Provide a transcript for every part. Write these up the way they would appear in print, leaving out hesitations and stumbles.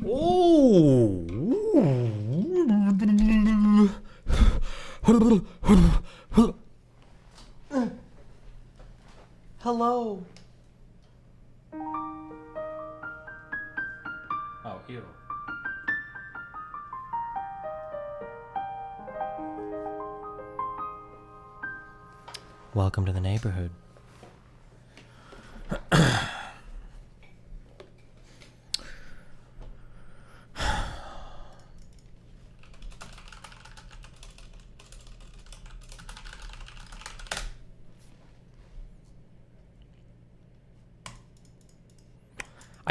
Oh. Hello. Oh, ew. Welcome to the neighborhood.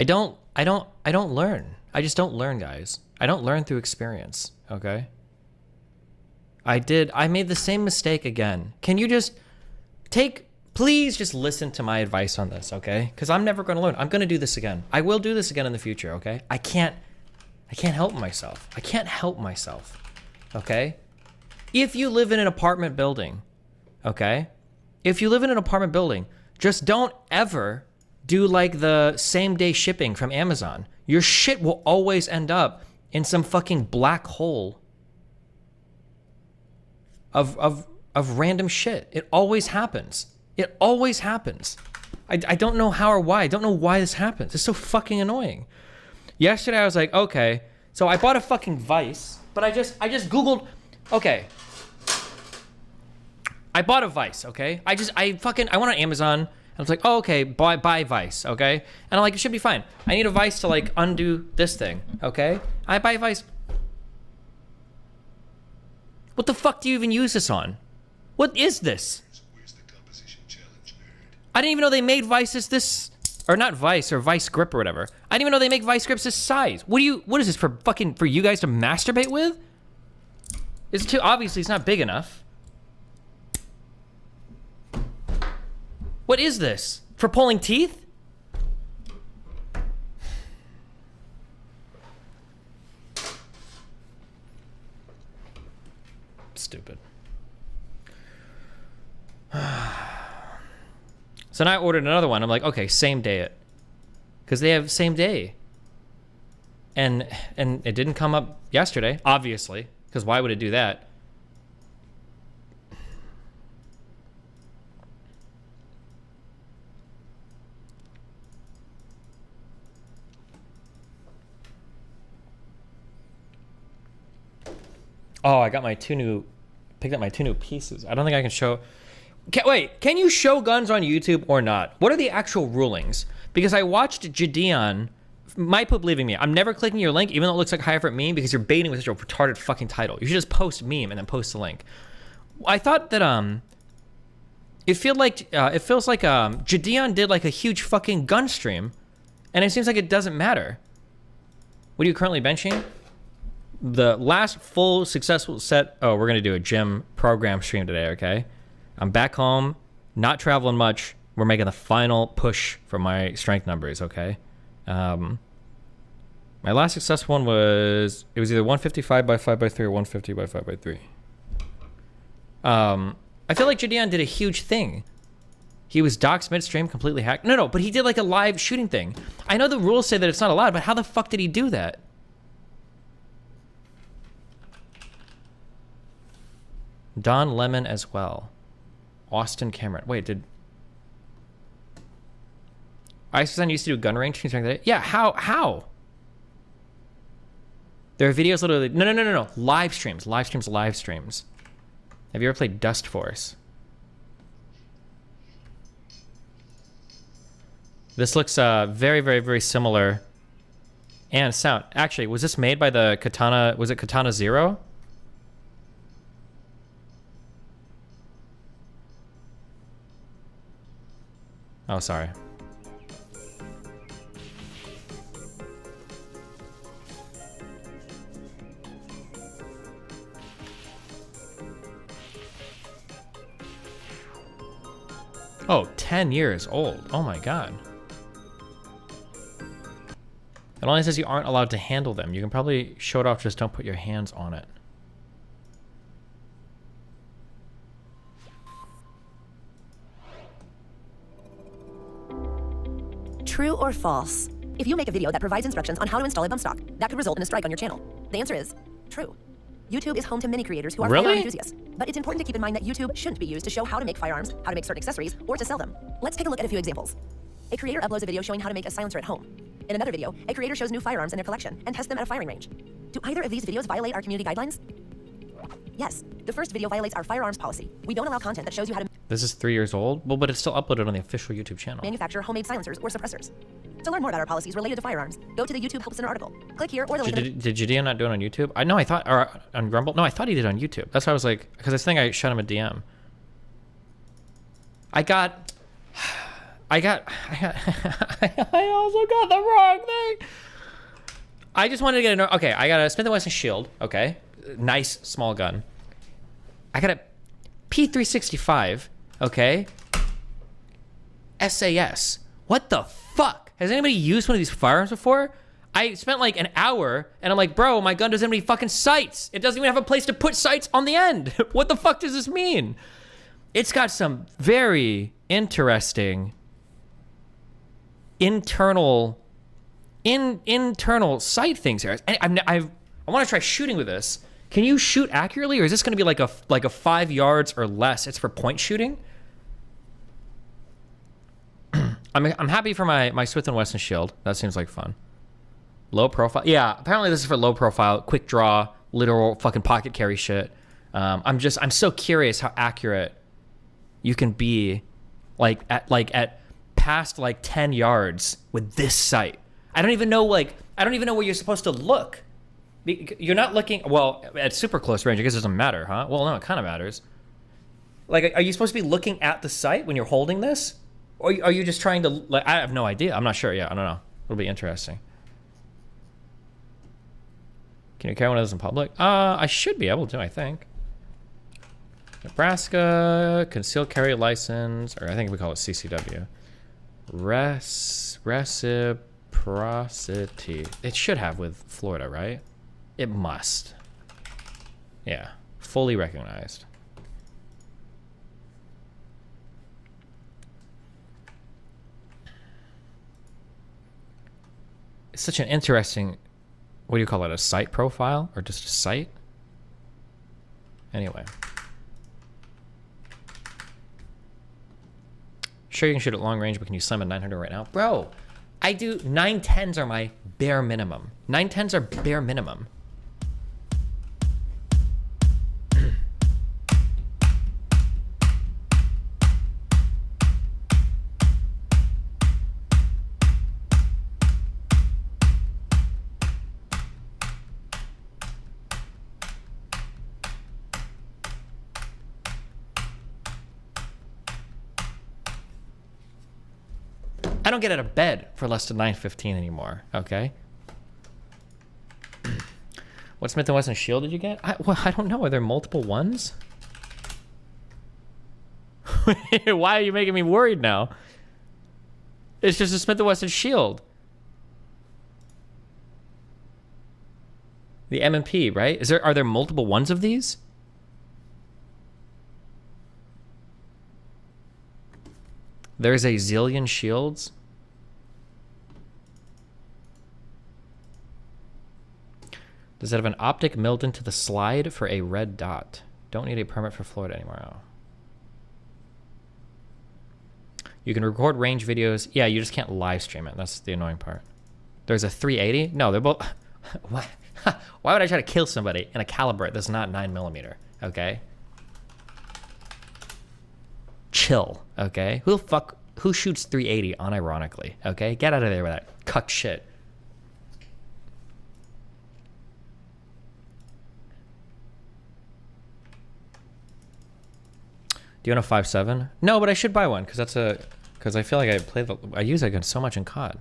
I don't learn. I just don't learn, guys. I don't learn through experience, okay? I made the same mistake again. Can you just please just listen to my advice on this, okay? Because I'm never gonna learn. I'm gonna do this again. I will do this again in the future, okay? I can't help myself. I can't help myself, okay? If you live in an apartment building, okay? If you live in an apartment building, just don't ever do like the same day shipping from Amazon. Your shit will always end up in some fucking black hole of random shit. It always happens. It always happens. I don't know how or why. I don't know why this happens. It's so fucking annoying. Yesterday I was like, okay, so I bought a fucking Vice, but I just Googled, okay. I bought a Vice, okay? I went on Amazon. I was like, oh, okay, buy Vice, okay? And I'm like, it should be fine. I need a Vice to like undo this thing, okay? I buy Vice. What the fuck do you even use this on? What is this? I didn't even know they made Vices this, or not Vice, or Vice Grip or whatever. I didn't even know they make Vice Grips this size. What is this for you guys to masturbate with? It's too, obviously it's not big enough. What is this? For pulling teeth? Stupid. So now I ordered another one. I'm like, okay, same day it. Because they have same day. And it didn't come up yesterday, obviously. Because why would it do that? Oh, I got picked up my two new pieces. I don't think I can show. Wait, can you show guns on YouTube or not? What are the actual rulings? Because I watched Jadeon, my poop leaving me. I'm never clicking your link, even though it looks like high effort meme, because you're baiting with such a retarded fucking title. You should just post meme and then post the link. I thought that it feels like Jadeon did like a huge fucking gun stream, and it seems like it doesn't matter. What are you currently benching? The last full successful set. Oh, we're gonna do a gym program stream today, okay? I'm back home, not traveling much. We're making the final push for my strength numbers, okay? My last successful one was, it was either 155 by 5x3 or 150 by 5x3. I feel like Jadeon did a huge thing. He was doxxed midstream, completely hacked. No, but he did like a live shooting thing. I know the rules say that it's not allowed, but how the fuck did he do that? Don Lemon as well. Austin Cameron. Wait, did ISN used to do gun range? Yeah, how? There are videos literally. No. Live streams. Have you ever played Dust Force? This looks very, very, very similar. And sound. Actually, was this made by the Katana? Was it Katana Zero? Oh, sorry. Oh, 10 years old. Oh my god. It only says you aren't allowed to handle them. You can probably show it off, just don't put your hands on it. True or false? If you make a video that provides instructions on how to install a bump stock, that could result in a strike on your channel. The answer is true. YouTube is home to many creators who are firearm enthusiasts. But it's important to keep in mind that YouTube shouldn't be used to show how to make firearms, how to make certain accessories, or to sell them. Let's take a look at a few examples. A creator uploads a video showing how to make a silencer at home. In another video, a creator shows new firearms in their collection and tests them at a firing range. Do either of these videos violate our community guidelines? Yes. The first video violates our firearms policy. We don't allow content that shows you how to This is 3 years old? Well, but it's still uploaded on the official YouTube channel. manufacture homemade silencers or suppressors. To learn more about our policies related to firearms, go to the YouTube Help Center article. Click here or the link. Did Judea not do it on YouTube? I thought, or on Grumble? No, I thought he did on YouTube. That's why I was like, because I think I shot him a DM. I also got the wrong thing. I just wanted to get okay, I got a Smith & Wesson Shield, okay? Nice small gun. I got a P365, okay? SAS. What the fuck? Has anybody used one of these firearms before? I spent like an hour and I'm like, bro, my gun doesn't have any fucking sights. It doesn't even have a place to put sights on the end. What the fuck does this mean? It's got some very interesting internal sight things here. I want to try shooting with this. Can you shoot accurately, or is this going to be like a 5 yards or less? It's for point shooting. I'm happy for my Smith & Wesson Shield. That seems like fun. Low profile. Yeah, apparently this is for low profile, quick draw, literal fucking pocket carry shit. I'm so curious how accurate you can be, at past 10 yards with this sight. I don't even know where you're supposed to look. You're not looking, well, at super close range. I guess it doesn't matter, huh? Well, no, it kind of matters. Like, are you supposed to be looking at the sight when you're holding this? Or are you just trying to, I have no idea. I'm not sure. Yeah, I don't know. It'll be interesting. Can you carry one of those in public? I should be able to, I think. Nebraska, concealed carry license, or I think we call it CCW. Reciprocity. It should have with Florida, right? It must. Yeah, fully recognized. It's such an interesting, what do you call it, a site profile or just a site? Anyway. Sure, you can shoot at long range, but can you slam a 900 right now? Bro, I do 910s are my bare minimum. 910s are bare minimum. I don't get out of bed for less than 9:15 anymore, okay? What Smith & Wesson Shield did you get? I don't know. Are there multiple ones? Why are you making me worried now? It's just a Smith & Wesson Shield. The M&P, right? Are there multiple ones of these? There's a zillion shields. Does it have an optic milled into the slide for a red dot? Don't need a permit for Florida anymore. Oh. You can record range videos. Yeah, you just can't live stream it. That's the annoying part. There's a 380. No, they're both. Why would I try to kill somebody in a caliber that's not 9mm? Okay. Chill. Okay. Who shoots 380 unironically? Okay. Get out of there with that cuck shit. Do you want a 5.7? No, but I should buy one because I feel like I use that gun so much in COD.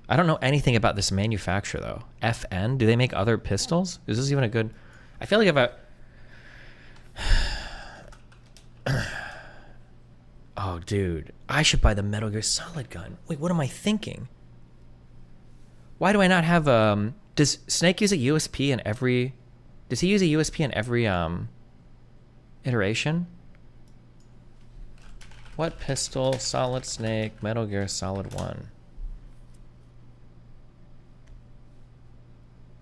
I don't know anything about this manufacturer though. FN? Do they make other pistols? Is this even a good? I feel like oh, dude, I should buy the Metal Gear Solid gun. Wait, what am I thinking? Why do I not have Does Snake use a USP in every? Does he use a USP in every iteration? What pistol? Solid Snake, Metal Gear Solid 1.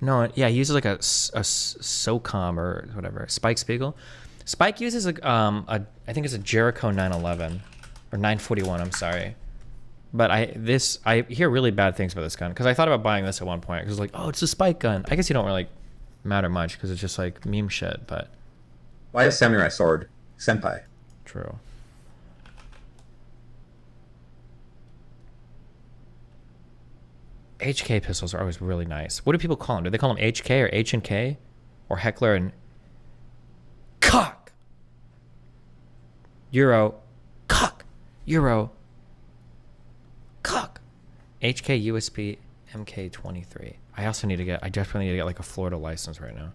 No, yeah, he uses like a SOCOM or whatever. Spike Spiegel. Spike uses I think it's a Jericho 911 or 941. I'm sorry, but I hear really bad things about this gun because I thought about buying this at one point because like, oh, it's a Spike gun. I guess you don't really matter much because it's just like meme shit. But why a samurai sword, senpai? True. HK pistols are always really nice. What do people call them? Do they call them HK or H and K, or Heckler and cock? Euro, cock. Euro, cock. HK USB MK23. I also need to get. I definitely need to get like a Florida license right now.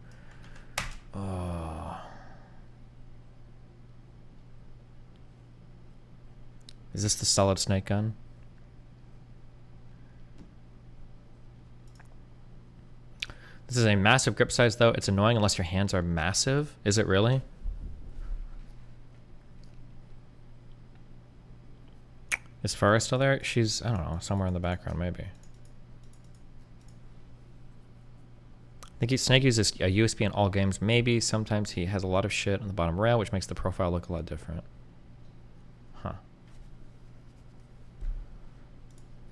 Oh. Is this the Solid Snake gun? This is a massive grip size, though. It's annoying unless your hands are massive. Is it really? Is Farah still there? She's, I don't know, somewhere in the background, maybe. I think Snake uses a USB in all games. Maybe. Sometimes he has a lot of shit on the bottom rail, which makes the profile look a lot different. Huh. Have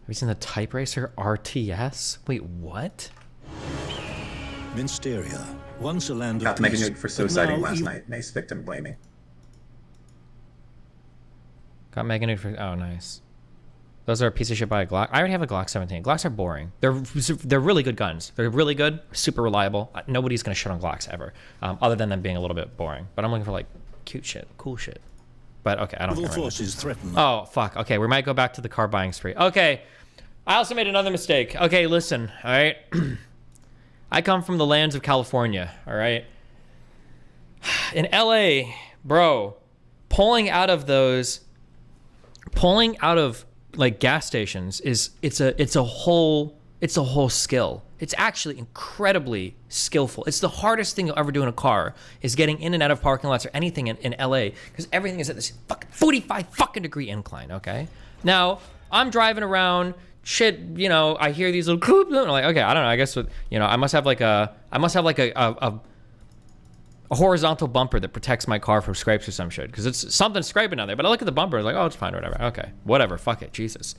you seen the Type Racer RTS? Wait, what? Minsteria, once a land Got of Mega peace, Nuke for but suiciding now last you- night. Nice victim blaming. Got Mega Nuke for, oh, nice. Those are a piece of shit by a Glock. I already have a Glock 17. Glocks are boring. They're really good guns. They're really good, super reliable. Nobody's gonna shit on Glocks ever, other than them being a little bit boring. But I'm looking for like cute shit, cool shit. But okay, I don't Rebel care. Right forces threaten. now. Oh fuck. Okay, we might go back to the car buying spree. Okay, I also made another mistake. Okay, listen. All right, I come from the lands of California. All right, in LA, bro, pulling out of like gas stations it's a whole skill. It's actually incredibly skillful. It's the hardest thing you'll ever do in a car is getting in and out of parking lots or anything in LA because everything is at this fucking 45 fucking degree incline. Okay, now I'm driving around, shit, you know, I hear these little and I'm like, okay, I don't know, I guess you know, I must have like a horizontal bumper that protects my car from scrapes or some shit because it's something scraping down there. But I look at the bumper, it's like, oh, it's fine, whatever. Okay, whatever, fuck it, Jesus.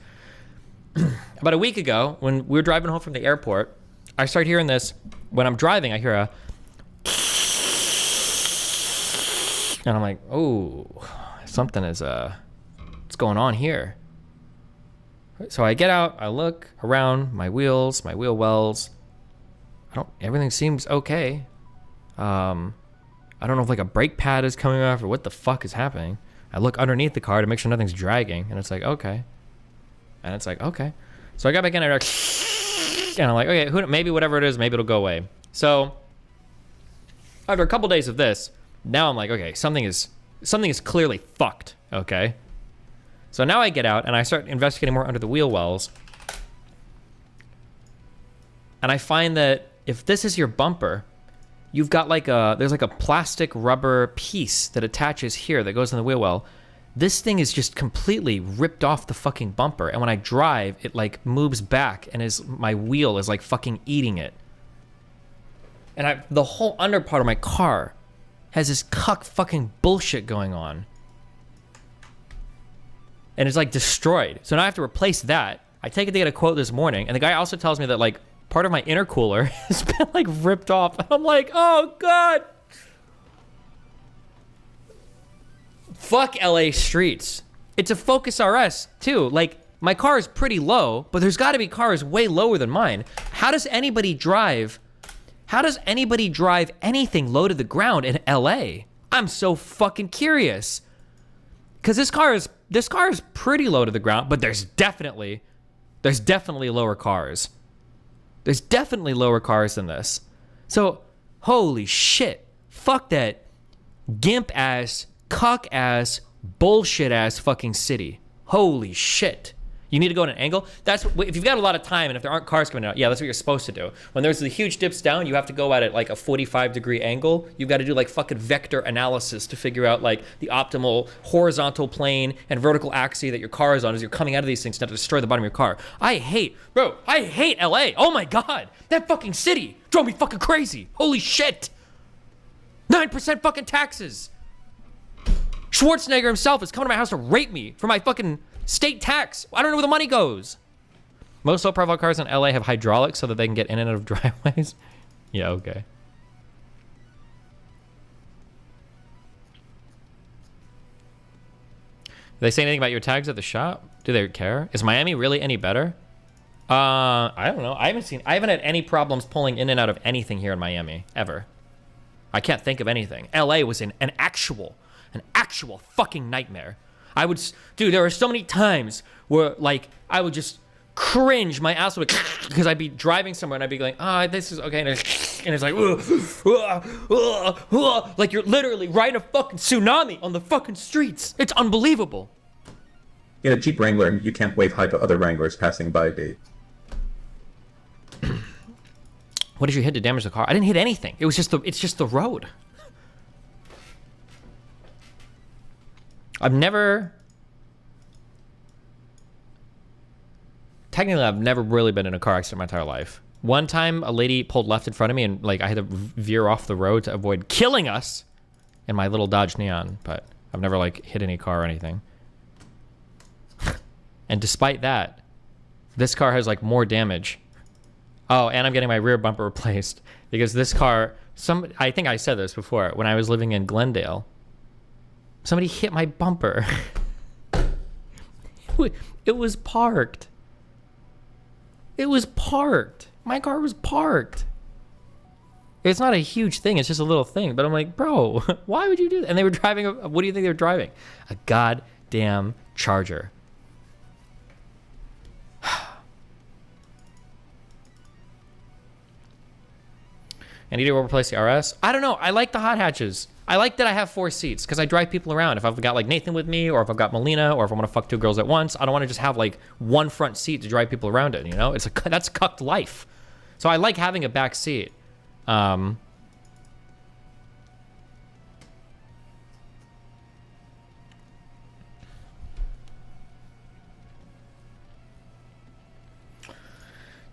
About a week ago, when we were driving home from the airport, I started hearing this. When I'm driving, I hear a, and I'm like, oh, something is what's going on here? So I get out, I look around, my wheels, my wheel wells. Everything seems okay. I don't know if like a brake pad is coming off or what the fuck is happening. I look underneath the car to make sure nothing's dragging, and it's like, okay. And it's like, okay. So I got back in there, and I'm like, okay, maybe whatever it is, maybe it'll go away. So after a couple days of this, now I'm like, okay, something is clearly fucked, okay? So now I get out, and I start investigating more under the wheel wells. And I find that if this is your bumper, you've got there's like a plastic rubber piece that attaches here that goes in the wheel well. This thing is just completely ripped off the fucking bumper. And when I drive, it like moves back and my wheel is like fucking eating it. And the whole under part of my car has this cuck fucking bullshit going on. And it's like destroyed. So now I have to replace that. I take it to get a quote this morning. And the guy also tells me that like part of my intercooler has been like ripped off. And I'm like, oh God. Fuck LA streets. It's a Focus RS too. Like my car is pretty low, but there's gotta be cars way lower than mine. How does anybody drive anything low to the ground in LA? I'm so fucking curious. Cause this car is pretty low to the ground, but there's definitely lower cars. There's definitely lower cars than this. So, holy shit. Fuck that gimp ass, cuck ass, bullshit ass fucking city. Holy shit. You need to go at an angle. That's if you've got a lot of time and if there aren't cars coming out, yeah, that's what you're supposed to do. When there's the huge dips down, you have to go at it like a 45-degree angle. You've got to do like fucking vector analysis to figure out like the optimal horizontal plane and vertical axis that your car is on as you're coming out of these things not to destroy the bottom of your car. I hate LA. Oh my God. That fucking city drove me fucking crazy. Holy shit. 9% fucking taxes. Schwarzenegger himself is coming to my house to rape me for my fucking state tax. I don't know where the money goes. Most low-profile cars in LA have hydraulics so that they can get in and out of driveways. Yeah, okay. Do they say anything about your tags at the shop? Do they care? Is Miami really any better? I don't know. I haven't had any problems pulling in and out of anything here in Miami ever. I can't think of anything. LA was an actual fucking nightmare. Dude, there were so many times where like I would just cringe, my ass would, because I'd be driving somewhere and I'd be going, this is okay, and it's like, like you're literally riding a fucking tsunami on the fucking streets. It's unbelievable. In a Jeep Wrangler, you can't wave hi to other Wranglers passing by, Dave. What did you hit to damage the car? I didn't hit anything. It's just the road. I've never really been in a car accident my entire life. One time, a lady pulled left in front of me, and like I had to veer off the road to avoid killing us in my little Dodge Neon. But I've never like hit any car or anything. And despite that, this car has like more damage. Oh, and I'm getting my rear bumper replaced because this car. I think I said this before when I was living in Glendale. Somebody hit my bumper. It was parked. My car was parked. It's not a huge thing. It's just a little thing. But I'm like, bro, why would you do that? And they were driving. What do you think they were driving? A goddamn Charger. I need to replace the RS. I don't know. I like the hot hatches. I like that I have 4 seats because I drive people around. If I've got like Nathan with me, or if I've got Melina, or if I want to fuck 2 girls at once, I don't want to just have like one front seat to drive people around it. You know, that's cucked life. So I like having a back seat.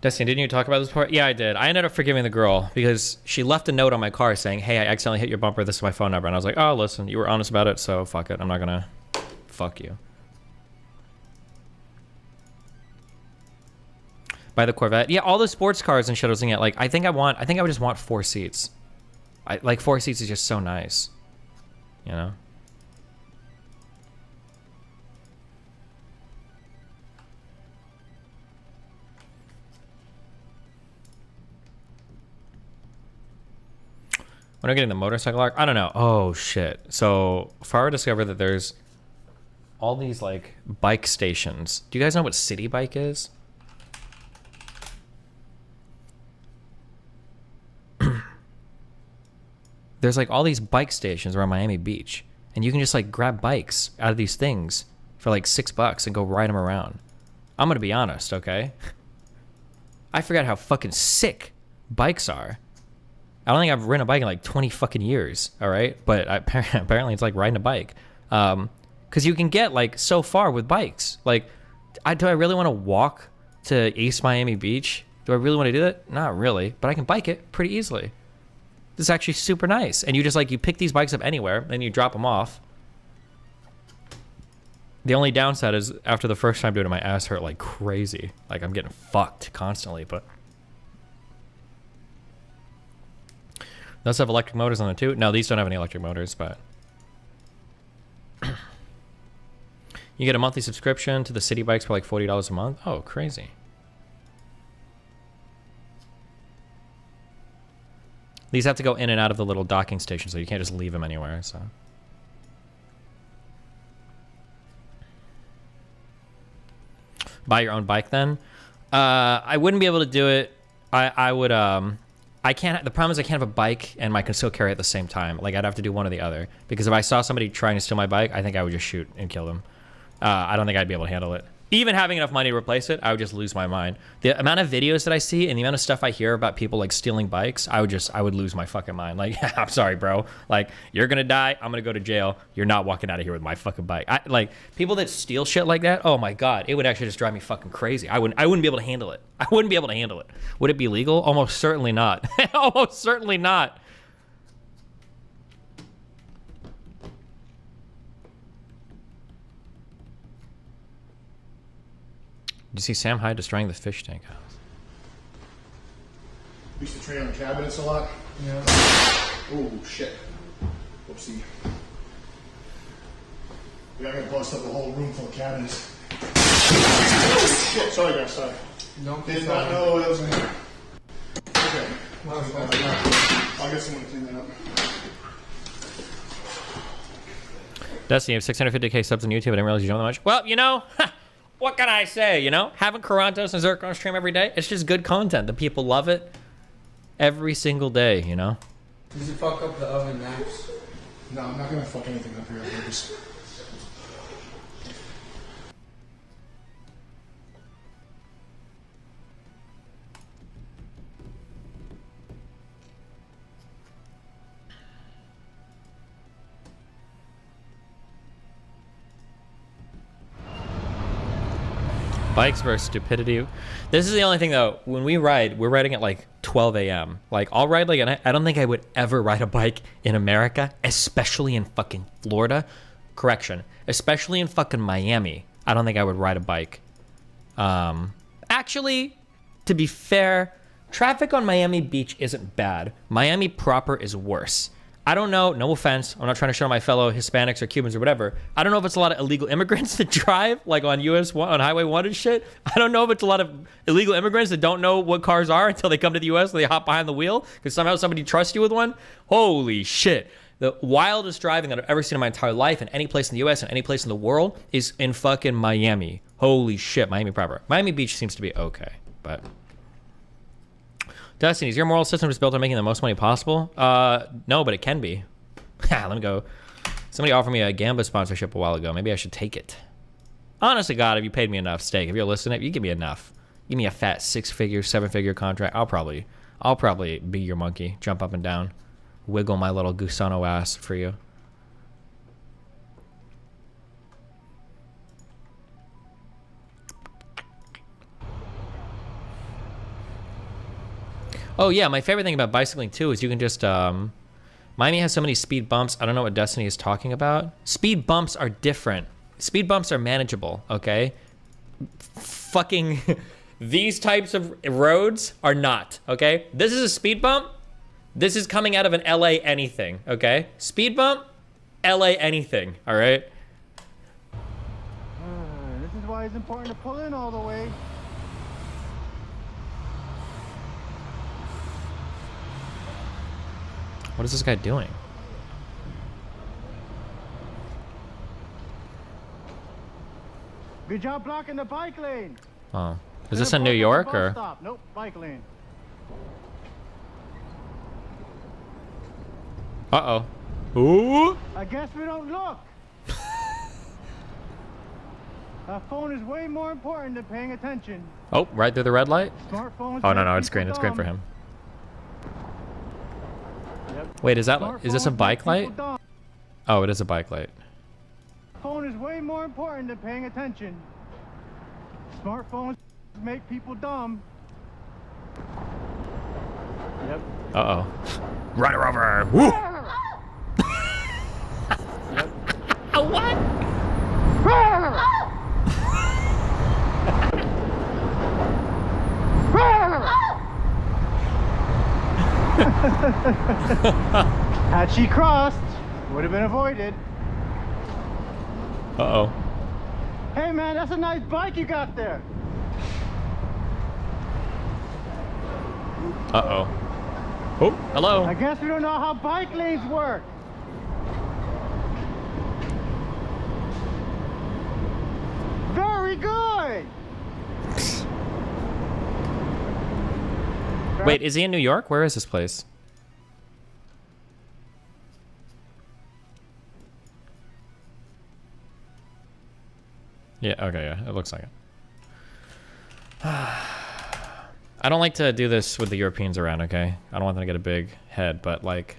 Destiny, didn't you talk about this part? Yeah, I did. I ended up forgiving the girl because she left a note on my car saying, hey, I accidentally hit your bumper. This is my phone number. And I was like, oh, listen, you were honest about it, so fuck it. I'm not going to fuck you. Buy the Corvette. Yeah, all the sports cars and shit I was looking at. Like, I think I would just want 4 seats. Like 4 seats is just so nice. You know? When I'm getting the motorcycle arc, I don't know. Oh shit. So Farah discovered that there's all these like bike stations. Do you guys know what City Bike is? There's like all these bike stations around Miami Beach, and you can just like grab bikes out of these things for like $6 and go ride them around. I'm gonna be honest, okay? I forgot how fucking sick bikes are. I don't think I've ridden a bike in like 20 fucking years, all right? But apparently it's like riding a bike. Because you can get like so far with bikes. Like, do I really want to walk to East Miami Beach? Do I really want to do that? Not really, but I can bike it pretty easily. This is actually super nice. And you just like, you pick these bikes up anywhere, and you drop them off. The only downside is after the first time doing it, my ass hurt like crazy. Like I'm getting fucked constantly, but... Those have electric motors on it too? No, these don't have any electric motors, but... You get a monthly subscription to the City Bikes for like $40 a month? Oh, crazy. These have to go in and out of the little docking station, so you can't just leave them anywhere, so... Buy your own bike then? I wouldn't be able to do it. I would... I can't. The problem is I can't have a bike and I can still carry it at the same time. Like I'd have to do one or the other. Because if I saw somebody trying to steal my bike, I think I would just shoot and kill them. I don't think I'd be able to handle it. Even having enough money to replace it, I would just lose my mind. The amount of videos that I see and the amount of stuff I hear about people like stealing bikes, I would lose my fucking mind. Like, I'm sorry, bro. Like, you're gonna die. I'm gonna go to jail. You're not walking out of here with my fucking bike. Like, people that steal shit like that. Oh my god, it would actually just drive me fucking crazy. I wouldn't be able to handle it. I wouldn't be able to handle it. Would it be legal? Almost certainly not. Almost certainly not. Did you see Sam Hyde destroying the fish tank house? Used to train on cabinets a lot. Yeah. Oh shit. Whoopsie. We are gonna bust up a whole room full of cabinets. Oh shit, sorry guys, sorry. Don't Did not know that was in here. Okay. Well, I'll get someone to clean that up. Destiny, you have 650k subs on YouTube. I didn't realize you joined that much. Well, you know, what can I say, you know? Having Karantos and Zerk on stream every day, it's just good content. The people love it every single day, you know? Did you fuck up the oven, Max? No, I'm not gonna fuck anything up here on purpose. Bikes versus stupidity. This is the only thing though. When we ride, we're riding at like 12 a.m. Like I'll ride like, and I don't think I would ever ride a bike in America, especially in fucking Florida. Correction, especially in fucking Miami. I don't think I would ride a bike. Actually, to be fair, traffic on Miami Beach isn't bad. Miami proper is worse. I don't know, no offense, I'm not trying to show my fellow Hispanics or Cubans or whatever. I don't know if it's a lot of illegal immigrants that drive, like on US 1, on Highway 1 and shit. I don't know if it's a lot of illegal immigrants that don't know what cars are until they come to the US and they hop behind the wheel because somehow somebody trusts you with one. Holy shit. The wildest driving that I've ever seen in my entire life in any place in the US and any place in the world is in fucking Miami. Holy shit, Miami proper. Miami Beach seems to be okay, but... Destiny, is your moral system just built on making the most money possible? No, but it can be. Let me go. Somebody offered me a Gamba sponsorship a while ago. Maybe I should take it. Honestly, God, if you paid me enough steak, if you're listening, you give me enough. Give me a fat 6-figure, 7-figure contract. I'll probably be your monkey, jump up and down, wiggle my little gusano ass for you. Oh yeah, my favorite thing about bicycling too is you can just, Miami has so many speed bumps. I don't know what Destiny is talking about. Speed bumps are different. Speed bumps are manageable, okay? Fucking, these types of roads are not, okay? This is a speed bump. This is coming out of an LA anything, okay? Speed bump, LA anything, all right? This is why it's important to pull in all the way. What is this guy doing? Good job blocking the bike lane. Oh, is this in New York or? Stop. Nope, bike lane. Uh-oh. Ooh. I guess we don't look. A phone is way more important than paying attention. Oh, right through the red light? Smartphones. Oh, no, make it's green. people It's green for dumb. him. Yep. Wait, is this a Smartphones bike make people light? dumb. Oh, it is a bike light. Phone is way more important than paying attention. Smartphones make people dumb. Yep. Uh-oh. Run her over. Woo! What? Had she crossed, would have been avoided. Uh-oh. Hey man, that's a nice bike you got there. Uh-oh. Oh, hello. I guess we don't know how bike lanes work. Very good. Wait, is he in New York? Where is this place? Yeah, okay, yeah, it looks like it. I don't like to do this with the Europeans around, okay? I don't want them to get a big head, but like...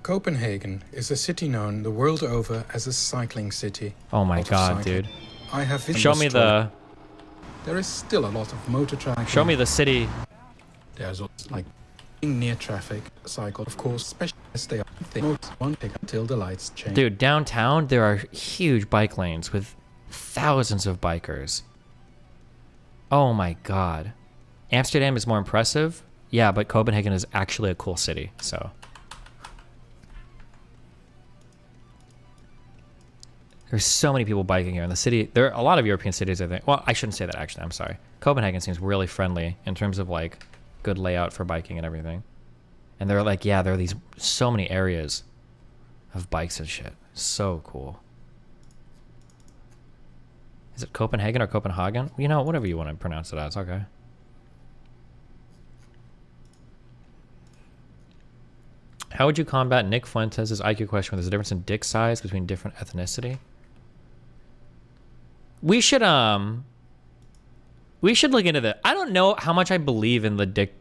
Copenhagen is a city known the world over as a cycling city. Oh my god, dude. I have Show me the... There is still a lot of motor traffic. Show me the city. There's also like near traffic cycle, of course, especially as they are one pick until the lights change. Dude, downtown there are huge bike lanes with thousands of bikers. Oh my god. Amsterdam is more impressive. Yeah, but Copenhagen is actually a cool city, so. There's so many people biking here in the city. There are a lot of European cities, I think. Well, I shouldn't say that, actually. I'm sorry. Copenhagen seems really friendly in terms of, like, good layout for biking and everything. And they're like, yeah, there are these so many areas of bikes and shit. So cool. Is it Copenhagen or Copenhagen? You know, whatever you want to pronounce it as, okay. How would you combat Nick Fuentes' IQ question when there's a difference in dick size between different ethnicity? We should look into that. I don't know how much I believe in the dick.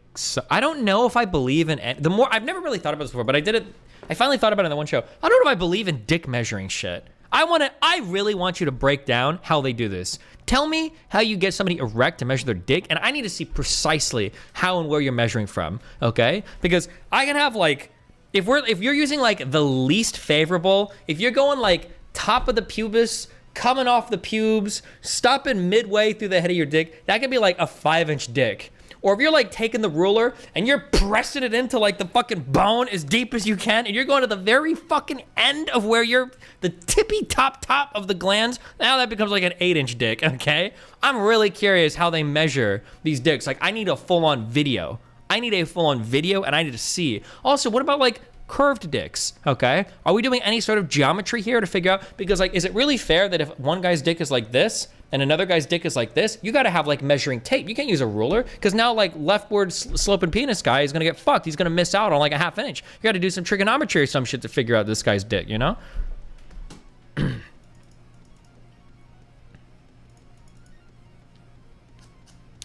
I don't know if I believe in the more. I've never really thought about this before, but I did it. I finally thought about it in the one show. I don't know if I believe in dick measuring shit. I really want you to break down how they do this. Tell me how you get somebody erect to measure their dick, and I need to see precisely how and where you're measuring from, okay? Because I can have like, if you're using like the least favorable, if you're going like top of the pubis, coming off the pubes, stopping midway through the head of your dick, that could be like a 5-inch dick. Or if you're like taking the ruler and you're pressing it into like the fucking bone as deep as you can, and you're going to the very fucking end of where you're, the tippy top of the glands, now that becomes like an 8-inch dick, okay? I'm really curious how they measure these dicks. Like, I need a full-on video. I need a full-on video, and I need to see. Also, what about like curved dicks, okay? Are we doing any sort of geometry here to figure out? Because like, is it really fair that if one guy's dick is like this and another guy's dick is like this, you gotta have like measuring tape. You can't use a ruler, because now like leftward sloping penis guy is gonna get fucked. He's gonna miss out on like a 1/2 inch. You gotta do some trigonometry or some shit to figure out this guy's dick, you know?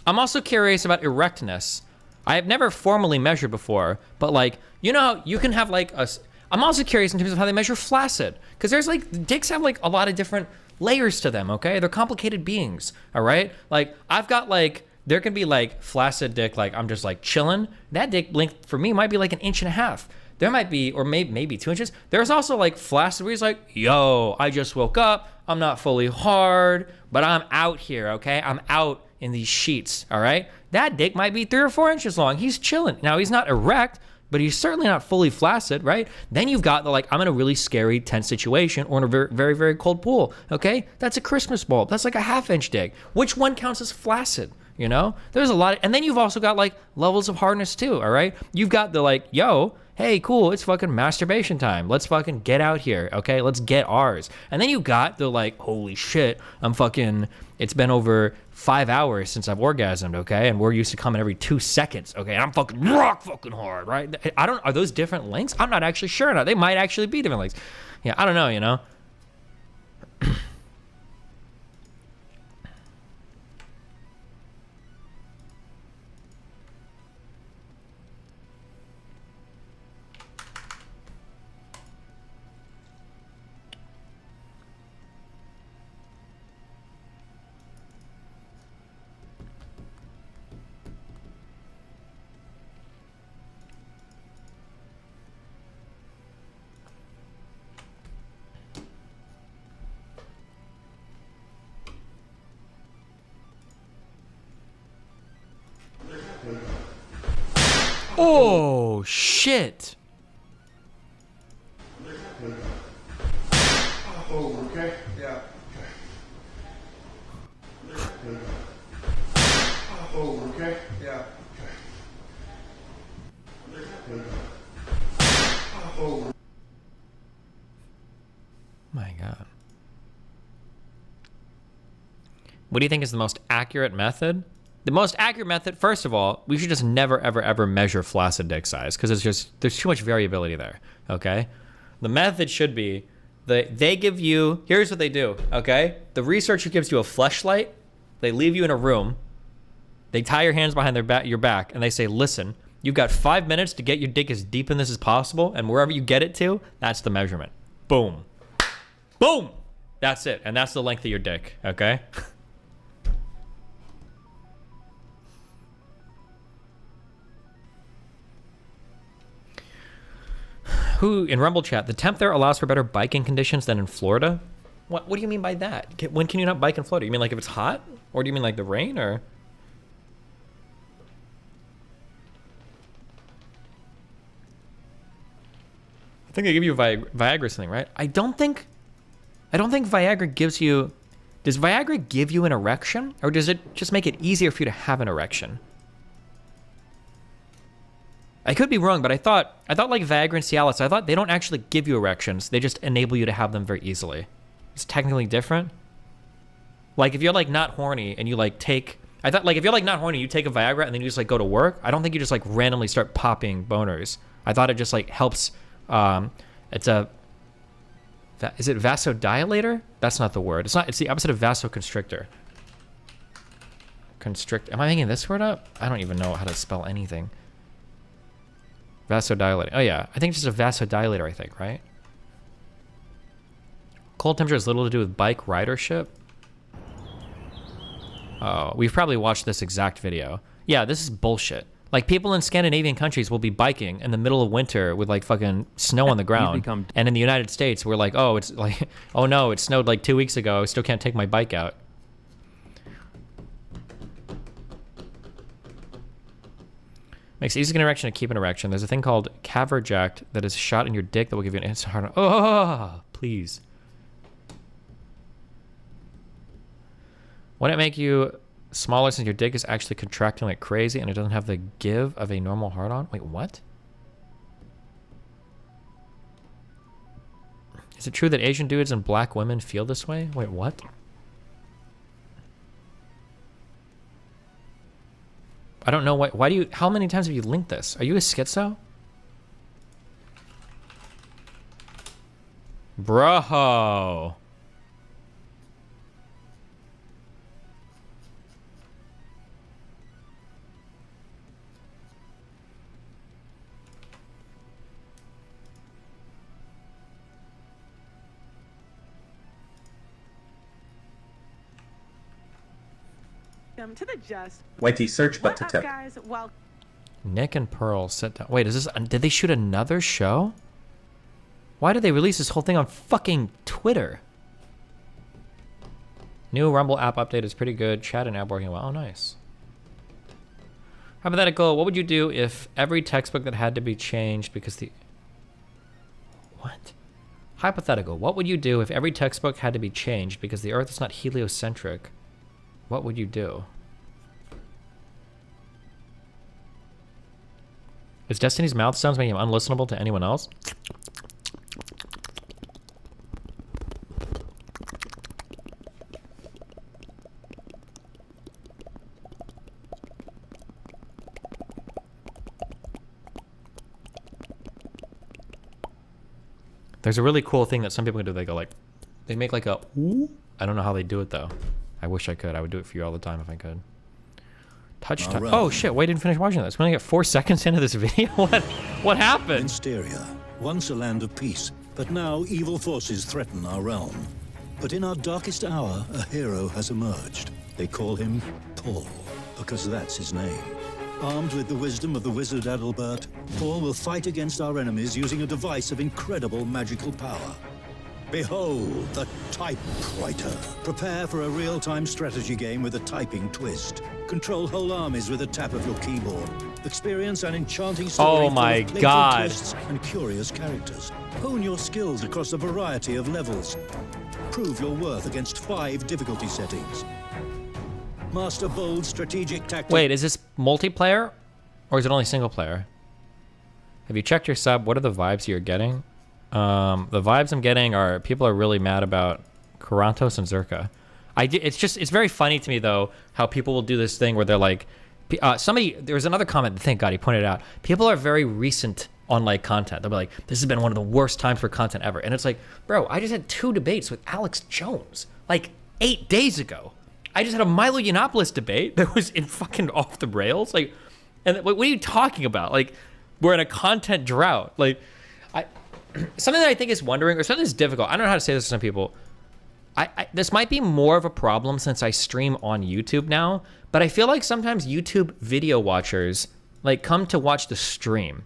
I'm also curious about erectness. I have never formally measured before, but like, you know how you can have like a, I'm also curious in terms of how they measure flaccid, because there's like, dicks have like a lot of different layers to them, okay? They're complicated beings, all right? Like, I've got like, there can be like flaccid dick, like I'm just like chilling. That dick length for me might be like 1.5 inches. There might be, or maybe 2 inches. There's also like flaccid where he's like, yo, I just woke up. I'm not fully hard, but I'm out here, okay? I'm out in these sheets, all right? That dick might be 3 or 4 inches long. He's chilling. Now, he's not erect, but he's certainly not fully flaccid, right? Then you've got the like, I'm in a really scary, tense situation or in a very, very, very cold pool, okay? That's a Christmas bulb. That's like a 1/2 inch dick. Which one counts as flaccid, you know? There's a lot, and then you've also got like levels of hardness too, all right? You've got the like, yo, hey, cool, it's fucking masturbation time. Let's fucking get out here, okay? Let's get ours. And then you got the like, holy shit, it's been over 5 hours since I've orgasmed, okay? And we're used to coming every 2 seconds, okay? And I'm fucking rock fucking hard, right? Are those different lengths? I'm not actually sure now. They might actually be different lengths. Yeah, I don't know, you know? Oh, shit. Oh, okay? Yeah. Oh, okay? Yeah. Oh. My God. What do you think is the most accurate method? The most accurate method, first of all, we should just never, ever, ever measure flaccid dick size, because there's too much variability there, okay? The method should be They give you, here's what they do, okay? The researcher gives you a fleshlight. They leave you in a room. They tie your hands behind your back, and they say, listen, you've got 5 minutes to get your dick as deep in this as possible, and wherever you get it to, that's the measurement. Boom. Boom! That's it, and that's the length of your dick, okay? Who, in Rumble chat, the temp there allows for better biking conditions than in Florida? What do you mean by that? When can you not bike in Florida? You mean like if it's hot? Or do you mean like the rain, or? I think they give you Viagra or something, right? I don't think Viagra gives you... Does Viagra give you an erection? Or does it just make it easier for you to have an erection? I could be wrong, but I thought like Viagra and Cialis, I thought they don't actually give you erections. They just enable you to have them very easily. It's technically different. Like if you're like not horny and you like take... I thought like if you're like not horny, you take a Viagra and then you just like go to work. I don't think you just like randomly start popping boners. I thought it just like helps... it's a... Is it vasodilator? That's not the word. It's not. It's the opposite of vasoconstrictor. Am I making this word up? I don't even know how to spell anything. Vasodilator. Oh yeah, I think it's just a vasodilator. I think, right? Cold temperature has little to do with bike ridership. Oh, we've probably watched this exact video. Yeah, this is bullshit. Like, people in Scandinavian countries will be biking in the middle of winter with, like, fucking snow on the ground. And in the United States, we're like, oh, it's like, oh no, it snowed like 2 weeks ago. I still can't take my bike out. Makes it easy to get an erection to keep an erection. There's a thing called Caverjact that is shot in your dick that will give you an instant hard on. Oh, please. Wouldn't it make you smaller since your dick is actually contracting like crazy and it doesn't have the give of a normal hard-on? Wait, what? Is it true that Asian dudes and black women feel this way? Wait, what? I don't know why do you... How many times have you linked this? Are you a schizo? Bro. To the just. Whitey, search but to tip. Guys? Well, Nick and Pearl sit down. Wait, is this... Did they shoot another show? Why did they release this whole thing on fucking Twitter? New Rumble app update is pretty good. Chat and app working well. Oh, nice. Hypothetical, what would you do if every textbook that had to be changed because the... What? Hypothetical, what would you do if every textbook had to be changed because the Earth is not heliocentric? What would you do? Is Destiny's mouth sounds making him unlistenable to anyone else? There's a really cool thing that some people can do. They go like, they make like a ooh. I don't know how they do it though. I wish I could. I would do it for you all the time if I could. Touch time. Right. Oh shit, wait, I didn't finish watching this. We only got 4 seconds into this video. What happened? Insteria, once a land of peace, but now evil forces threaten our realm. But in our darkest hour, a hero has emerged. They call him Paul, because that's his name. Armed with the wisdom of the wizard Adalbert, Paul will fight against our enemies using a device of incredible magical power. Behold, the Typewriter. Prepare for a real-time strategy game with a typing twist. Control whole armies with a tap of your keyboard. Experience an enchanting story oh my full of god twists and curious characters. Hone your skills across a variety of levels. Prove your worth against 5 difficulty settings. Master bold strategic tactics. Wait, is this multiplayer or is it only single player? Have you checked your sub? What are the vibes you're getting? The vibes I'm getting are people are really mad about Karantos and Zerka. It's very funny to me though how people will do this thing where they're like, there was another comment, thank God he pointed out, people are very recent on like content. They'll be like, this has been one of the worst times for content ever. And it's like, bro, I just had 2 debates with Alex Jones like 8 days ago. I just had a Milo Yiannopoulos debate that was in fucking off the rails. Like, and what are you talking about? Like, we're in a content drought. Like, something that I think is wondering, or something that's difficult. I don't know how to say this to some people. This might be more of a problem since I stream on YouTube now, but I feel like sometimes YouTube video watchers like come to watch the stream.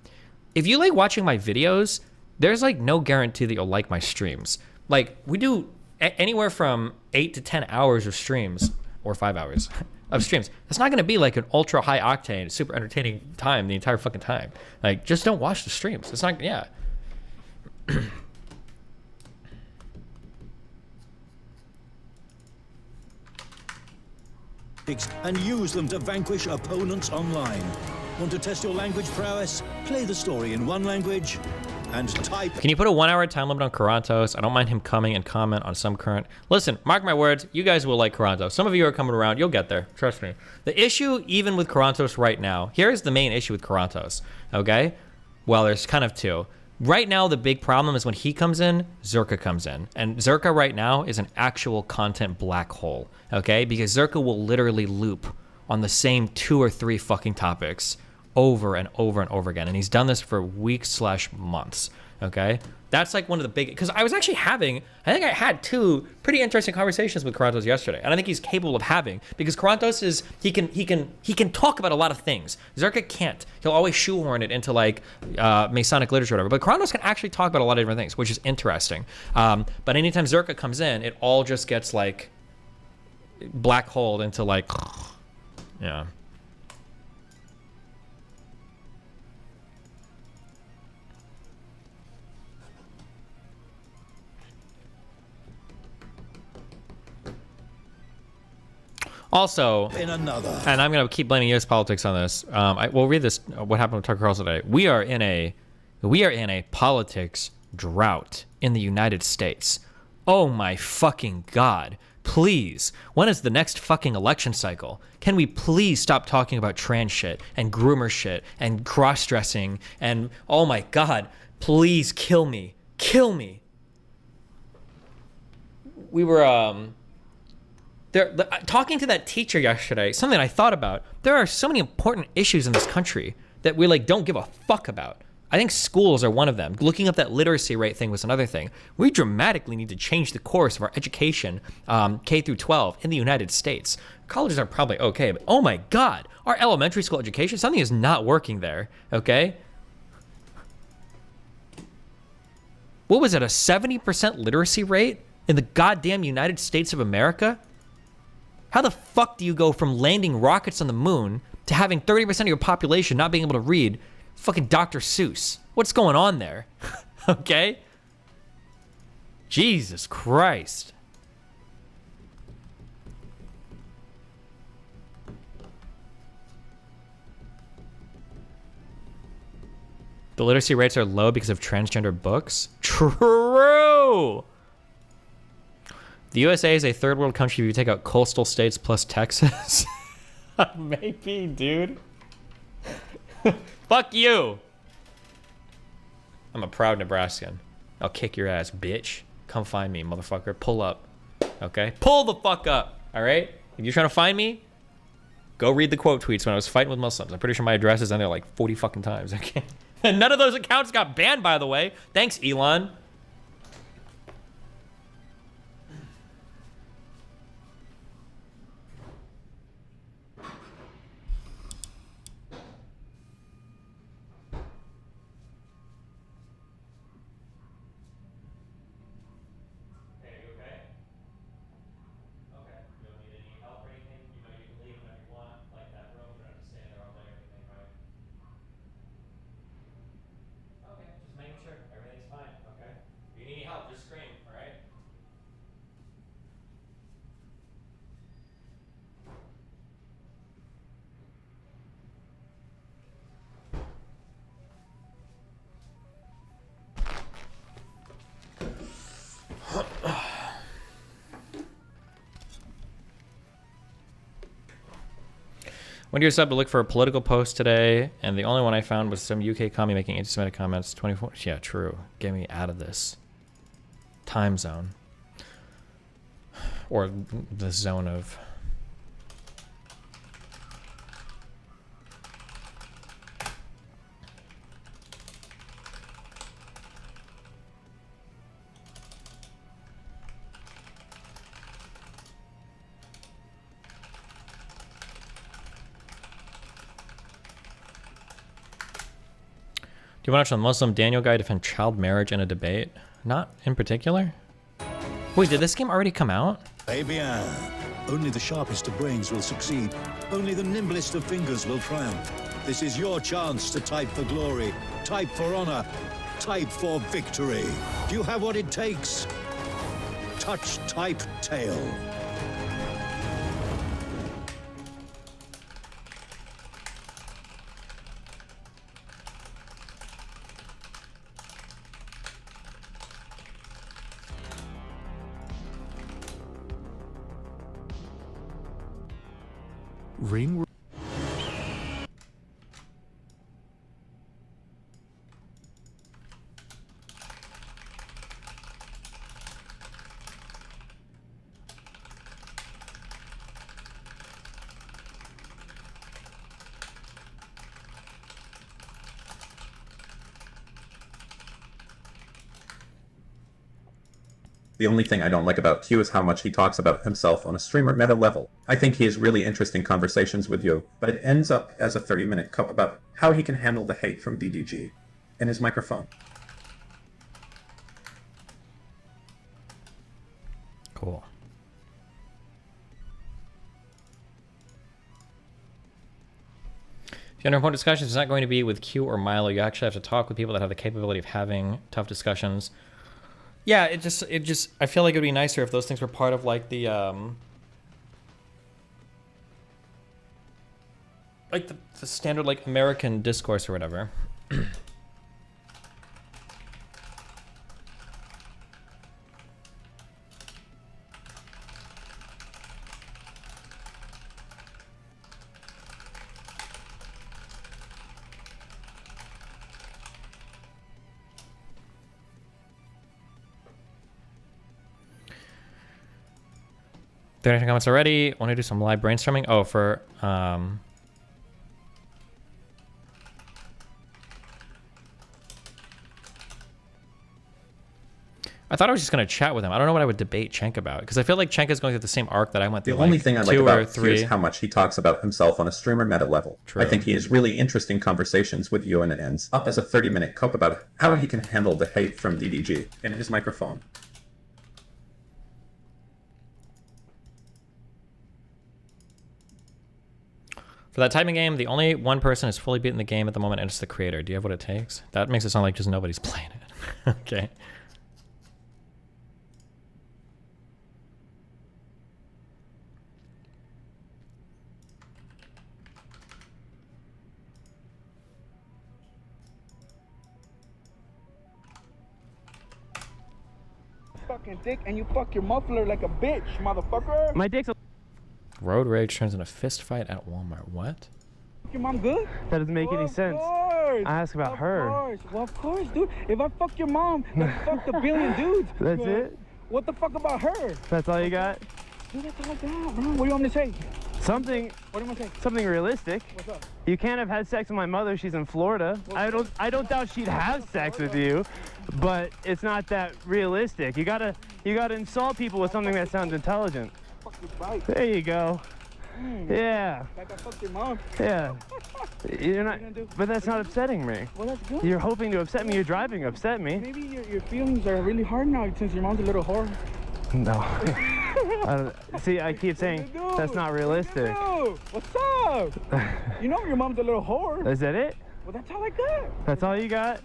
If you like watching my videos, there's like no guarantee that you'll like my streams. Like, we do anywhere from 8 to 10 hours of streams, or 5 hours of streams. It's not going to be like an ultra high octane, super entertaining time the entire fucking time. Like, just don't watch the streams. It's not, yeah. And use them to vanquish opponents online. Want to test your language prowess? Play the story in one language and type. Can you put a 1 hour time limit on Karantos? I don't mind him coming and comment on some current. Listen, mark my words, you guys will like Karantos. Some of you are coming around, you'll get there. Trust me. The issue, even with Karantos right now, here's the main issue with Karantos, okay? Well, there's kind of 2. Right now, the big problem is when he comes in, Zerka comes in. And Zerka right now is an actual content black hole, okay? Because Zerka will literally loop on the same 2 or 3 fucking topics over and over and over again. And he's done this for weeks/months, okay? That's like one of the big, because I was actually having, I think I had 2 pretty interesting conversations with Karantos yesterday. And I think he's capable of having, because Karantos is, he can talk about a lot of things. Zerka can't. He'll always shoehorn it into like Masonic literature or whatever. But Karantos can actually talk about a lot of different things, which is interesting. But anytime Zerka comes in, it all just gets like black holed into like, yeah. Also, in another. And I'm going to keep blaming U.S. politics on this. We'll read this. What happened with Tucker Carlson today? We are in a politics drought in the United States. Oh my fucking God! Please, when is the next fucking election cycle? Can we please stop talking about trans shit and groomer shit and cross-dressing and oh my God! Please kill me, kill me. We were talking to that teacher yesterday, something I thought about. There are so many important issues in this country that we like don't give a fuck about. I think schools are one of them. Looking up that literacy rate thing was another thing. We dramatically need to change the course of our education, K through 12 in the United States. Colleges are probably okay, but oh my God, our elementary school education, something is not working there, okay? What was it, a 70% literacy rate in the goddamn United States of America? How the fuck do you go from landing rockets on the moon to having 30% of your population not being able to read fucking Dr. Seuss? What's going on there? Okay? Jesus Christ. The literacy rates are low because of transgender books? True! The USA is a third world country if you take out coastal states plus Texas. Maybe, dude. Fuck you. I'm a proud Nebraskan. I'll kick your ass, bitch. Come find me, motherfucker. Pull up. Okay? Pull the fuck up. All right? If you're trying to find me, go read the quote tweets when I was fighting with Muslims. I'm pretty sure my address is on there like 40 fucking times. Okay? And none of those accounts got banned, by the way. Thanks, Elon. Making sure everything's fine, okay? Went to your sub to look for a political post today, and the only one I found was some UK commie making anti-Semitic comments. 24. Yeah, true. Get me out of this time zone, or the zone of. Do you want to watch the Muslim Daniel guy defend child marriage in a debate? Not in particular. Wait, did this game already come out? Eh bien. Only the sharpest of brains will succeed. Only the nimblest of fingers will triumph. This is your chance to type for glory, type for honor, type for victory. Do you have what it takes? Touch type tail. Ring. The only thing I don't like about Q is how much he talks about himself on a streamer meta level. I think he has really interesting conversations with you, but it ends up as a 30-minute cup about how he can handle the hate from DDG in his microphone. Cool. If you enter important discussions, it's not going to be with Q or Milo. You actually have to talk with people that have the capability of having tough discussions. Yeah, it just, I feel like it would be nicer if those things were part of like the, like the standard like American discourse or whatever. There are comments already. Want to do some live brainstorming? Oh, for I thought I was just gonna chat with him. I don't know what I would debate Cenk about, because I feel like Cenk is going through the same arc that I went through. The only thing I like about Q is three. how much he talks about himself on a streamer meta level. True. I think he has really interesting conversations with you, and it ends up as a 30-minute cup about how he can handle the hate from DDG in his microphone. For that typing game, the only one person is fully beaten the game at the moment, and it's the creator. Do you have what it takes? That makes it sound like just nobody's playing it. Okay. Fucking dick, and you fuck your muffler like a bitch, motherfucker. My dick's a Road rage turns into fist fight at Walmart. What? Your mom good? That doesn't make any sense. I ask about her. Well, of course, dude. If I fuck your mom, then fuck a billion dudes. That's it? What the fuck about her? That's all you got? Dude, that's all I got, bro. What do you want me to say? Something. What do you want to say? Something realistic. What's up? You can't have had sex with my mother. She's in Florida. I don't doubt she'd have sex with you, but it's not that realistic. You gotta insult people with something that sounds intelligent. There you go. Yeah. Like I fucked your mom. Yeah. You're not, but that's not upsetting me. Well, that's good. You're hoping to upset me. You're driving to upset me. Maybe your feelings are really hard now since your mom's a little whore. No. See, I keep saying that's not realistic. What's up? You know your mom's a little whore. Is that it? Well, that's all I got. That's all you got?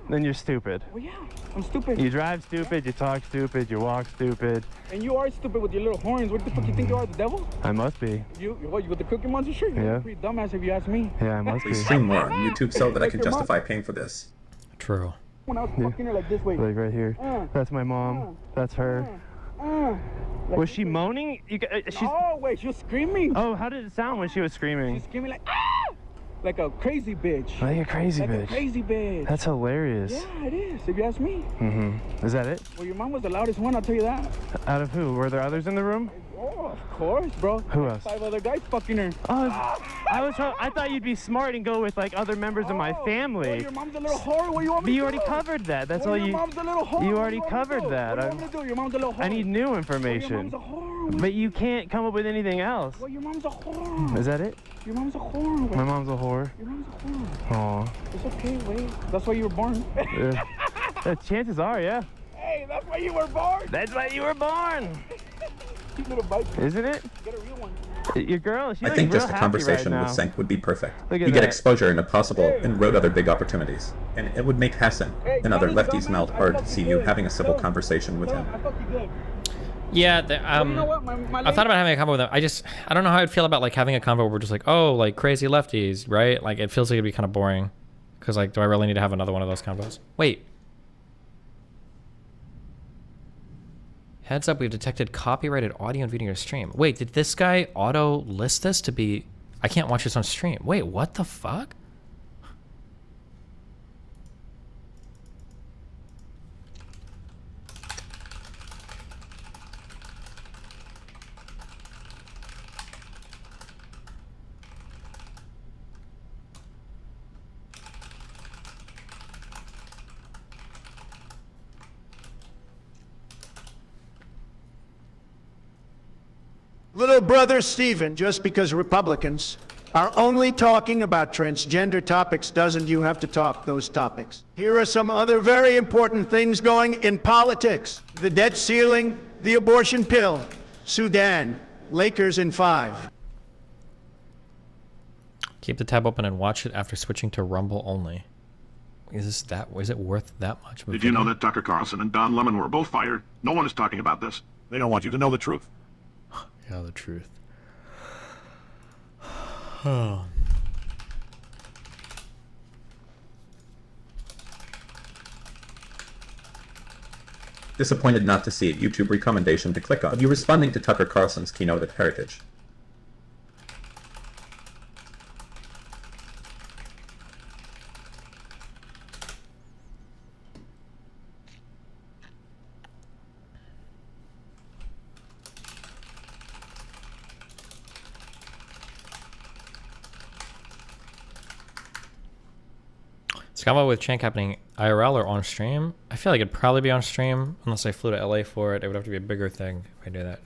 Then you're stupid. Well, yeah, I'm stupid. You drive stupid, you talk stupid, you walk stupid. And you are stupid with your little horns. What the fuck you think you are, the devil? I must be. You with the Cookie Monster shirt? You're Yeah. pretty dumbass if you ask me. Yeah, I must be. Please stream more on YouTube so that I can justify paying for this. True. When I was fucking her like this way. Like right here. That's my mom. That's her. Was she moaning? Oh, wait, she was screaming. Oh, how did it sound when she was screaming? She's screaming like, ah! Like a crazy bitch. Like a crazy like bitch. A crazy bitch. That's hilarious. Yeah, it is, if you ask me. Mm-hmm. Is that it? Well, your mom was the loudest one, I'll tell you that. Out of who? Were there others in the room? Oh, of course, bro. Who else? 5 other guys fucking her. Oh, I thought you'd be smart and go with like other members of my family. Well, your mom's a little whore. What do you want me But to you already do? covered that. That's well, all your you. Mom's a little whore. You already covered that. What do you want me to do? Your mom's a little whore. I need new information. Well, your mom's a whore. But you can't come up with anything else. Well, your mom's a whore. Is that it? Your mom's a whore. My mom's a whore. Your mom's a whore. Aw. It's okay, wait. That's why you were born. Chances are, yeah. Hey, that's why you were born. That's why you were born. Cute little bike. Isn't it? Get a real one. Your girl, she's I think just a conversation with Senk would be perfect. Look at You get that. exposure into possible and road other big opportunities. And it would make Hassan and other lefties melt hard to see you having a civil conversation with him. I thought you did. Yeah, You know what? My I thought about having a convo with them. I don't know how I'd feel about like having a convo where we're just like, oh, like crazy lefties, right? Like it feels like it'd be kind of boring. Cause like, do I really need to have another one of those convos? Wait. Heads up, we've detected copyrighted audio and video in your stream. Wait, did this guy auto list this to be, I can't watch this on stream. Wait, what the fuck? Little brother Stephen, just because Republicans are only talking about transgender topics doesn't you have to talk those topics. Here are some other very important things going in politics. The debt ceiling, the abortion pill, Sudan, Lakers in 5. Keep the tab open and watch it after switching to Rumble only. Is it worth that much? Did you know that Tucker Carlson and Don Lemon were both fired? No one is talking about this. They don't want you to know the truth. Yeah, the truth. Oh. Disappointed not to see a YouTube recommendation to click on. You responding to Tucker Carlson's keynote at Heritage. Convo with Chank happening IRL or on stream? I feel like it'd probably be on stream unless I flew to LA for it. It would have to be a bigger thing if I do that.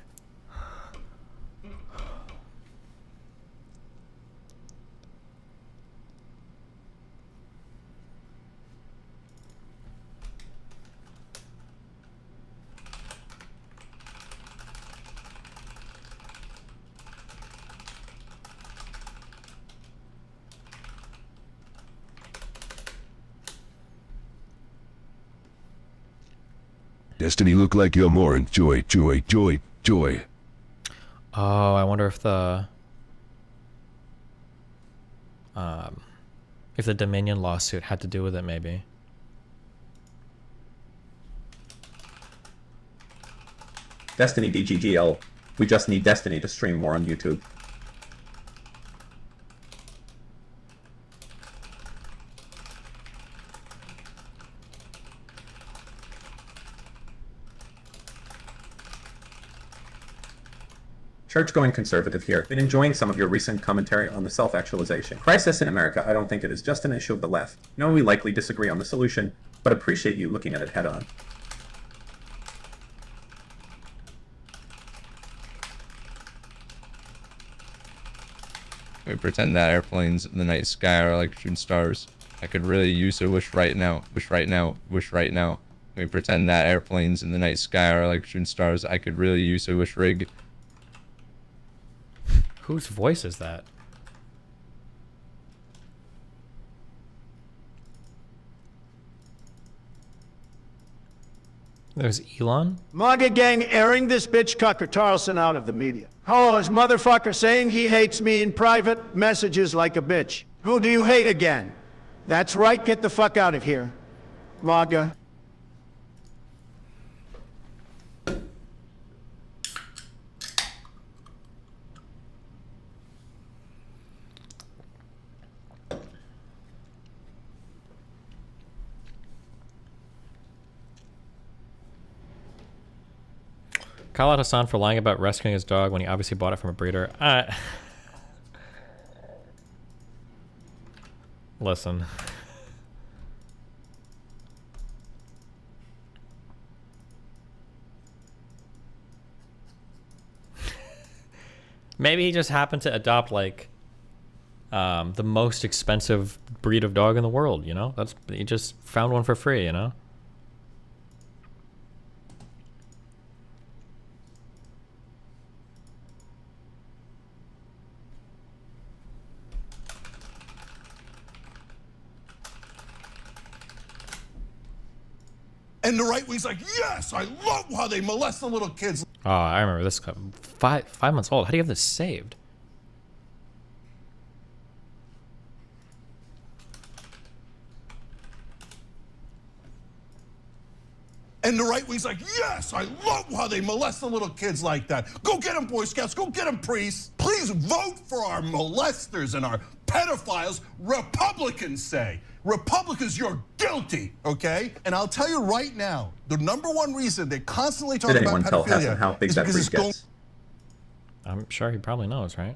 Destiny look like you're more joy. Oh, I wonder if the Dominion lawsuit had to do with it, maybe. Destiny DGGL. We just need Destiny to stream more on YouTube. Church-going conservative here. Been enjoying some of your recent commentary on the self-actualization crisis in America. I don't think it is just an issue of the left. No, we likely disagree on the solution, but appreciate you looking at it head-on. We pretend that airplanes in the night sky are like shooting stars. I could really use a wish right now. Wish right now. Wish right now. We pretend that airplanes in the night sky are like shooting stars. I could really use a wish rig. Whose voice is that? There's Elon? MAGA gang airing this bitch Tucker Carlson out of the media. Oh, this motherfucker saying he hates me in private messages like a bitch. Who do you hate again? That's right, get the fuck out of here. MAGA. Call out Hassan for lying about rescuing his dog when he obviously bought it from a breeder. Listen. Maybe he just happened to adopt like the most expensive breed of dog in the world, you know? He just found one for free, you know? And the right wing's like, yes, I love how they molest the little kids. Oh, I remember this clip. 5 months old. How do you have this saved? And the right wing's like, yes, I love how they molest the little kids like that. Go get them, Boy Scouts. Go get them, priests. Please vote for our molesters and our pedophiles. Republicans say. Republicans, you're guilty, okay? And I'll tell you right now, the #1 reason they constantly talk about pedophilia is because it's going I'm sure he probably knows, right?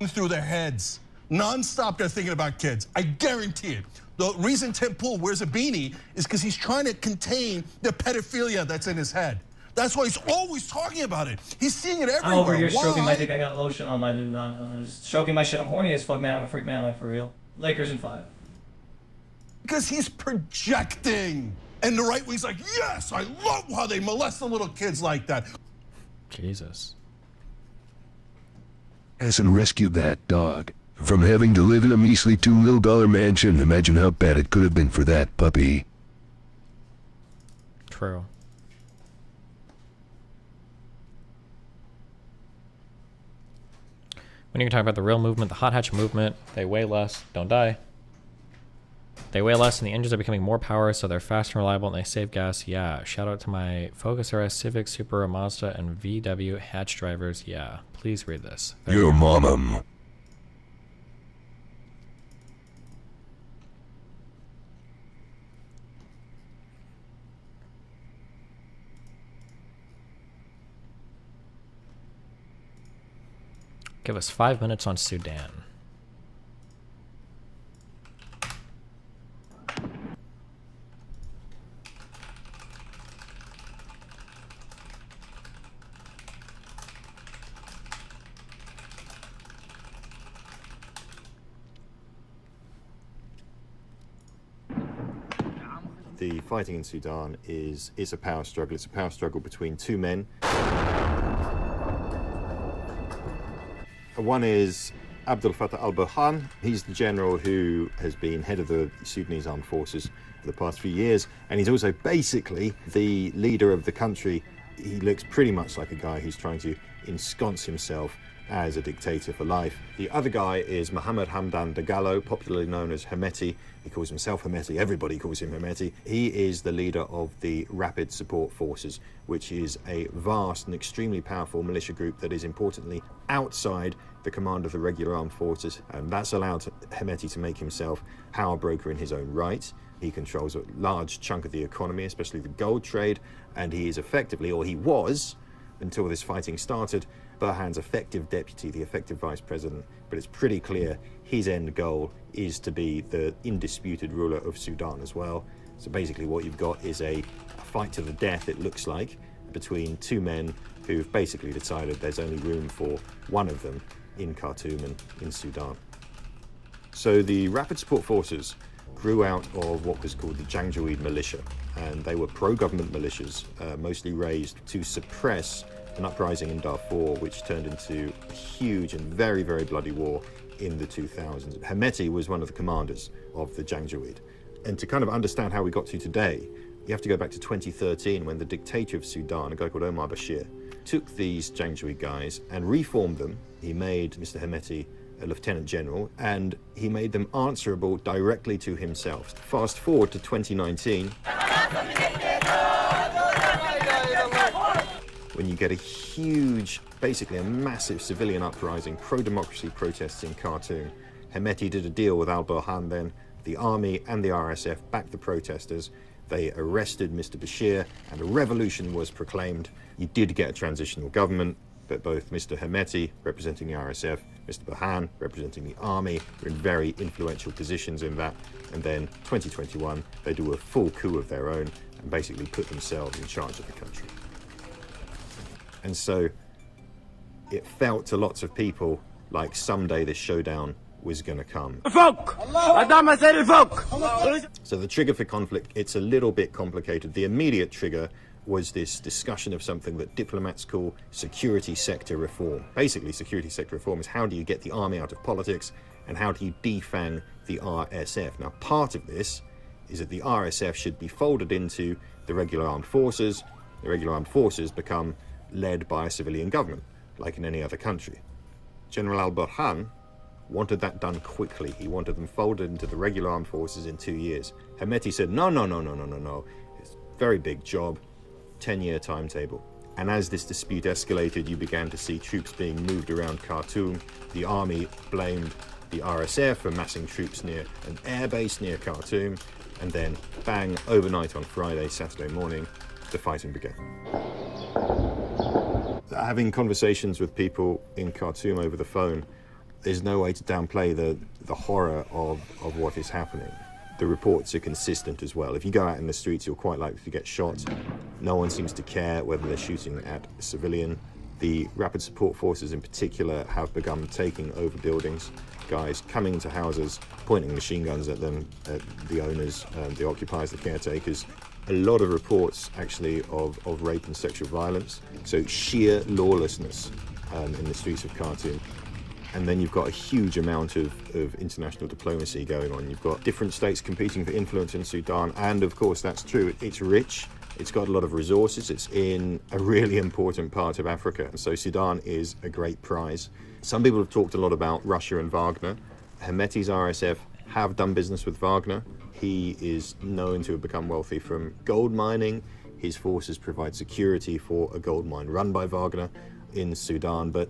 through their heads. Non-stop, they're thinking about kids. I guarantee it. The reason Tim Pool wears a beanie is because he's trying to contain the pedophilia that's in his head. That's why he's always talking about it. He's seeing it everywhere. I'm over here stroking my dick. I got lotion on my dude. I'm just stroking my shit. I'm horny as fuck, man. I'm a freak man, like, for real. Lakers in 5. Because he's projecting. And the right wing's like, yes, I love how they molest the little kids like that. Jesus. Hasn't rescued that dog from having to live in a measly $2 million mansion. Imagine how bad it could have been for that puppy. True. When you're talking about the real movement, the hot hatch movement, they weigh less, don't die. They weigh less and the engines are becoming more power, so they're fast and reliable and they save gas. Yeah. Shout out to my Focus RS, Civic, Supra, Mazda, and VW hatch drivers. Yeah. Please read this. Your mama. Give us 5 minutes on Sudan. The fighting in Sudan is a power struggle. It's a power struggle between two men. One is Abdel Fattah al-Burhan. He's the general who has been head of the Sudanese armed forces for the past few years, and he's also basically the leader of the country. He looks pretty much like a guy who's trying to ensconce himself as a dictator for life. The other guy is Mohammed Hamdan Dagalo, popularly known as Hemeti. He calls himself Hemeti. Everybody calls him Hemeti. He is the leader of the Rapid Support Forces, which is a vast and extremely powerful militia group that is importantly outside the command of the regular armed forces, and that's allowed Hemeti to make himself power broker in his own right. He controls a large chunk of the economy, especially the gold trade, and he is effectively, or he was, until this fighting started, Burhan's effective deputy, the effective vice president. But it's pretty clear his end goal is to be the indisputed ruler of Sudan as well. So basically what you've got is a fight to the death, it looks like, between two men who've basically decided there's only room for one of them in Khartoum and in Sudan. So the Rapid Support Forces grew out of what was called the Janjaweed militia, and they were pro-government militias, mostly raised to suppress an uprising in Darfur, which turned into a huge and very, very bloody war in the 2000s. Hemeti was one of the commanders of the Janjaweed. And to kind of understand how we got to today, you have to go back to 2013 when the dictator of Sudan, a guy called Omar Bashir, took these Janjaweed guys and reformed them. He made Mr. Hemeti a lieutenant general, and he made them answerable directly to himself. Fast forward to 2019, when you get a huge, basically a massive civilian uprising, pro-democracy protests in Khartoum. Hemeti did a deal with al-Burhan then. The army and the RSF backed the protesters. They arrested Mr. Bashir, and a revolution was proclaimed. You did get a transitional government, but both Mr. Hemeti, representing the RSF, Mr. Burhan, representing the army, were in very influential positions in that. And then 2021, they do a full coup of their own and basically put themselves in charge of the country. And so it felt to lots of people like someday this showdown was going to come. So the trigger for conflict, it's a little bit complicated. The immediate trigger was this discussion of something that diplomats call security sector reform. Basically, security sector reform is how do you get the army out of politics and how do you defang the RSF. Now, part of this is that the RSF should be folded into the regular armed forces. The regular armed forces become led by a civilian government, like in any other country. General al-Burhan wanted that done quickly. He wanted them folded into the regular armed forces in 2 years. Hemeti said, no. It's a very big job, 10-year timetable. And as this dispute escalated, you began to see troops being moved around Khartoum. The army blamed the RSF for massing troops near an airbase near Khartoum. And then, bang, overnight on Friday, Saturday morning, the fighting began. Having conversations with people in Khartoum over the phone, there's no way to downplay the horror of what is happening. The reports are consistent as well. If you go out in the streets, you're quite likely to get shot. No one seems to care whether they're shooting at a civilian. The rapid support forces in particular have begun taking over buildings. Guys coming into houses, pointing machine guns at them, at the owners, the occupiers, the caretakers. A lot of reports actually of rape and sexual violence. So sheer lawlessness in the streets of Khartoum. And then you've got a huge amount of international diplomacy going on. You've got different states competing for influence in Sudan. And of course, that's true. It's rich. It's got a lot of resources. It's in a really important part of Africa. And so Sudan is a great prize. Some people have talked a lot about Russia and Wagner. Hemeti's RSF have done business with Wagner. He is known to have become wealthy from gold mining. His forces provide security for a gold mine run by Wagner in Sudan. But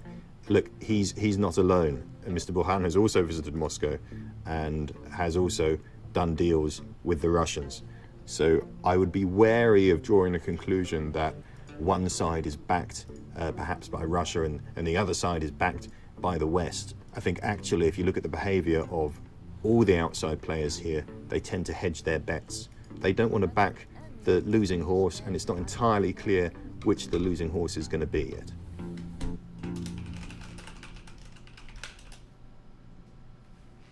look, he's not alone. And Mr. Burhan has also visited Moscow and has also done deals with the Russians. So I would be wary of drawing a conclusion that one side is backed perhaps by Russia and the other side is backed by the West. I think actually if you look at the behavior of all the outside players here, they tend to hedge their bets. They don't want to back the losing horse, and it's not entirely clear which the losing horse is going to be yet.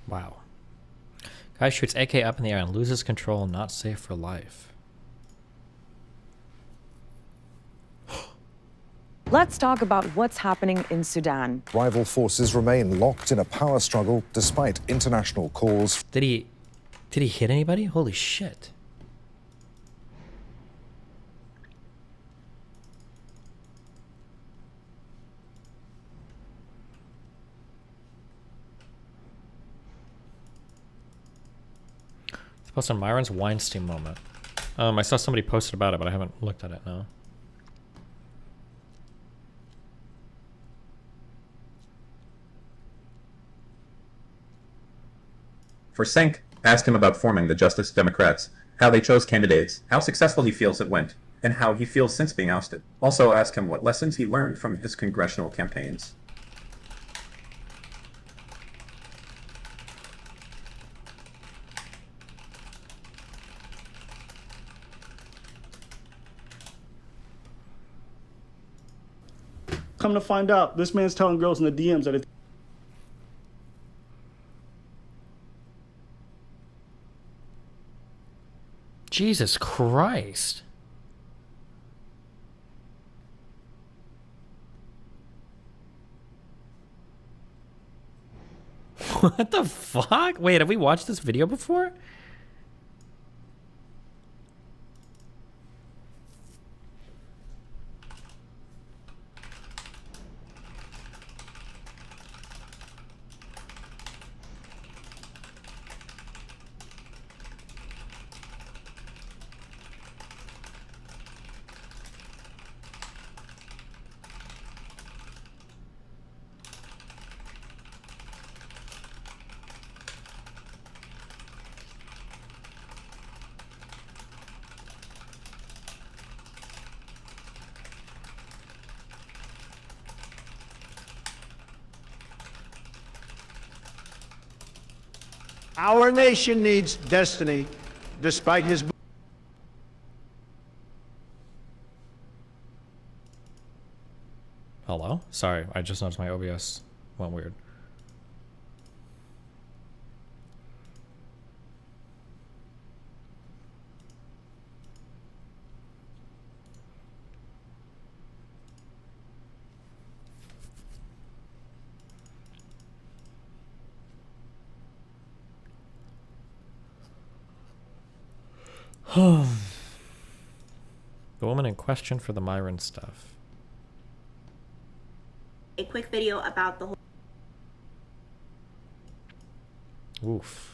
Wow. Guy shoots AK up in the air and loses control, not safe for life. Let's talk about what's happening in Sudan. Rival forces remain locked in a power struggle despite international calls. Did he hit anybody? Holy shit. Post on Myron's Weinstein moment. I saw somebody posted about it, but I haven't looked at it now. For Senk, asked him about forming the Justice Democrats, how they chose candidates, how successful he feels it went, and how he feels since being ousted. Also asked him what lessons he learned from his congressional campaigns. Come to find out, this man's telling girls in the DMs that Jesus Christ. What the fuck? Wait, have we watched this video before? Our nation needs destiny, despite his... Hello? Sorry, I just noticed my OBS went weird. The woman in question for the Myron stuff. A quick video about the whole... Oof.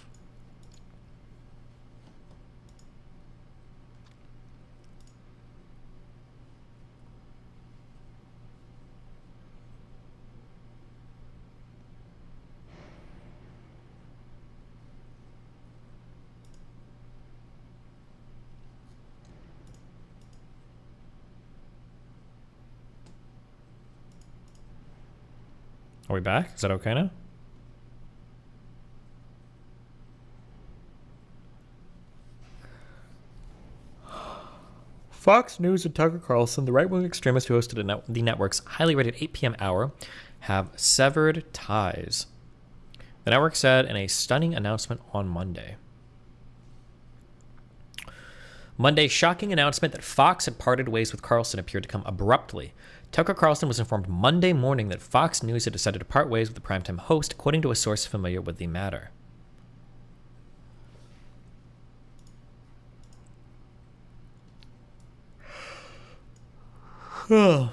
Are we back? Is that okay now? Fox News and Tucker Carlson, the right-wing extremist who hosted the network's highly rated 8 p.m. hour, have severed ties. The network said in a stunning announcement on Monday. Monday's shocking announcement that Fox had parted ways with Carlson appeared to come abruptly. Tucker Carlson was informed Monday morning that Fox News had decided to part ways with the primetime host, according to a source familiar with the matter. The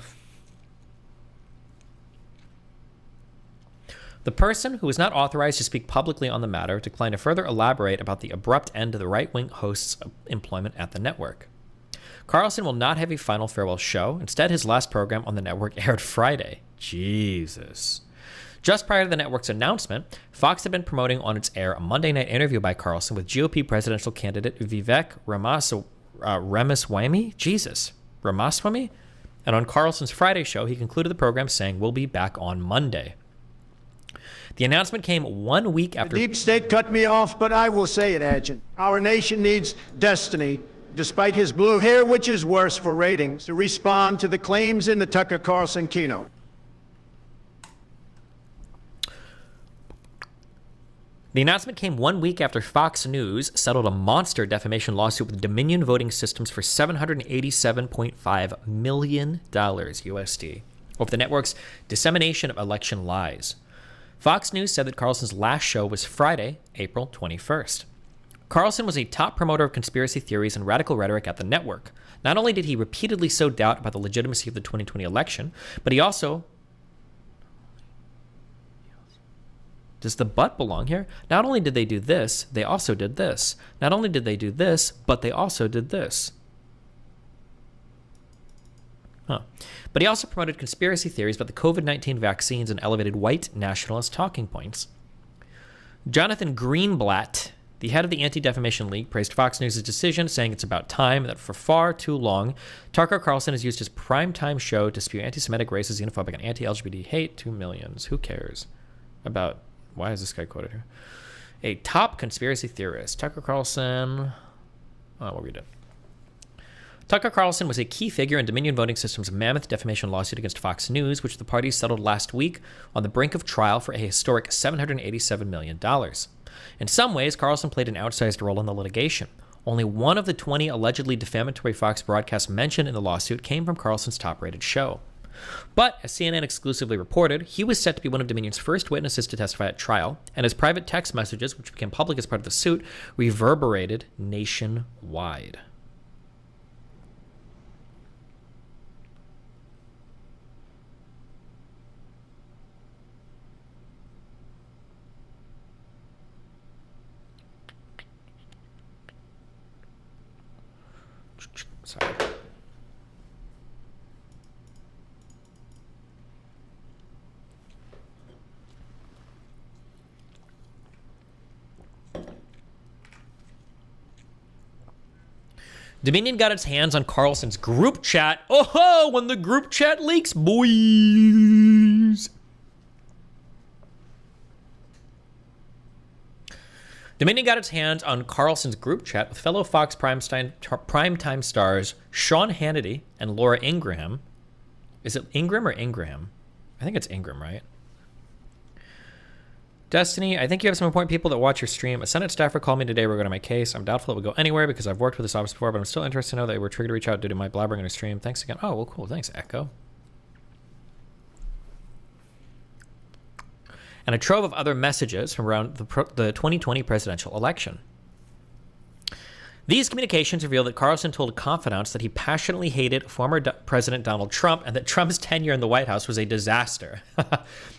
person, who is not authorized to speak publicly on the matter, declined to further elaborate about the abrupt end to the right-wing host's employment at the network. Carlson will not have a final farewell show. Instead, his last program on the network aired Friday. Jesus. Just prior to the network's announcement, Fox had been promoting on its air a Monday night interview by Carlson with GOP presidential candidate Vivek Ramaswamy? Jesus. Ramaswamy? And on Carlson's Friday show, he concluded the program saying, "We'll be back on Monday." The announcement came 1 week after... The deep state cut me off, but I will say it, Agent. Our nation needs destiny, despite his blue hair, which is worse for ratings, to respond to the claims in the Tucker Carlson keynote. The announcement came 1 week after Fox News settled a monster defamation lawsuit with Dominion Voting Systems for $787.5 million USD over the network's dissemination of election lies. Fox News said that Carlson's last show was Friday, April 21st. Carlson was a top promoter of conspiracy theories and radical rhetoric at the network. Not only did he repeatedly sow doubt about the legitimacy of the 2020 election, but he also... Does the but belong here? Not only did they do this, they also did this. Not only did they do this, but they also did this. Huh. But he also promoted conspiracy theories about the COVID-19 vaccines and elevated white nationalist talking points. Jonathan Greenblatt, the head of the Anti-Defamation League, praised Fox News' decision, saying it's about time that for far too long, Tucker Carlson has used his primetime show to spew anti-Semitic, racist, xenophobic, and anti-LGBT hate to millions. Who cares about... Why is this guy quoted here? A top conspiracy theorist, Tucker Carlson... Oh, we'll read it. Tucker Carlson was a key figure in Dominion Voting Systems' mammoth defamation lawsuit against Fox News, which the parties settled last week on the brink of trial for a historic $787 million. In some ways, Carlson played an outsized role in the litigation. Only one of the 20 allegedly defamatory Fox broadcasts mentioned in the lawsuit came from Carlson's top-rated show. But, as CNN exclusively reported, he was set to be one of Dominion's first witnesses to testify at trial, and his private text messages, which became public as part of the suit, reverberated nationwide. Sorry. Dominion got its hands on Carlson's group chat. Oh, when the group chat leaks, boys. Dominion got its hands on Carlson's group chat with fellow Fox primetime stars Sean Hannity and Laura Ingraham. Is it Ingram or Ingraham? I think it's Ingram, right? Destiny, I think you have some important people that watch your stream. A Senate staffer called me today regarding my case. I'm doubtful it will go anywhere because I've worked with this office before, but I'm still interested to know that they were triggered to reach out due to my blabbering on a stream. Thanks again. Oh, well, cool. Thanks, Echo. And a trove of other messages from around the 2020 presidential election. These communications reveal that Carlson told confidants that he passionately hated former President Donald Trump and that Trump's tenure in the White House was a disaster.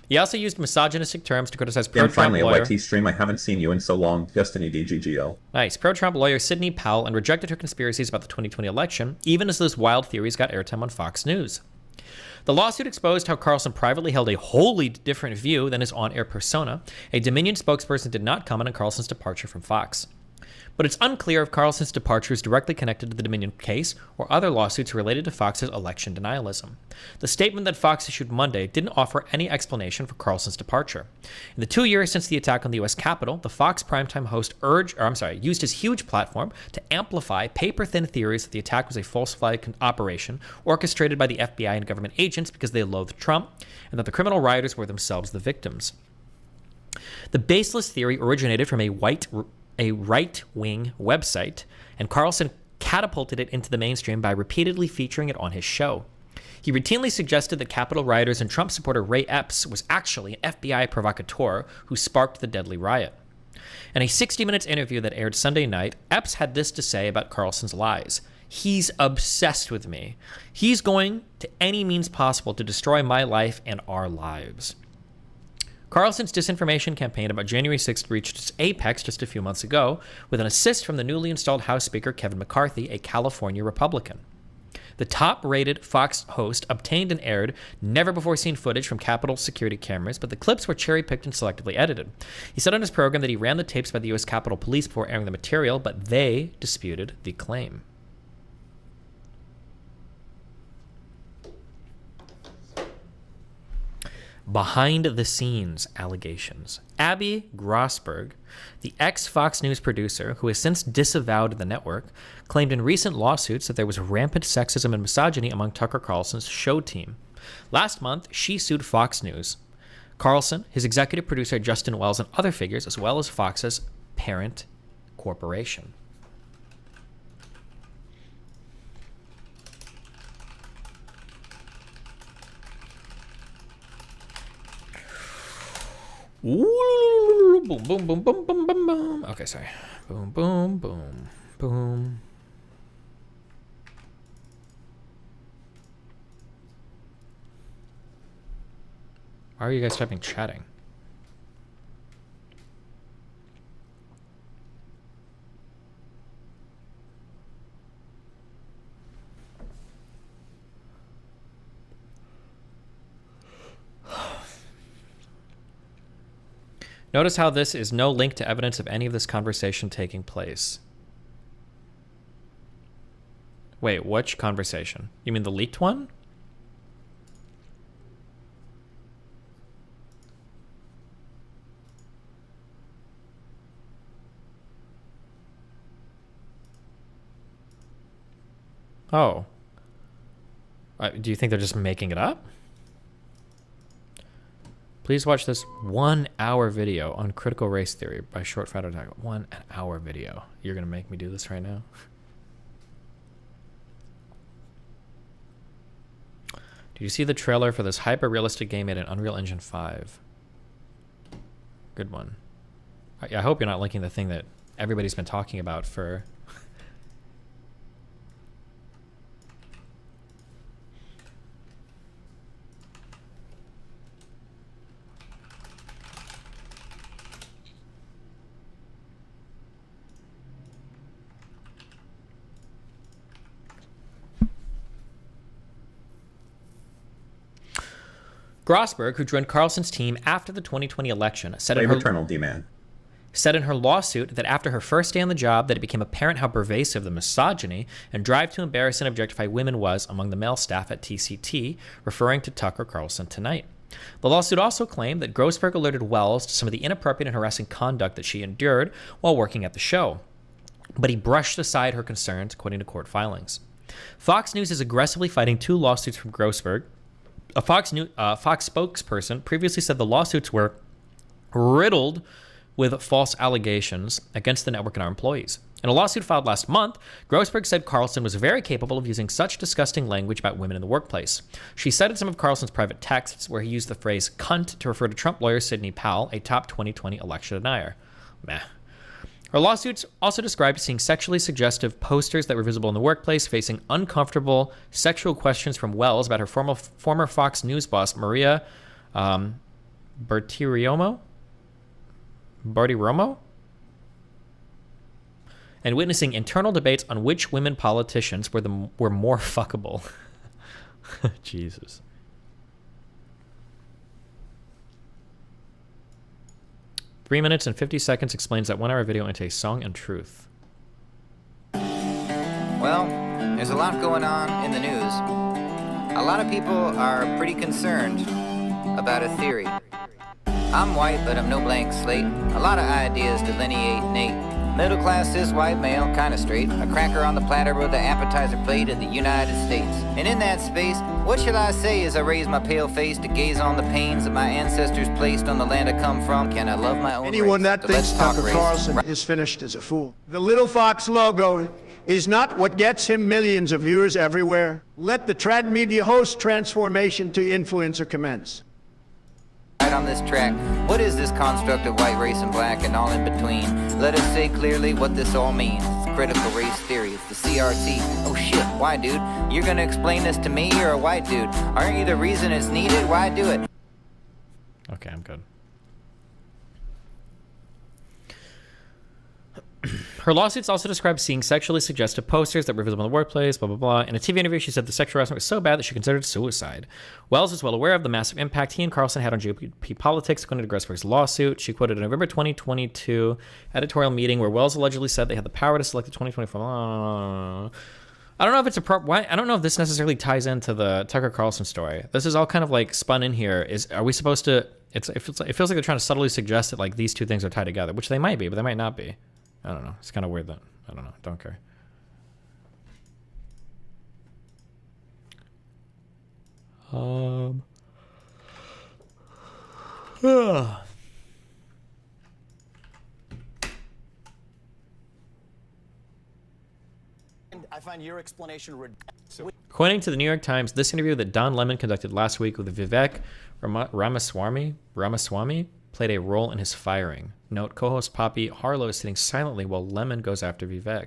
He also used misogynistic terms to criticize pro-Trump finally, lawyer. a YT stream. I haven't seen you in so long. Destiny DGGL. Nice. Pro-Trump lawyer Sidney Powell and rejected her conspiracies about the 2020 election, even as those wild theories got airtime on Fox News. The lawsuit exposed how Carlson privately held a wholly different view than his on-air persona. A Dominion spokesperson did not comment on Carlson's departure from Fox. But it's unclear if Carlson's departure is directly connected to the Dominion case or other lawsuits related to Fox's election denialism. The statement that Fox issued Monday didn't offer any explanation for Carlson's departure. In the 2 years since the attack on the U.S. Capitol, the Fox primetime host used his huge platform to amplify paper-thin theories that the attack was a falsified operation orchestrated by the FBI and government agents because they loathed Trump, and that the criminal rioters were themselves the victims. The baseless theory originated from a right-wing website, and Carlson catapulted it into the mainstream by repeatedly featuring it on his show. He routinely suggested that Capitol rioters and Trump supporter Ray Epps was actually an FBI provocateur who sparked the deadly riot. In a 60 Minutes interview that aired Sunday night, Epps had this to say about Carlson's lies. He's obsessed with me. He's going to any means possible to destroy my life and our lives. Carlson's disinformation campaign about January 6th reached its apex just a few months ago with an assist from the newly installed House Speaker Kevin McCarthy, a California Republican. The top-rated Fox host obtained and aired never-before-seen footage from Capitol security cameras, but the clips were cherry-picked and selectively edited. He said on his program that he ran the tapes by the U.S. Capitol Police before airing the material, but they disputed the claim. Behind-the-scenes allegations. Abby Grossberg, the ex-Fox News producer who has since disavowed the network, claimed in recent lawsuits that there was rampant sexism and misogyny among Tucker Carlson's show team. Last month, she sued Fox News, Carlson, his executive producer Justin Wells, and other figures, as well as Fox's parent corporation. Ooh, boom, boom, boom, boom, boom, boom, boom. Okay, sorry. Boom, boom, boom, boom. Why are you guys typing chatting? Notice how this is no link to evidence of any of this conversation taking place. Wait, which conversation? You mean the leaked one? Oh. Do you think they're just making it up? Please watch this 1 hour video on critical race theory by Short Fat Attack. 1 hour video. You're going to make me do this right now? Did you see the trailer for this hyper-realistic game made in Unreal Engine 5? Good one. I hope you're not linking the thing that everybody's been talking about for... Grossberg, who joined Carlson's team after the 2020 election, said in her lawsuit that after her first day on the job that it became apparent how pervasive the misogyny and drive to embarrass and objectify women was among the male staff at TCT, referring to Tucker Carlson Tonight. The lawsuit also claimed that Grossberg alerted Wells to some of the inappropriate and harassing conduct that she endured while working at the show, but he brushed aside her concerns, according to court filings. Fox News is aggressively fighting 2 lawsuits from Grossberg. A Fox spokesperson previously said the lawsuits were riddled with false allegations against the network and our employees. In a lawsuit filed last month, Grossberg said Carlson was very capable of using such disgusting language about women in the workplace. She cited some of Carlson's private texts where he used the phrase cunt to refer to Trump lawyer Sidney Powell, a top 2020 election denier. Meh. Her lawsuits also described seeing sexually suggestive posters that were visible in the workplace, facing uncomfortable sexual questions from Wells about her former Fox News boss, Maria Bartiromo, and witnessing internal debates on which women politicians were more fuckable. Jesus. Three minutes and 50 seconds explains that 1 hour video into a song and truth. Well, there's a lot going on in the news. A lot of people are pretty concerned about a theory. I'm white, but I'm no blank slate. A lot of ideas delineate Nate. Middle class cis white male, kinda straight. A cracker on the platter with the appetizer plate of the United States. And in that space, what shall I say as I raise my pale face to gaze on the pains that my ancestors placed on the land I come from? Can I love my own Anyone race? that So thinks let's talk Tucker race. Carlson is finished is a fool. The Little Fox logo is not what gets him millions of viewers everywhere. Let the trad media host transformation to influencer commence. Right on this track, what is this construct of white race and black and all in between? Let us say clearly what this all means. It's critical race theory, it's the CRT. Oh shit, why dude? You're gonna explain this to me? You're a white dude. Aren't you the reason it's needed? Why do it? Okay, I'm good. Her lawsuits also described seeing sexually suggestive posters that were visible in the workplace, blah, blah, blah. In a TV interview, she said the sexual harassment was so bad that she considered suicide. Wells was well aware of the massive impact he and Carlson had on GOP politics, according to Grossberg's lawsuit. She quoted a November 2022 editorial meeting where Wells allegedly said they had the power to select the 2024. I don't know if it's I don't know if this necessarily ties into the Tucker Carlson story. This is all kind of like spun in here. Are we supposed to? It feels like they're trying to subtly suggest that like these two things are tied together, which they might be, but they might not be. I don't know. It's kind of weird that I don't know. Don't care. I find your explanation According to the New York Times, this interview that Don Lemon conducted last week with Vivek Ramaswamy played a role in his firing. Note, co-host Poppy Harlow is sitting silently while Lemon goes after Vivek.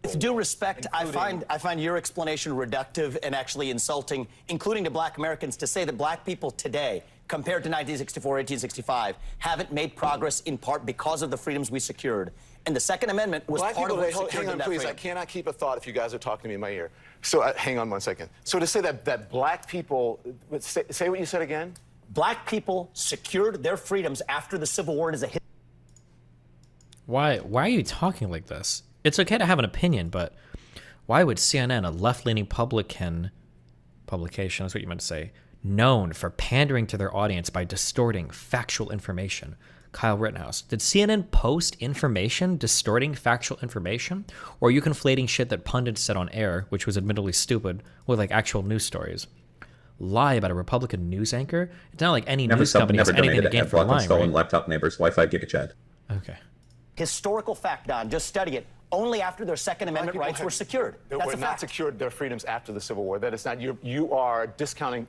With due respect, I find your explanation reductive and actually insulting, including to black Americans, to say that black people today, compared to 1964, 1865, haven't made progress in part because of the freedoms we secured. And the Second Amendment was Black part of people, what secured hang on, that please. freedom. I cannot keep a thought if you guys are talking to me in my ear. So hang on 1 second. So to say that black people, say what you said again. Black people secured their freedoms after the Civil War as a hit. Why are you talking like this? It's okay to have an opinion, but why would CNN, a left-leaning publication, that's what you meant to say, known for pandering to their audience by distorting factual information? Kyle Rittenhouse, did CNN post information distorting factual information? Or are you conflating shit that pundits said on air, which was admittedly stupid, with like actual news stories? Lie about a Republican news anchor? It's not like any news company has anything to gain from lying, stolen right? laptop neighbors Wi-Fi GigaChat. Okay. Historical fact, Don, just study it. Only after their Second Amendment rights were secured. They That's were a not fact. secured their freedoms after the Civil War. That is not, you are discounting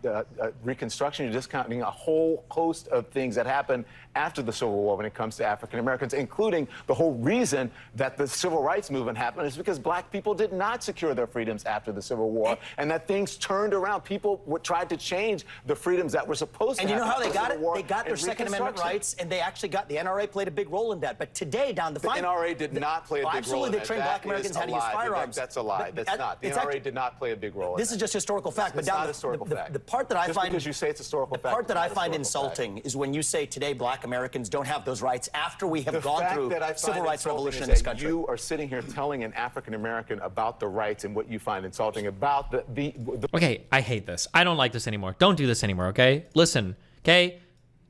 Reconstruction, you're discounting a whole host of things that happened after the Civil War when it comes to African Americans, including the whole reason that the Civil Rights Movement happened is because black people did not secure their freedoms after the Civil War, and that things turned around. People tried to change the freedoms that were supposed to And you know how happen they got after the it? Civil War They got their and Second Amendment Reconstruction. rights, and they actually got the NRA played a big role in that. But today, Don, The NRA did not play a big role in that trained black Americans how to use firearms. That's a lie. That's not. The NRA did not play a big role in that. This is just historical fact. It's not historical fact. The part that I just find because you say it's historical fact. The part that I find insulting is when you say today black Americans don't have those rights after we have gone through civil rights revolution in this country. You are sitting here telling an African American about the rights and what you find insulting about the Okay, I hate this. I don't like this anymore. Don't do this anymore, okay? Listen, okay?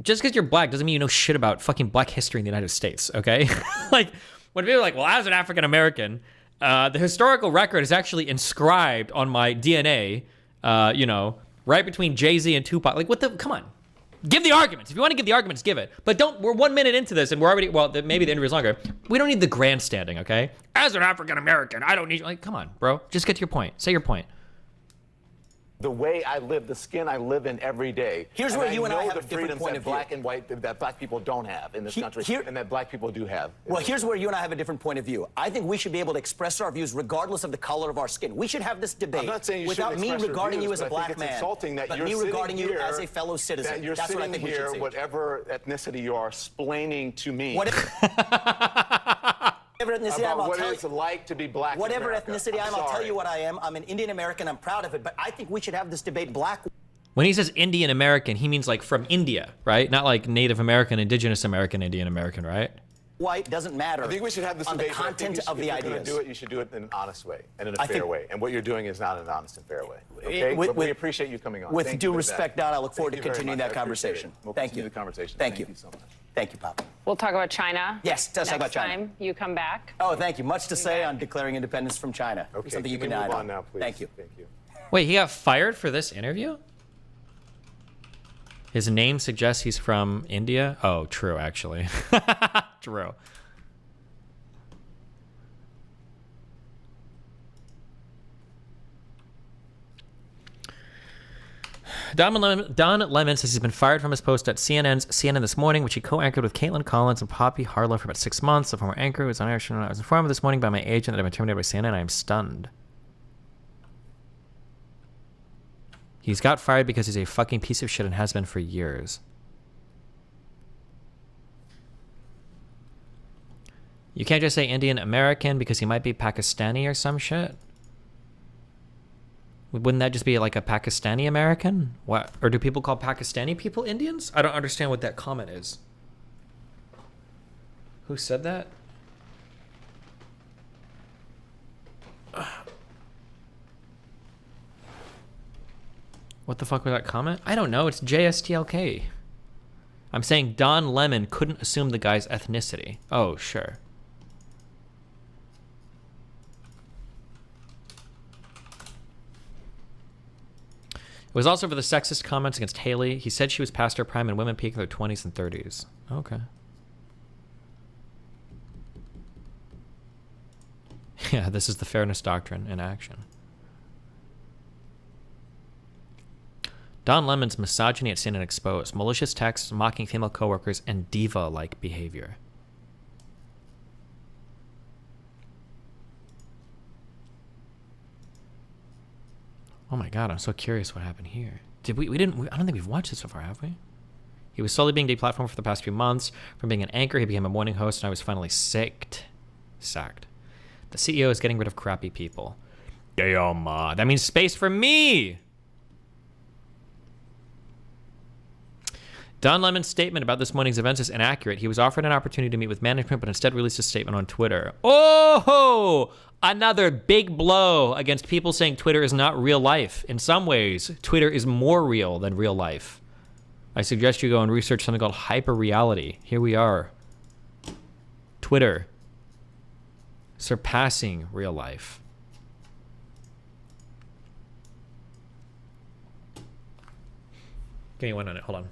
Just because you're black doesn't mean you know shit about fucking black history in the United States, okay? Like, when people are like, well, as an African American, the historical record is actually inscribed on my DNA, you know, right between Jay-Z and Tupac. Like, what the, come on. Give the arguments. If you want to give the arguments, give it. But don't, we're 1 minute into this and we're already, well, maybe the interview is longer. We don't need the grandstanding, okay? As an African American, I don't need, like, come on, bro. Just get to your point. Say your point. The way I live, the skin I live in every day. Here's where you and I have a different freedoms point that of view. black and white that black people don't have in this country, and that black people do have. Well, here's where you and I have a different point of view. I think we should be able to express our views regardless of the color of our skin. We should have this debate I'm not saying you without me express your regarding views, you as a but I black think it's man, insulting that but you're me sitting regarding you here, as a fellow citizen. That you're That's what I sitting think we should here, say. whatever ethnicity you are, explaining to me. Whatever ethnicity I am, I'll what tell it's like to be black. Whatever in America. ethnicity I am, I'm I'll tell sorry. you what I am. I'm an Indian American. I'm proud of it. But I think we should have this debate black. When he says Indian American, he means like from India, right? Not like Native American, Indigenous American, Indian American, right? White doesn't matter. I think we should have this on debate. the content of the If you're going ideas. to do it, you should do it in an honest way and in a fair way. And what you're doing is not an honest and fair way. Okay? With- But we with- appreciate you coming on. With Thank due you for respect, that. Don, I look forward to Thank you very continuing much. that I appreciate conversation. it. We'll Thank continue you. the conversation. Thank you. You so much. Thank you, Papa. We'll talk about China. Yes, let's talk about next China. time you come back. Oh, thank you. Much to say on declaring independence from China. Okay, Something you can can we add move on. on now, please? Thank you. Thank you. Wait, he got fired for this interview? His name suggests he's from India? Oh, true, actually. True. Don Lemon says he's been fired from his post at CNN This Morning, which he co-anchored with Caitlin Collins and Poppy Harlow for about 6 months. The former anchor was on air. I was informed this morning by my agent that I've been terminated by CNN. I am stunned. He's got fired because he's a fucking piece of shit and has been for years. You can't just say Indian American because he might be Pakistani or some shit. Wouldn't that just be like a Pakistani American? What? Or do people call Pakistani people Indians? I don't understand what that comment is. Who said that? What the fuck was that comment? I don't know. It's JSTLK. I'm saying Don Lemon couldn't assume the guy's ethnicity. Oh, sure. It was also for the sexist comments against Haley. He said she was past her prime and women peak in their 20s and 30s. Okay. Yeah, this is the fairness doctrine in action. Don Lemon's misogyny at CNN exposed. Malicious texts, mocking female coworkers, and diva-like behavior. Oh my god, I'm so curious what happened here. I don't think we've watched this so far, have we? He was slowly being deplatformed for the past few months. From being an anchor, he became a morning host, and I was finally sacked. The CEO is getting rid of crappy people. Damn, that means space for me! Don Lemon's statement about this morning's events is inaccurate. He was offered an opportunity to meet with management, but instead released a statement on Twitter. Oh! Another big blow against people saying Twitter is not real life. In some ways, Twitter is more real than real life. I suggest you go and research something called hyperreality. Here we are. Twitter. Surpassing real life. Give me 1 minute. Hold on.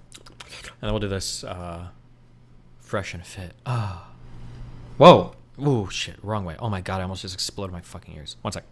And then we'll do this fresh and fit. Whoa. Ooh, shit. Wrong way. Oh my god, I almost just exploded my fucking ears. 1 sec.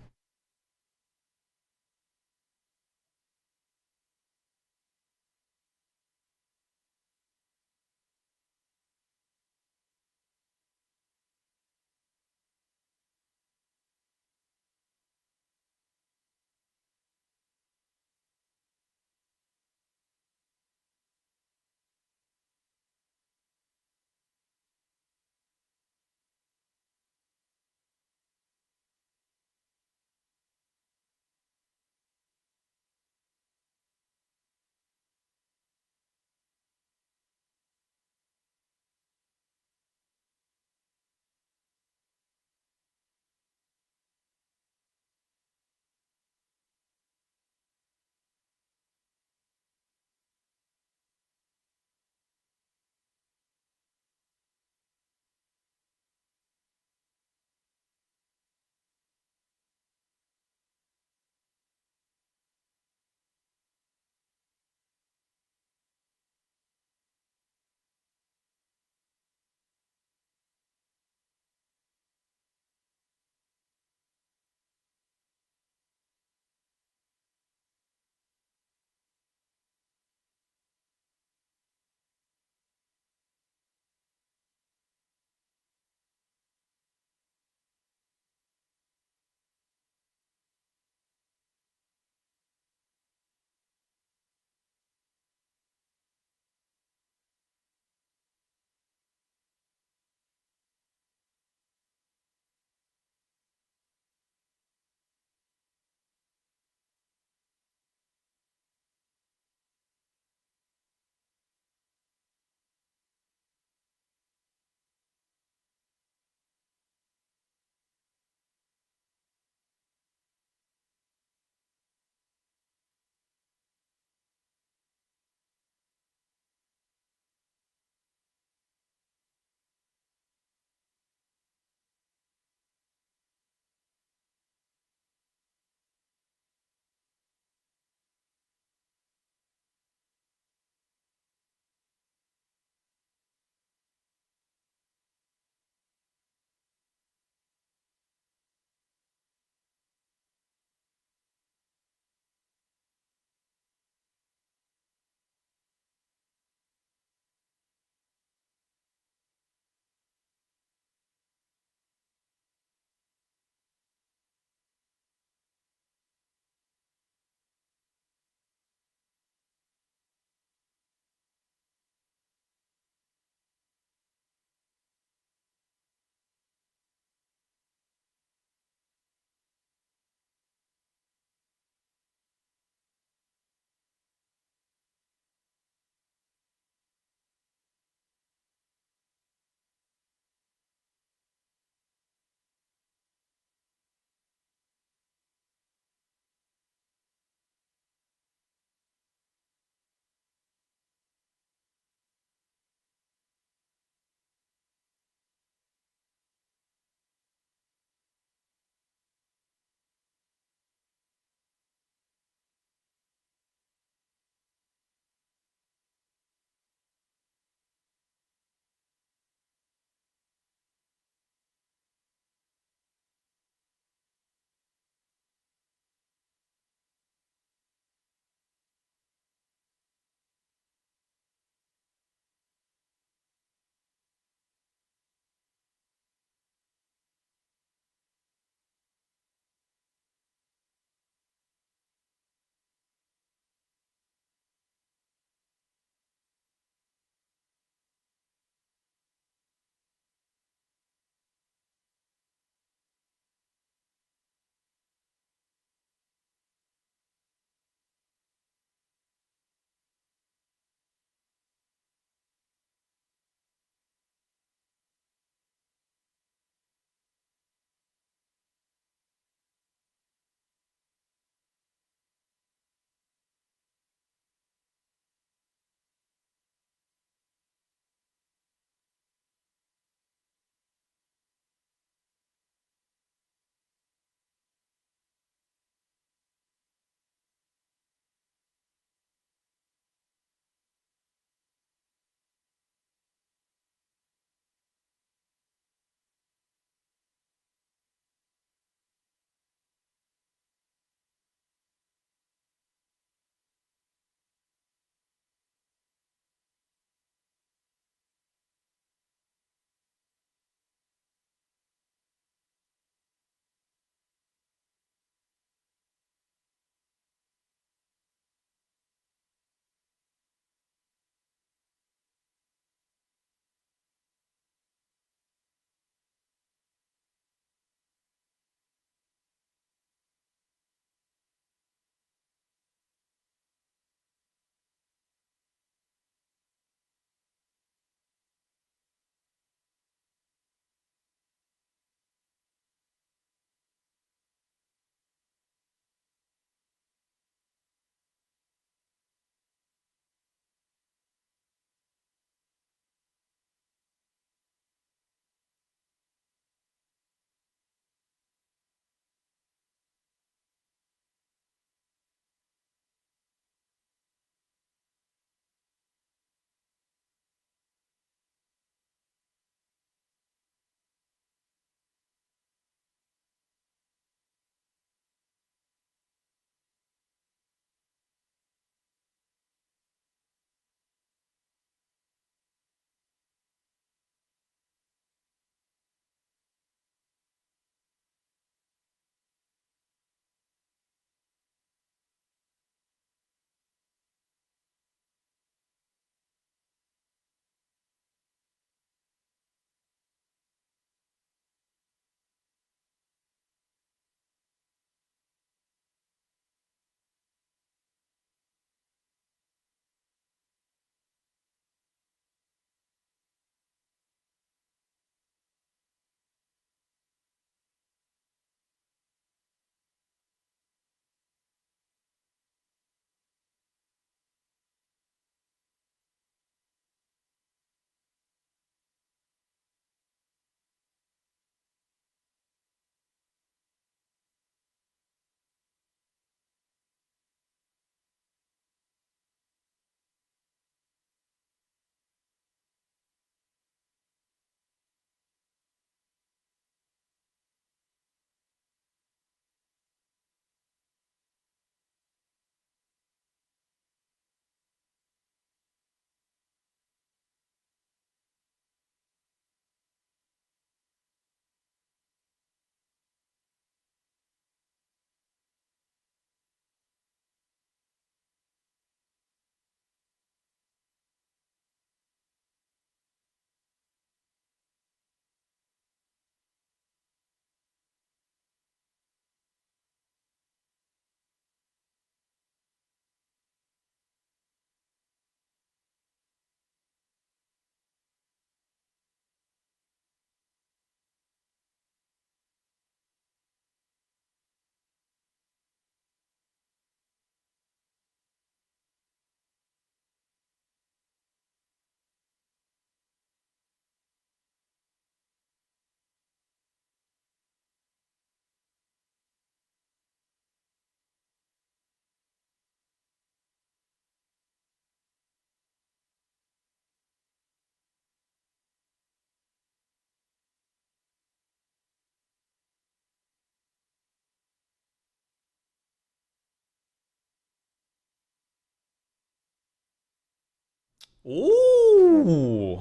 Ooh.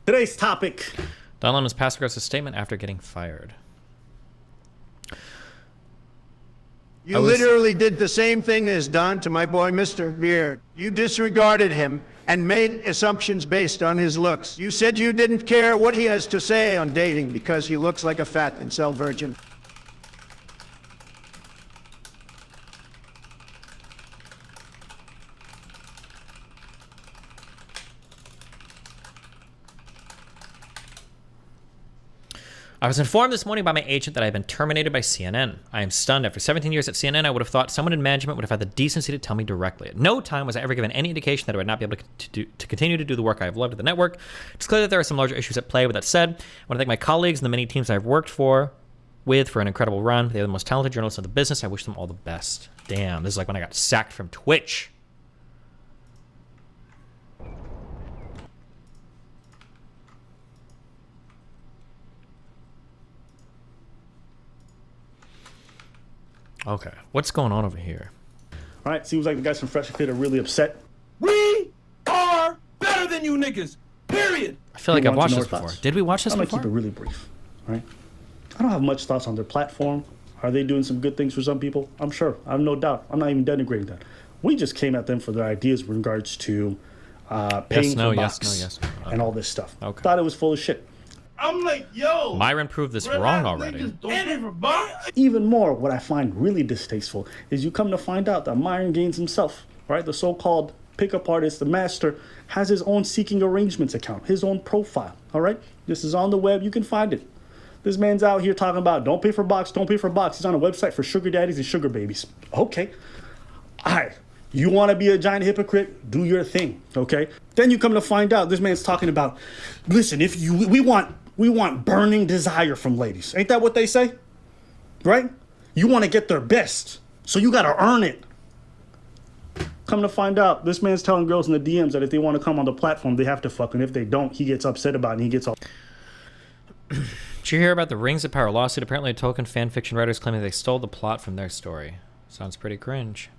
Today's topic. Don Lemon's passive-aggressive statement after getting fired. You literally did the same thing as done to my boy, Mr. Beard. You disregarded him and made assumptions based on his looks. You said you didn't care what he has to say on dating because he looks like a fat incel virgin. I was informed this morning by my agent that I had been terminated by CNN. I am stunned. After 17 years at CNN, I would have thought someone in management would have had the decency to tell me directly. At no time was I ever given any indication that I would not be able to continue to do the work I have loved at the network. It's clear that there are some larger issues at play. With that said, I want to thank my colleagues and the many teams I've worked with for an incredible run. They are the most talented journalists in the business. I wish them all the best. Damn, this is like when I got sacked from Twitch. Okay, what's going on over here? All right, seems like the guys from Fresh Fit are really upset. We are better than you niggas. Period. I feel like I've watched this before. Did we watch this before? I'm before? gonna keep it really brief. All right. I don't have much thoughts on their platform. Are they doing some good things for some people? I'm sure. I have no doubt. I'm not even denigrating that. We just came at them for their ideas with regards to paying for box and all this stuff. Okay. Thought it was full of shit. I'm like, yo. Myron proved this wrong already. Even more, what I find really distasteful is you come to find out that Myron Gaines himself, right, the so-called pickup artist, the master, has his own Seeking Arrangements account, his own profile, all right? This is on the web. You can find it. This man's out here talking about don't pay for box, don't pay for box. He's on a website for sugar daddies and sugar babies. Okay. All right. You want to be a giant hypocrite? Do your thing, okay? Then you come to find out this man's talking about, listen, if you we want burning desire from ladies. Ain't that what they say? Right? You want to get their best, so you got to earn it. Come to find out, this man's telling girls in the DMs that if they want to come on the platform, they have to fuck, and if they don't, he gets upset about it, and he gets all... Did you hear about the Rings of Power lawsuit? Apparently, token fan fiction writers claiming they stole the plot from their story. Sounds pretty cringe.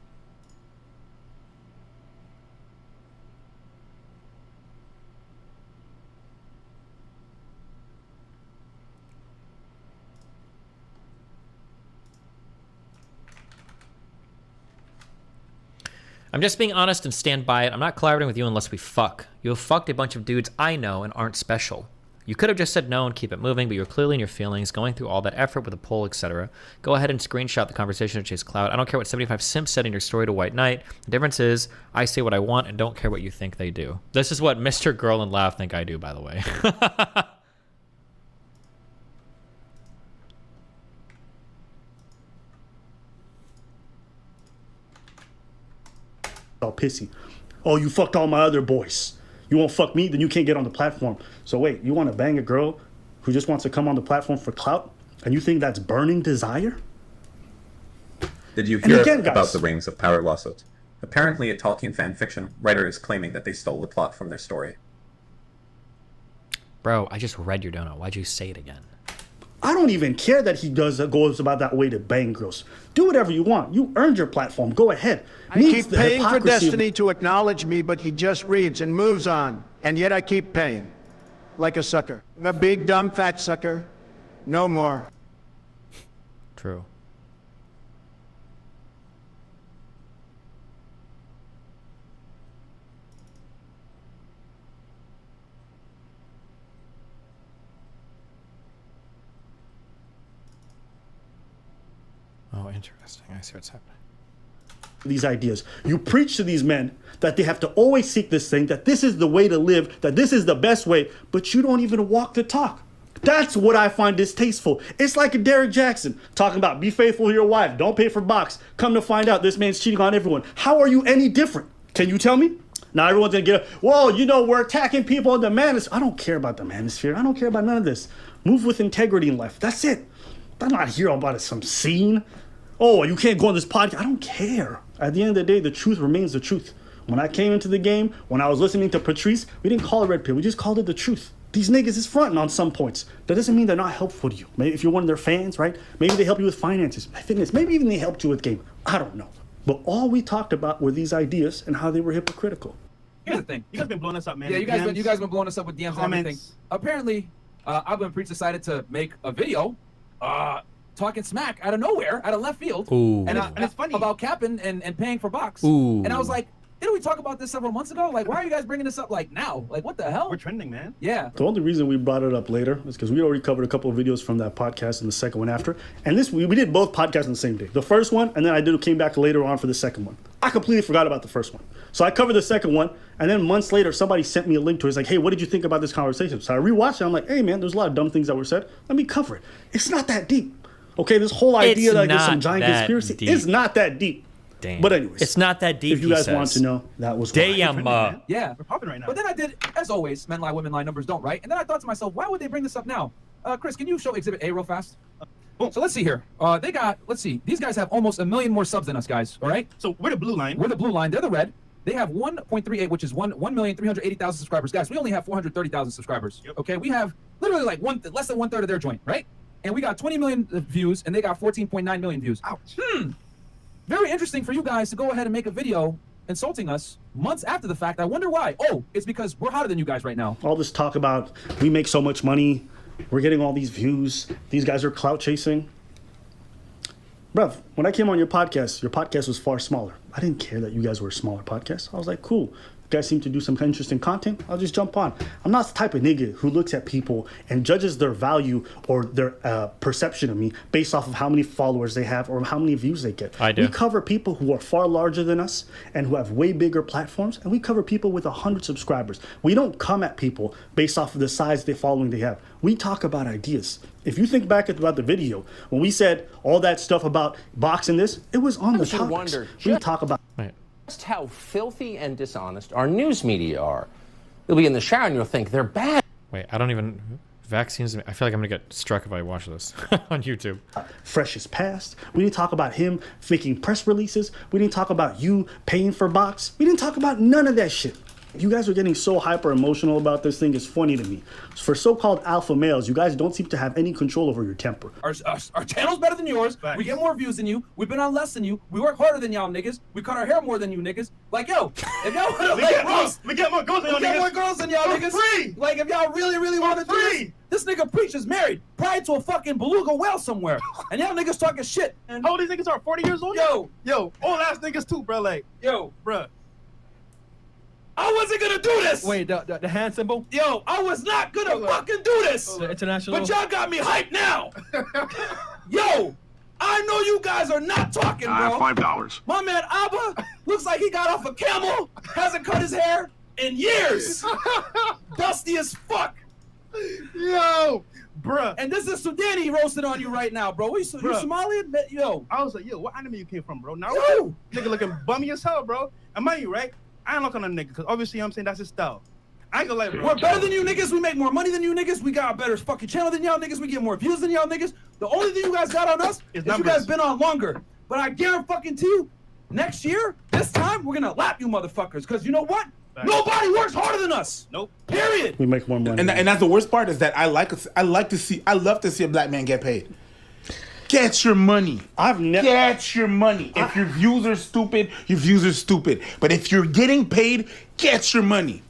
I'm just being honest and stand by it. I'm not collaborating with you unless we fuck. You have fucked a bunch of dudes I know and aren't special. You could have just said no and keep it moving, but you're clearly in your feelings, going through all that effort with a poll, etc. Go ahead and screenshot the conversation to chase clout. I don't care what 75 simps said in your story to White Knight. The difference is, I say what I want and don't care what you think they do. This is what Mr. Girl and Laugh think I do, by the way. all pissy. Oh, you fucked all my other boys. You won't fuck me, then you can't get on the platform. So wait, you want to bang a girl who just wants to come on the platform for clout? And you think that's burning desire? Did you hear about the Rings of Power lawsuit? Apparently, a Tolkien fan fiction writer is claiming that they stole the plot from their story. Bro, I just read your donut. Why'd you say it again? I don't even care that he goes about that way to bang girls. Do whatever you want. You earned your platform. Go ahead. I keep paying for Destiny to acknowledge me, but he just reads and moves on. And yet I keep paying. Like a sucker. I'm a big, dumb, fat sucker. No more. True. Oh, interesting. I see what's happening. These ideas. You preach to these men that they have to always seek this thing, that this is the way to live, that this is the best way, but you don't even walk the talk. That's what I find distasteful. It's like a Derek Jackson talking about be faithful to your wife, don't pay for box. Come to find out this man's cheating on everyone. How are you any different? Can you tell me? Now everyone's gonna get up, well, you know, we're attacking people in the manosphere. I don't care about the manosphere. I don't care about none of this. Move with integrity in life. That's it. I'm not here about some scene. Oh, you can't go on this podcast. I don't care. At the end of the day, the truth remains the truth. When I came into the game, when I was listening to Patrice, we didn't call it red pill. We just called it the truth. These niggas is fronting on some points. That doesn't mean they're not helpful to you. Maybe if you're one of their fans, right? Maybe they help you with finances, fitness. Maybe even they helped you with game. I don't know. But all we talked about were these ideas and how they were hypocritical. Here's the thing. You guys been blowing us up, man. Yeah, you guys been blowing us up with DMs and everything. Apparently, Alba and Preach decided to make a video talking smack out of nowhere, out of left field. Ooh. And it's funny about capping and paying for box. Ooh. And I was like, didn't we talk about this several months ago? Like, why are you guys bringing this up like now? Like, what the hell? We're trending, man. Yeah. The only reason we brought it up later is because we already covered a couple of videos from that podcast and the second one after. And this we did both podcasts on the same day. The first one, and then came back later on for the second one. I completely forgot about the first one. So I covered the second one, and then months later, somebody sent me a link to it. It's like, hey, what did you think about this conversation? So I rewatched it. I'm like, hey, man, there's a lot of dumb things that were said. Let me cover it. It's not that deep. Okay, this whole idea that there's some giant conspiracy is not that deep. Damn. But anyways, it's not that deep. If you guys want to know, that was Yeah, we're popping right now. But then I did, as always, men lie, women lie, numbers don't, right? And then I thought to myself, why would they bring this up now? Chris, can you show Exhibit A real fast? So let's see here. Let's see. These guys have almost 1 million more subs than us, guys. All right. So we're the blue line. We're the blue line. They're the red. They have 1.38, which is 1,380,000 subscribers. Guys, we only have 430,000 subscribers. Yep. Okay, we have literally like less than 1/3 of their joint, right? And we got 20 million views, and they got 14.9 million views. Ouch. Very interesting for you guys to go ahead and make a video insulting us months after the fact. I wonder why. Oh, it's because we're hotter than you guys right now. All this talk about we make so much money, we're getting all these views, these guys are clout chasing. Bruv, when I came on your podcast was far smaller. I didn't care that you guys were a smaller podcast. I was like, cool. You guys seem to do some interesting content. I'll just jump on. I'm not the type of nigga who looks at people and judges their value or their perception of me based off of how many followers they have or how many views they get. I do. We cover people who are far larger than us and who have way bigger platforms, and we cover people with 100 subscribers. We don't come at people based off of the size of the following they have. We talk about ideas. If you think back about the video, when we said all that stuff about boxing this, it was on the topics. We talk about... Just how filthy and dishonest our news media are. You'll be in the shower and you'll think they're bad. Wait, I don't even... Vaccines... I feel like I'm going to get struck if I watch this on YouTube. Fresh is past. We didn't talk about him faking press releases. We didn't talk about you paying for box. We didn't talk about none of that shit. You guys are getting so hyper emotional about this thing. It's funny to me. For so-called alpha males, you guys don't seem to have any control over your temper. Our channel's better than yours. Right. We get more views than you. We've been on less than you. We work harder than y'all niggas. We cut our hair more than you niggas. Like, yo, if y'all want to we get more girls than y'all niggas. We get more girls than y'all niggas. Free. Like, if y'all really want to do this nigga Preach is married, probably to a fucking beluga whale somewhere. And y'all niggas talking shit. And how old these niggas are? 40 years old? Yo, old ass niggas too, bro. Like, yo, bro. I wasn't gonna do this. Wait, the hand symbol? Yo, I was not gonna fucking do this. The international. But y'all got me hyped now. Yo, I know you guys are not talking, bro. $5. My man Abba looks like he got off a camel, hasn't cut his hair in years. Dusty as fuck. Yo, bruh. And this is Sudani roasted on you right now, bro. You Somalian? Yo. I was like, yo, what anime you came from, bro? Now, yo. Nigga looking bummy as hell, bro. And mind you, right? I ain't looking on a nigga, because obviously, you know what I'm saying, that's his style. I ain't gonna lie, bro. We're better than you niggas. We make more money than you niggas. We got a better fucking channel than y'all niggas. We get more views than y'all niggas. The only thing you guys got on us is you guys been on longer. But I guarantee you, next year, this time, we're gonna lap you motherfuckers. Because you know what? Nobody works harder than us. Nope. Period. We make more money. And that's the worst part is that I love to see a black man get paid. Get your money. Get your money. If your views are stupid, your views are stupid. But if you're getting paid, get your money.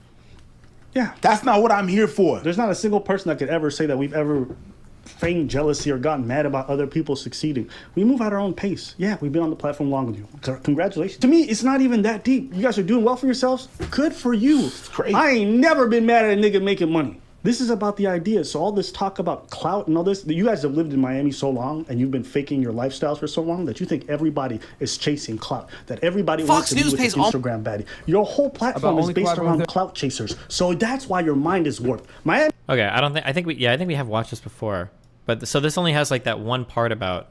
Yeah. That's not what I'm here for. There's not a single person that could ever say that we've ever feigned jealousy or gotten mad about other people succeeding. We move at our own pace. Yeah, we've been on the platform longer than you. Congratulations. To me, it's not even that deep. You guys are doing well for yourselves. Good for you. Great. I ain't never been mad at a nigga making money. This is about the ideas. So all this talk about clout and all this, you guys have lived in Miami so long and you've been faking your lifestyles for so long that you think everybody is chasing clout, that everybody wants to be with the Instagram baddie. Your whole platform is based around clout chasers. So that's why your mind is warped. Miami. Okay, I think we have watched this before. But so this only has like that one part about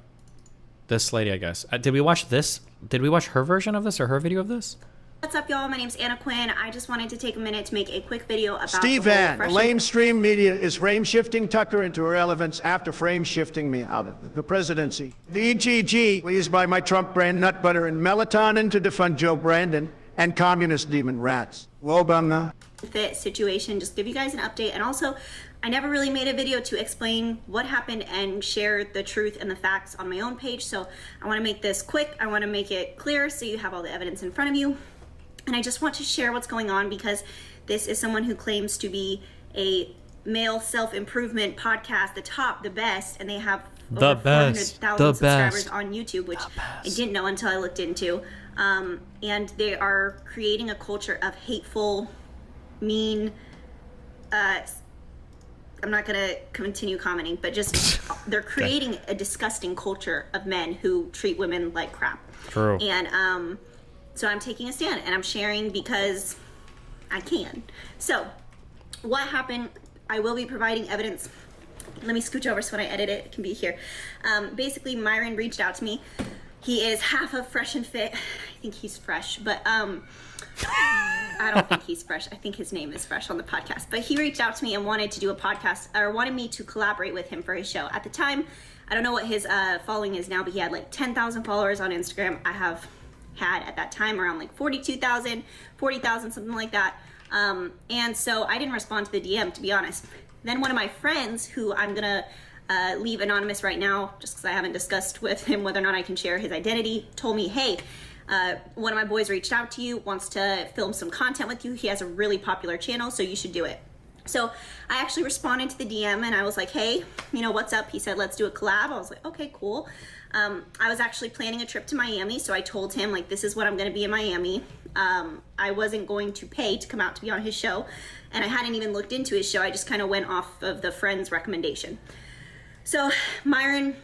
this lady, I guess. Did we watch this? Did we watch her version of this or her video of this? What's up, y'all? My name's Anna Quinn. I just wanted to take a minute to make a quick video about Steve Van, lamestream media is frame shifting Tucker into irrelevance after frame shifting me out of the presidency. The EGG, used by my Trump brand nut butter and melatonin to defund Joe Brandon, and communist demon rats. Wobanga. Fit situation, just give you guys an update. And also, I never really made a video to explain what happened and share the truth and the facts on my own page. So I want to make this quick. I want to make it clear so you have all the evidence in front of you. And I just want to share what's going on because this is someone who claims to be a male self-improvement podcast, the top, the best, and they have over 400,000 subscribers on YouTube, which I didn't know until I looked into. And they are creating a culture of hateful, mean, I'm not gonna continue commenting, but just they're creating a disgusting culture of men who treat women like crap. True. And so I'm taking a stand and I'm sharing because I can. So what happened, I will be providing evidence. Let me scooch over so when I edit it, it can be here. Basically, Myron reached out to me. He is half of Fresh and Fit. I think he's fresh, but I don't think he's fresh. I think his name is Fresh on the podcast. But he reached out to me and wanted to do a podcast, or wanted me to collaborate with him for his show. At the time, I don't know what his following is now, but he had like 10,000 followers on Instagram. I have had at that time around like 42,000, 40,000, something like that. And so I didn't respond to the DM, to be honest. Then one of my friends, who I'm gonna leave anonymous right now, just because I haven't discussed with him whether or not I can share his identity, told me, hey, one of my boys reached out to you, wants to film some content with you. He has a really popular channel, so you should do it. So I actually responded to the DM and I was like, hey, you know, what's up? He said, let's do a collab. I was like, okay, cool. I was actually planning a trip to Miami, so I told him, like, this is what I'm gonna be in Miami. I wasn't going to pay to come out to be on his show, and I hadn't even looked into his show. I just kind of went off of the friend's recommendation. So Myron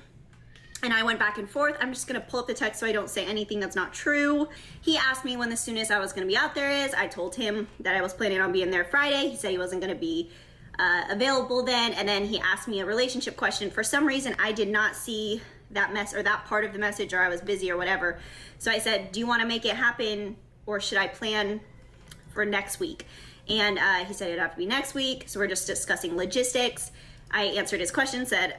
and I went back and forth. I'm just gonna pull up the text so I don't say anything that's not true. He asked me when the soonest I was gonna be out there is. I told him that I was planning on being there Friday. He said he wasn't gonna be available then, and then he asked me a relationship question. For some reason, I did not see that that part of the message, or I was busy or whatever. So I said, do you wanna make it happen, or should I plan for next week? And he said it'd have to be next week, so we're just discussing logistics. I answered his question, said,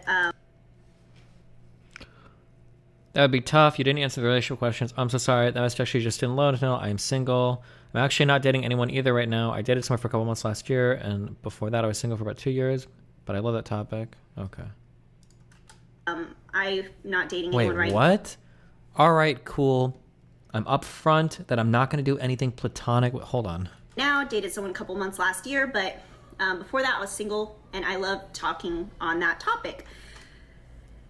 that would be tough. You didn't answer the relationship questions. I'm so sorry. That message actually just didn't load. No, I'm single. I'm actually not dating anyone either right now. I dated someone for a couple months last year, and before that I was single for about 2 years, but I love that topic. Okay. I'm not dating Wait, anyone right now. what? All right, cool. I'm upfront that I'm not going to do anything platonic. Hold on. Now, dated someone a couple months last year, but before that I was single, and I love talking on that topic.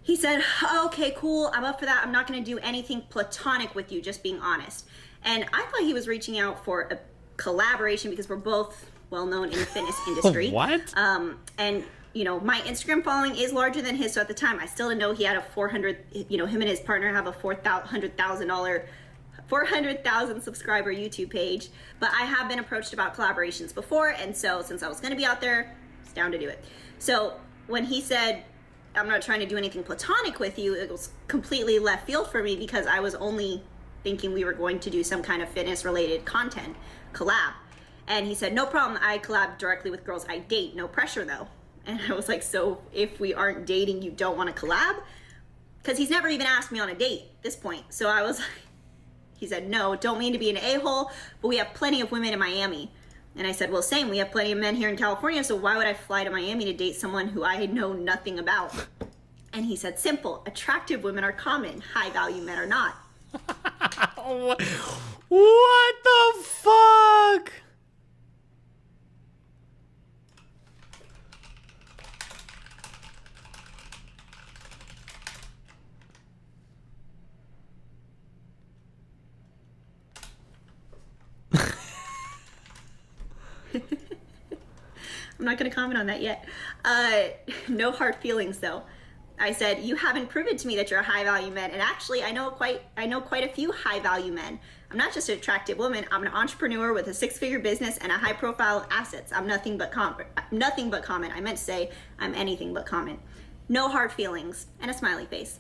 He said, oh, okay, cool, I'm up for that. I'm not gonna do anything platonic with you, just being honest. And I thought he was reaching out for a collaboration because we're both well-known in the fitness industry. What? And you know, my Instagram following is larger than his, so at the time I still didn't know he had a 400, you know, him and his partner have a $400,000 subscriber YouTube page. But I have been approached about collaborations before, and so since I was gonna be out there, I was down to do it. So when he said, I'm not trying to do anything platonic with you, it was completely left field for me because I was only thinking we were going to do some kind of fitness related content collab. And he said, no problem, I collab directly with girls I date, no pressure though. And I was like, so if we aren't dating, you don't want to collab? Because he's never even asked me on a date at this point. So I was like, he said, no, don't mean to be an a-hole, but we have plenty of women in Miami. And I said, well, same, we have plenty of men here in California, so why would I fly to Miami to date someone who I know nothing about? And he said, simple, attractive women are common, high value men are not. What the fuck? I'm not going to comment on that yet. No hard feelings though. I said, you haven't proven to me that you're a high value man. And actually I know quite a few high value men. I'm not just an attractive woman. I'm an entrepreneur with a 6-figure business and a high profile assets. I'm nothing but common. I meant to say I'm anything but common. No hard feelings and a smiley face.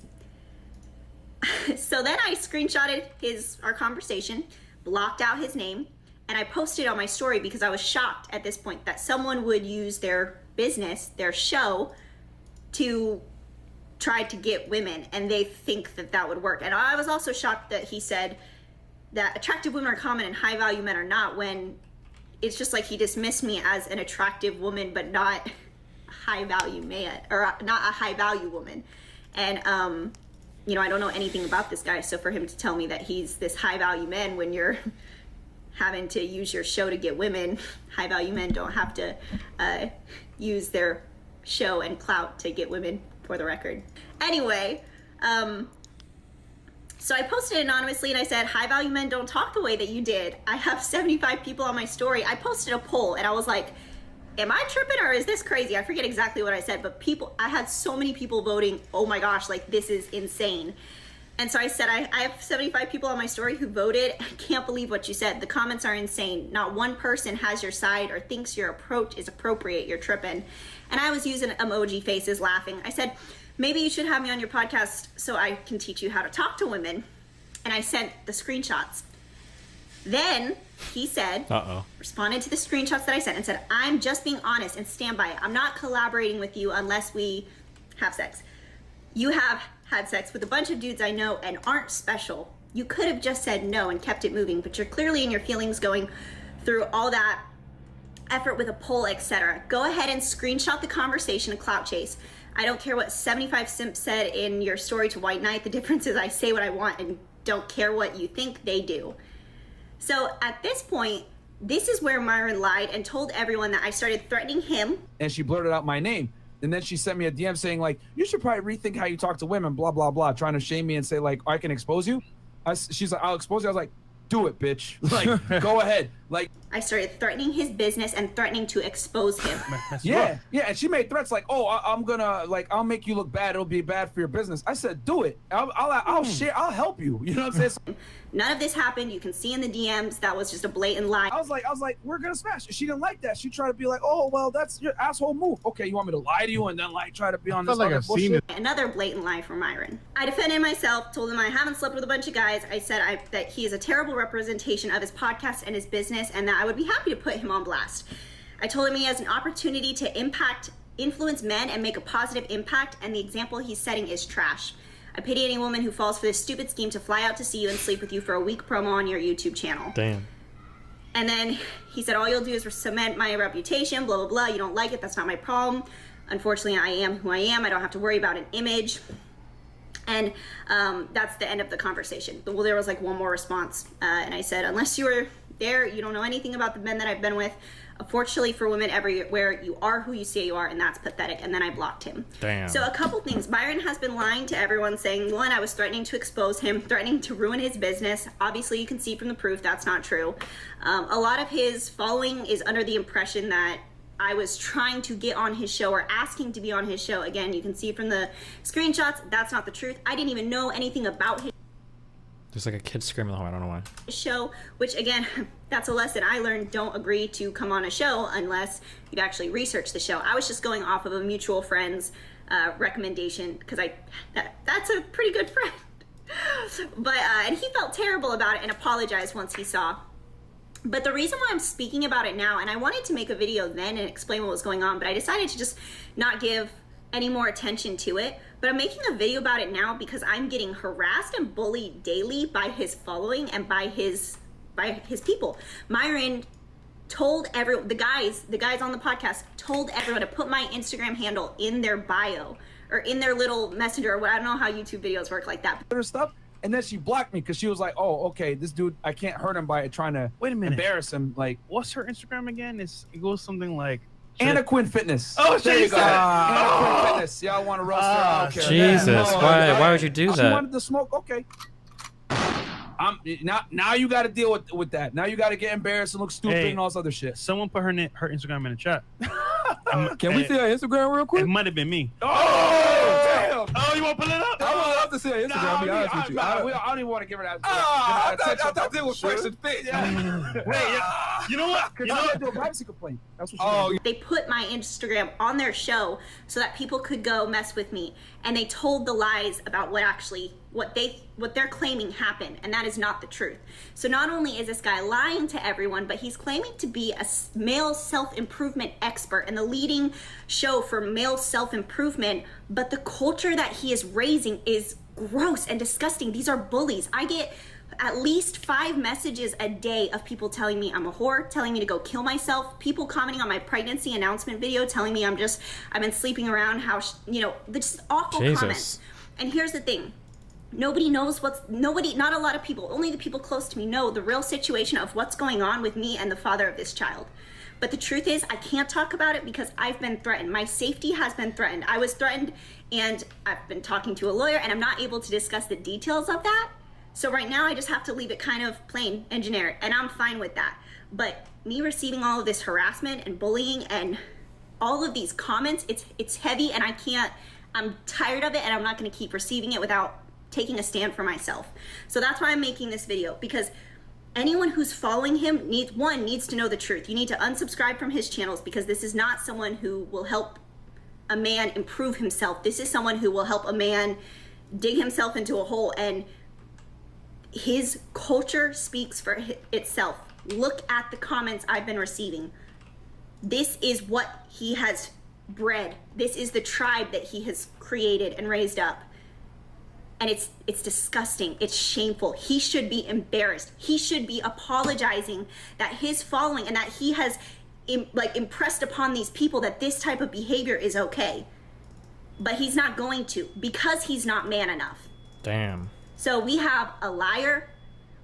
So then I screenshotted our conversation, blocked out his name, and I posted on my story because I was shocked at this point that someone would use their business, their show, to try to get women, and they think that that would work. And I was also shocked that he said, that attractive women are common and high value men are not, when it's just like he dismissed me as an attractive woman but not a high value man, or not a high value woman. And you know, I don't know anything about this guy, so for him to tell me that he's this high value man when you're having to use your show to get women, high value men don't have to use their show and clout to get women, for the record. Anyway, so I posted anonymously and I said, high value men don't talk the way that you did. I have 75 people on my story. I posted a poll and I was like, am I tripping or is this crazy? I forget exactly what I said, but I had so many people voting, oh my gosh, like this is insane. And so I said, I have 75 people on my story who voted. I can't believe what you said. The comments are insane. Not one person has your side or thinks your approach is appropriate. You're tripping. And I was using emoji faces laughing. I said, maybe you should have me on your podcast so I can teach you how to talk to women. And I sent the screenshots. Then he said, responded to the screenshots that I sent and said, I'm just being honest and stand by it. I'm not collaborating with you unless we have sex. You have had sex with a bunch of dudes I know and aren't special. You could have just said no and kept it moving, but you're clearly in your feelings going through all that effort with a poll, etc. Go ahead and screenshot the conversation and clout chase. I don't care what 75 simps said in your story to White Knight. The difference is I say what I want and don't care what you think they do. So at this point, this is where Myron lied and told everyone that I started threatening him. And she blurted out my name. And then she sent me a DM saying, like, you should probably rethink how you talk to women, blah, blah, blah, trying to shame me and say, like, I can expose you. She's like, I'll expose you. I was like, do it, bitch. Like, go ahead. Like, I started threatening his business and threatening to expose him. yeah. And she made threats like, oh, I'm gonna, like, I'll make you look bad. It'll be bad for your business. I said, do it. I'll share. I'll help you. You know what I'm saying? None of this happened. You can see in the DMs that was just a blatant lie. I was like, we're gonna smash. She didn't like that. She tried to be like, oh, well, that's your asshole move. Okay, you want me to lie to you and then like try to be on this other bullshit? Another blatant lie from Myron. I defended myself, told him I haven't slept with a bunch of guys. I said that he is a terrible representation of his podcast and his business, and that I would be happy to put him on blast. I told him he has an opportunity to influence men and make a positive impact, and the example he's setting is trash. I pity any woman who falls for this stupid scheme to fly out to see you and sleep with you for a week promo on your YouTube channel. Damn. And then he said, all you'll do is cement my reputation, blah, blah, blah. You don't like it. That's not my problem. Unfortunately, I am who I am. I don't have to worry about an image. And that's the end of the conversation. Well, there was like one more response. And I said, unless you were there, you don't know anything about the men that I've been with. Unfortunately for women everywhere, you are who you say you are, and that's pathetic. And then I blocked him. Damn. So a couple things. Byron has been lying to everyone, saying, one, I was threatening to expose him, threatening to ruin his business. Obviously, you can see from the proof that's not true. A lot of his following is under the impression that I was trying to get on his show or asking to be on his show. Again, you can see from the screenshots, that's not the truth. I didn't even know anything about his There's like a kid screaming the whole. I don't know why. Show, which again, that's a lesson I learned. Don't agree to come on a show unless you've actually researched the show. I was just going off of a mutual friend's recommendation because that's a pretty good friend. But and he felt terrible about it and apologized once he saw. But the reason why I'm speaking about it now, and I wanted to make a video then and explain what was going on, but I decided to just not give any more attention to it. But I'm making a video about it now because I'm getting harassed and bullied daily by his following and by his people. Myron told the guys on the podcast told everyone to put my Instagram handle in their bio or in their little messenger or what. I don't know how YouTube videos work like that. Stuff. And then she blocked me because she was like, oh, okay, this dude, I can't hurt him by trying to embarrass him. Like, what's her Instagram again? It goes something like Anna Quinn Fitness. Oh, there you go. Anna Quinn Fitness. Y'all want to roast her? I don't care. Jesus, why would you do She that? wanted to smoke. Okay. Now you got to deal with that. Now you got to get embarrassed and look stupid and all this other shit. Someone put her Instagram in the chat. Can we see her Instagram real quick? It might have been me. Oh, damn. Oh, you want to pull it up? I would love to see her Instagram. Be honest with you. I don't even want to give her that. I thought they were fresh and fit. Wait, you know what? Because I do a privacy complaint. That's what They put my Instagram on their show so that people could go mess with me, and they told the lies about what they're claiming happened, and that is not the truth. So not only is this guy lying to everyone, but he's claiming to be a male self-improvement expert and the leading show for male self-improvement, but the culture that he is raising is gross and disgusting. These are bullies. I get at least 5 messages a day of people telling me I'm a whore, telling me to go kill myself, people commenting on my pregnancy announcement video, telling me I've been sleeping around, just awful comments. And here's the thing. Nobody knows not a lot of people, only the people close to me know the real situation of what's going on with me and the father of this child. But the truth is, I can't talk about it because I've been threatened. My safety has been threatened. I was threatened, and I've been talking to a lawyer, and I'm not able to discuss the details of that. So right now, I just have to leave it kind of plain and generic, and I'm fine with that. But me receiving all of this harassment and bullying and all of these comments, it's heavy, and I'm tired of it, and I'm not gonna keep receiving it without taking a stand for myself. So that's why I'm making this video, because anyone who's following him needs to know the truth. You need to unsubscribe from his channels, because this is not someone who will help a man improve himself. This is someone who will help a man dig himself into a hole, and his culture speaks for itself. Look at the comments I've been receiving. This is what he has bred. This is the tribe that he has created and raised up. And it's disgusting. It's shameful. He should be embarrassed. He should be apologizing that his following and that he has impressed upon these people that this type of behavior is okay. But he's not going to, because he's not man enough. Damn. So we have a liar,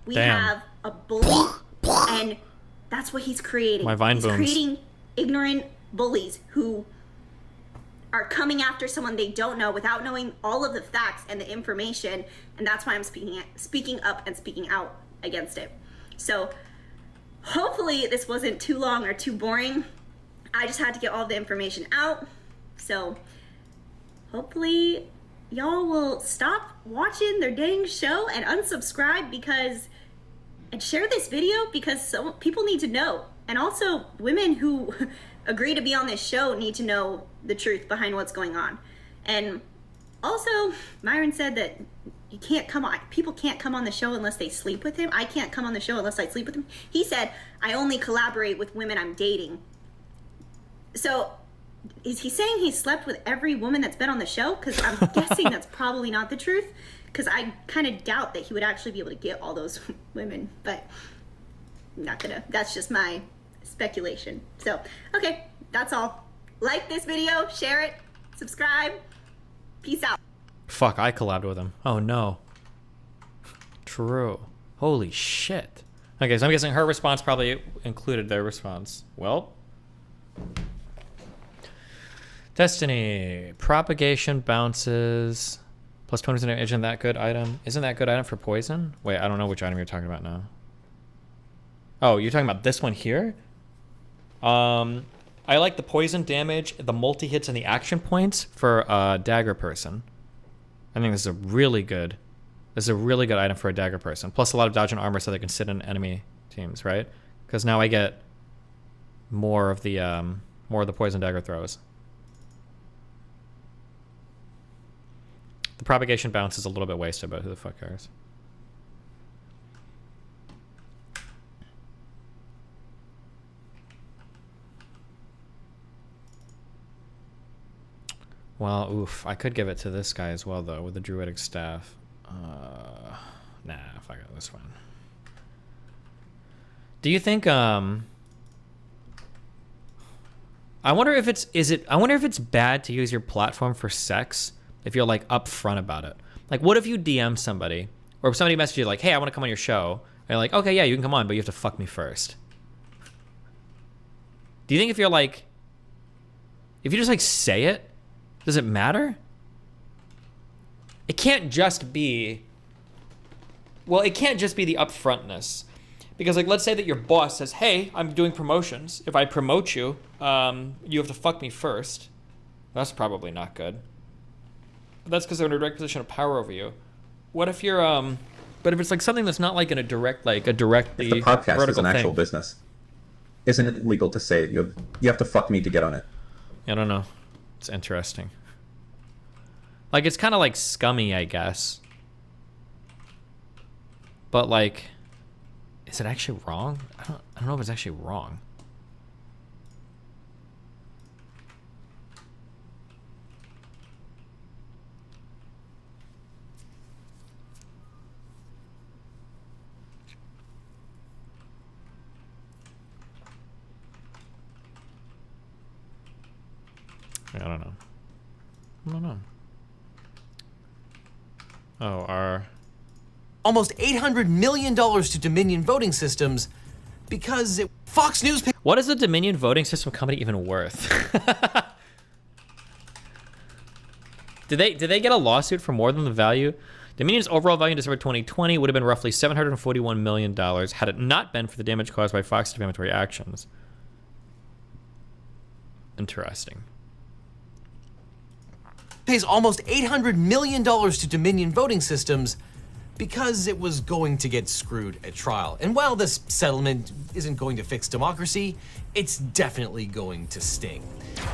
we have a bully, and that's what he's creating. My Vine he's booms. Creating ignorant bullies who are coming after someone they don't know without knowing all of the facts and the information, and that's why I'm speaking up and speaking out against it. So hopefully this wasn't too long or too boring. I just had to get all the information out. So hopefully y'all will stop watching their dang show and unsubscribe and share this video, because some people need to know. And also women who agree to be on this show need to know the truth behind what's going on. And also, Myron said that people can't come on the show unless they sleep with him. I can't come on the show unless I sleep with him. He said, I only collaborate with women I'm dating. So is he saying he slept with every woman that's been on the show? Because I'm guessing that's probably not the truth, because I kind of doubt that he would actually be able to get all those women. But I'm not gonna, that's just my speculation. So, okay, that's all. Like this video, share it, subscribe. Peace out. Fuck, I collabed with him. Oh no. True. Holy shit. Okay, so I'm guessing her response probably included their response. Well. Destiny. Propagation bounces. Plus 20% isn't that good item. Isn't that good item for poison? Wait, I don't know which item you're talking about now. Oh, you're talking about this one here? I like the poison damage, the multi-hits, and the action points for a dagger person. I think this is a really good item for a dagger person. Plus a lot of dodge and armor so they can sit in enemy teams, right? Because now I get more of the poison dagger throws. The propagation bounce is a little bit wasted, but who the fuck cares? Well, oof. I could give it to this guy as well, though, with the druidic staff. Nah, fuck it, this one. Do you think, I wonder if it's bad to use your platform for sex if you're, like, upfront about it. Like, what if you DM somebody, or if somebody messages you, like, hey, I want to come on your show, and you're like, okay, yeah, you can come on, but you have to fuck me first. Do you think if you're, like, if you just, like, say it, does it matter? It can't just be... Well, it can't just be the upfrontness. Because, like, let's say that your boss says, hey, I'm doing promotions. If I promote you, you have to fuck me first. That's probably not good. But that's because they're in a direct position of power over you. What if you're, but if it's, like, something that's not, like, in a direct, like, a directly If the podcast is an actual thing. business, isn't it legal to say you have to fuck me to get on it? I don't know. It's interesting. Like, it's kind of like scummy, I guess. But, like, is it actually wrong? I don't know if it's actually wrong. I don't know. I don't know. Oh, our... Almost $800 million to Dominion voting systems because Fox News... What is the Dominion voting system company even worth? Did they get a lawsuit for more than the value? Dominion's overall value in December 2020 would have been roughly $741 million had it not been for the damage caused by Fox's defamatory actions. Interesting. Pays almost $800 million to Dominion voting systems because it was going to get screwed at trial. And while this settlement isn't going to fix democracy, it's definitely going to sting.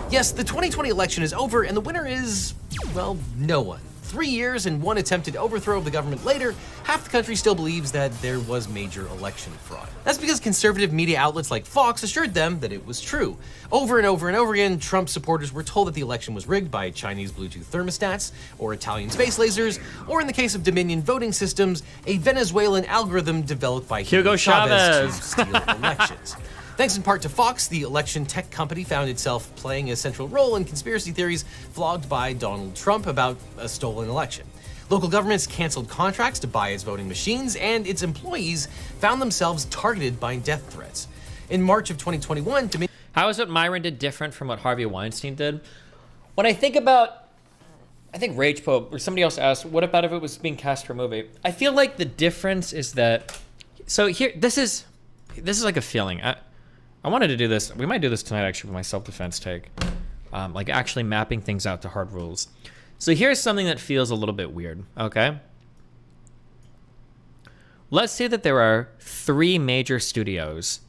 Yes, the 2020 election is over and the winner is, well, no one. 3 years and one attempted overthrow of the government later, half the country still believes that there was major election fraud. That's because conservative media outlets like Fox assured them that it was true. Over and over and over again, Trump supporters were told that the election was rigged by Chinese Bluetooth thermostats, or Italian space lasers, or in the case of Dominion voting systems, a Venezuelan algorithm developed by Hugo Chavez to steal elections. Thanks in part to Fox, the election tech company found itself playing a central role in conspiracy theories flogged by Donald Trump about a stolen election. Local governments canceled contracts to buy its voting machines, and its employees found themselves targeted by death threats. In March of 2021, how is what Myron did different from what Harvey Weinstein did? When I think about, I think Rage Pope or somebody else asked, what about if it was being cast for a movie? I feel like the difference is that, so here, this is like a feeling. I wanted to do this. We might do this tonight, actually, with my self-defense take. Like actually mapping things out to hard rules. So here's something that feels a little bit weird, okay? Let's say that there are 3 major studios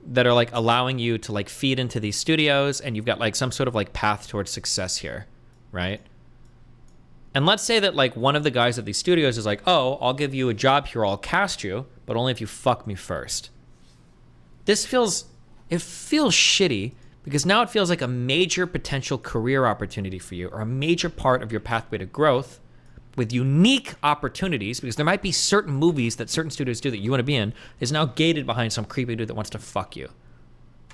that are like allowing you to like feed into these studios, and you've got like some sort of like path towards success here, right? And let's say that like one of the guys at these studios is like, oh, I'll give you a job here, I'll cast you, but only if you fuck me first. This feels shitty because now it feels like a major potential career opportunity for you, or a major part of your pathway to growth with unique opportunities, because there might be certain movies that certain studios do that you want to be in, is now gated behind some creepy dude that wants to fuck you.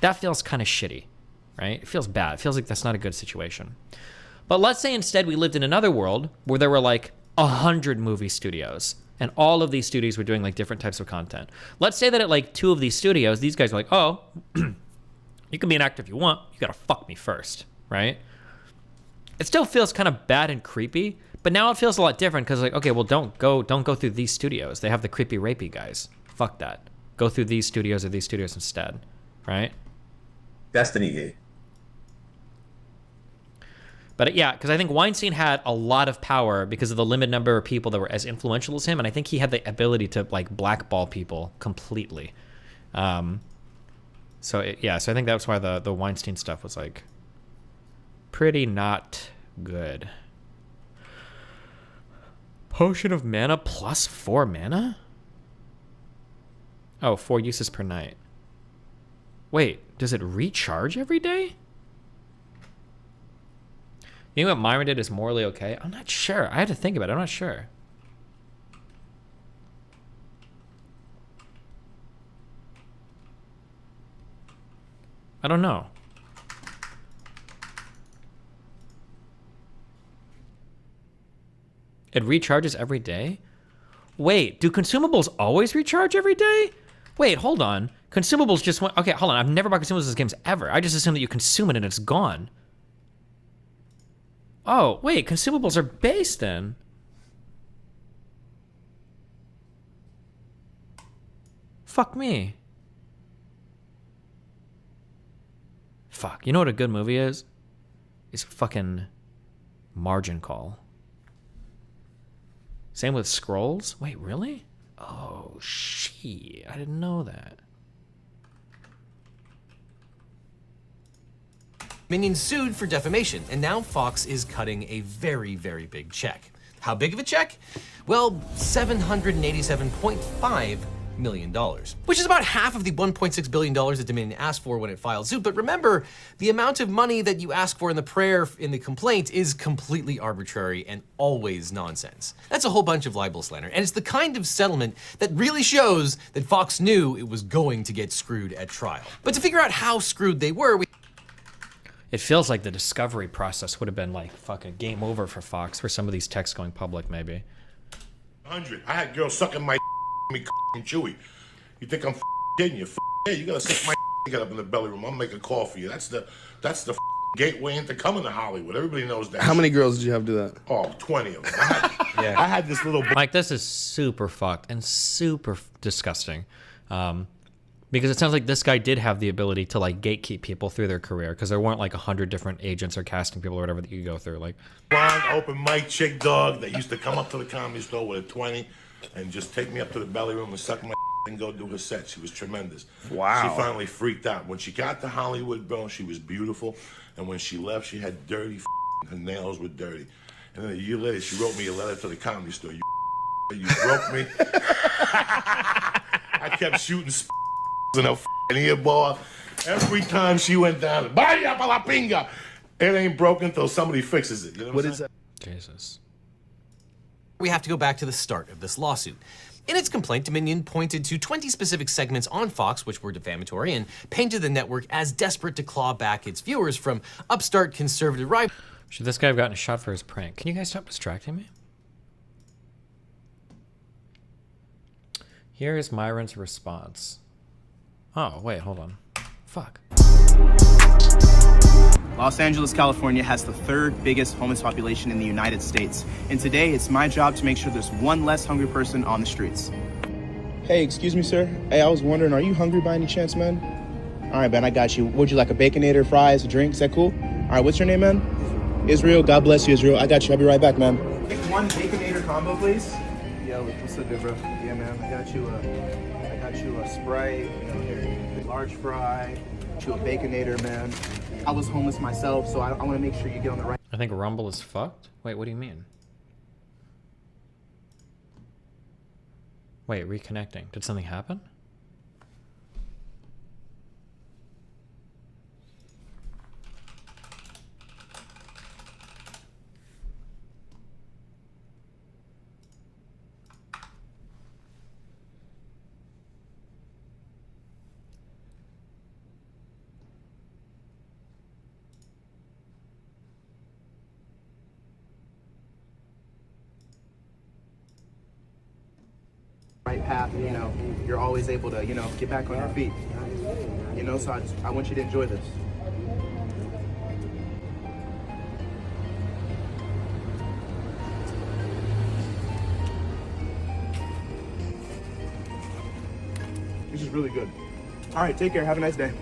That feels kind of shitty, right? It feels bad. It feels like that's not a good situation. But let's say instead we lived in another world where there were like 100 movie studios, and all of these studios were doing like different types of content. Let's say that at like 2 of these studios, these guys are like, oh, you can be an actor if you want, you gotta fuck me first, right? It still feels kind of bad and creepy, but now it feels a lot different because like, okay, well, don't go through these studios. They have the creepy rapey guys. Fuck that. Go through these studios or these studios instead, right? Destiny. But yeah, because I think Weinstein had a lot of power because of the limited number of people that were as influential as him, and I think he had the ability to like blackball people completely. So I think that's why the Weinstein stuff was like pretty not good. Potion of mana plus 4 mana? Oh, 4 uses per night. Wait, does it recharge every day? You know what Myron did is morally okay? I'm not sure. I had to think about it. I'm not sure. I don't know. It recharges every day? Wait, do consumables always recharge every day? Wait, hold on. Consumables just went... Okay, hold on. I've never bought consumables in this games ever. I just assume that you consume it and it's gone. Oh, wait, consumables are base then. Fuck me. Fuck. You know what a good movie is? It's fucking Margin Call. Same with Scrolls? Wait, really? Oh, shit. I didn't know that. Minion sued for defamation, and now Fox is cutting a very, very big check. How big of a check? Well, $787.5 million, which is about half of the $1.6 billion that Dominion asked for when it filed suit. But remember, the amount of money that you ask for in the prayer in the complaint is completely arbitrary and always nonsense. That's a whole bunch of libel slander, and it's the kind of settlement that really shows that Fox knew it was going to get screwed at trial. But to figure out how screwed they were, It feels like the discovery process would have been like fucking game over for Fox for some of these texts going public, maybe. 100. I had girls sucking my me chewy. You think I'm kidding you? Yeah, you gotta suck my get up in the belly room. I'll make a call for you. That's the gateway into coming to Hollywood. Everybody knows that. How many girls did you have do that? Oh, 20 of them. I had this little... Like, this is super fucked and super disgusting. Because it sounds like this guy did have the ability to, like, gatekeep people through their career, because there weren't, like, 100 different agents or casting people or whatever that you could go through. Like, blonde, open mic chick dog that used to come up to the comedy store with a 20 and just take me up to the belly room and suck my and go do her set. She was tremendous. Wow. She finally freaked out. When she got to Hollywood, bro, she was beautiful. And when she left, she had dirty her nails were dirty. And then a year later, she wrote me a letter to the comedy store. You broke me. I kept shooting in her ear ball. Every time she went down, vaya pa la pinga. It ain't broken until somebody fixes it. You know what is that? Jesus. We have to go back to the start of this lawsuit. In its complaint, Dominion pointed to 20 specific segments on Fox which were defamatory and painted the network as desperate to claw back its viewers from upstart conservative rivals. Should this guy have gotten a shot for his prank? Can you guys stop distracting me? Here is Myron's response. Oh, wait, hold on. Fuck. Los Angeles, California has the third biggest homeless population in the United States. And today, it's my job to make sure there's one less hungry person on the streets. Hey, excuse me, sir. Hey, I was wondering, are you hungry by any chance, man? All right, man, I got you. Would you like a Baconator, fries, a drink? Is that cool? All right, what's your name, man? Israel. God bless you, Israel. I got you. I'll be right back, man. Pick one Baconator combo, please. Yeah, what's up, bro? Yeah, man, I got you a Sprite, large fry, got you a Baconator, man. I was homeless myself, so I want to make sure you get on the right. I think Rumble is fucked? Wait, what do you mean? Wait, reconnecting. Did something happen? Path, you're always able to, get back on your feet. So I want you to enjoy this. This is really good. All right, take care. Have a nice day.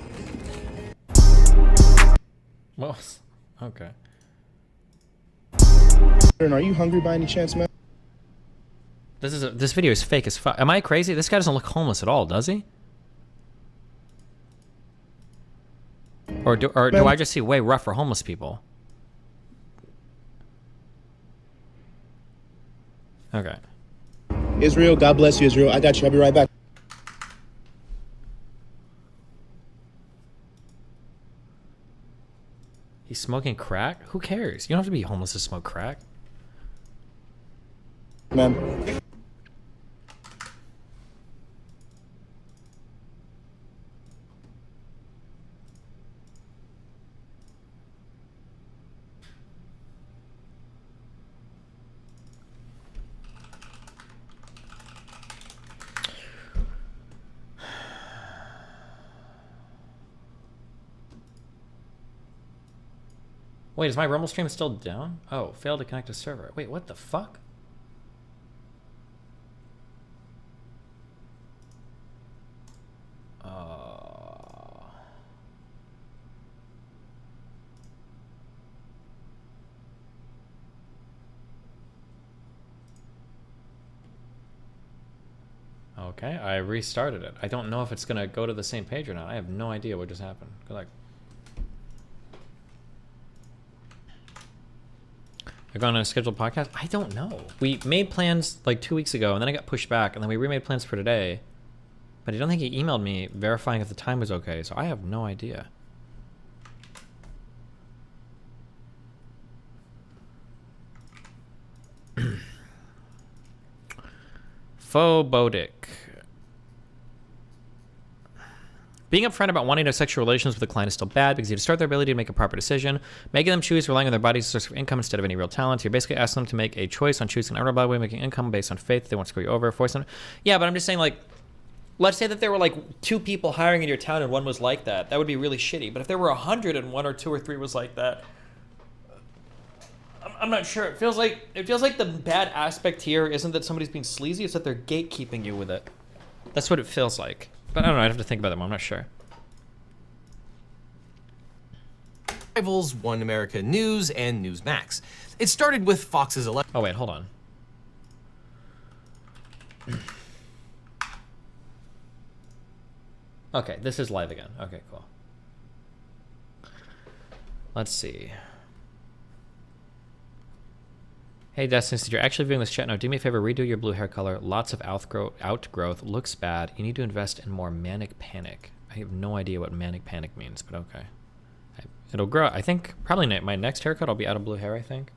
Well, okay. Are you hungry by any chance, man? This video is fake as fuck. Am I crazy? This guy doesn't look homeless at all, does he? Or do I just see way rougher homeless people? Okay. Israel, God bless you, Israel. I got you. I'll be right back. He's smoking crack? Who cares? You don't have to be homeless to smoke crack. Man. Wait, is my Rumble stream still down? Oh, failed to connect to server. Wait, what the fuck? Okay, I restarted it. I don't know if it's gonna go to the same page or not. I have no idea what just happened. Good luck. They're going on a scheduled podcast? I don't know. We made plans like 2 weeks ago, and then I got pushed back, and then we remade plans for today. But I don't think he emailed me verifying if the time was okay, so I have no idea. Phobodic. Being upfront about wanting to have sexual relations with a client is still bad because you distort their ability to make a proper decision. Making them choose relying on their bodies as a source of income instead of any real talent. You're basically asking them to make a choice on choosing an honorable way, making income based on faith. They won't screw you over, force them. Yeah, but I'm just saying, like, let's say that there were like 2 people hiring in your town and one was like that. That would be really shitty. But if there were 100 and 1 or 2 or 3 was like that, I'm not sure. It feels like the bad aspect here isn't that somebody's being sleazy, it's that they're gatekeeping you with it. That's what it feels like. But I don't know, I'd have to think about that more. I'm not sure. Rivals, One America News, and Newsmax. It started with Fox's election. Oh wait, hold on. Okay, this is live again. Okay, cool. Let's see. Hey Destiny, since you're actually viewing this chat now, do me a favor, redo your blue hair color. Lots of outgrowth. Looks bad. You need to invest in more manic panic. I have no idea what manic panic means, but okay. It'll grow. I think probably my next haircut I'll be out of blue hair, I think.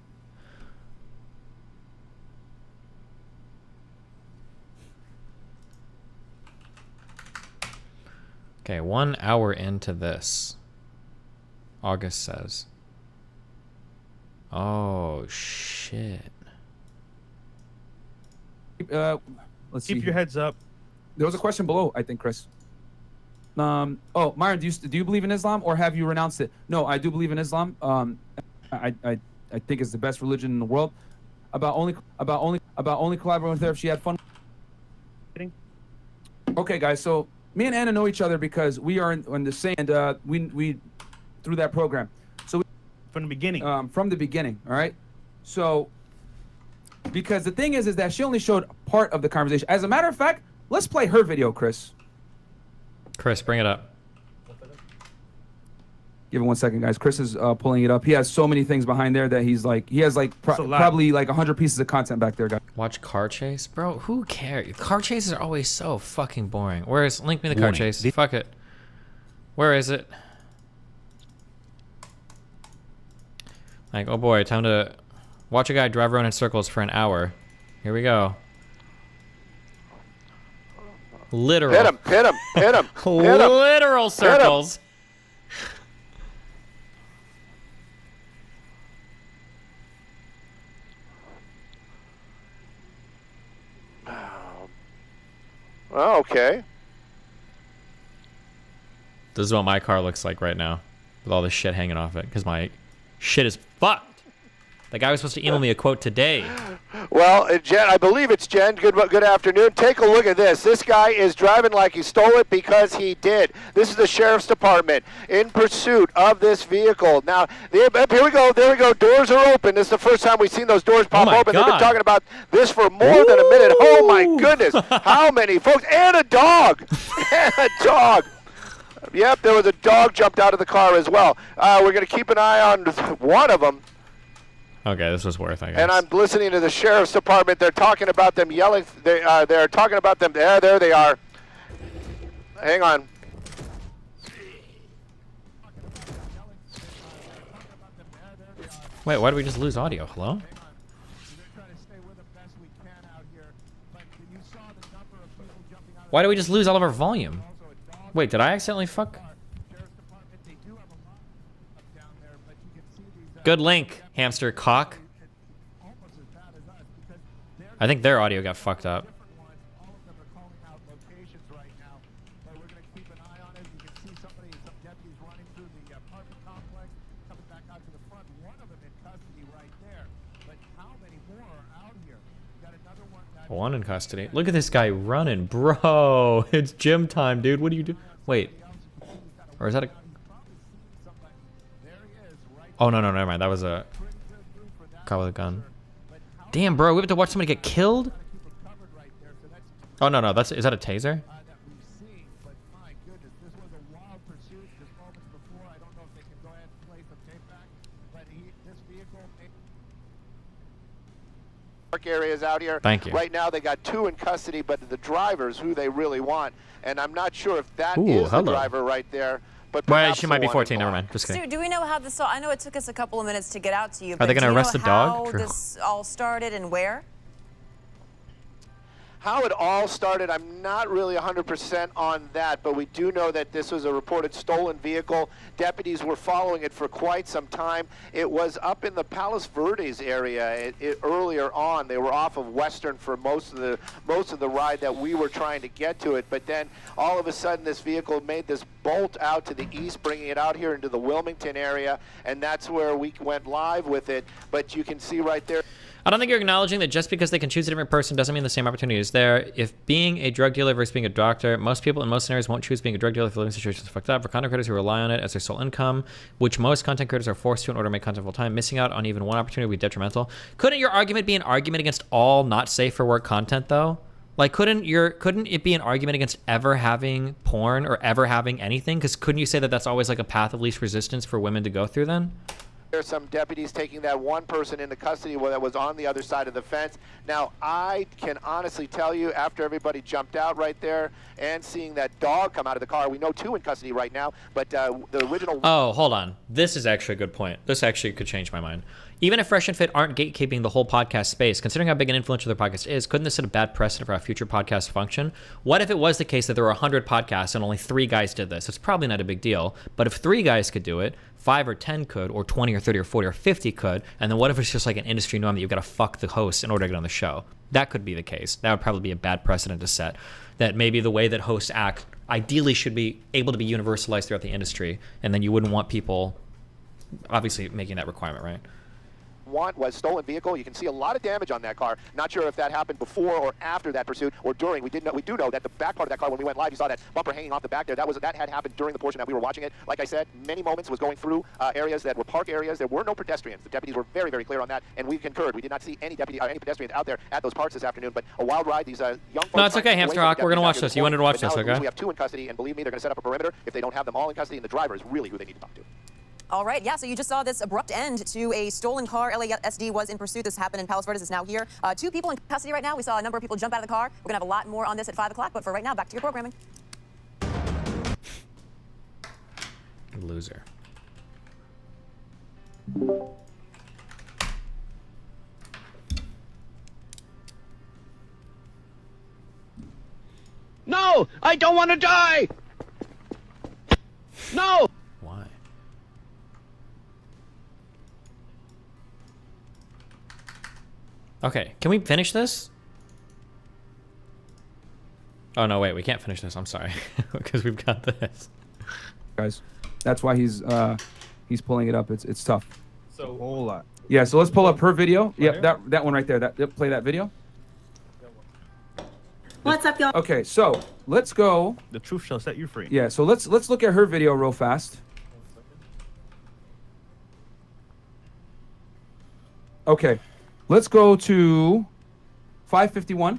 Okay, 1 hour into this. August says. Oh, shit. Let's see. Keep your heads up. There was a question below, I think, Chris. Oh, Myron, do you believe in Islam or have you renounced it? No, I do believe in Islam. I think it's the best religion in the world. About only collaborating with her if she had fun. Okay, guys. So me and Anna know each other because we are in the same. And we through that program. So from the beginning. From the beginning. All right. So because the thing is that she only showed part of the conversation. As a matter of fact, let's play her video, Chris. Chris, bring it up. Give it 1 second, guys. Chris is pulling it up. He has so many things behind there that he has probably like 100 pieces of content back there, guys. Watch car chase, bro. Who cares? Car chases are always so fucking boring. Link me the car chase? Fuck it. Where is it? Like, oh boy, time to watch a guy drive around in circles for an hour. Here we go. Literal. Hit him, hit him, hit him. Hit him. Literal circles. Oh, okay. This is what my car looks like right now, with all this shit hanging off it, because my shit is fucked. The guy was supposed to email me a quote today. Well, Jen, I believe it's Jen. Good afternoon. Take a look at this. This guy is driving like he stole it because he did. This is the sheriff's department in pursuit of this vehicle. Now, here we go. There we go. Doors are open. This is the first time we've seen those doors pop open. They've been talking about this for more than a minute. Oh, my goodness. How many folks? And a dog. And a dog. Yep, there was a dog jumped out of the car as well. We're going to keep an eye on one of them. Okay, this was worth, I guess. And I'm listening to the sheriff's department. They're talking about them yelling. They're talking about them. There they are. Hang on. Wait, why did we just lose audio? Hello? Why did we just lose all of our volume? Wait, did I accidentally fuck? Good link, hamster cock. I think their audio got fucked up. One in custody. Look at this guy running, bro. It's gym time, dude. What do you do? Wait. Or is that a... Oh, no, never mind. That was a guy with a gun. Damn, bro, we have to watch somebody get killed? Oh, no, is that a taser? Areas out here. Thank you. Right now they got 2 in custody, but the driver's who they really want. And I'm not sure if that is the driver right there. But well, she might be 14, never mind. Just kidding. Stu, do we know how this all... I know it took us a couple of minutes to get out to you, Are they going to arrest the dog? how this all started and where? How it all started, I'm not really 100% on that, but we do know that this was a reported stolen vehicle. Deputies were following it for quite some time. It was up in the Palos Verdes area earlier on. They were off of Western for most of the ride that we were trying to get to it, but then all of a sudden this vehicle made this bolt out to the east, bringing it out here into the Wilmington area, and that's where we went live with it. But you can see right there. I don't think you're acknowledging that just because they can choose a different person doesn't mean the same opportunity is there. If being a drug dealer versus being a doctor, most people in most scenarios won't choose being a drug dealer if the living situation is fucked up. For content creators who rely on it as their sole income, which most content creators are forced to in order to make content full time, missing out on even one opportunity would be detrimental. Couldn't your argument be an argument against all not safe for work content though? Like, couldn't it be an argument against ever having porn or ever having anything? Because couldn't you say that that's always like a path of least resistance for women to go through then? There's some deputies taking that one person into custody that was on the other side of the fence. Now, I can honestly tell you, after everybody jumped out right there and seeing that dog come out of the car, we know 2 in custody right now, but the original... Oh, hold on. This is actually a good point. This actually could change my mind. Even if Fresh and Fit aren't gatekeeping the whole podcast space, considering how big and influential their podcast is, couldn't this set a bad precedent for how future podcasts function? What if it was the case that there were 100 podcasts and only 3 guys did this? It's probably not a big deal, but if 3 guys could do it, 5 or 10 could, or 20 or 30 or 40 or 50 could, and then what if it's just like an industry norm that you've got to fuck the host in order to get on the show? That could be the case. That would probably be a bad precedent to set. That maybe the way that hosts act ideally should be able to be universalized throughout the industry, and then you wouldn't want people obviously making that requirement, right? Was stolen vehicle. You can see a lot of damage on that car. Not sure if that happened before or after that pursuit or during. We do know that the back part of that car, when we went live, you saw that bumper hanging off the back there. That had happened during the portion that we were watching it. Like I said, many moments was going through areas that were park areas. There were no pedestrians. The deputies were very, very clear on that, and we concurred. We did not see any pedestrians out there at those parks this afternoon. But a wild ride. These young folks. No, it's okay, Hamster Hawk. We're gonna watch this. You wanted to watch this, okay? We have 2 in custody, and believe me, they're going to set up a perimeter if they don't have them all in custody. And the driver is really who they need to talk to. All right, yeah, so you just saw this abrupt end to a stolen car. LASD was in pursuit. This happened in Palos Verdes. It's now here. 2 people in custody right now. We saw a number of people jump out of the car. We're going to have a lot more on this at 5 o'clock, but for right now, back to your programming. Loser. No, I don't want to die. No. Why? Okay, can we finish this? Oh no, wait, we can't finish this. I'm sorry, because we've got this. Guys, that's why he's pulling it up. It's tough. So a whole lot. Yeah, so let's pull up her video. Yep, that one right there. Play that video. What's up, y'all? Okay, so let's go. The truth shall set you free. Yeah, so let's look at her video real fast. Okay, let's go to 5:51.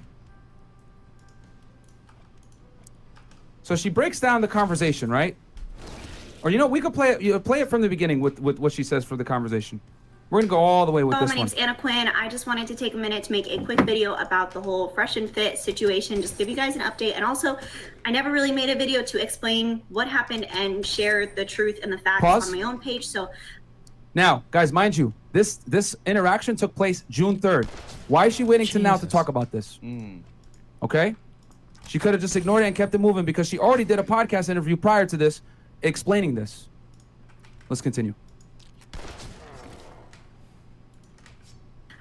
So she breaks down the conversation, right? Or we could play it from the beginning with what she says for the conversation. We're gonna go all the way with this one. My name's Anna Quinn. I just wanted to take a minute to make a quick video about the whole Fresh and Fit situation, just give you guys an update. And also, I never really made a video to explain what happened and share the truth and the facts on my own page. So now, guys, mind you, this interaction took place June 3rd. Why is she waiting to now to talk about this? Okay? She could have just ignored it and kept it moving because she already did a podcast interview prior to this explaining this. Let's continue.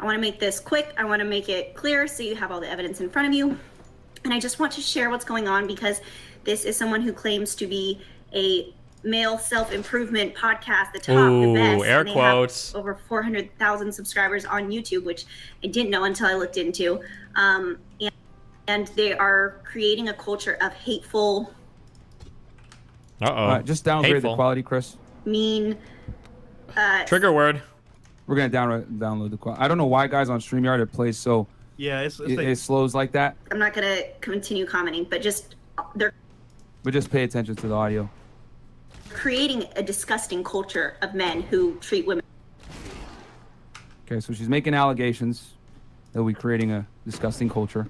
I want to make this quick. I want to make it clear so you have all the evidence in front of you. And I just want to share what's going on because this is someone who claims to be a male self-improvement podcast, the top, the best. Air and they quotes. have over 400,000 subscribers on YouTube, which I didn't know until I looked into. And they are creating a culture of hateful. Just downgrade the quality, Chris. Mean. Trigger word. We're gonna download the quality. I don't know why, guys, on StreamYard it plays so. Yeah, it slows like that. I'm not gonna continue commenting, but they're But just pay attention to the audio. creating a disgusting culture of men who treat women. Okay, so she's making allegations that we're creating a disgusting culture.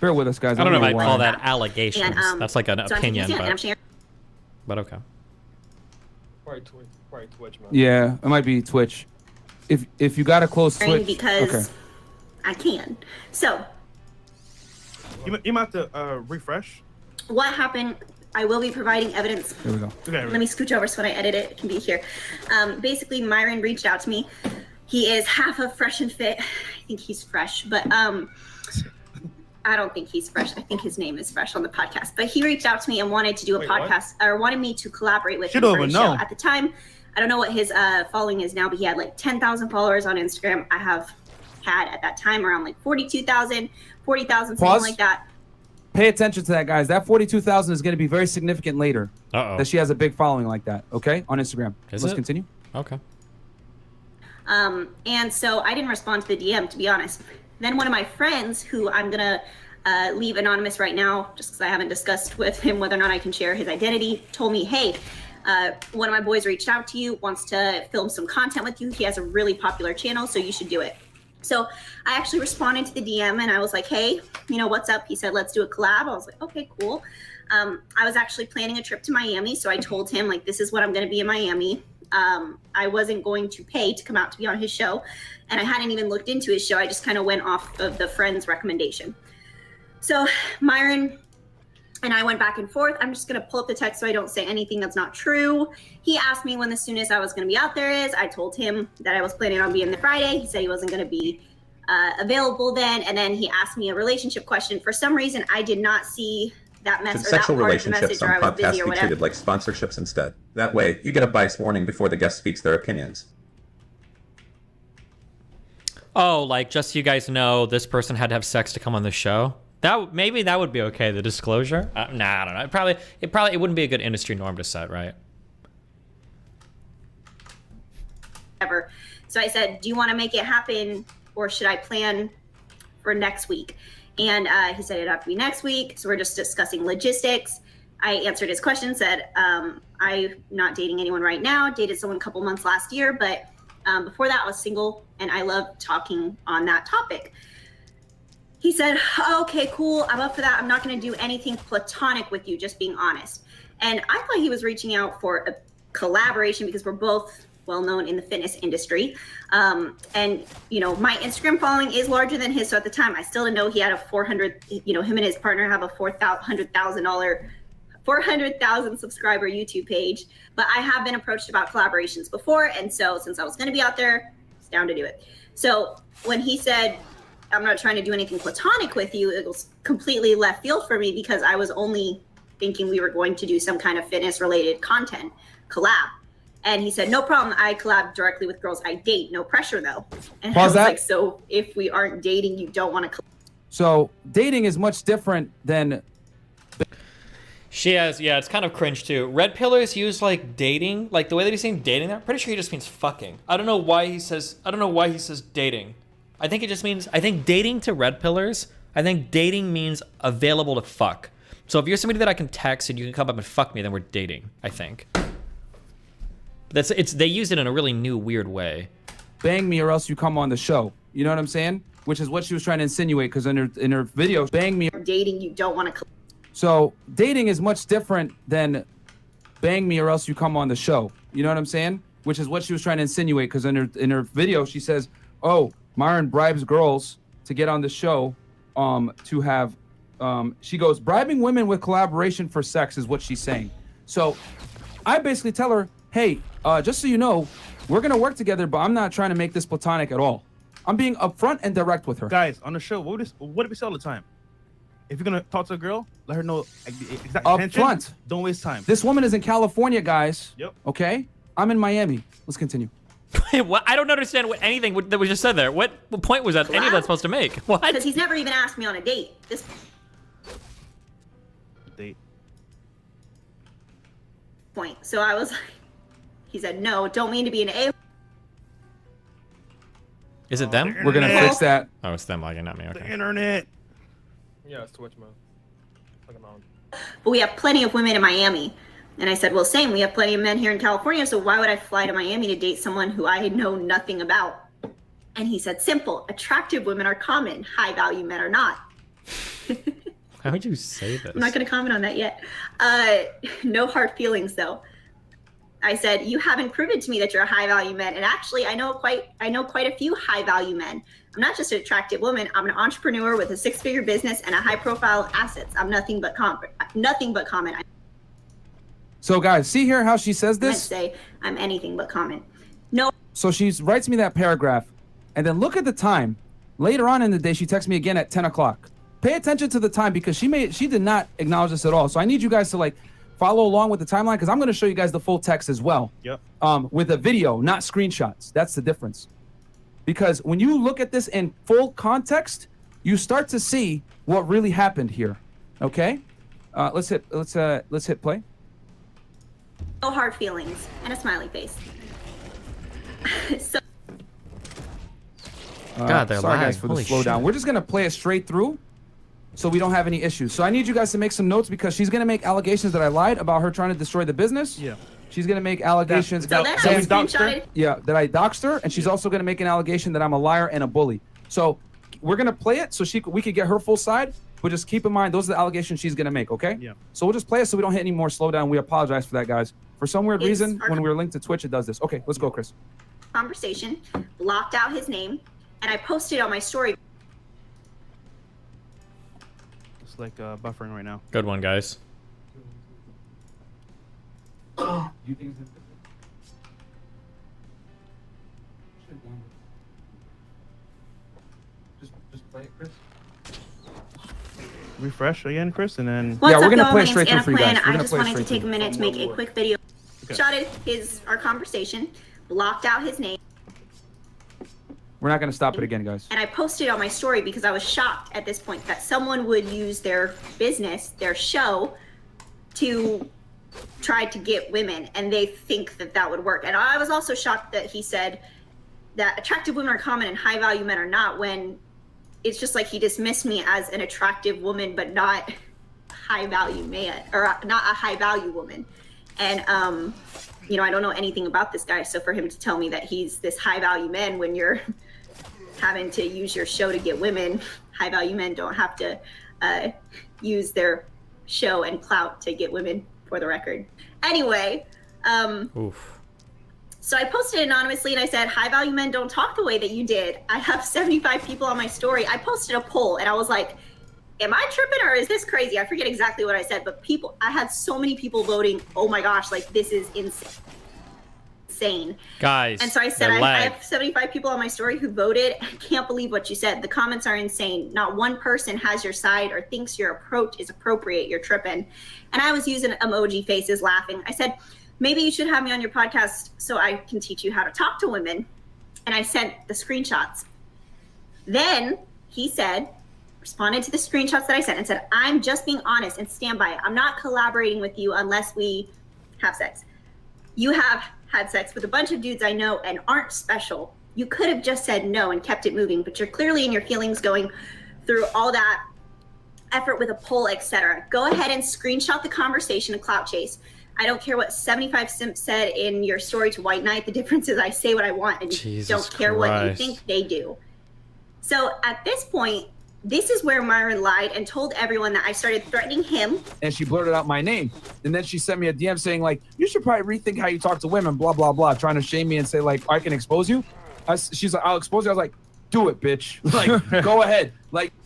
Bear with us, guys. I don't know if I'd why. call that allegations. And, That's like an so I'm taking a opinion, stand, and I'm sharing but okay. Probably Twitch, man. Yeah, it might be Twitch. If you got a close Twitch, because okay. I can. So You might have to refresh. What happened? I will be providing evidence. Here we go. Okay, Let me scooch over so when I edit it, it can be here. Basically, Myron reached out to me. He is half of Fresh and Fit. I think he's fresh, but I don't think he's fresh. I think his name is Fresh on the podcast. But he reached out to me and wanted to do a podcast, or wanted me to collaborate with him for his show. At the time, I don't know what his following is now, but he had like 10,000 followers on Instagram. I have had at that time around like 42,000, 40,000, something like that. Pay attention to that, guys. That 42,000 is going to be very significant later. That she has a big following like that. Okay, on Instagram. Let's continue. Okay. And so I didn't respond to the DM, to be honest. Then one of my friends, who I'm gonna leave anonymous right now, just because I haven't discussed with him whether or not I can share his identity, told me, hey, one of my boys reached out to you, wants to film some content with you. He has a really popular channel, so you should do it. So I actually responded to the DM and I was like, hey, you know, what's up? He said, let's do a collab. I was like, okay, cool. I was actually planning a trip to Miami. So I told him, like, this is what I'm going to be in Miami. I wasn't going to pay to come out to be on his show. And I hadn't even looked into his show. I just kind of went off of the friend's recommendation. So Myron and I went back and forth. I'm just going to pull up the text so I don't say anything that's not true. He asked me when the soonest I was going to be out there is. I told him that I was planning on being there Friday. He said he wasn't going to be available then. And then he asked me a relationship question. For some reason, I did not see that message or that Sexual part of the relationships message, or on I was busy podcasts or be whatever. treated like sponsorships instead. That way, you get a bias warning before the guest speaks their opinions. Oh, like just so you guys know, this person had to have sex to come on the show. Maybe that would be okay. The disclosure. Nah, I don't know. It wouldn't be a good industry norm to set, right? Whatever. So I said, do you want to make it happen, or should I plan for next week? And he said it'd have to be next week. So we're just discussing logistics. I answered his question, said, I'm not dating anyone right now. Dated someone a couple months last year, but before that I was single and I love talking on that topic. He said, oh, okay, cool. I'm up for that. I'm not going to do anything platonic with you, just being honest. And I thought he was reaching out for a collaboration because we're both well known in the fitness industry. And, you know, my Instagram following is larger than his. So at the time, I still didn't know he had a 400, you know, him and his partner have a $400,000 subscriber YouTube page. But I have been approached about collaborations before. And so since I was going to be out there, I was down to do it. So when he said, I'm not trying to do anything platonic with you, it was completely left field for me because I was only thinking we were going to do some kind of fitness related content collab. And he said, no problem. I collab directly with girls I date. No pressure though. And Pause I was that. like, so if we aren't dating, you don't want to collab. So dating is much different than. She has, yeah, it's kind of cringe too. Red Pillars use like dating, like the way that he's saying dating there. I'm pretty sure he just means fucking. I don't know why he says dating. I think it just means, I think dating to Red Pillars, I think dating means available to fuck. So if you're somebody that I can text and you can come up and fuck me, then we're dating, I think. They use it in a really new, weird way. Bang me or else you come on the show. You know what I'm saying? Which is what she was trying to insinuate, because in her video, bang me. Dating, you don't want to. So dating is much different than bang me or else you come on the show. You know what I'm saying? Which is what she was trying to insinuate, because in her video she says, "Oh, Myron bribes girls to get on the show, to have." She goes, "Bribing women with collaboration for sex" is what she's saying. So I basically tell her, "Hey, just so you know, we're gonna work together, but I'm not trying to make this platonic at all. I'm being upfront and direct with her." Guys, on the show, what do we say all the time? If you're gonna talk to a girl, let her know exact Up intention. front. Don't waste time. This woman is in California, guys. Yep. Okay? I'm in Miami. Let's continue. Wait, what? I don't understand anything that was just said there. What point was that any of that supposed to make? What? Because he's never even asked me on a date. Date. Point. So I was like, he said, no, don't mean to be an A. Is it them? We're gonna fix that. Oh, it's them logging, not me. Okay. The internet. Yeah, it's Twitch, man. Fucking on. But we have plenty of women in Miami. And I said, well, same. We have plenty of men here in California. So why would I fly to Miami to date someone who I know nothing about? And he said, simple. Attractive women are common. High value men are not. How would you say this? I'm not going to comment on that yet. No hard feelings, though. I said, you haven't proven to me that you're a high value man. And actually, I know quite a few high value men. I'm not just an attractive woman. I'm an entrepreneur with a 6-figure business and a high profile assets. I'm nothing but common. So guys, see here how she says I this? say I'm anything but common. No. So she writes me that paragraph, and then look at the time. Later on in the day, she texts me again at 10 o'clock. Pay attention to the time because she did not acknowledge this at all. So I need you guys to follow along with the timeline because I'm going to show you guys the full text as well. Yep. With a video, not screenshots. That's the difference. Because when you look at this in full context, you start to see what really happened here. Okay? Let's hit play. No hard feelings and a smiley face. So God, they're sorry lag. guys for the Holy slowdown. shit. We're just gonna play it straight through, so we don't have any issues. So I need you guys to make some notes because she's gonna make allegations that I lied about her trying to destroy the business. Yeah. She's gonna make allegations So then I saying screenshotted. that I doxed her, and she's also gonna make an allegation that I'm a liar and a bully. So we're gonna play it so we could get her full side. But just keep in mind those are the allegations she's gonna make. Okay? Yeah. So we'll just play it so we don't hit any more slowdown. We apologize for that, guys. For some weird It's reason, our- when we were linked to Twitch, it does this. Okay, let's go, Chris. Conversation, blocked out his name, and I posted on my story. It's like buffering right now. Good one, guys. Just play it, Chris. Refresh again, Chris, and then. What's Yeah, we're up, gonna y'all? play My name's straight through Anna for you guys. Quinn. We're I gonna just play wanted to straight take a through. minute to make a quick video. Okay. Shotted our conversation, blocked out his name, We're not gonna stop it again, guys. and I posted on my story because I was shocked at this point that someone would use their business, their show, to try to get women, and they think that that would work. And I was also shocked that he said that attractive women are common and high value men are not, when it's just like he dismissed me as an attractive woman but not high value man, or not a high value woman. And I don't know anything about this guy, so for him to tell me that he's this high value man when you're having to use your show to get women, high value men don't have to use their show and clout to get women, for the record. Anyway, Oof. so I posted anonymously and I said, high value men don't talk the way that you did. I have 75 people on my story. I posted a poll and I was like, am I tripping or is this crazy? I forget exactly what I said, but I had so many people voting. Oh my gosh, this is insane. Guys, And so I said, the I lag. have 75 people on my story who voted. I can't believe what you said. The comments are insane. Not one person has your side or thinks your approach is appropriate. You're tripping. And I was using emoji faces laughing. I said, maybe you should have me on your podcast so I can teach you how to talk to women. And I sent the screenshots. Then he responded to the screenshots that I sent and said, I'm just being honest and stand by it. I'm not collaborating with you unless we have sex. You have had sex with a bunch of dudes I know and aren't special. You could have just said no and kept it moving, but you're clearly in your feelings going through all that effort with a poll, etc. Go ahead and screenshot the conversation and clout chase. I don't care what 75 simps said in your story to White Knight. The difference is I say what I want and you don't care what you think they do. So at this point, this is where Myron lied and told everyone that I started threatening him. And she blurted out my name. And then she sent me a DM saying, you should probably rethink how you talk to women, blah, blah, blah, trying to shame me and say, I can expose you. She's like, I'll expose you. I was like, do it, bitch. Go ahead.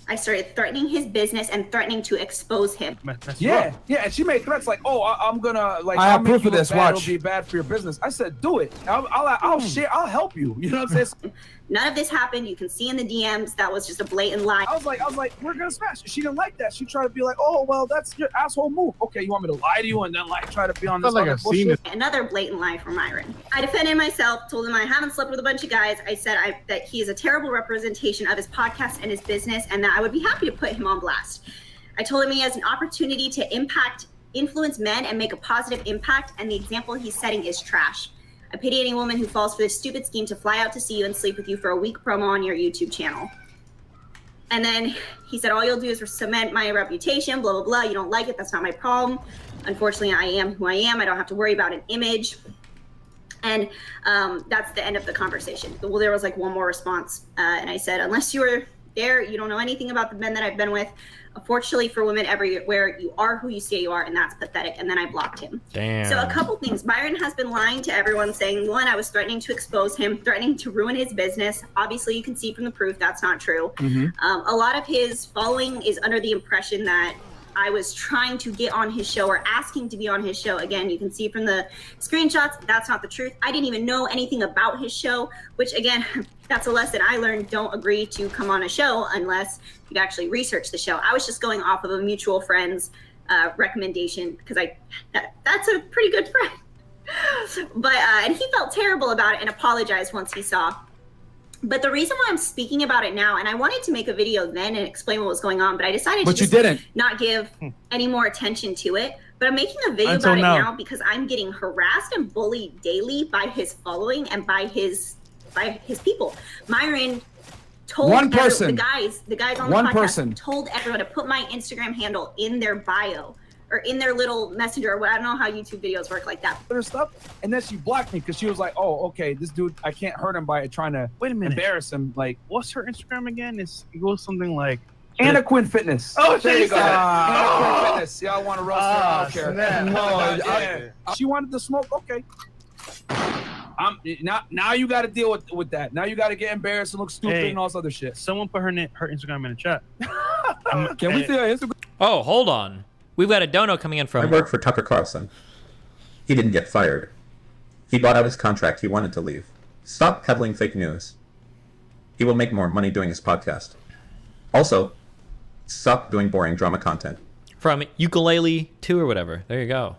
I started threatening his business and threatening to expose him. Yeah. And she made threats I'm gonna I have I'll make proof you of look this, bad. watch. It'll be bad for your business. I said, do it. I'll share. I'll help you. You know what I'm saying? None of this happened. You can see in the DMs that was just a blatant lie. I was like, we're gonna smash. She didn't like that. She tried to be like, oh, well, that's your asshole move. Okay, you want me to lie to you and then try to be on this other bullshit? Another blatant lie from Myron. I defended myself, told him I haven't slept with a bunch of guys. I said that he is a terrible representation of his podcast and his business, and that I would be happy to put him on blast. I told him he has an opportunity to influence men and make a positive impact, and the example he's setting is trash. I pity any woman who falls for this stupid scheme to fly out to see you and sleep with you for a week promo on your YouTube channel. And then he said, all you'll do is cement my reputation, blah, blah, blah. You don't like it. That's not my problem. Unfortunately, I am who I am. I don't have to worry about an image. And that's the end of the conversation. Well, there was one more response. And I said, unless you were there, you don't know anything about the men that I've been with. Unfortunately for women everywhere, you are who you say you are, and that's pathetic. And then I blocked him. Damn. So a couple things. Myron has been lying to everyone, saying, one, I was threatening to expose him, threatening to ruin his business. Obviously, you can see from the proof that's not true. A lot of his following is under the impression that I was trying to get on his show or asking to be on his show. Again, you can see from the screenshots, that's not the truth. I didn't even know anything about his show, which again, that's a lesson I learned. Don't agree to come on a show unless you've actually researched the show. I was just going off of a mutual friend's recommendation because that's a pretty good friend. But and he felt terrible about it and apologized once he saw. But the reason why I'm speaking about it now, and I wanted to make a video then and explain what was going on, but I decided to just not give any more attention to it. But I'm making a video about it now because I'm getting harassed and bullied daily by his following and by his people. Myron told the guys on the podcast told everyone to put my Instagram handle in their bio or in their little messenger. I don't know how YouTube videos work like that. Other stuff, and then she blocked me because she was like, "Oh, okay, this dude, I can't hurt him by trying to embarrass him." Like, what's her Instagram again? It goes something like Anna Quinn Fitness. Oh, there you go. Anna Quinn Fitness. Fitness. Y'all want to roast her? I don't care. She wanted to smoke. Okay. Now you got to deal with that. Now you got to get embarrassed and look stupid and all this other shit. Someone put her Instagram in the chat. Can we see her Instagram? Oh, hold on. We've got a dono coming in from... I work for Tucker Carlson. He didn't get fired. He bought out his contract. He wanted to leave. Stop peddling fake news. He will make more money doing his podcast. Also, stop doing boring drama content. From Ukulele 2 or whatever. There you go.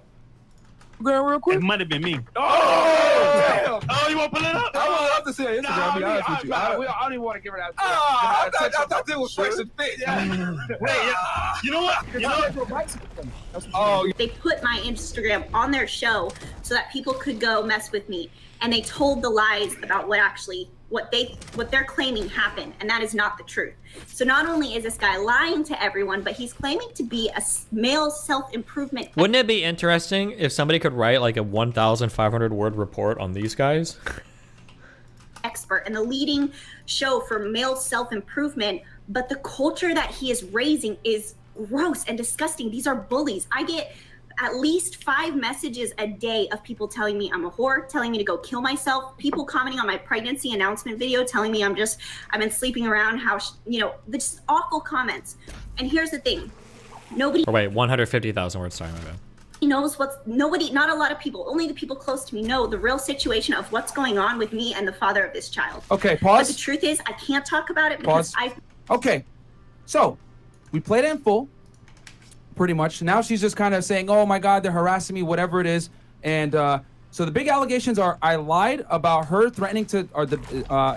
Real quick. It might have been me. Oh, damn. Oh, you want to pull it up? I would love to see her Instagram. Be honest with you. I don't even want to give her that. I thought it was flex and fit. Wait, you know what? They put my Instagram on their show so that people could go mess with me, and they told the lies about what they're claiming happened, and that is not the truth. So not only is this guy lying to everyone, but he's claiming to be a male self-improvement. Wouldn't it be interesting if somebody could write like a 1,500 word report on these guys? Expert and the leading show for male self-improvement, but the culture that he is raising is gross and disgusting. These are bullies. I get at least 5 messages a day of people telling me I'm a whore, telling me to go kill myself, people commenting on my pregnancy announcement video, telling me I've been sleeping around, just awful comments. And here's the thing, nobody... Or wait, 150,000 words, sorry, my bad. Knows not a lot of people, only the people close to me know the real situation of what's going on with me and the father of this child. Okay, pause. But the truth is, I can't talk about it because Okay, so we played it in full. Pretty much. Now she's just kind of saying, "Oh my God, they're harassing me," whatever it is. And so the big allegations are: I lied about her threatening to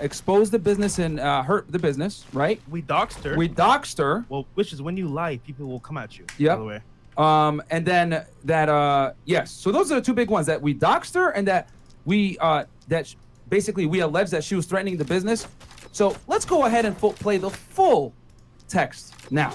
expose the business and hurt the business. Right? We doxed her. Well, which is when you lie, people will come at you. Yep. By the way. And then that yes. So those are the 2 big ones: that we doxed her and that we basically we allege that she was threatening the business. So let's go ahead and play the full text now.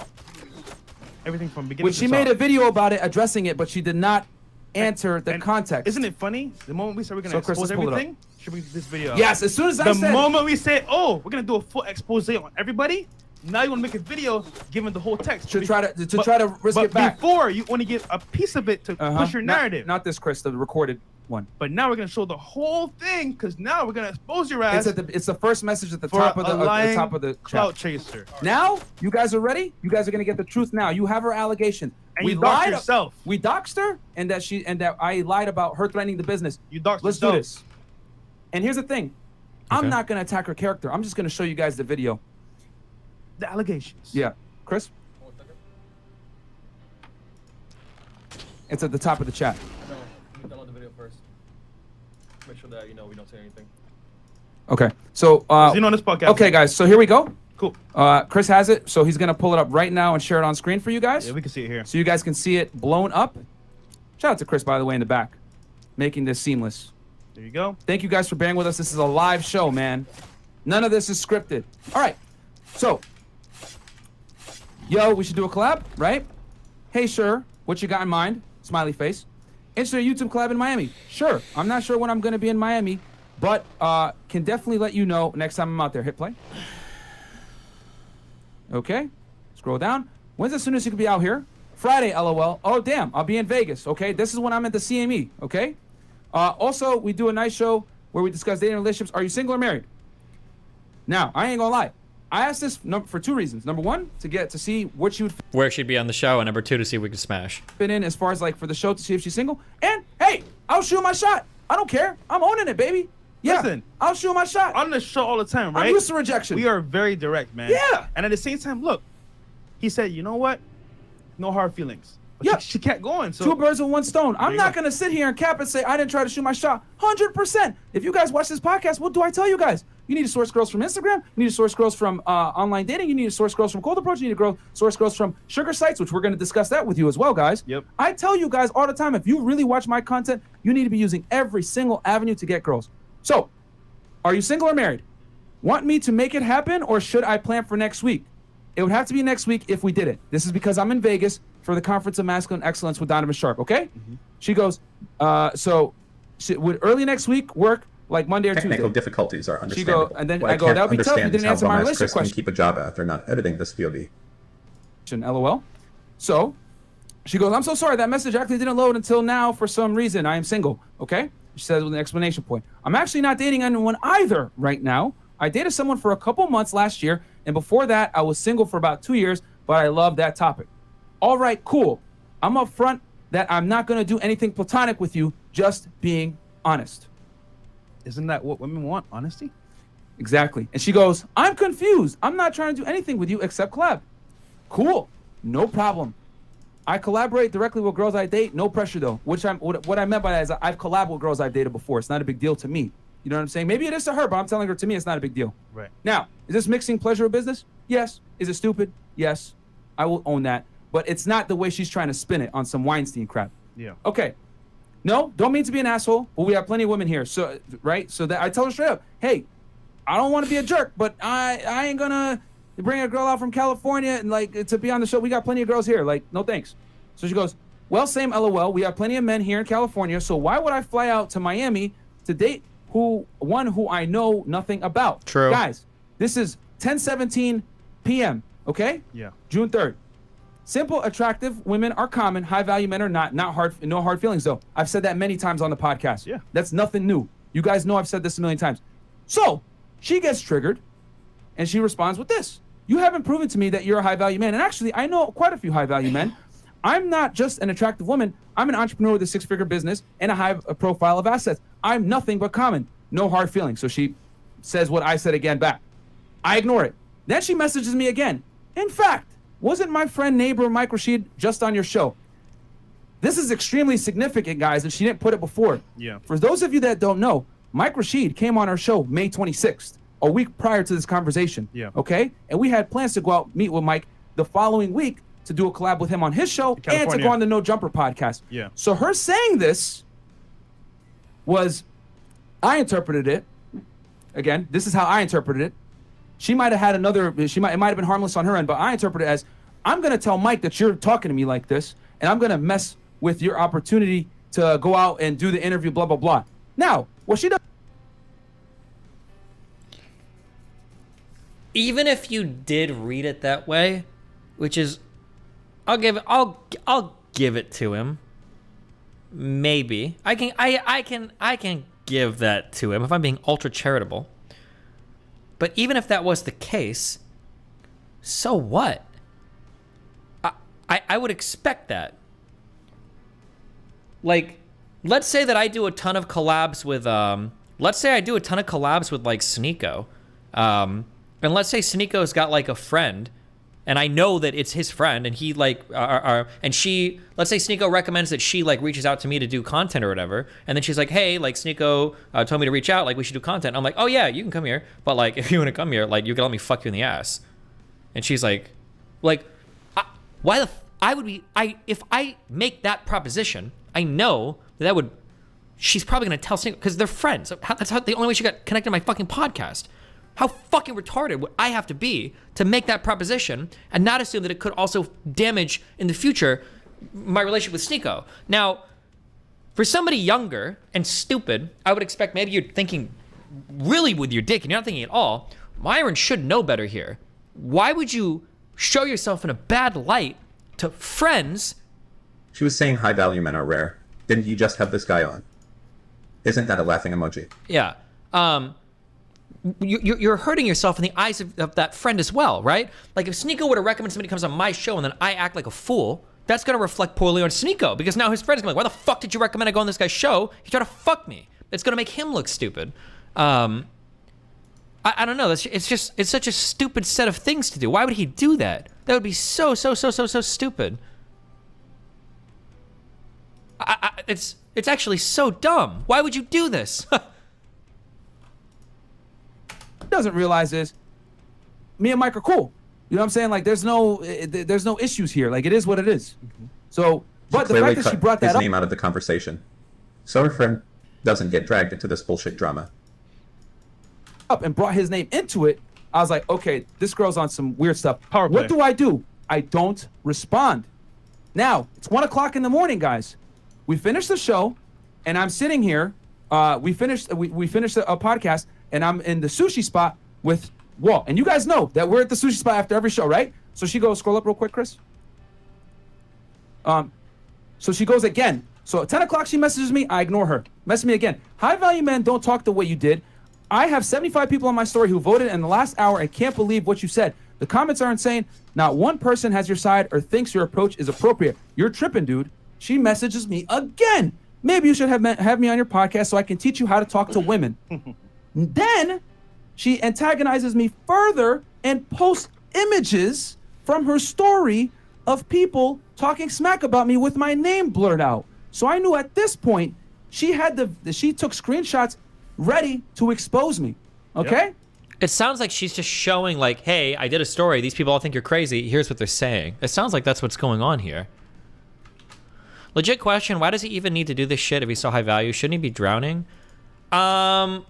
Everything from beginning Which she made a video about it, addressing it, but she did not answer the context. Isn't it funny? The moment we said we're going to expose everything, should we this video up? Yes, as soon as I said... The moment we said, oh, we're going to do a full expose on everybody, now you want to make a video giving the whole text. To try to risk it back. Before, you want to get a piece of it to push your narrative. Not this, Chris, the recorded one. But now we're going to show the whole thing, because now we're going to expose your ass. It's the first message at the top of the clout chaser. Now, you guys are ready? You guys are going to get the truth now. You have her allegation. And we lied yourself. We doxed her, and that I lied about her threatening the business. You doxed Let's yourself. do this. And here's the thing. I'm not going to attack her character. I'm just going to show you guys the video. The allegations. Yeah. Chris? It's at the top of the chat. No, download the video first. Make sure that we don't say anything. Okay. So on this podcast. Okay, guys. So here we go. Cool. Chris has it, so he's gonna pull it up right now and share it on screen for you guys. Yeah, we can see it here. So you guys can see it blown up. Shout out to Chris, by the way, in the back, making this seamless. There you go. Thank you guys for bearing with us. This is a live show, man. None of this is scripted. All right. So, yo, we should do a collab, right? Hey, sure. What you got in mind? Smiley face. Interested in a YouTube collab in Miami? Sure. I'm not sure when I'm going to be in Miami, but can definitely let you know next time I'm out there. Hit play. Okay. Scroll down. When's the soonest you could be out here? Friday, LOL. Oh, damn. I'll be in Vegas, okay? This is when I'm at the CME, okay? Also, we do a nice show where we discuss dating relationships. Are you single or married? Now, I ain't gonna lie. I asked this for 2 reasons. Number 1, to see what she would Where she'd be on the show, and number 2, to see if we could smash. fit in as far as like for the show to see if she's single. And hey, I'll shoot my shot. I don't care. I'm owning it, baby. Yeah, Listen, I'll shoot my shot. On the show all the time, right? I'm used to rejection. We are very direct, man. Yeah. And at the same time, look, he said, you know what? No hard feelings. But she kept going. So 2 birds with 1 stone. I'm you not go. gonna sit here and cap and say I didn't try to shoot my shot. 100%. If you guys watch this podcast, what do I tell you guys? You need to source girls from Instagram. You need to source girls from online dating. You need to source girls from cold approach. You need to source girls from sugar sites, which we're going to discuss that with you as well, guys. Yep. I tell you guys all the time, if you really watch my content, you need to be using every single avenue to get girls. So, are you single or married? Want me to make it happen, or should I plan for next week? It would have to be next week if we did it. This is because I'm in Vegas for the Conference of Masculine Excellence with Donovan Sharp, okay? She goes, would early next week work? Like Monday or Technical Tuesday. difficulties are understandable. And then What I go, that would be tough. You understand didn't is answer how my bum-ass relationship Chris can question. keep a job after not editing this VOD. LOL. So she goes, I'm so sorry. That message actually didn't load until now for some reason. I am single. Okay? She says with an explanation point. I'm actually not dating anyone either right now. I dated someone for a couple months last year. And before that, I was single for about 2 years, but I love that topic. All right, cool. I'm upfront that I'm not going to do anything platonic with you, just being honest. Isn't that what women want? Honesty? Exactly. And she goes, I'm confused. I'm not trying to do anything with you except collab. Cool. No problem. I collaborate directly with girls I date. No pressure though. What I meant by that is I've collabed with girls I've dated before. It's not a big deal to me. You know what I'm saying? Maybe it is to her, but I'm telling her, to me, it's not a big deal. Right. Now, is this mixing pleasure with business? Yes. Is it stupid? Yes. I will own that. But it's not the way she's trying to spin it on some Weinstein crap. Yeah. Okay. No, don't mean to be an asshole, but we have plenty of women here. So, right? So that I tell her straight up, hey, I don't want to be a jerk, but I ain't gonna bring a girl out from California and like to be on the show. We got plenty of girls here. Like, no thanks. So she goes, well, same LOL. We have plenty of men here in California. So why would I fly out to Miami to date one who I know nothing about? True. Guys, this is 10:17 p.m. Okay? Yeah. June 3rd. Simple, attractive women are common. High-value men are not. No hard feelings, though. I've said that many times on the podcast. Yeah. That's nothing new. You guys know I've said this a million times. So she gets triggered, and she responds with this. You haven't proven to me that you're a high-value man. And actually, I know quite a few high-value men. I'm not just an attractive woman. I'm an entrepreneur with a 6-figure business and a high profile of assets. I'm nothing but common. No hard feelings. So she says what I said again back. I ignore it. Then she messages me again. In fact, wasn't my friend neighbor Mike Rashid just on your show? This is extremely significant, guys, and she didn't put it before. Yeah. For those of you that don't know, Mike Rashid came on our show May 26th, a week prior to this conversation. Yeah. Okay? And we had plans to go out meet with Mike the following week to do a collab with him on his show and to California. go on the No Jumper podcast. Yeah. So her saying this was, I interpreted it. Again, this is how I interpreted it. She might have had it might have been harmless on her end, but I interpret it as, I'm going to tell Mike that you're talking to me like this, and I'm going to mess with your opportunity to go out and do the interview, blah, blah, blah. Now, what she does. Even if you did read it that way, which is, I'll give it to him. Maybe I can give that to him if I'm being ultra charitable. But even if that was the case, so what? I would expect that. Like, let's say that I do a ton of collabs with like Sneeko. And let's say Sneeko's got like a friend, and I know that it's his friend, and he like let's say Sneeko recommends that she like reaches out to me to do content or whatever, and then she's like, hey, like Sneeko told me to reach out, like we should do content. I'm like, oh yeah, you can come here, but like if you want to come here, like you can let me fuck you in the ass. And she's like if I make that proposition, I know she's probably gonna tell Sneeko because they're friends. That's how the only way she got connected to my fucking podcast. How fucking retarded would I have to be to make that proposition and not assume that it could also damage in the future my relationship with Sneeko? Now, for somebody younger and stupid, I would expect maybe you're thinking really with your dick and you're not thinking at all. Myron should know better here. Why would you show yourself in a bad light to friends. She was saying high value men are rare. Didn't you just have this guy on? Isn't that a laughing emoji? Yeah. You're hurting yourself in the eyes of that friend as well, right? Like if Sneeko would have recommended somebody comes on my show and then I act like a fool, that's going to reflect poorly on Sneeko because now his friend's going to be like, why the fuck did you recommend I go on this guy's show? He tried to fuck me. It's going to make him look stupid. I don't know. It's such a stupid set of things to do. Why would he do that? That would be so stupid. It's actually so dumb. Why would you do this? Doesn't realize is me and Mike are cool. You know what I'm saying? Like there's no issues here. Like it is what it is. So, but the fact that she brought that his up, name out of the conversation, so her friend doesn't get dragged into this bullshit drama. up and brought his name into it, I was like, okay, this girl's on some weird stuff. Power play. What do? I don't respond. Now it's 1 o'clock in the morning, guys. We finished the show, and I'm sitting here. We finished a podcast, and I'm in the sushi spot with Walt. And you guys know that we're at the sushi spot after every show, right? So she goes, scroll up real quick, Chris. So she goes again. So at 10 o'clock, she messages me. I ignore her. Message me again. High value men don't talk the way you did. I have 75 people on my story who voted in the last hour and can't believe what you said. The comments are insane. Not one person has your side or thinks your approach is appropriate. You're tripping, dude. She messages me again. Maybe you should have me on your podcast so I can teach you how to talk to women. Then she antagonizes me further and posts images from her story of people talking smack about me with my name blurred out. So I knew at this point she took screenshots ready to expose me. Okay? Yep. It sounds like she's just showing like, hey, I did a story. These people all think you're crazy. Here's what they're saying. It sounds like that's what's going on here. Legit question, why does he even need to do this shit if he's so high value? Shouldn't he be drowning? I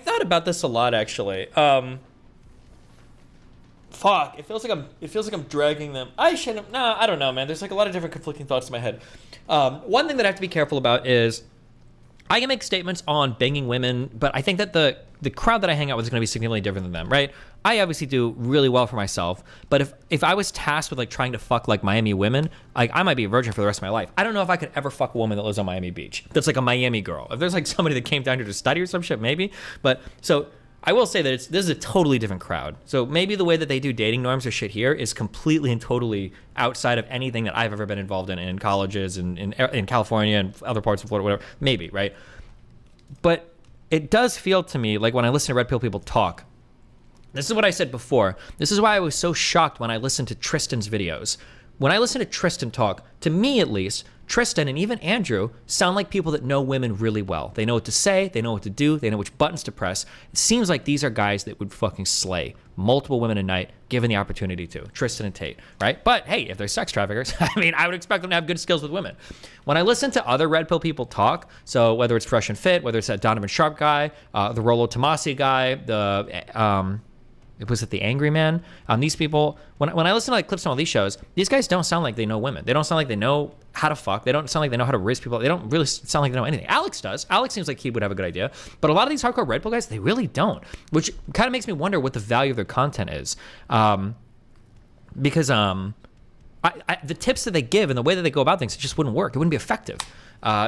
thought about this a lot actually. Fuck, it feels like I'm dragging them. I don't know, man. There's like a lot of different conflicting thoughts in my head. One thing that I have to be careful about is I can make statements on banging women, but I think that the crowd that I hang out with is going to be significantly different than them, right? I obviously do really well for myself, but if I was tasked with like trying to fuck like Miami women, like I might be a virgin for the rest of my life. I don't know if I could ever fuck a woman that lives on Miami Beach. That's like a Miami girl. If there's like somebody that came down here to study or some shit, maybe. But so I will say that this is a totally different crowd. So maybe the way that they do dating norms or shit here is completely and totally outside of anything that I've ever been involved in colleges and in California and other parts of Florida, whatever. Maybe, right? But it does feel to me like when I listen to Red Pill people talk, this is what I said before. This is why I was so shocked when I listened to Tristan's videos. When I listen to Tristan talk, to me at least, Tristan and even Andrew sound like people that know women really well. They know what to say, they know what to do, they know which buttons to press. It seems like these are guys that would fucking slay multiple women a night given the opportunity to. Tristan and Tate, right? But hey, if they're sex traffickers, I mean, I would expect them to have good skills with women. When I listen to other Red Pill people talk, so whether it's Fresh and Fit, whether it's that Donovan Sharp guy, the Rollo Tomasi guy, was it the Angry Man? These people, when I listen to like clips on all these shows, these guys don't sound like they know women. They don't sound like they know how to fuck. They don't sound like they know how to raise people. They don't really sound like they know anything. Alex does. Alex seems like he would have a good idea. But a lot of these hardcore Red Pill guys, they really don't. Which kind of makes me wonder what the value of their content is. Because the tips that they give and the way that they go about things, it just wouldn't work. It wouldn't be effective.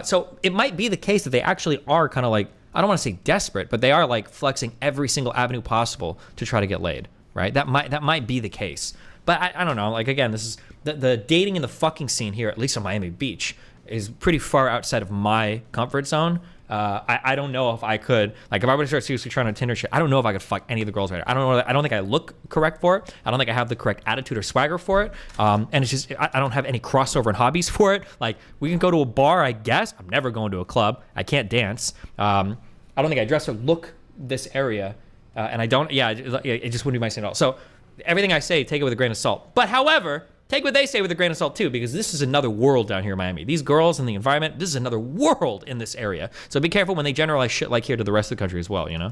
So it might be the case that they actually are kind of like, I don't want to say desperate, but they are like flexing every single avenue possible to try to get laid, right? That might be the case. But I don't know. Like, again, this is the dating in the fucking scene here, at least on Miami Beach, is pretty far outside of my comfort zone. I don't know if I could, like, if I were to start seriously trying to Tinder shit, I don't know if I could fuck any of the girls right now. I don't think I look correct for it. I don't think I have the correct attitude or swagger for it. And it's just, I don't have any crossover in hobbies for it. Like, we can go to a bar, I guess. I'm never going to a club. I can't dance. I don't think I dress or look this area. And I don't, it just wouldn't be my scene at all. So everything I say, take it with a grain of salt. But however, take what they say with a grain of salt too, because this is another world down here in Miami. These girls and the environment, this is another world in this area. So be careful when they generalize shit like here to the rest of the country as well, you know?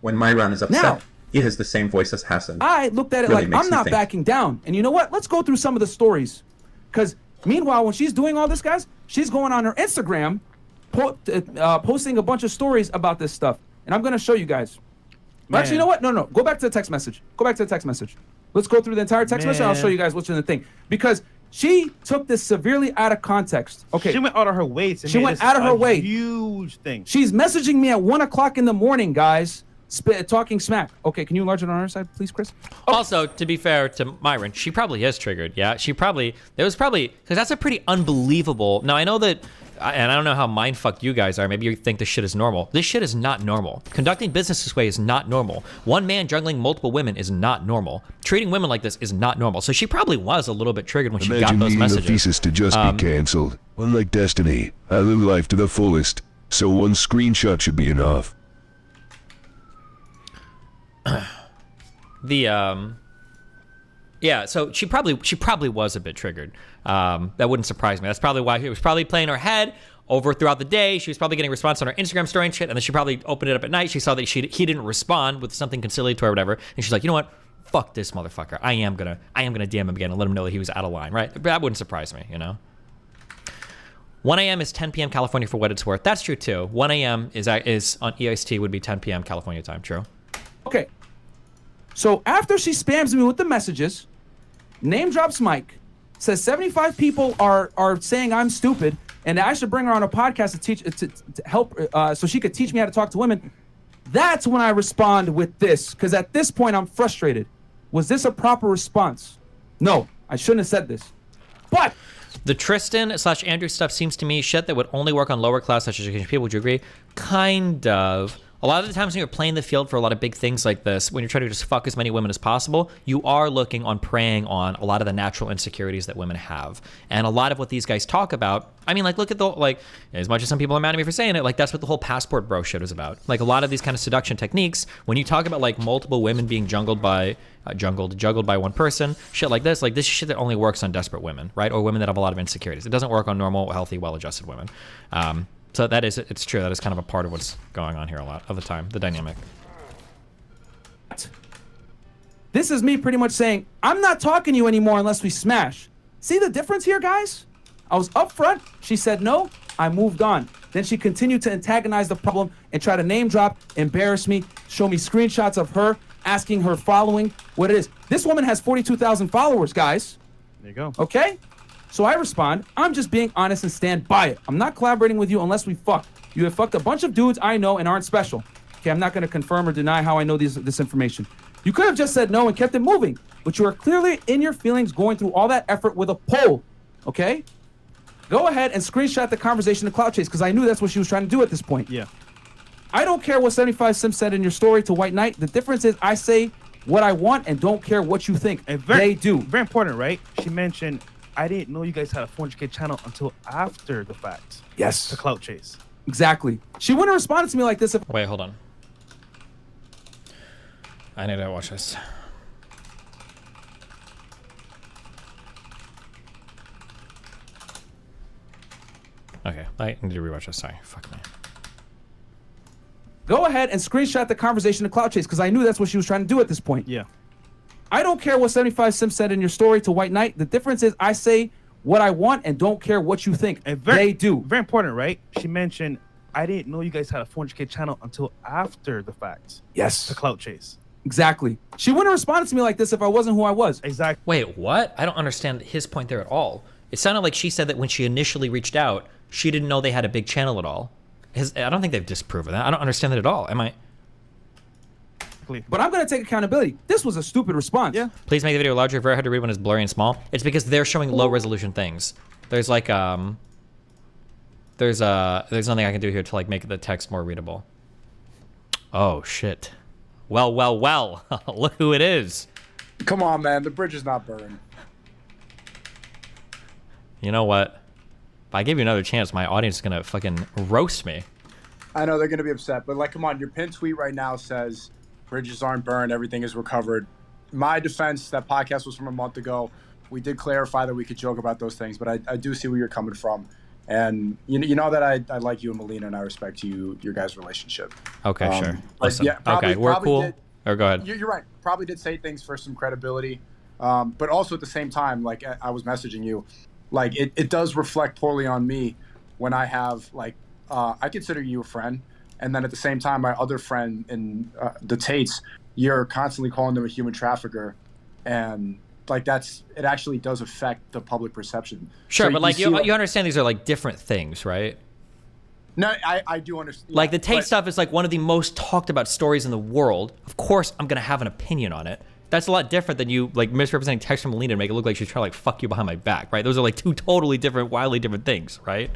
When Myron is upset, he has the same voice as Hassan. I looked at it Really like, I'm not backing down. And you know what? Let's go through some of the stories. Because meanwhile, when she's doing all this, guys, she's going on her Instagram, posting a bunch of stories about this stuff. And I'm going to show you guys. Well, actually, you know what? No. Go back to the text message. Go back to the text message. Let's go through the entire text message. I'll show you guys what's in the thing. Because she took this severely out of context. Okay. She went out of her way. She went out of her way. Huge thing. She's messaging me at 1 o'clock in the morning, guys. Talking smack. Okay, can you enlarge it on our side, please, Chris? Also, to be fair to Myron, she probably is triggered. Yeah, because that's a pretty unbelievable. Now I know that, and I don't know how mindfucked you guys are. Maybe you think this shit is normal. This shit is not normal. Conducting business this way is not normal. One man juggling multiple women is not normal. Treating women like this is not normal. So she probably was a little bit triggered when she got those messages. Imagine needing a thesis to just be cancelled. Unlike Destiny, I live life to the fullest, so one screenshot should be enough. Yeah, so she probably was a bit triggered. That wouldn't surprise me. That's probably why he was probably playing her head over throughout the day. She was probably getting a response on her Instagram story and shit, and then she probably opened it up at night. She saw that he didn't respond with something conciliatory or whatever, and she's like, you know what? Fuck this motherfucker. I am gonna DM him again and let him know that he was out of line, right? That wouldn't surprise me, you know. 1 a.m. is 10 p.m. California for what it's worth. That's true too. 1 a.m. is on EST would be 10 p.m. California time. True. Okay. So after she spams me with the messages, name drops Mike, says 75 people are saying I'm stupid, and I should bring her on a podcast to teach to help so she could teach me how to talk to women. That's when I respond with this, because at this point I'm frustrated. Was this a proper response? No, I shouldn't have said this. But the Tristan/Andrew stuff seems to me shit that would only work on lower class education people. Would you agree? Kind of. A lot of the times when you're playing the field for a lot of big things like this, when you're trying to just fuck as many women as possible, you are preying on a lot of the natural insecurities that women have. And a lot of what these guys talk about, I mean, like, look at as much as some people are mad at me for saying it, like, that's what the whole passport bro shit is about. Like, a lot of these kind of seduction techniques, when you talk about, like, multiple women being juggled by one person, shit like this is shit that only works on desperate women, right? Or women that have a lot of insecurities. It doesn't work on normal, healthy, well-adjusted women. So it's true. That is kind of a part of what's going on here a lot of the time, the dynamic. This is me pretty much saying, I'm not talking to you anymore unless we smash. See the difference here, guys? I was upfront. She said no. I moved on. Then she continued to antagonize the problem and try to name drop, embarrass me, show me screenshots of her, asking her following, what it is. This woman has 42,000 followers, guys. There you go. Okay? So I respond, I'm just being honest and stand by it. I'm not collaborating with you unless we fuck. You have fucked a bunch of dudes I know and aren't special. Okay, I'm not going to confirm or deny how I know this information. You could have just said no and kept it moving, but you are clearly in your feelings going through all that effort with a poll. Okay? Go ahead and screenshot the conversation to Cloud Chase, because I knew that's what she was trying to do at this point. Yeah. I don't care what 75 Sims said in your story to White Knight. The difference is I say what I want and don't care what you think. They do. Very important, right? She mentioned, I didn't know you guys had a 400K channel until after the fact. Yes. The Clout Chase. Exactly. She wouldn't have responded to me like this if... Wait, hold on. I need to watch this. Okay, I need to rewatch this. Sorry, fuck me. Go ahead and screenshot the conversation to Cloud Chase, because I knew that's what she was trying to do at this point. Yeah. I don't care what 75 Sims said in your story to White Knight. The difference is I say what I want and don't care what you think. They do. Very important, right? She mentioned, I didn't know you guys had a 400K channel until after the fact. Yes. The Clout Chase. Exactly. She wouldn't have responded to me like this if I wasn't who I was. Exactly. Wait, what? I don't understand his point there at all. It sounded like she said that when she initially reached out, she didn't know they had a big channel at all. I don't think they've disproven that. I don't understand that at all. Am I? But I'm going to take accountability. This was a stupid response. Yeah. Please make the video larger. Very hard to read when it's blurry and small. It's because they're showing low resolution things. There's like there's nothing I can do here to like make the text more readable. Oh shit. Well. Look who it is. Come on, man. The bridge is not burned. You know what? If I give you another chance, my audience is gonna fucking roast me. I know they're gonna be upset, but like, come on. Your pinned tweet right now says bridges aren't burned. Everything is recovered. My defense, that podcast was from a month ago. We did clarify that we could joke about those things, but I do see where you're coming from. And you know that I like you and Melina, and I respect your guys' relationship. Okay, sure. Listen, yeah, okay, we're cool. Or go ahead. You're right. Probably did say things for some credibility, but also at the same time, like I was messaging you, like it does reflect poorly on me when I have like I consider you a friend, and then at the same time, my other friend in the Tates, you're constantly calling them a human trafficker, and like it actually does affect the public perception. Sure, So but like see you understand these are like different things, right? No, I do understand. Like the Tate stuff is like one of the most talked about stories in the world. Of course, I'm gonna have an opinion on it. That's a lot different than you like misrepresenting text from Melina to make it look like she's trying to like fuck you behind my back, right? Those are like two totally different, wildly different things, right?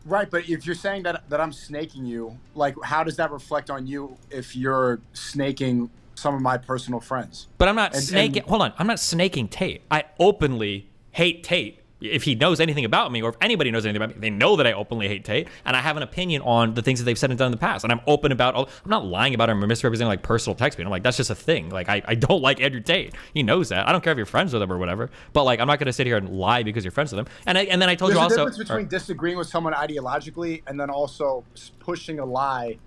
Right, but if you're saying that I'm snaking you, like how does that reflect on you if you're snaking some of my personal friends? But I'm not snaking. Hold on, I'm not snaking Tate. I openly hate Tate. If he knows anything about me, or if anybody knows anything about me, they know that I openly hate Tate, and I have an opinion on the things that they've said and done in the past. And I'm open about I'm not lying about him or misrepresenting like personal text me. I'm like, that's just a thing. Like I don't like Andrew Tate. He knows that. I don't care if you're friends with him or whatever. But like I'm not gonna sit here and lie because you're friends with him. And then I told you also. There's a difference between disagreeing with someone ideologically and then also pushing a lie.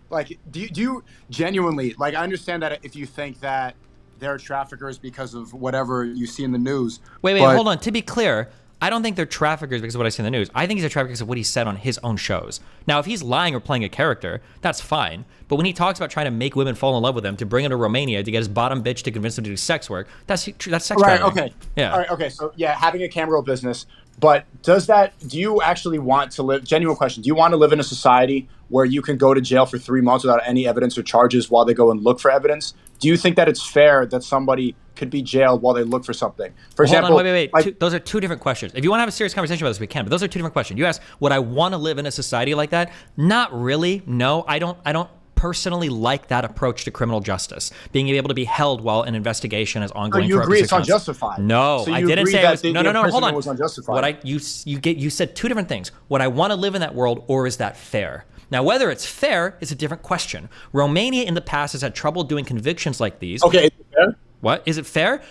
Like, do you genuinely, like, I understand that if you think that they're traffickers because of whatever you see in the news. Wait, hold on. To be clear, I don't think they're traffickers because of what I see in the news. I think he's a trafficker because of what he said on his own shows. Now, if he's lying or playing a character, that's fine. But when he talks about trying to make women fall in love with him, to bring him to Romania, to get his bottom bitch to convince him to do sex work, that's sex trafficking. Right, okay. Yeah. All right, okay, so yeah, having a camera roll business. But do you actually want to live, genuine question, do you want to live in a society where you can go to jail for 3 months without any evidence or charges while they go and look for evidence? Do you think that it's fair that somebody could be jailed while they look for something? For example, hold on, wait. Those are two different questions. If you want to have a serious conversation about this, we can. But those are two different questions. You asked, would I want to live in a society like that? Not really. No, I don't personally like that approach to criminal justice. Being able to be held while an investigation is ongoing. So you for agree up to it's 6 months. unjustified? No, So I you didn't agree say that it was. the No. Hold imprisonment on. was unjustified? You said two different things. Would I want to live in that world, or is that fair? Now, whether it's fair is a different question. Romania in the past has had trouble doing convictions like these. Okay, is it fair? What? Is it fair?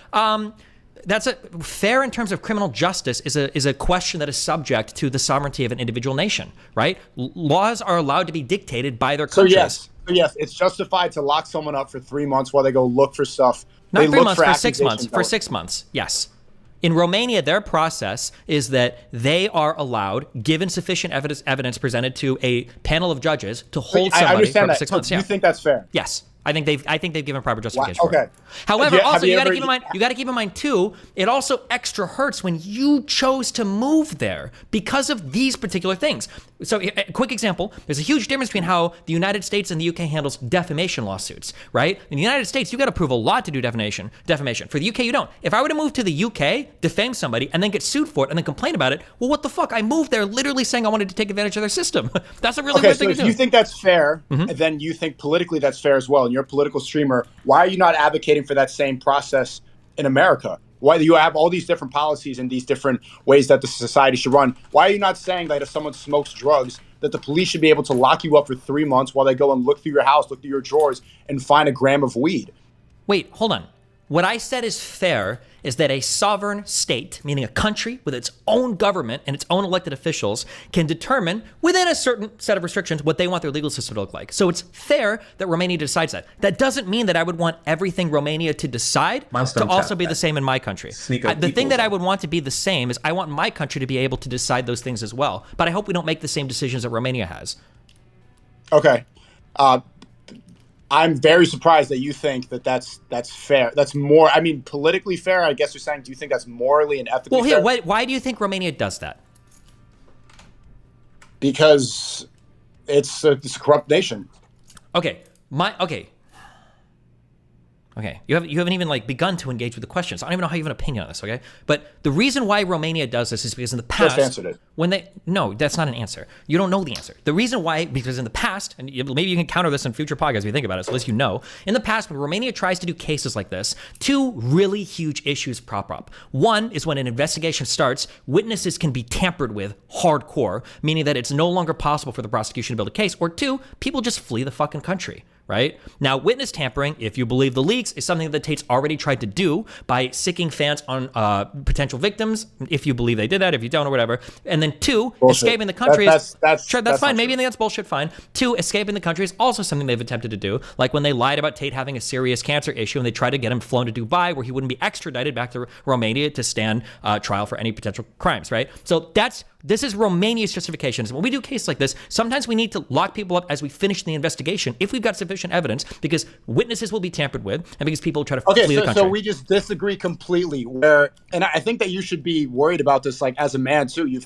That's fair in terms of criminal justice is a question that is subject to the sovereignty of an individual nation, right? Laws are allowed to be dictated by their countries. So yes, it's justified to lock someone up for 3 months while they go look for stuff. Not They 3 look months, for 6 months. accusations. For 6 months, yes. In Romania, their process is that they are allowed, given sufficient evidence presented to a panel of judges, to hold I somebody understand for that. 6 So months. do you Yeah. think that's fair? Yes. I think they've given proper justification for Okay. it. However, Have also you you got to ever- keep in mind too, it also extra hurts when you chose to move there because of these particular things. So a quick example, there's a huge difference between how the United States and the UK handles defamation lawsuits, right? In the United States, you got to prove a lot to do defamation. For the UK, you don't. If I were to move to the UK, defame somebody, and then get sued for it and then complain about it, well, what the fuck? I moved there literally saying I wanted to take advantage of their system. That's a really Okay, weird so thing if to do. you think that's fair, then you think politically that's fair as well, and you're a political streamer, why are you not advocating for that same process in America? Why do you have all these different policies and these different ways that the society should run? Why are you not saying that if someone smokes drugs, that the police should be able to lock you up for 3 months while they go and look through your house, look through your drawers, and find a gram of weed? Wait, hold on. What I said is fair is that a sovereign state, meaning a country with its own government and its own elected officials, can determine within a certain set of restrictions what they want their legal system to look like. So it's fair that Romania decides that. That doesn't mean that I would want everything Romania to decide Milestone to also chat. be the same in my country. The thing that I would want to be the same is I want my country to be able to decide those things as well. But I hope we don't make the same decisions that Romania has. Okay. I'm very surprised that you think that that's fair. That's more, I mean, politically fair, I guess you're saying. Do you think that's morally and ethically fair? Well, here, why do you think Romania does that? Because it's a corrupt nation. Okay. Okay, you haven't even like begun to engage with the questions. I don't even know how you have an opinion on this, okay? But the reason why Romania does this is because in the past, Just answered it. No, that's not an answer. You don't know the answer. The reason why, because in the past, and maybe you can counter this in future podcasts if you think about it, so at least you know. In the past, when Romania tries to do cases like this, two really huge issues prop up. One is when an investigation starts, witnesses can be tampered with hardcore, meaning that it's no longer possible for the prosecution to build a case. Or two, people just flee the fucking country. Right? Now, witness tampering, if you believe the leaks, is something that Tate's already tried to do by sicking fans on potential victims, if you believe they did that, if you don't or whatever. And then two, escaping the country is... That's fine. Maybe you think that's bullshit, fine. Two, escaping the country is also something they've attempted to do. Like when they lied about Tate having a serious cancer issue and they tried to get him flown to Dubai where he wouldn't be extradited back to Romania to stand trial for any potential crimes, right? So that's this is Romania's justification. When we do a case like this, sometimes we need to lock people up as we finish the investigation if we've got sufficient evidence, because witnesses will be tampered with and because people try to flee the country. So we just disagree completely. And I think that you should be worried about this, like as a man too. You've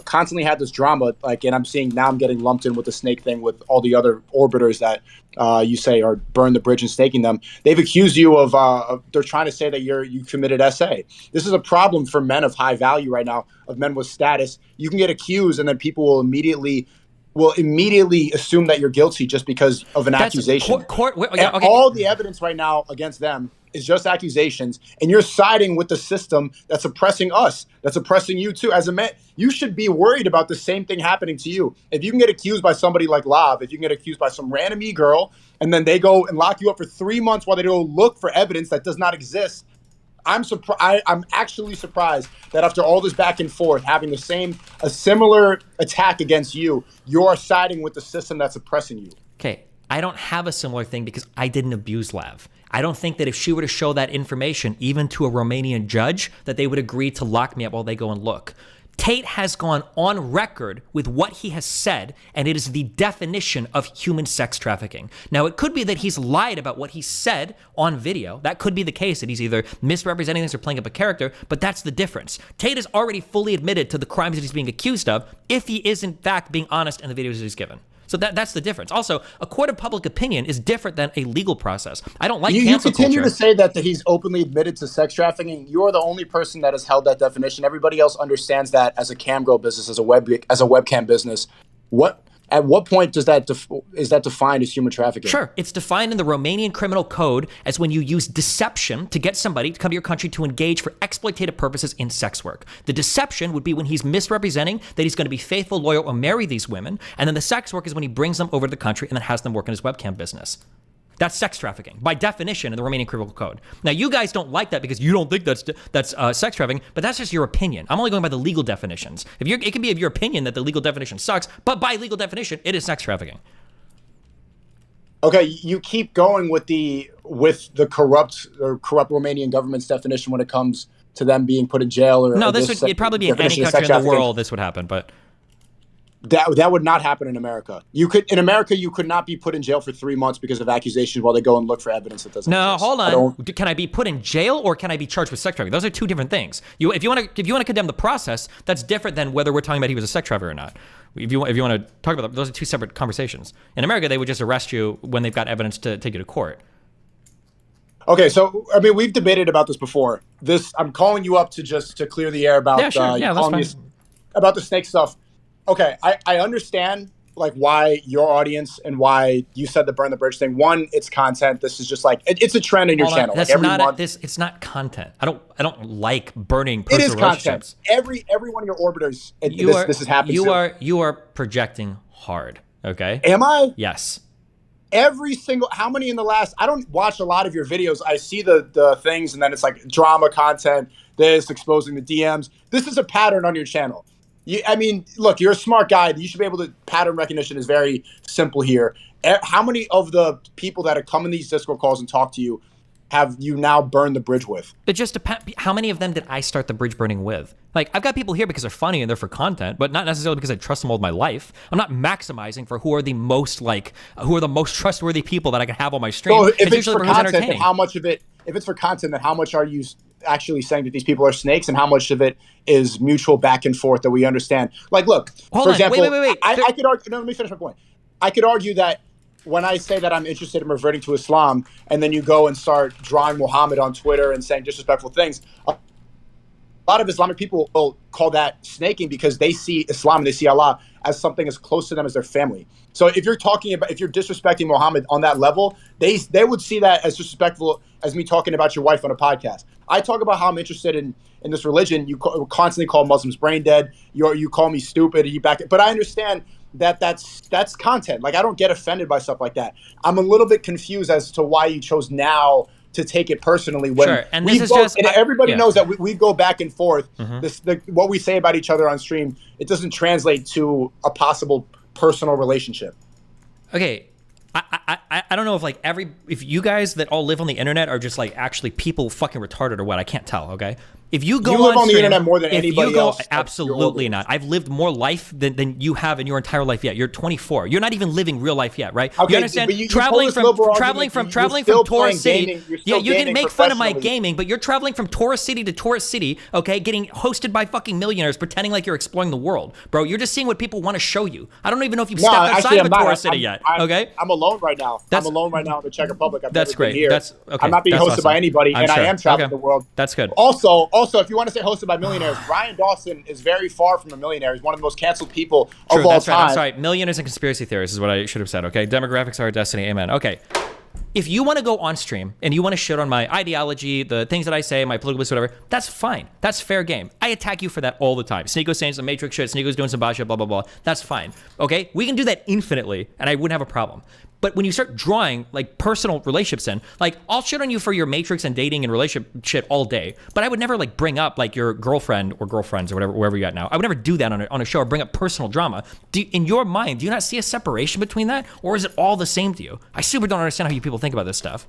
constantly had this drama, like, and I'm seeing now I'm getting lumped in with the snake thing with all the other orbiters that you say are burn the bridge and snaking them. They've accused you of they're trying to say that you committed SA. This is a problem for men of high value right now, of men with status. You can get accused, and then people will immediately assume that you're guilty just because of an accusation. All the evidence right now against them is just accusations, and you're siding with the system that's oppressing us, that's oppressing you too. As a man, you should be worried about the same thing happening to you. If you can get accused by somebody like Lav, if you can get accused by some random e-girl, and then they go and lock you up for 3 months while they go look for evidence that does not exist, I'm actually surprised that after all this back and forth, having a similar attack against you, you're siding with the system that's oppressing you. Okay, I don't have a similar thing because I didn't abuse Lav. I don't think that if she were to show that information, even to a Romanian judge, that they would agree to lock me up while they go and look. Tate has gone on record with what he has said, and it is the definition of human sex trafficking. Now, it could be that he's lied about what he said on video. That could be the case, that he's either misrepresenting this or playing up a character, but that's the difference. Tate has already fully admitted to the crimes that he's being accused of, if he is in fact being honest in the videos that he's given. So that's the difference. Also, a court of public opinion is different than a legal process. I don't like cancel You continue culture. to say that he's openly admitted to sex trafficking. You're the only person that has held that definition. Everybody else understands that as a cam girl business, as a webcam business. At what point is that defined as human trafficking? Sure. It's defined in the Romanian criminal code as when you use deception to get somebody to come to your country to engage for exploitative purposes in sex work. The deception would be when he's misrepresenting that he's going to be faithful, loyal, or marry these women. And then the sex work is when he brings them over to the country and then has them work in his webcam business. That's sex trafficking by definition in the Romanian criminal code. Now, you guys don't like that because you don't think that's sex trafficking, but that's just your opinion. I'm only going by the legal definitions. It can be of your opinion that the legal definition sucks, but by legal definition, it is sex trafficking. Okay, you keep going with the corrupt Romanian government's definition when it comes to them being put in jail or no. It'd probably be in any country in the world this would happen, but. That would not happen in America. In America, you could not be put in jail for 3 months because of accusations while they go and look for evidence that doesn't exist. Hold on. Can I be put in jail or can I be charged with sex trafficking? Those are two different things. If you want to condemn the process, that's different than whether we're talking about he was a sex trafficker or not. If you want to talk about that, those are two separate conversations. In America, they would just arrest you when they've got evidence to take you to court. Okay, so I mean, we've debated about this before. I'm calling you up to clear the air about that's fine. About the snake stuff. Okay, I understand like why your audience and why you said the burn the bridge thing. One, it's content. This is just like it's a trend in your channel. That's like it's not content. I don't like burning personal It is relationships. Content. Every one of your orbiters. This has happened. You are projecting hard. Okay. Am I? Yes. How many in the last? I don't watch a lot of your videos. I see the things, and then it's like drama content. This exposing the DMs. This is a pattern on your channel. I mean, look, you're a smart guy. You should be able to. Pattern recognition is very simple here. How many of the people that have come in these Discord calls and talk to you have you now burned the bridge with? It just depends. How many of them did I start the bridge burning with? Like, I've got people here because they're funny and they're for content, but not necessarily because I trust them all with my life. I'm not maximizing for who are the most trustworthy people that I can have on my stream. So if it's for content, then how much of it? If it's for content, then how much are you actually saying that these people are snakes, and how much of it is mutual back and forth that we understand? Like, look, for example, wait. I could argue. No, let me finish my point. I could argue that when I say that I'm interested in reverting to Islam, and then you go and start drawing Muhammad on Twitter and saying disrespectful things, a lot of Islamic people will call that snaking because they see Islam and they see Allah as something as close to them as their family. So if you're disrespecting Muhammad on that level, they would see that as disrespectful as me talking about your wife on a podcast. I talk about how I'm interested in this religion. You constantly call Muslims brain dead. You call me stupid. But I understand that's content. Like, I don't get offended by stuff like that. I'm a little bit confused as to why you chose now to take it personally when and this is just everybody knows that we go back and forth. Mm-hmm. What we say about each other on stream, it doesn't translate to a possible personal relationship. Okay, I don't know if like if you guys that all live on the internet are just like actually people fucking retarded or what. I can't tell. Okay. If you go live on the stream, internet more than anybody else. Absolutely not. I've lived more life than you have in your entire life yet. You're 24. You're not even living real life yet, right? Okay, you understand? but you traveling pull this from argument, tourist city. Yeah, you can make fun of my professionally. gaming, but you're traveling from tourist city to tourist city, okay? Getting hosted by fucking millionaires, pretending like you're exploring the world, bro. You're just seeing what people want to show you. I don't even know if you've stepped outside of a tourist city yet. Okay. I'm alone right now. I'm alone right now in the Czech Republic. I've That's never been great. here. That's okay. I'm not being That's hosted awesome. by anybody, I'm and sure. I am traveling the world. That's good. Also, if you want to say hosted by millionaires, Ryan Dawson is very far from a millionaire. He's one of the most canceled people of all that's time. right. I'm sorry. Millionaires and conspiracy theorists is what I should have said. Okay. Demographics are our destiny. Amen. Okay. If you want to go on stream and you want to shit on my ideology, the things that I say, my political beliefs, whatever, that's fine. That's fair game. I attack you for that all the time. Sneako's saying some Matrix shit. Sneako's doing some bot shit, blah, blah, blah. That's fine. Okay? We can do that infinitely, and I wouldn't have a problem. But when you start drawing like personal relationships in, like I'll shit on you for your Matrix and dating and relationship shit all day, but I would never like bring up like your girlfriend or girlfriends or whatever, wherever you're at now. I would never do that on a show or bring up personal drama. In your mind, do you not see a separation between that, or is it all the same to you? I super don't understand how you people think about this stuff.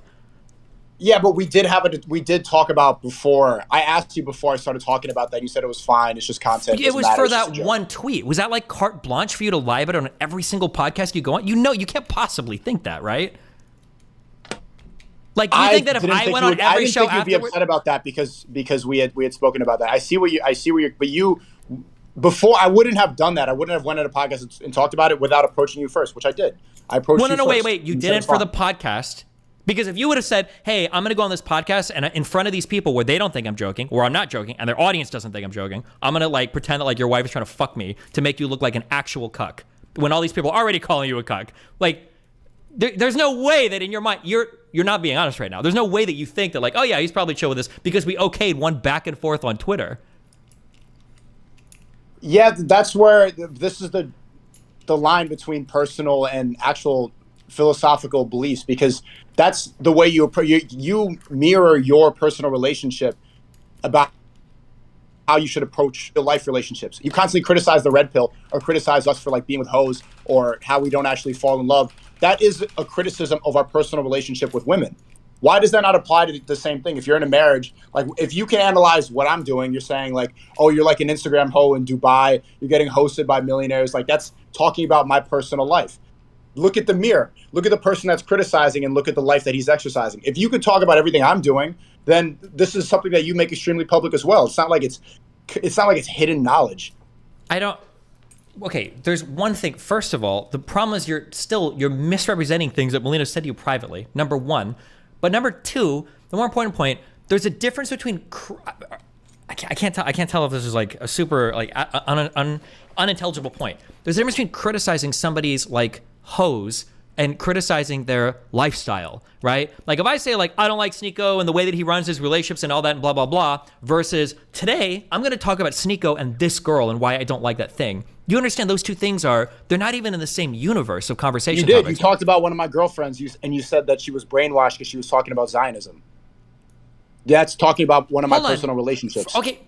Yeah, but we did talk about before. I asked you before I started talking about that. You said it was fine. It's just content. It was for that one tweet. Was that like carte blanche for you to lie about it on every single podcast you go on? You know, you can't possibly think that, right? Like, do you think that if I went on every show I didn't think you'd be upset about that because we had spoken about that. I see where you're, but you before I wouldn't have done that. I wouldn't have went on a podcast and talked about it without approaching you first, which I did. I approached you first. Wait. You didn't for the podcast. Because if you would have said, hey, I'm going to go on this podcast and in front of these people where they don't think I'm joking, or I'm not joking, and their audience doesn't think I'm joking, I'm going to like pretend that like your wife is trying to fuck me to make you look like an actual cuck when all these people are already calling you a cuck. Like, there's no way that in your mind, you're not being honest right now. There's no way that you think that like, oh yeah, he's probably chill with this because we okayed one back and forth on Twitter. Yeah, that's where this is the line between personal and actual philosophical beliefs, because that's the way you mirror your personal relationship about how you should approach your life relationships. You constantly criticize the red pill or criticize us for like being with hoes or how we don't actually fall in love. That is a criticism of our personal relationship with women. Why does that not apply to the same thing? If you're in a marriage, like if you can analyze what I'm doing, you're saying like, oh, you're like an Instagram hoe in Dubai, you're getting hosted by millionaires. Like that's talking about my personal life. Look at the mirror. Look at the person that's criticizing and look at the life that he's exercising. If you could talk about everything I'm doing, then this is something that you make extremely public as well. It's not like it's hidden knowledge. Okay, there's one thing. First of all, the problem is you're misrepresenting things that Melina said to you privately, number one. But number two, the more important point, there's a difference between I can't tell if this is like a super like unintelligible point. There's a difference between criticizing somebody's like hose and criticizing their lifestyle, right? Like if I say like, I don't like Sneako and the way that he runs his relationships and all that and blah, blah, blah, versus today, I'm going to talk about Sneako and this girl and why I don't like that thing. You understand those two things they're not even in the same universe of conversation. You did. Topics. You talked about one of my girlfriends and you said that she was brainwashed because she was talking about Zionism. That's talking about one of my personal relationships. Okay.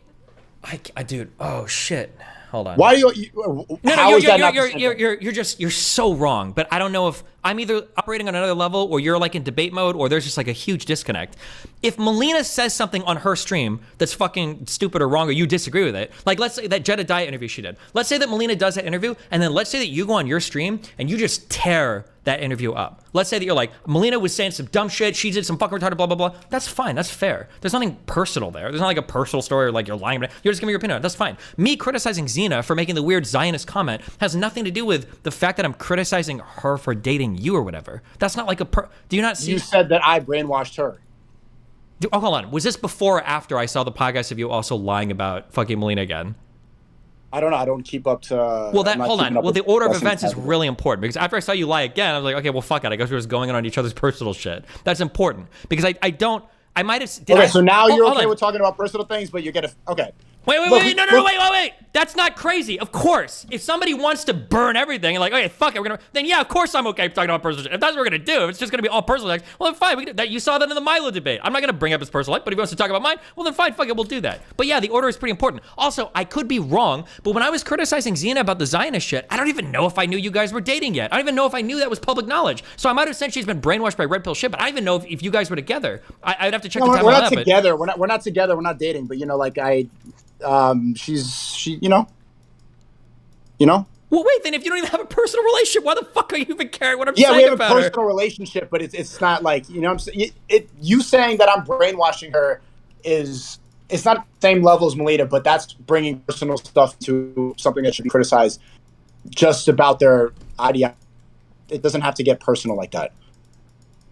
Dude, oh shit. Hold on. Why are you're so wrong. But I don't know if I'm either operating on another level or you're like in debate mode or there's just like a huge disconnect. If Melina says something on her stream that's fucking stupid or wrong or you disagree with it, like let's say that Jedediah interview she did. Let's say that Melina does that interview and then let's say that you go on your stream and you just tear that interview up. Let's say that you're like, Melina was saying some dumb shit, she did some fucking retarded blah, blah, blah. That's fine, that's fair. There's nothing personal there. There's not like a personal story or like you're lying. You're just giving your opinion on it. That's fine. Me criticizing Xena for making the weird Zionist comment has nothing to do with the fact that I'm criticizing her for dating you or whatever. That's not like do you not see? You said that I brainwashed her. Oh, hold on. Was this before or after I saw the podcast of you also lying about fucking Melina again? I don't know. I don't keep up to. Well, hold on. Well, the order of events is really important because after I saw you lie again, I was like, okay, well, fuck it. I guess we're just going on each other's personal shit. That's important because I might have. So now you're okay with talking about personal things, but you're gonna. Okay. Wait. That's not crazy. Of course, if somebody wants to burn everything and like, okay, fuck it, then yeah, of course I'm okay talking about personal shit. If that's what we're gonna do, if it's just gonna be all personal attacks, well then fine. We can, that you saw that in the Milo debate. I'm not gonna bring up his personal life, but if he wants to talk about mine, well then fine, fuck it, we'll do that. But yeah, the order is pretty important. Also, I could be wrong, but when I was criticizing Xena about the Zionist shit, I don't even know if I knew you guys were dating yet. I don't even know if I knew that was public knowledge. So I might have said she's been brainwashed by red pill shit, but I don't even know if you guys were together. I'd have to check the time we're on not that. together. We're not together. We're not dating. But you know, like she, you know. Well, wait. Then if you don't even have a personal relationship, why the fuck are you even caring what I'm saying about her? Yeah, we have a personal her? relationship, but it's not like, you know what I'm saying? You saying that I'm brainwashing her it's not the same level as Melita, but that's bringing personal stuff to something that should be criticized just about their ideology. It doesn't have to get personal like that.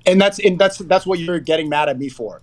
And that's what you're getting mad at me for.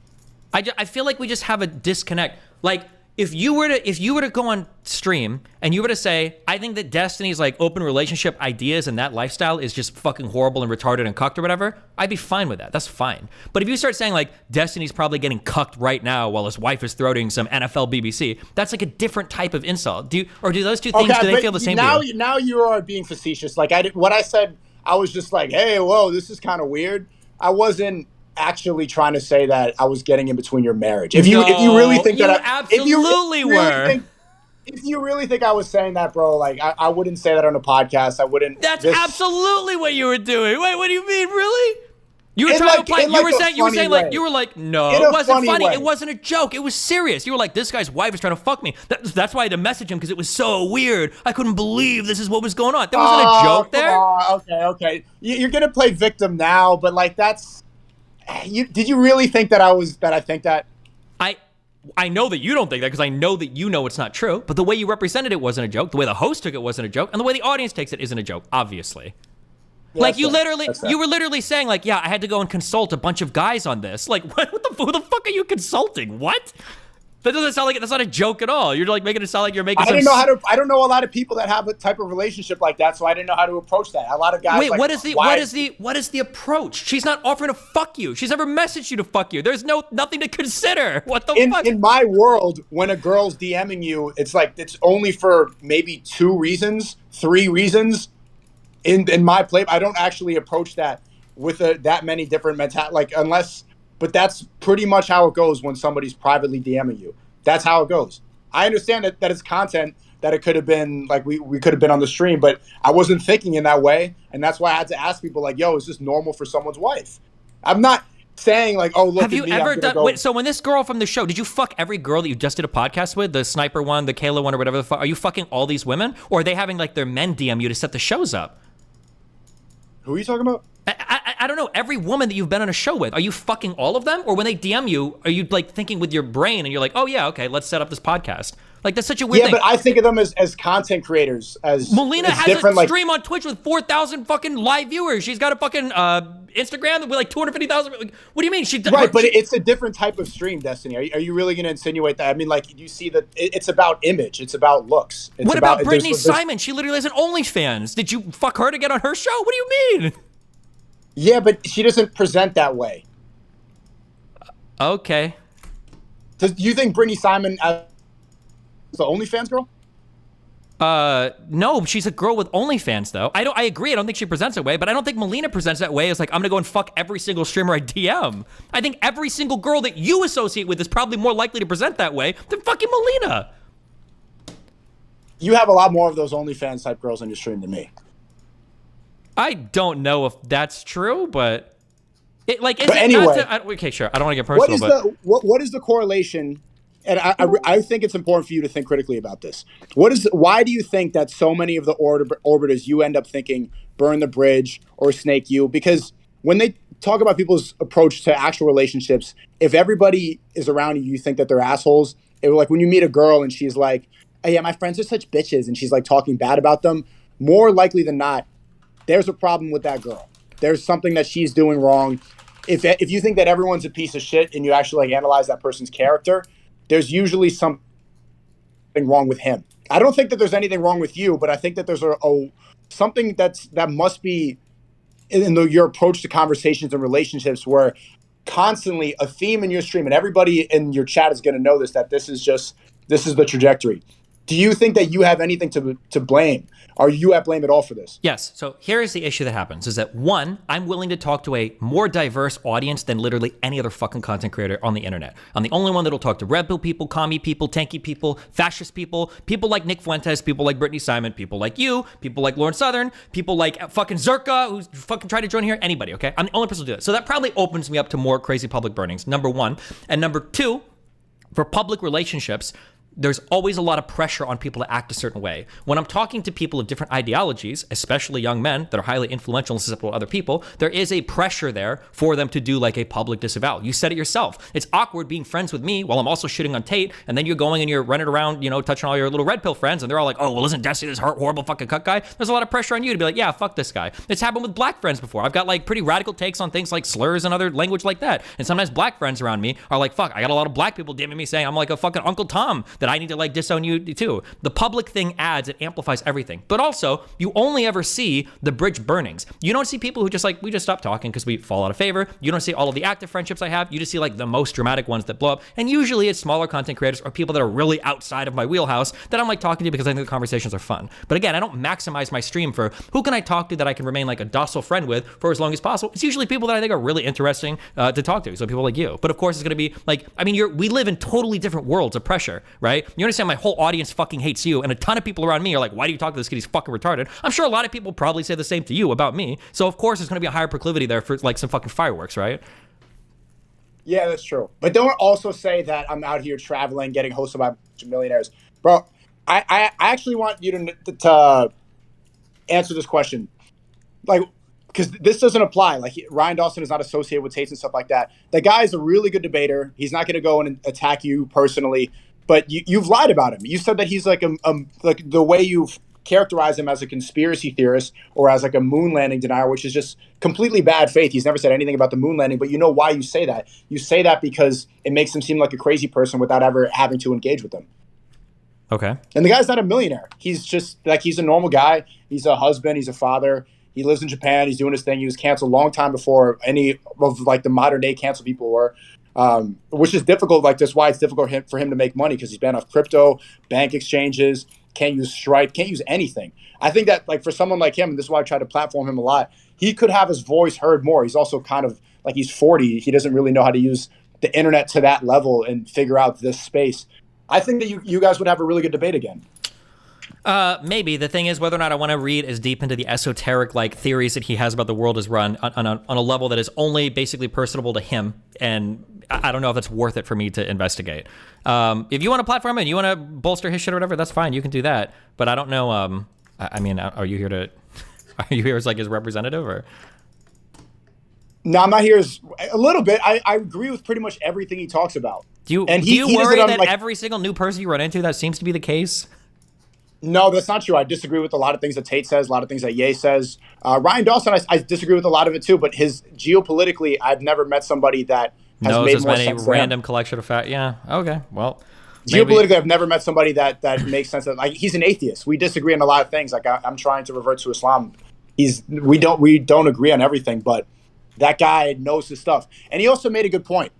I feel like we just have a disconnect. Like, if you were to go on stream and you were to say, I think that Destiny's like open relationship ideas and that lifestyle is just fucking horrible and retarded and cucked or whatever, I'd be fine with that. That's fine. But if you start saying like Destiny's probably getting cucked right now while his wife is throating some NFL BBC, that's like a different type of insult. Do those two things, do they feel the same to you? Now you are being facetious. Like what I said, I was just like, hey, whoa, this is kind of weird. I wasn't actually trying to say that I was getting in between your marriage. If you really think that if you really think I was saying that, bro, like I wouldn't say that on a podcast. I wouldn't. That's absolutely what you were doing. Wait, what do you mean, really? You were trying to apply. You were like, no, it wasn't funny. It wasn't a joke. It was serious. You were like, this guy's wife is trying to fuck me. That's why I had to message him because it was so weird. I couldn't believe this is what was going on. There wasn't a joke there. Okay. You're gonna play victim now, but like that's. Did you really think that I think that? I know that you don't think that because I know that you know it's not true. But the way you represented it wasn't a joke. The way the host took it wasn't a joke, and the way the audience takes it isn't a joke. Obviously. Yeah, like you were literally saying like, yeah, I had to go and consult a bunch of guys on this. Like, who the fuck are you consulting? What? That doesn't sound like that's not a joke at all. You're like making it sound like you're making. I don't know a lot of people that have a type of relationship like that, so I didn't know how to approach that. A lot of guys. Wait, like, what is the approach? She's not offering to fuck you. She's never messaged you to fuck you. There's nothing to consider. What the fuck? In my world, when a girl's DMing you, it's like it's only for maybe 2 reasons, 3 reasons. In my play, I don't actually approach that with that many different unless. But that's pretty much how it goes when somebody's privately DMing you. That's how it goes. I understand that it's content, that it could have been like we could have been on the stream, but I wasn't thinking in that way, and that's why I had to ask people like, "Yo, is this normal for someone's wife?" I'm not saying like, "Oh, look." Have you ever done? Wait, so when this girl from the show, did you fuck every girl that you just did a podcast with, the sniper one, the Kayla one, or whatever the fuck? Are you fucking all these women, or are they having like their men DM you to set the shows up? Who are you talking about? I don't know, every woman that you've been on a show with, are you fucking all of them? Or when they DM you, are you like thinking with your brain and you're like, oh yeah, okay, let's set up this podcast? Like that's such a weird thing. Yeah, but I think of them as content creators. As Melina has a stream on Twitch with 4,000 fucking live viewers. She's got a fucking Instagram with like 250,000. Like, what do you mean? But it's a different type of stream, Destiny. Are you really going to insinuate that? I mean, like you see that it's about image. It's about looks. What about Brittany Simon? She literally has an OnlyFans. Did you fuck her to get on her show? What do you mean? Yeah, but she doesn't present that way. Okay. Do you think Brittany Simon is the OnlyFans girl? No, she's a girl with OnlyFans though. I agree. I don't think she presents that way, but I don't think Melina presents that way as like, I'm gonna go and fuck every single streamer I DM. I think every single girl that you associate with is probably more likely to present that way than fucking Melina. You have a lot more of those OnlyFans type girls on your stream than me. I don't know if that's true, but okay, sure. I don't want to get personal. What is the correlation? And I think it's important for you to think critically about this. Why do you think that so many of the orbiters you end up thinking burn the bridge or snake you? Because when they talk about people's approach to actual relationships, if everybody is around you, you think that they're assholes. Like when you meet a girl and she's like, oh, yeah, my friends are such bitches, and she's like talking bad about them, more likely than not, there's a problem with that girl. There's something that she's doing wrong. If you think that everyone's a piece of shit and you actually like analyze that person's character, there's usually something wrong with him. I don't think that there's anything wrong with you, but I think that there's something that must be in your approach to conversations and relationships where constantly a theme in your stream, and everybody in your chat is going to know this, that this is the trajectory. do you think that you have anything to blame? Are you at blame at all for this? Yes. So here's the issue that happens is that one, I'm willing to talk to a more diverse audience than literally any other fucking content creator on the internet. I'm the only one that'll talk to red pill people, commie people, tanky people, fascist people, people like Nick Fuentes, people like Brittany Simon, people like you, people like Lauren Southern, people like fucking Zerka, who's fucking tried to join here, anybody, okay? I'm the only person to do it. So that probably opens me up to more crazy public burnings, number one. And number two, for public relationships, there's always a lot of pressure on people to act a certain way. When I'm talking to people of different ideologies, especially young men that are highly influential and susceptible to other people, there is a pressure there for them to do like a public disavow. You said it yourself. It's awkward being friends with me while I'm also shitting on Tate, and then you're going and you're running around, you know, touching all your little red pill friends, and they're all like, oh, well, isn't Destiny this horrible fucking cut guy? There's a lot of pressure on you to be like, yeah, fuck this guy. It's happened with black friends before. I've got like pretty radical takes on things like slurs and other language like that. And sometimes black friends around me are like, fuck, I got a lot of black people DMing me saying I'm like a fucking Uncle Tom that I need to like disown you too. The public thing adds, it amplifies everything. But also, you only ever see the bridge burnings. You don't see people who just like, we just stop talking because we fall out of favor. You don't see all of the active friendships I have. You just see like the most dramatic ones that blow up. And usually it's smaller content creators or people that are really outside of my wheelhouse that I'm like talking to because I think the conversations are fun. But again, I don't maximize my stream for who can I talk to that I can remain like a docile friend with for as long as possible. It's usually people that I think are really interesting to talk to. So people like you. But of course it's going to be like, I mean, we live in totally different worlds of pressure, right? You understand my whole audience fucking hates you, and a ton of people around me are like, why do you talk to this kid? He's fucking retarded. I'm sure a lot of people probably say the same to you about me. So of course there's going to be a higher proclivity there for like some fucking fireworks, right? Yeah, that's true. But don't also say that I'm out here traveling, getting hosted by a bunch of millionaires. Bro, I actually want you to answer this question. Like, because this doesn't apply. Like, Ryan Dawson is not associated with Tates and stuff like that. The guy is a really good debater. He's not going to go and attack you personally. But you've lied about him. You said that he's like like the way you've characterized him as a conspiracy theorist or as like a moon landing denier, which is just completely bad faith. He's never said anything about the moon landing, but you know why you say that? You say that because it makes him seem like a crazy person without ever having to engage with them. Okay. And the guy's not a millionaire. He's just like, he's a normal guy. He's a husband. He's a father. He lives in Japan. He's doing his thing. He was canceled a long time before any of like the modern day cancel people were. Which is difficult. Like, that's why it's difficult for him to make money, because he's banned off crypto, bank exchanges, can't use Stripe, can't use anything. I think that, like, for someone like him, and this is why I try to platform him a lot, he could have his voice heard more. He's also kind of like, he's 40. He doesn't really know how to use the internet to that level and figure out this space. I think that you guys would have a really good debate again. Maybe. The thing is whether or not I want to read as deep into the esoteric like theories that he has about the world is run on a level that is only basically personable to him, and I don't know if it's worth it for me to investigate. If you want to platform him and you want to bolster his shit or whatever, that's fine. You can do that. But I don't know. I mean, are you here as like his representative or? No, I'm not here as a little bit. I agree with pretty much everything he talks about. Do you worry that like, every single new person you run into, that seems to be the case? No, that's not true. I disagree with a lot of things that Tate says, a lot of things that Ye says. Ryan Dawson, I disagree with a lot of it too, but his geopolitically, I've never met somebody that has made more sense. Random collection of facts. Yeah. Okay. Well, geopolitically, I've never met somebody that makes sense. Like, he's an atheist. We disagree on a lot of things. Like, I'm trying to revert to Islam. We don't agree on everything, but that guy knows his stuff. And he also made a good point.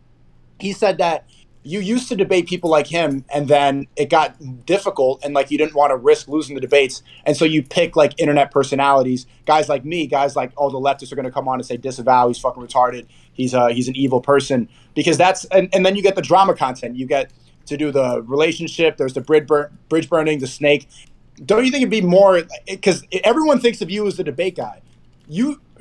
He said that you used to debate people like him, and then it got difficult, and like you didn't want to risk losing the debates, and so you pick like internet personalities, guys like me, guys like, oh, the leftists are going to come on and say disavow, he's fucking retarded, he's an evil person, because that's and then you get the drama content, you get to do the relationship, there's the bridge burning, the snake. Don't you think it'd be more, because everyone thinks of you as the debate guy,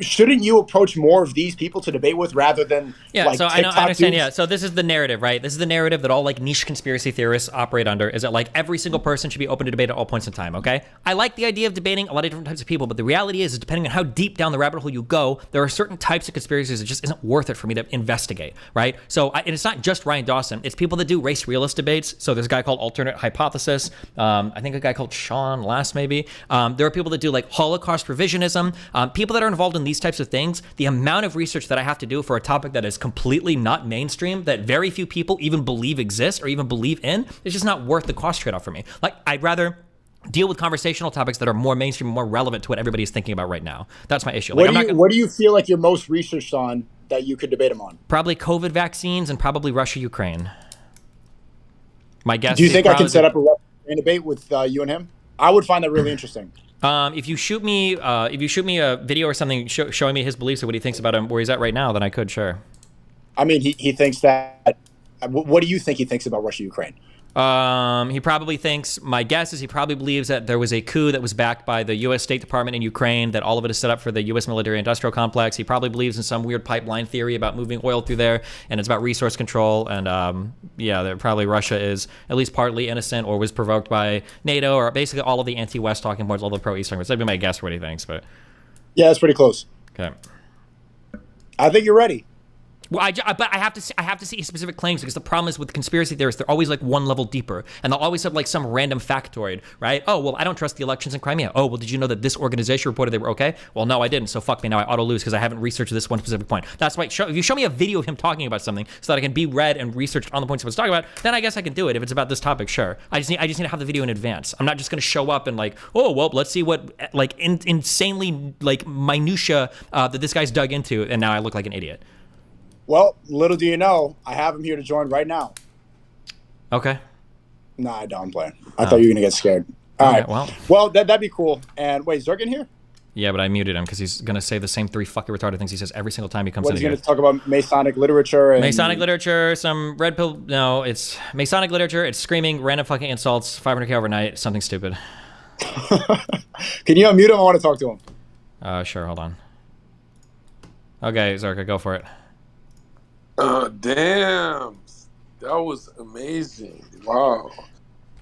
shouldn't you approach more of these people to debate with rather than like so TikTok I understand. dudes? Yeah, so this is the narrative, right? This is the narrative that all like niche conspiracy theorists operate under, is that like every single person should be open to debate at all points in time. Okay, I like the idea of debating a lot of different types of people, but the reality is depending on how deep down the rabbit hole you go, there are certain types of conspiracies that just isn't worth it for me to investigate, right? So and it's not just Ryan Dawson; it's people that do race realist debates. So there's a guy called Alternate Hypothesis. I think a guy called Sean Last maybe. There are people that do like Holocaust revisionism. People that are involved in these types of things. The amount of research that I have to do for a topic that is completely not mainstream, that very few people even believe exists or even believe in, it's just not worth the cost trade-off for me. Like, I'd rather deal with conversational topics that are more mainstream, more relevant to what everybody's thinking about right now. That's my issue. Like, what do you feel like you're most researched on that you could debate him on? Probably COVID vaccines and probably Russia, Ukraine. My guess. Do you think I can set up a screen debate with you and him? I would find that really interesting. If you shoot me a video or something showing me his beliefs or what he thinks about him, where he's at right now, then I could, sure. I mean, he thinks that. What do you think he thinks about Russia, Ukraine? He probably thinks, my guess is he probably believes that there was a coup that was backed by the U.S. State Department in Ukraine, that all of it is set up for the U.S. military-industrial complex. He probably believes in some weird pipeline theory about moving oil through there, and it's about resource control. And yeah, probably Russia is at least partly innocent or was provoked by NATO, or basically all of the anti-West talking points, all the pro-Eastern. That'd be my guess for what he thinks. But yeah, that's pretty close. Okay, I think you're ready. Well, but I have to see specific claims, because the problem is with conspiracy theorists, they're always like one level deeper, and they'll always have like some random factoid, right? Oh, well, I don't trust the elections in Crimea. Oh, well, did you know that this organization reported they were okay? Well, no, I didn't. So fuck me. Now I auto lose because I haven't researched this one specific point. That's why if you show me a video of him talking about something so that I can be read and researched on the points he was talking about, then I guess I can do it. If it's about this topic, sure. I just need to have the video in advance. I'm not just going to show up and like, oh, well, let's see what like insanely like minutia that this guy's dug into, and now I look like an idiot. Well, little do you know, I have him here to join right now. Okay. Nah, I don't. I'm playing. I thought you were gonna get scared. All right. Well, that'd be cool. And wait, is Zerk in here? Yeah, but I muted him because he's gonna say the same three fucking retarded things he says every single time he comes in He's here. gonna talk about Masonic literature. And... Masonic literature, some red pill. No, it's Masonic literature. It's screaming, random fucking insults, 500K overnight, something stupid. Can you unmute him? I want to talk to him. Sure. Hold on. Okay, Zerka, go for it. Damn, that was amazing. Wow.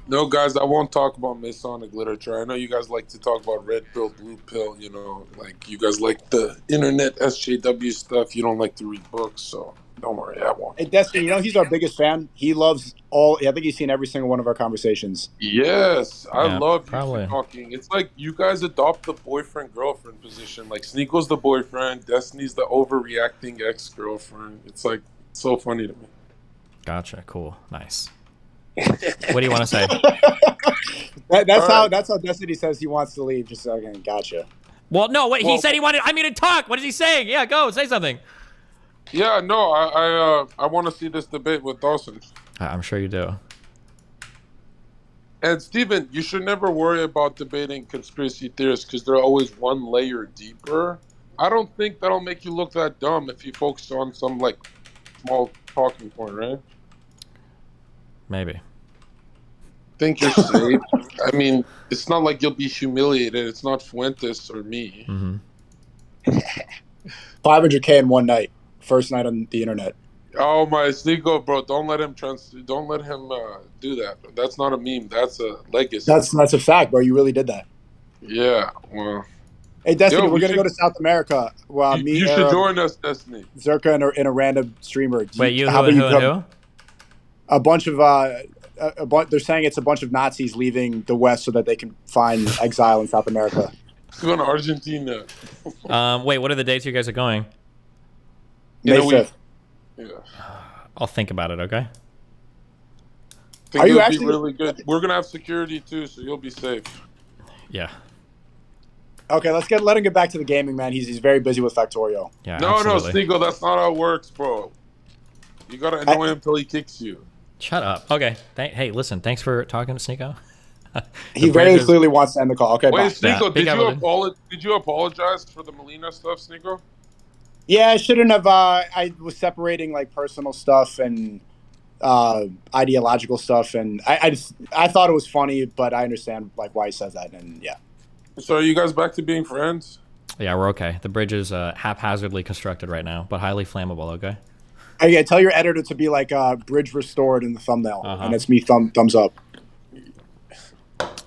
No, guys, I won't talk about Masonic literature. I know you guys like to talk about red pill, blue pill, you know, like you guys like the internet SJW stuff. You don't like to read books, so don't worry, I won't. Hey, Destiny, you know, he's our biggest fan. He loves I think he's seen every single one of our conversations. Yes, I love probably. you talking. It's like you guys adopt the boyfriend-girlfriend position. Like Sneako's the boyfriend, Destiny's the overreacting ex-girlfriend. It's like so funny to me. Gotcha. Cool. Nice. What do you want to say? That's how Destiny says he wants to leave. Just so again, gotcha. Well, no, wait. He said he wanted. I mean, to talk. What is he saying? Yeah, go say something. Yeah, no, I want to see this debate with Dawson. I'm sure you do. And Steven, you should never worry about debating conspiracy theorists because they're always one layer deeper. I don't think that'll make you look that dumb if you focus on some like small talking point, right? Maybe. Think you're safe. I mean, it's not like you'll be humiliated. It's not Fuentes or me. Mm-hmm. 500K in one night. First night on the internet. Oh my Sneako, bro! Don't let him do that. That's not a meme. That's a legacy. That's a fact, bro. You really did that. Yeah. Well. Hey, Destiny, we're gonna go to South America. Well, you should join us, Destiny. Zerka and a random streamer. Wait, who? A bunch of they're saying it's a bunch of Nazis leaving the West so that they can find exile in South America. Going to Argentina. Wait, what are the dates you guys are going? May 5th. Yeah. I'll think about it, okay? Are you actually really good? We're gonna have security too, so you'll be safe. Yeah. Okay, let him get back to the gaming, man. He's very busy with Factorio. Yeah. No, absolutely. Sneako, that's not how it works, bro. You gotta annoy him until he kicks you. Shut up. Okay. Hey, listen. Thanks for talking to Sneako. He very clearly wants to end the call. Okay. Wait, bye. Sneako, did you apologize for the Melina stuff, Sneako? Yeah, I shouldn't have. I was separating like personal stuff and ideological stuff, and I thought it was funny, but I understand like why he says that, and yeah. So are you guys back to being friends? Yeah, we're okay. The bridge is haphazardly constructed right now, but highly flammable. Okay. Yeah, tell your editor to be like bridge restored in the thumbnail, and it's me thumbs up.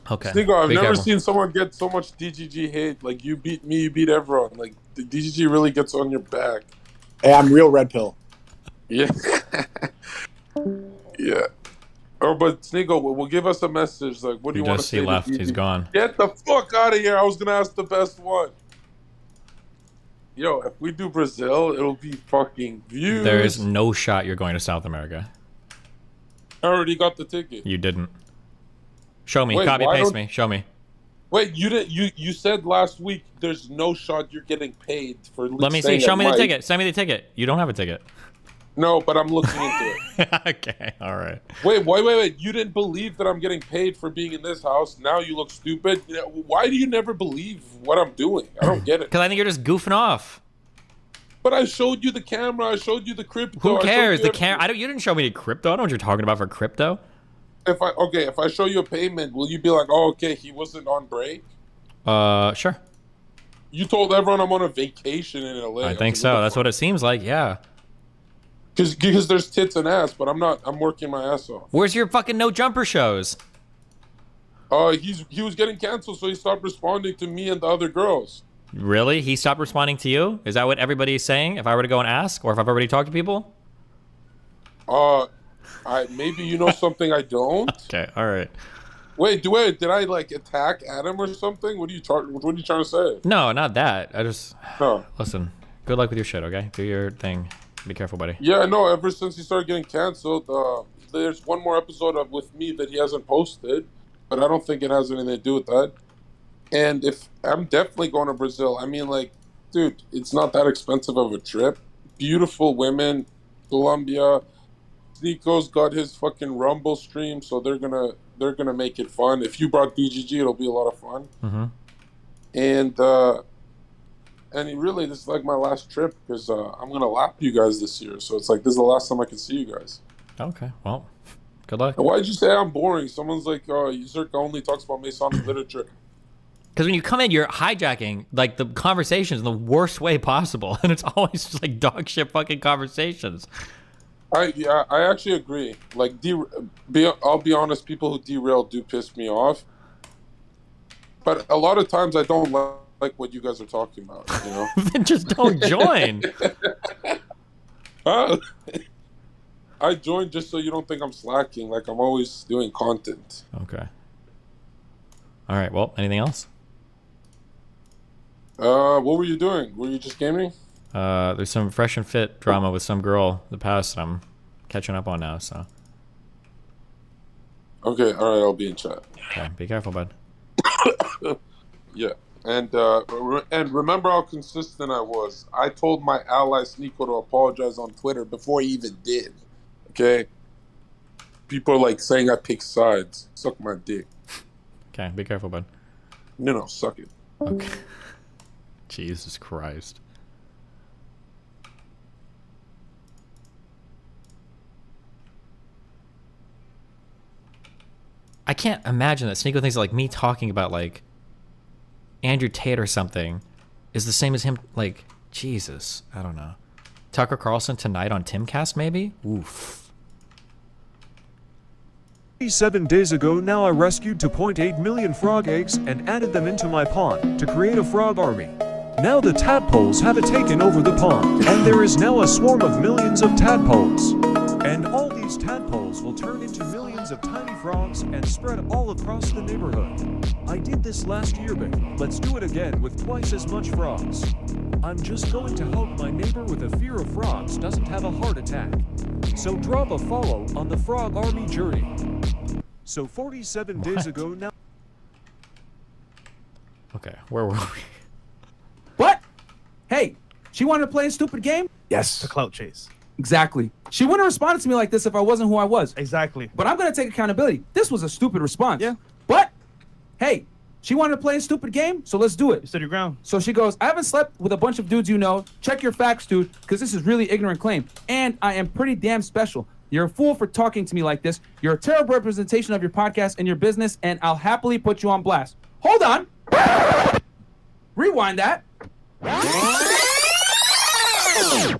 Okay. Sneako, I've Be never careful. seen someone get so much DGG hate. Like you beat me, you beat everyone. Like the DGG really gets on your back. Hey, I'm real red pill. Yeah. Yeah. Oh, but Sneako, will give us a message. Like, what do you want to say? He left. He's gone. Get the fuck out of here. I was going to ask the best one. Yo, if we do Brazil, it'll be fucking views. There is no shot you're going to South America. I already got the ticket. You didn't. Show me. Wait, Copy why paste don't- me. Show me. Wait, you did. You said last week there's no shot you're getting paid for. Let me see. staying Show at me the Mike. ticket. Send me the ticket. You don't have a ticket. No, but I'm looking into it. Okay, all right. Wait. You didn't believe that I'm getting paid for being in this house. Now you look stupid. Why do you never believe what I'm doing? I don't get it. Because I think you're just goofing off. But I showed you the camera. I showed you the crypto. Who cares? You You didn't show me the crypto. I don't know what you're talking about for crypto. If I show you a payment, will you be like, oh, okay, he wasn't on break? Sure. You told everyone I'm on a vacation in LA. I think so. That's what it seems like. Yeah. Because there's tits and ass, but I'm not. I'm working my ass off. Where's your fucking no jumper shows? He was getting canceled, so he stopped responding to me and the other girls. Really? He stopped responding to you? Is that what everybody's saying? If I were to go and ask, or if I've already talked to people? Maybe you know something I don't. Okay, all right. Wait, did I like attack Adam or something? What are you trying to say? No, not that. I just No. Listen. Good luck with your shit, okay? Do your thing. Be careful, buddy. Yeah, no. Ever since he started getting canceled, there's one more episode with me that he hasn't posted, but I don't think it has anything to do with that. And if I'm definitely going to Brazil, I mean, like, dude, it's not that expensive of a trip. Beautiful women, Colombia. Nico's got his fucking Rumble stream, so they're gonna make it fun. If you brought DGG, it'll be a lot of fun. Mm-hmm. And this is like my last trip because I'm gonna lap you guys this year. So it's like this is the last time I can see you guys. Okay, well, good luck. And why'd you say I'm boring? Someone's like, "Oh, Zerka only talks about Masonic literature." Because when you come in, you're hijacking like the conversations in the worst way possible, and it's always just like dog shit fucking conversations. I actually agree. Like, I'll be honest, people who derail do piss me off. But a lot of times I don't like what you guys are talking about, you know? Then just don't join. I joined just so you don't think I'm slacking. Like, I'm always doing content. Okay. All right, well, anything else? What were you doing? Were you just gaming? There's some fresh and fit drama with some girl the past that I'm catching up on now, so. Okay, all right, I'll be in chat. Okay, be careful, bud. Yeah, and remember how consistent I was. I told my ally Sneeko to apologize on Twitter before he even did. Okay? People are like saying I pick sides. Suck my dick. Okay, be careful, bud. No, suck it. Okay. Jesus Christ. I can't imagine that Sneeko thinks like me talking about like Andrew Tate or something is the same as him. Like, Jesus, I don't know. Tucker Carlson tonight on Timcast, maybe? Oof. 7 days ago now I rescued 2.8 million frog eggs and added them into my pond to create a frog army. Now the tadpoles have taken over the pond, and there is now a swarm of millions of tadpoles. And all these tadpoles will turn into millions of tiny frogs and spread all across the neighborhood. I did this last year, but let's do it again with twice as much frogs. I'm just going to help my neighbor with a fear of frogs doesn't have a heart attack. So drop a follow on the Frog Army journey. So 47 days ago now... Okay, where were we? What? Hey, she wanted to play a stupid game? Yes. The clout chase. Exactly. She wouldn't have responded to me like this if I wasn't who I was. Exactly. But I'm going to take accountability. This was a stupid response. Yeah. But, hey, she wanted to play a stupid game, so let's do it. You stood your ground. So she goes, I haven't slept with a bunch of dudes you know. Check your facts, dude, because this is really ignorant claim. And I am pretty damn special. You're a fool for talking to me like this. You're a terrible representation of your podcast and your business, and I'll happily put you on blast. Hold on. Rewind that.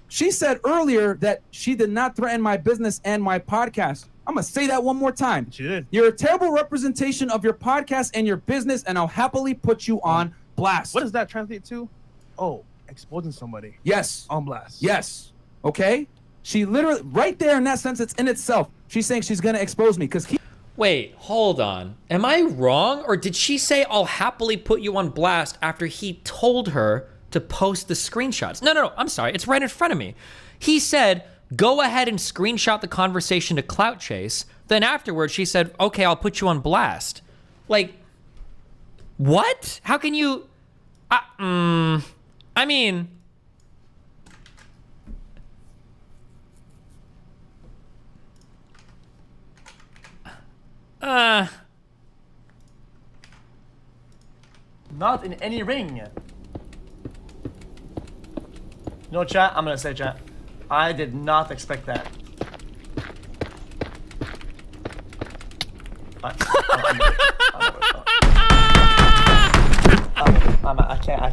She said earlier that she did not threaten my business and my podcast. I'm going to say that one more time. She did. You're a terrible representation of your podcast and your business, and I'll happily put you on blast. What does that translate to? Oh, exposing somebody. Yes. On blast. Yes. Okay? She literally, right there in that sentence in itself, she's saying she's going to expose me because he... Wait, hold on. Am I wrong? Or did she say I'll happily put you on blast after he told her to post the screenshots? No, I'm sorry. It's right in front of me. He said, go ahead and screenshot the conversation to Clout Chase. Then afterwards, she said, okay, I'll put you on blast. Like, what? How can you... I mean... Not in any ring. No, chat, I'm gonna say, chat. I did not expect that. I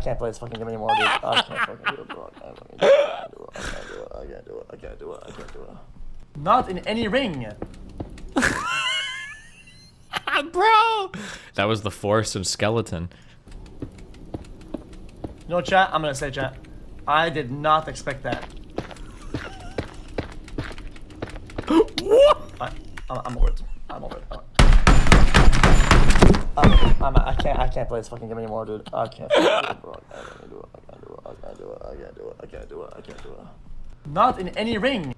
can't play this fucking game anymore, dude. I can't fucking do it, bro. I can't do it. Not in any ring. Bro! That was the Force of Skeleton. No, chat, I'm gonna say, chat. I did not expect that. What? I'm over it. I'm over it. I can't play this fucking game anymore, dude. I can't do it, bro. I can't do it. Not in any ring.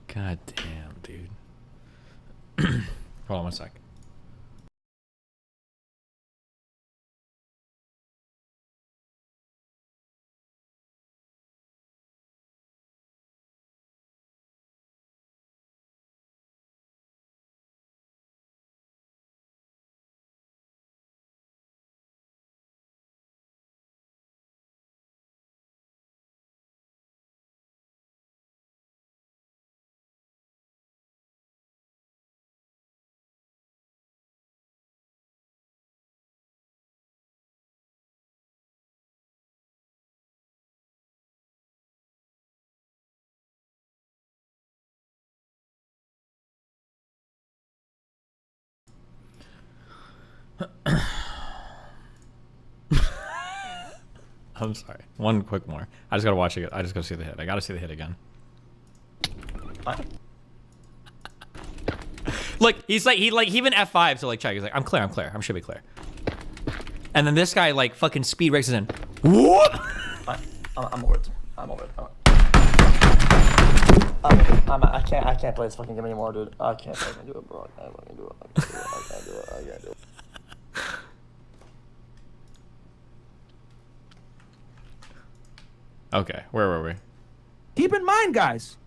God damn, dude. Hold on one sec. I'm sorry. One quick more. I just gotta watch it. I just gotta see the hit. I gotta see the hit again. Look, he even F5 to like check. He's like, I'm clear. I should be clear. And then this guy like fucking speed races in. Whoop! I'm over it. I'm over it. I can't play this fucking game anymore, dude. I can't fucking do it, bro. I can't do it. Okay, where were we? Keep in mind, guys,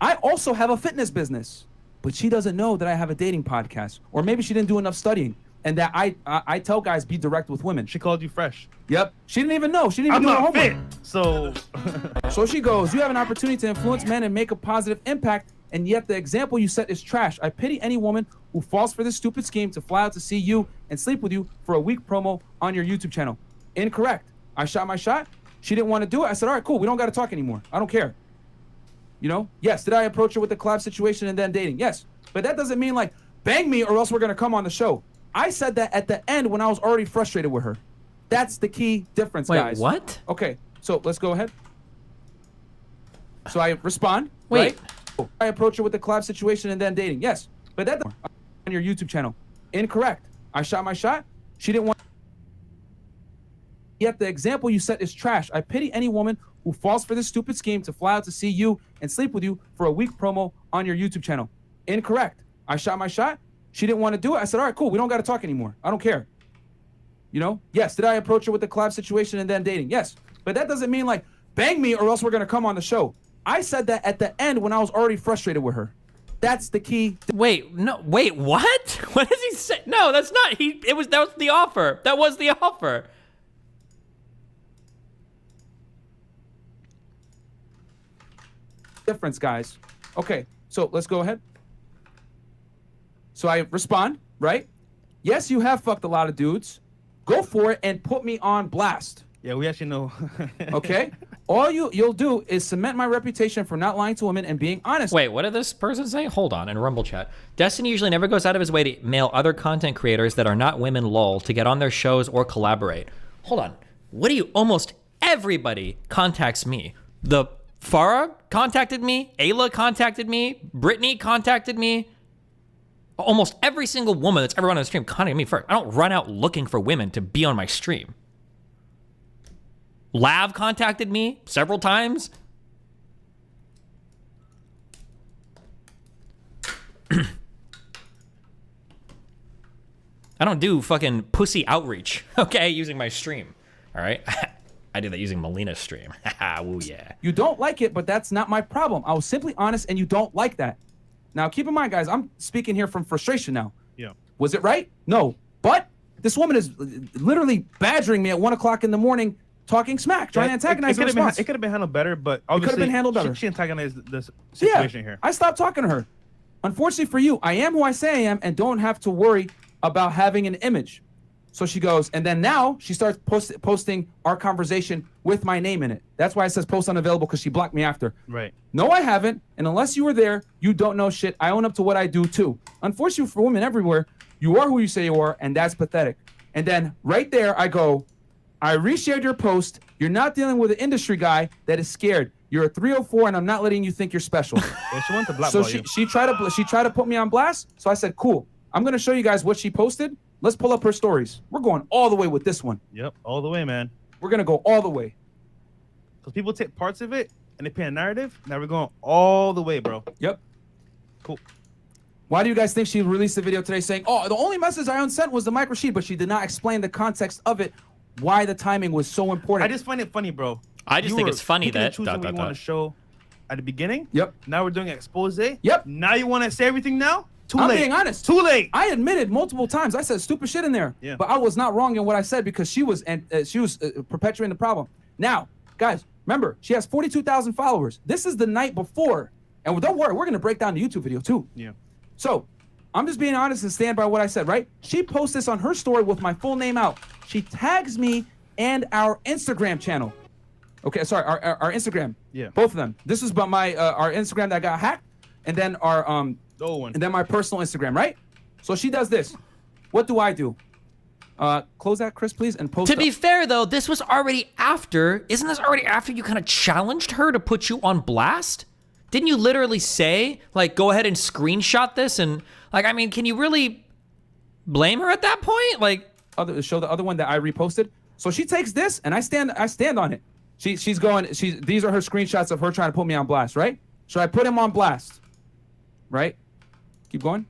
I also have a fitness business, but she doesn't know that I have a dating podcast, or maybe she didn't do enough studying, and that I tell guys be direct with women. She called you fresh. Yep, she didn't even know. She didn't even do her not fit, homework. so So she goes, you have an opportunity to influence men and make a positive impact, and yet the example you set is trash. I pity any woman who falls for this stupid scheme to fly out to see you and sleep with you for a week promo on your YouTube channel. Incorrect. I shot my shot. She didn't want to do it. I said, all right, cool. We don't got to talk anymore. I don't care. You know? Yes. Did I approach her with the collab situation and then dating? Yes. But that doesn't mean like, bang me or else we're going to come on the show. I said that at the end when I was already frustrated with her. That's the key difference, guys. Wait, what? Okay. So let's go ahead. So I respond. Wait. Right? I approach her with the collab situation and then dating. Yes. But that on your YouTube channel. Incorrect. I shot my shot. She didn't want. Yet the example you set is trash. I pity any woman who falls for this stupid scheme to fly out to see you and sleep with you for a week promo on your YouTube channel. Incorrect. I shot my shot. She didn't want to do it. I said, all right, cool. We don't got to talk anymore. I don't care. You know? Yes. Did I approach her with the collab situation and then dating? Yes. But that doesn't mean like, bang me or else we're going to come on the show. I said that at the end when I was already frustrated with her. That's the key. Wait, no, wait, what? What does he say? No, that's not. That was the offer. That was the offer. Difference, guys. Okay, so let's go ahead. So I respond, right? Yes, you have fucked a lot of dudes. Go for it and put me on blast. Yeah, we actually know. Okay? All you'll do is cement my reputation for not lying to women and being honest. Wait, what did this person say? Hold on, in Rumble chat. Destiny usually never goes out of his way to mail other content creators that are not women lol to get on their shows or collaborate. Hold on. What do you, almost everybody contacts me. The Farah contacted me, Ayla contacted me, Brittany contacted me. Almost every single woman that's ever run on the stream contacted me first. I don't run out looking for women to be on my stream. Lav contacted me several times. I don't do fucking pussy outreach, okay, using my stream, all right? I did that using Melina's stream. Woo, yeah. You don't like it, but that's not my problem. I was simply honest and you don't like that. Now, keep in mind, guys, I'm speaking here from frustration now. Yeah. Was it right? No. But this woman is literally badgering me at 1 o'clock in the morning, talking smack, trying to antagonize the response. It could have been handled better, but It could have obviously been handled better. She antagonized this situation here. I stopped talking to her. Unfortunately for you, I am who I say I am and don't have to worry about having an image. So she goes, and then now she starts posting our conversation with my name in it. That's why it says post unavailable, because she blocked me after. Right. No, I haven't. And unless you were there, you don't know shit. I own up to what I do too. Unfortunately for women everywhere, you are who you say you are, and that's pathetic. And then right there, I go, I reshared your post. You're not dealing with an industry guy that is scared. You're a 304, and I'm not letting you think you're special. Yeah, she wanted to blackball So you. she tried to put me on blast. So I said, cool. I'm gonna show you guys what she posted. Let's pull up her stories. We're going all the way with this one. Yep, all the way, man. We're gonna go all the way. Because people take parts of it and they paint a narrative. Now we're going all the way, bro. Yep. Cool. Why do you guys think she released a video today saying, oh, the only message I unsent was the micro sheet, but she did not explain the context of it, why the timing was so important. I just find it funny, bro. I just think it's funny that you want to show at the beginning. Yep. Now we're doing an expose. Yep. Now you want to say everything now? I'm being honest. Too late. I admitted multiple times I said stupid shit in there. Yeah. But I was not wrong in what I said because she was perpetuating the problem. Now, guys, remember, she has 42,000 followers. This is the night before. And don't worry, we're going to break down the YouTube video too. Yeah. So, I'm just being honest and stand by what I said, right? She posts this on her story with my full name out. She tags me and our Instagram channel. Okay, sorry, our Instagram. Yeah. Both of them. This is about my our Instagram that got hacked, and then our one. and then my personal Instagram, right? So she does this. What do I do? Close that, Chris, please, and post. To be fair, though, this was already after. Isn't this already after you kind of challenged her to put you on blast? Didn't you literally say, like, go ahead and screenshot this? And, like, I mean, can you really blame her at that point? Like, show the other one that I reposted. So she takes this, and I stand on it. These are her screenshots of her trying to put me on blast, right? Should I put him on blast? Right? Keep going.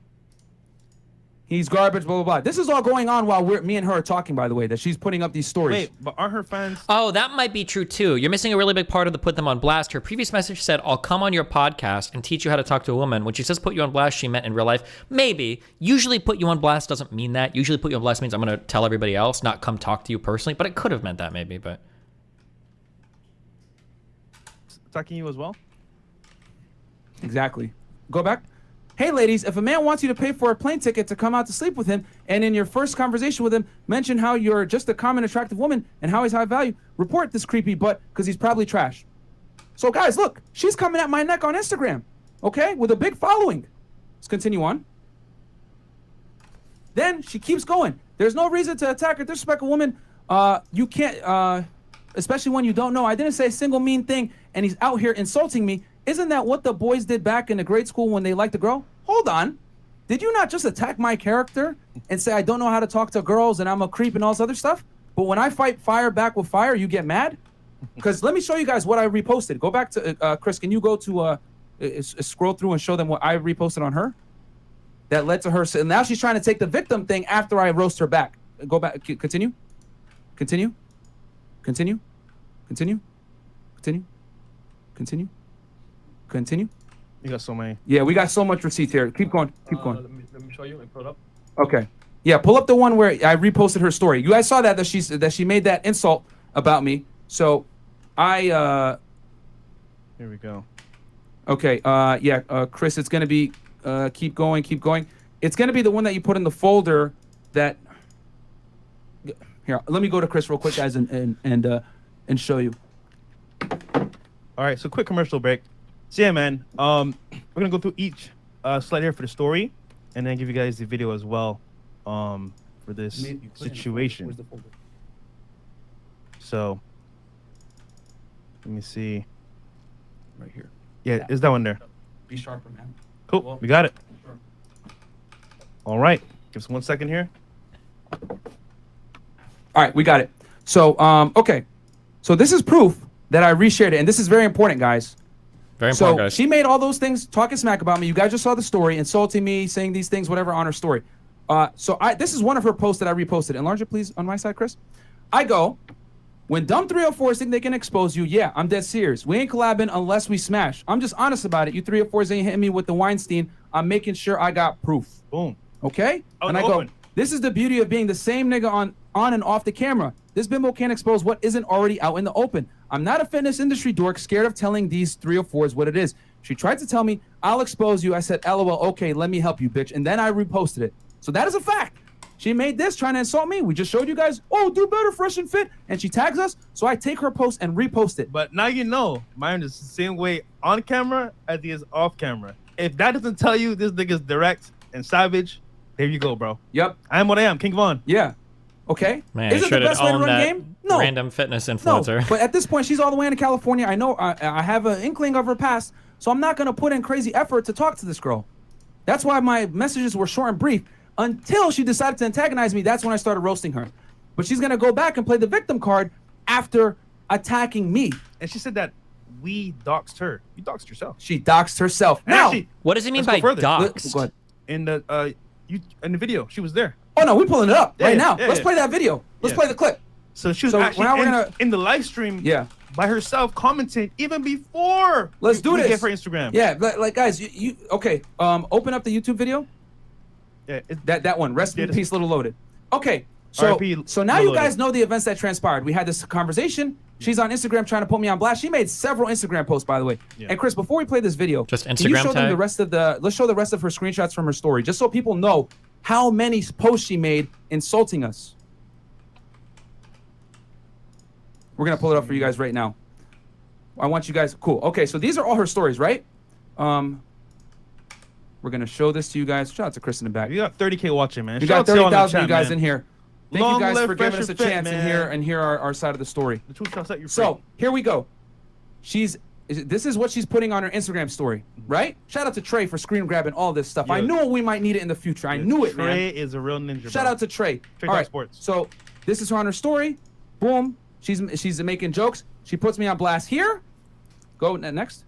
He's garbage, blah, blah, blah. This is all going on while me and her are talking, by the way, that she's putting up these stories. Wait, but aren't her fans? Oh, that might be true, too. You're missing a really big part of the put them on blast. Her previous message said, I'll come on your podcast and teach you how to talk to a woman. When she says put you on blast, she meant in real life. Maybe. Usually put you on blast doesn't mean that. Usually put you on blast means I'm going to tell everybody else, not come talk to you personally. But it could have meant that, maybe, but... Attacking you as well? Exactly. Go back. Hey, ladies, if a man wants you to pay for a plane ticket to come out to sleep with him, and in your first conversation with him, mention how you're just a common attractive woman and how he's high value, report this creepy butt because he's probably trash. So, guys, look, she's coming at my neck on Instagram, okay, with a big following. Let's continue on. Then she keeps going. There's no reason to attack or disrespect a woman. You can't, especially when you don't know. I didn't say a single mean thing, and he's out here insulting me. Isn't that what the boys did back in the grade school when they liked to grow? Hold on. Did you not just attack my character and say I don't know how to talk to girls and I'm a creep and all this other stuff? But when I fight fire back with fire, you get mad? Because let me show you guys what I reposted. Go back to, Chris, can you go to, scroll through and show them what I reposted on her? That led to her, and now she's trying to take the victim thing after I roast her back. Go back, continue. Continue. Continue. Continue. Continue. Continue. Continue. You got so many. Yeah, we got so much receipts here. Keep going. Keep going. Let me show you and pull it up. Okay. Yeah, pull up the one where I reposted her story. You guys saw that she made that insult about me. So I Here we go. Okay, Chris, it's gonna be keep going. It's gonna be the one that you put in the folder that here, let me go to Chris real quick, guys, and show you. All right, so quick commercial break. So yeah, man, we're gonna go through each slide here for the story, and then give you guys the video as well, for this situation. So, let me see. Right here. Yeah, is that one there? Be sharper, man. Cool, we got it. Sure. All right, give us 1 second here. All right, we got it. So, okay. So this is proof that I reshared it, and this is very important, guys. Very important, so guys. She made all those things talking smack about me. You guys just saw the story, insulting me, saying these things, whatever, on her story. This is one of her posts that I reposted. Enlarge it, please, on my side, Chris. I go, when dumb 304s think they can expose you, yeah, I'm dead serious. We ain't collabing unless we smash. I'm just honest about it. You 304s ain't hitting me with the Weinstein I'm making sure I got proof. Boom. Okay? Oh, And I open. go, this is the beauty of being the same nigga on and off the camera. This bimbo can't expose what isn't already out in the open. I'm not a fitness industry dork scared of telling these 304s what it is. She tried to tell me, I'll expose you. I said, LOL, okay, let me help you, bitch. And then I reposted it. So that is a fact. She made this trying to insult me. We just showed you guys, oh, do better, fresh and fit. And she tags us. So I take her post and repost it. But now you know, mine is the same way on camera as he is off camera. If that doesn't tell you this nigga's direct and savage, there you go, bro. Yep. I am what I am, King Von. Yeah. Okay. Man, Is it the should have best way to owned run that game? No. random fitness influencer. No, but at this point, she's all the way in California. I know I have an inkling of her past, so I'm not going to put in crazy effort to talk to this girl. That's why my messages were short and brief. Until she decided to antagonize me, that's when I started roasting her. But she's going to go back and play the victim card after attacking me. And she said that we doxed her. You doxed yourself. She doxed herself. And Now, actually, what does it mean let's by go further. doxed? Go ahead. In the video, she was there. Oh, no, we're pulling it up right now. Yeah, Let's yeah. play that video. Let's play the clip. So she was So actually now we're gonna- in the live stream by herself commenting even before Let's do we this. gave her Instagram. Yeah, like guys, you okay? Open up the YouTube video. Yeah, that one. Rest in peace, Little Loaded. Okay, so RIP, so now Little you guys Loaded. know the events that transpired. We had this conversation. She's on Instagram trying to put me on blast. She made several Instagram posts, by the way. And Chris, before we play this video, Just can you Instagram show them tag? the rest of the? Let's show the rest of her screenshots from her story, just so people know how many posts she made insulting us. We're gonna pull it up for you guys right now. I want you guys. Cool. Okay, so these are all her stories, right? We're gonna show this to you guys. Shout out to Chris in the back. You got 30K watching, man. You Shout got out to y'all in the 30,000 of you chat, guys man. in here. Thank Long you guys live for giving Fresh us a and Fit, chance man. and hear our side of the story. The truth shall set you free. So here we go. This is what she's putting on her Instagram story, right? Shout out to Trey for screen grabbing all this stuff. I Yeah. knew we might need it in the future. I knew it, man. Trey is a real ninja. Shout bro. out to Trey. Trey All Talk right, Sports. so this is her on her story. Boom. She's making jokes. She puts me on blast here. Go next.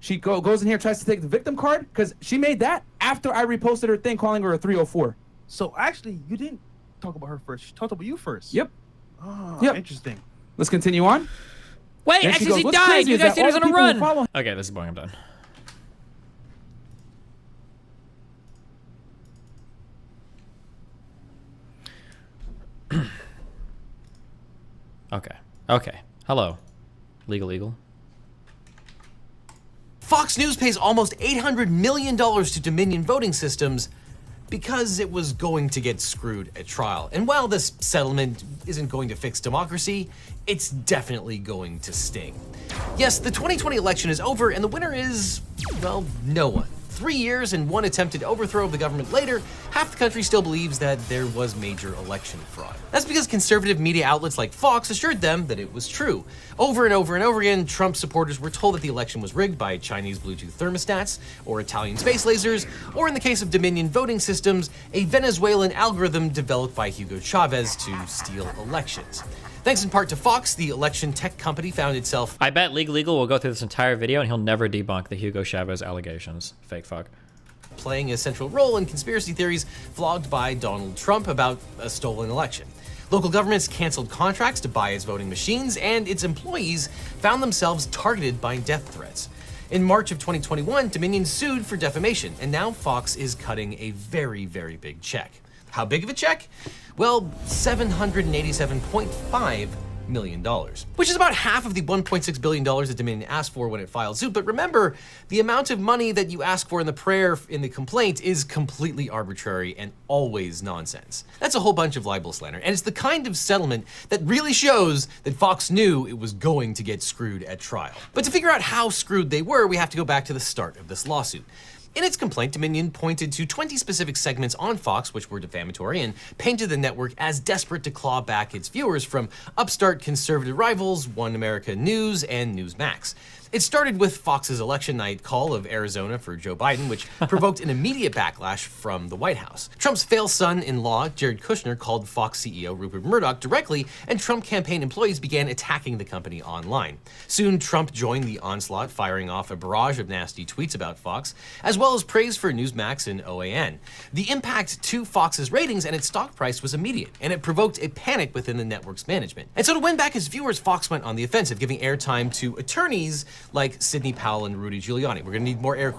She goes in here, tries to take the victim card because she made that after I reposted her thing calling her a 304. So actually, you didn't talk about her first. She talked about you first. Yep. Oh, Yep. interesting. Let's continue on. Wait, Then she XCC goes, "What's died. crazy You is guys that said he was all on a the people who run. follow-" Okay, this is boring. I'm done. Okay. Hello. Legal. Fox News pays almost $800 million to Dominion voting systems because it was going to get screwed at trial. And while this settlement isn't going to fix democracy, it's definitely going to sting. Yes, the 2020 election is over and the winner is, well, no one. 3 years and one attempted overthrow of the government later, half the country still believes that there was major election fraud. That's because conservative media outlets like Fox assured them that it was true. Over and over and over again, Trump supporters were told that the election was rigged by Chinese Bluetooth thermostats, or Italian space lasers, or in the case of Dominion voting systems, a Venezuelan algorithm developed by Hugo Chavez to steal elections. Thanks in part to Fox, the election tech company found itself I bet Legal will go through this entire video and he'll never debunk the Hugo Chavez allegations. Fake fuck. playing a central role in conspiracy theories flogged by Donald Trump about a stolen election. Local governments canceled contracts to buy its voting machines, and its employees found themselves targeted by death threats. In March of 2021, Dominion sued for defamation, and now Fox is cutting a very, very big check. How big of a check? Well, $787.5 million, which is about half of the $1.6 billion that Dominion asked for when it filed suit. But remember, the amount of money that you ask for in the prayer in the complaint is completely arbitrary and always nonsense. That's a whole bunch of libel slander, and it's the kind of settlement that really shows that Fox knew it was going to get screwed at trial. But to figure out how screwed they were, we have to go back to the start of this lawsuit. In its complaint, Dominion pointed to 20 specific segments on Fox which were defamatory and painted the network as desperate to claw back its viewers from upstart conservative rivals One America News and Newsmax. It started with Fox's election night call of Arizona for Joe Biden, which provoked an immediate backlash from the White House. Trump's failed son-in-law, Jared Kushner, called Fox CEO Rupert Murdoch directly, and Trump campaign employees began attacking the company online. Soon, Trump joined the onslaught, firing off a barrage of nasty tweets about Fox, as well as praise for Newsmax and OAN. The impact to Fox's ratings and its stock price was immediate, and it provoked a panic within the network's management. And so to win back its viewers, Fox went on the offensive, giving airtime to attorneys like Sidney Powell and Rudy Giuliani. We're gonna need more air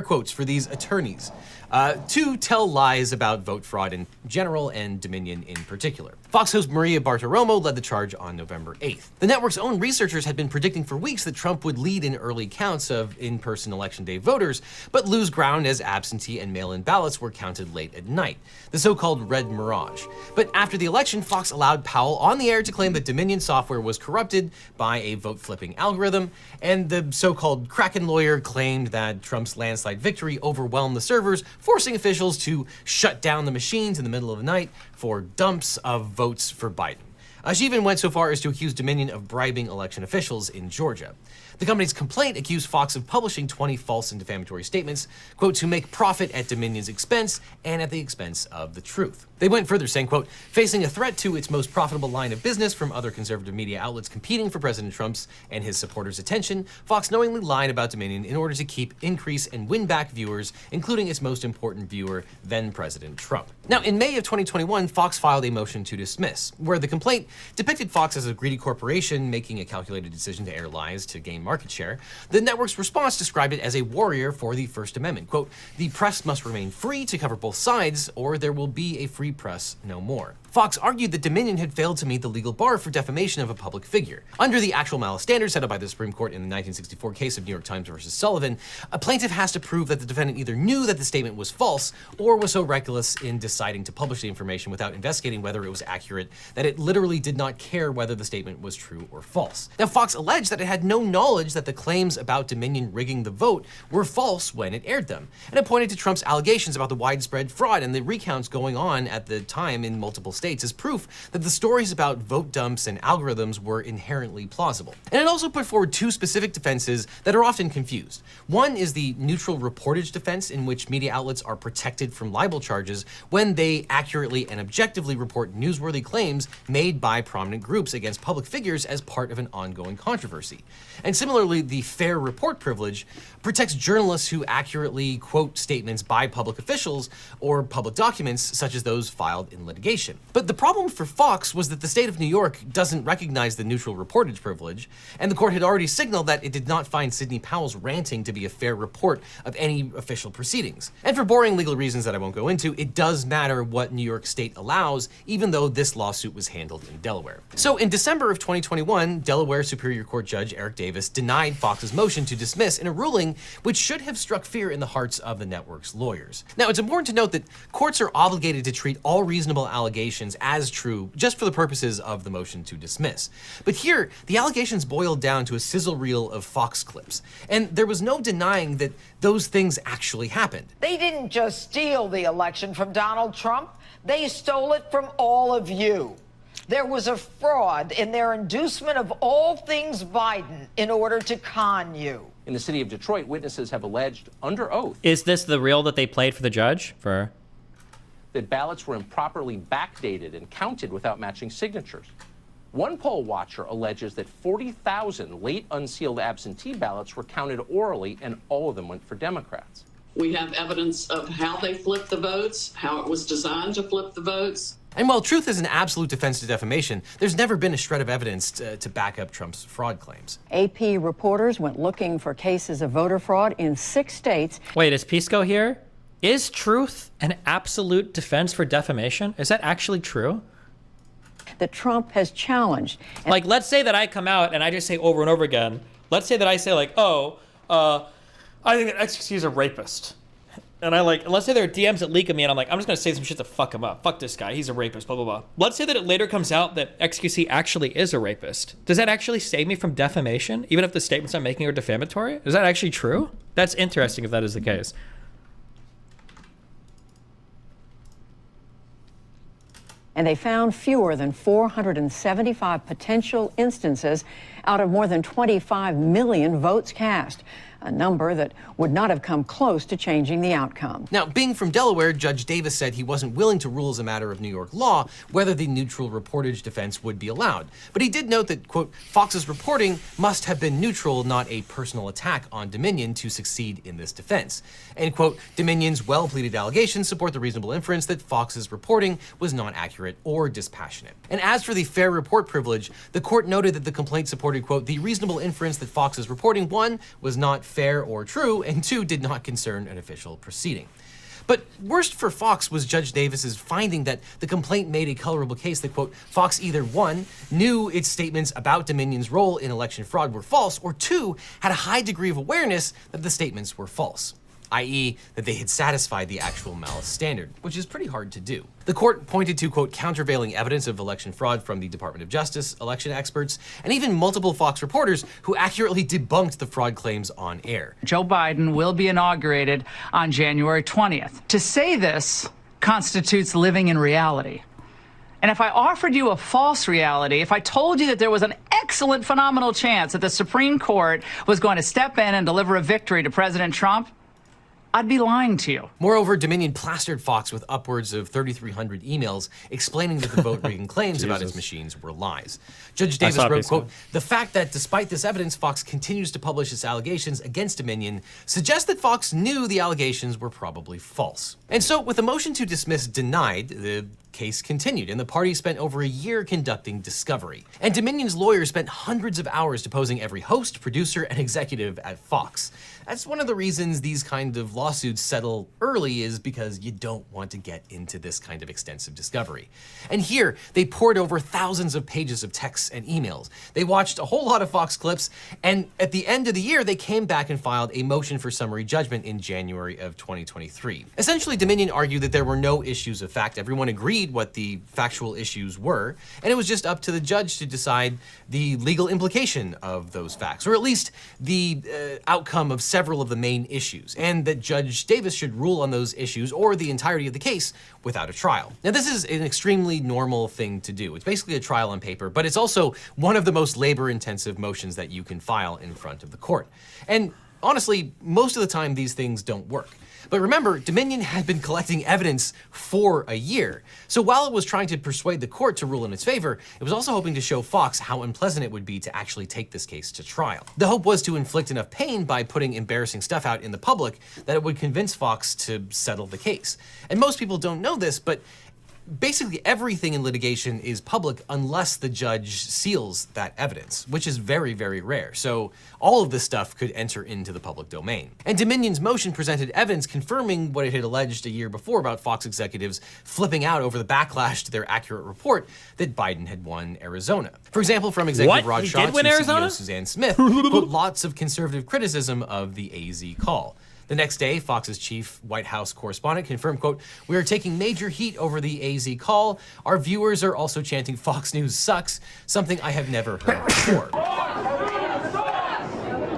quotes for these attorneys, to tell lies about vote fraud in general and Dominion in particular. Fox host Maria Bartiromo led the charge on November 8th. The network's own researchers had been predicting for weeks that Trump would lead in early counts of in-person election day voters, but lose ground as absentee and mail-in ballots were counted late at night, the so-called red mirage. But after the election, Fox allowed Powell on the air to claim that Dominion software was corrupted by a vote-flipping algorithm, and the so-called Kraken lawyer claimed that Trump's landslide victory overwhelmed the servers, forcing officials to shut down the machines in the middle of the night for dumps of votes for Biden. She even went so far as to accuse Dominion of bribing election officials in Georgia. The company's complaint accused Fox of publishing 20 false and defamatory statements, quote, to make profit at Dominion's expense and at the expense of the truth. They went further, saying, quote, facing a threat to its most profitable line of business from other conservative media outlets competing for President Trump's and his supporters' attention, Fox knowingly lied about Dominion in order to keep, increase, and win back viewers, including its most important viewer, then President Trump. Now, in May of 2021, Fox filed a motion to dismiss, where the complaint depicted Fox as a greedy corporation making a calculated decision to air lies to gain market share. The network's response described it as a warrior for the First Amendment. Quote, the press must remain free to cover both sides, or there will be a free press no more. Fox argued that Dominion had failed to meet the legal bar for defamation of a public figure. Under the actual malice standard set up by the Supreme Court in the 1964 case of New York Times versus Sullivan, a plaintiff has to prove that the defendant either knew that the statement was false or was so reckless in deciding to publish the information without investigating whether it was accurate that it literally did not care whether the statement was true or false. Now, Fox alleged that it had no knowledge that the claims about Dominion rigging the vote were false when it aired them, and it pointed to Trump's allegations about the widespread fraud and the recounts going on at the time in multiple states as proof that the stories about vote dumps and algorithms were inherently plausible. And it also put forward two specific defenses that are often confused. One is the neutral reportage defense, in which media outlets are protected from libel charges when they accurately and objectively report newsworthy claims made by prominent groups against public figures as part of an ongoing controversy. And similarly, the fair report privilege protects journalists who accurately quote statements by public officials or public documents such as those filed in litigation. But the problem for Fox was that the state of New York doesn't recognize the neutral reportage privilege, and the court had already signaled that it did not find Sidney Powell's ranting to be a fair report of any official proceedings. And for boring legal reasons that I won't go into, it does matter what New York State allows, even though this lawsuit was handled in Delaware. So in December of 2021, Delaware Superior Court Judge Eric Davis denied Fox's motion to dismiss in a ruling which should have struck fear in the hearts of the network's lawyers. Now, it's important to note that courts are obligated to treat all reasonable allegations as true just for the purposes of the motion to dismiss. But here, the allegations boiled down to a sizzle reel of Fox clips, and there was no denying that those things actually happened. They didn't just steal the election from Donald Trump, they stole it from all of you. There was a fraud in their inducement of all things Biden in order to con you. In the city of Detroit, witnesses have alleged under oath. Is this the reel that they played for the judge? That ballots were improperly backdated and counted without matching signatures. One poll watcher alleges that 40,000 late unsealed absentee ballots were counted orally, and all of them went for Democrats. We have evidence of how they flipped the votes, how it was designed to flip the votes. And while truth is an absolute defense to defamation, there's never been a shred of evidence to back up Trump's fraud claims. AP reporters went looking for cases of voter fraud in 6 states. Wait, is Pisco here? Is truth an absolute defense for defamation? Is that actually true? That Trump has challenged. Like, let's say that I come out and I just say over and over again, let's say that I say like, I think that XQC is a rapist. And let's say there are DMs that leak at me and I'm like, I'm just gonna say some shit to fuck him up. Fuck this guy, he's a rapist, blah, blah, blah. Let's say that it later comes out that XQC actually is a rapist. Does that actually save me from defamation, even if the statements I'm making are defamatory? Is that actually true? That's interesting if that is the case. And they found fewer than 475 potential instances out of more than 25 million votes cast. a number that would not have come close to changing the outcome. Now, being from Delaware, Judge Davis said he wasn't willing to rule as a matter of New York law whether the neutral reportage defense would be allowed. But he did note that, quote, Fox's reporting must have been neutral, not a personal attack on Dominion to succeed in this defense. And, quote, Dominion's well-pleaded allegations support the reasonable inference that Fox's reporting was not accurate or dispassionate. And as for the fair report privilege, the court noted that the complaint supported, quote, the reasonable inference that Fox's reporting, 1, was not fair or true, and 2, did not concern an official proceeding. But worst for Fox was Judge Davis's finding that the complaint made a colorable case that, quote, Fox either 1, knew its statements about Dominion's role in election fraud were false, or 2, had a high degree of awareness that the statements were false, i.e. that they had satisfied the actual malice standard, which is pretty hard to do. The court pointed to, quote, countervailing evidence of election fraud from the Department of Justice, election experts, and even multiple Fox reporters who accurately debunked the fraud claims on air. Joe Biden will be inaugurated on January 20th. To say this constitutes living in reality. And if I offered you a false reality, if I told you that there was an excellent, phenomenal chance that the Supreme Court was going to step in and deliver a victory to President Trump, I'd be lying to you. Moreover, Dominion plastered Fox with upwards of 3,300 emails explaining that the vote rigging claims about its machines were lies. Judge Davis wrote, quote, the fact that despite this evidence, Fox continues to publish its allegations against Dominion suggests that Fox knew the allegations were probably false. And so, with a motion to dismiss denied, the case continued, and the party spent over a year conducting discovery. And Dominion's lawyers spent hundreds of hours deposing every host, producer, and executive at Fox. That's one of the reasons these kind of lawsuits settle early, is because you don't want to get into this kind of extensive discovery. And here, they poured over thousands of pages of texts and emails. They watched a whole lot of Fox clips, and at the end of the year, they came back and filed a motion for summary judgment in January of 2023. Essentially, Dominion argued that there were no issues of fact. Everyone agreed what the factual issues were, and it was just up to the judge to decide the legal implication of those facts, or at least the outcome of several of the main issues, and that Judge Davis should rule on those issues or the entirety of the case without a trial. Now, this is an extremely normal thing to do. It's basically a trial on paper, but it's also one of the most labor-intensive motions that you can file in front of the court. And honestly, most of the time these things don't work. But remember, Dominion had been collecting evidence for a year. So while it was trying to persuade the court to rule in its favor, it was also hoping to show Fox how unpleasant it would be to actually take this case to trial. The hope was to inflict enough pain by putting embarrassing stuff out in the public that it would convince Fox to settle the case. And most people don't know this, but basically everything in litigation is public unless the judge seals that evidence, which is very, very rare. So all of this stuff could enter into the public domain. And Dominion's motion presented evidence confirming what it had alleged a year before about Fox executives flipping out over the backlash to their accurate report that Biden had won Arizona. For example, from Executive Rod Shaw to CEO Suzanne Smith, quote, lots of conservative criticism of the AZ call. The next day, Fox's chief White House correspondent confirmed, quote, we are taking major heat over the AZ call. Our viewers are also chanting Fox News sucks, something I have never heard before.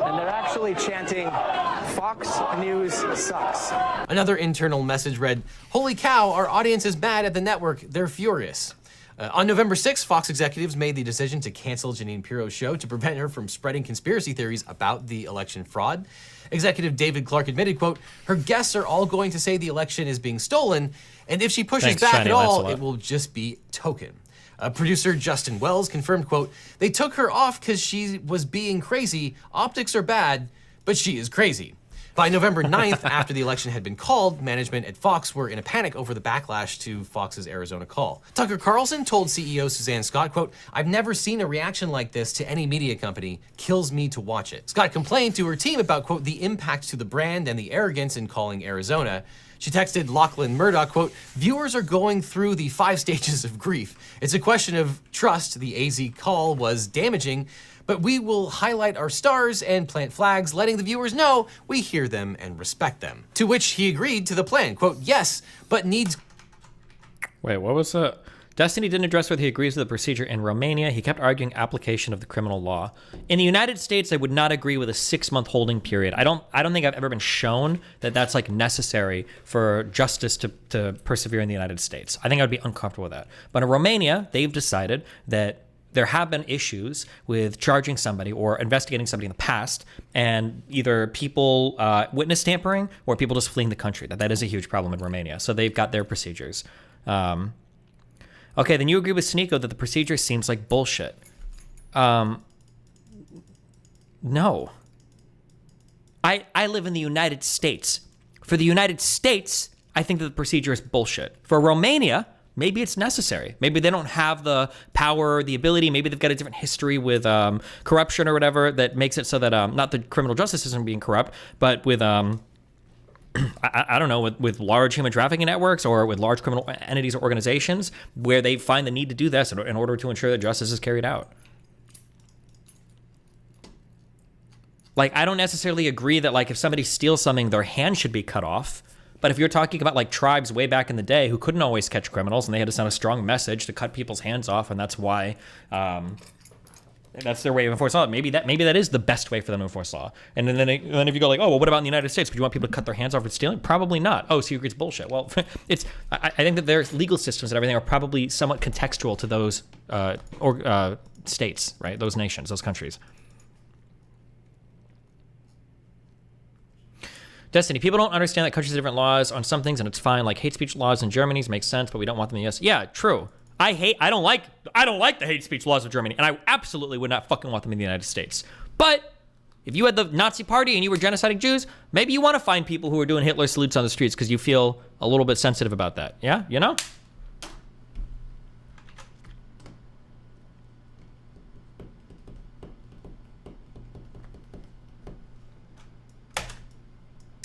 And they're actually chanting Fox News sucks. Another internal message read, holy cow, our audience is mad at the network. They're furious. On November 6th, Fox executives made the decision to cancel Jeanine Pirro's show to prevent her from spreading conspiracy theories about the election fraud. Executive David Clark admitted, quote, her guests are all going to say the election is being stolen, and if she pushes back at all, it will just be token. Producer Justin Wells confirmed, quote, they took her off because she was being crazy. Optics are bad, but she is crazy. By November 9th, after the election had been called, management at Fox were in a panic over the backlash to Fox's Arizona call. Tucker Carlson told CEO Suzanne Scott, quote, I've never seen a reaction like this to any media company. Kills me to watch it. Scott complained to her team about, quote, the impact to the brand and the arrogance in calling Arizona. She texted Lachlan Murdoch, quote, viewers are going through the 5 stages of grief. It's a question of trust. The AZ call was damaging, but we will highlight our stars and plant flags, letting the viewers know we hear them and respect them. To which he agreed to the plan, quote, yes, but needs... Wait, what was that? Destiny didn't address whether he agrees with the procedure in Romania. He kept arguing application of the criminal law. In the United States, I would not agree with a 6-month holding period. I don't think I've ever been shown that that's like necessary for justice to persevere in the United States. I think I would be uncomfortable with that. But in Romania, they've decided that there have been issues with charging somebody or investigating somebody in the past, and either people witness tampering or people just fleeing the country. That is a huge problem in Romania. So they've got their procedures. Okay, then you agree with Sneeko that the procedure seems like bullshit. No. I live in the United States. For the United States, I think that the procedure is bullshit. For Romania, maybe it's necessary. Maybe they don't have the power, the ability. Maybe they've got a different history with corruption or whatever that makes it so that not the criminal justice system being corrupt, but with I don't know, with large human trafficking networks or with large criminal entities or organizations where they find the need to do this in order to ensure that justice is carried out. Like, I don't necessarily agree that, like, if somebody steals something, their hand should be cut off. But if you're talking about, like, tribes way back in the day who couldn't always catch criminals and they had to send a strong message to cut people's hands off, and that's why that's their way of enforcing law. Maybe that is the best way for them to enforce law. And then if you go like, oh, well, what about in the United States? Would you want people to cut their hands off for stealing? Probably not. Oh, so you agree it's bullshit. Well, I think that their legal systems and everything are probably somewhat contextual to those states, right? Those nations, those countries. Destiny, people don't understand that countries have different laws on some things, and it's fine. Like hate speech laws in Germany makes sense, but we don't want them in the US. Yeah, true. I don't like the hate speech laws of Germany, and I absolutely would not fucking want them in the United States. But if you had the Nazi party and you were genociding Jews, maybe you want to find people who are doing Hitler salutes on the streets because you feel a little bit sensitive about that. Yeah, you know?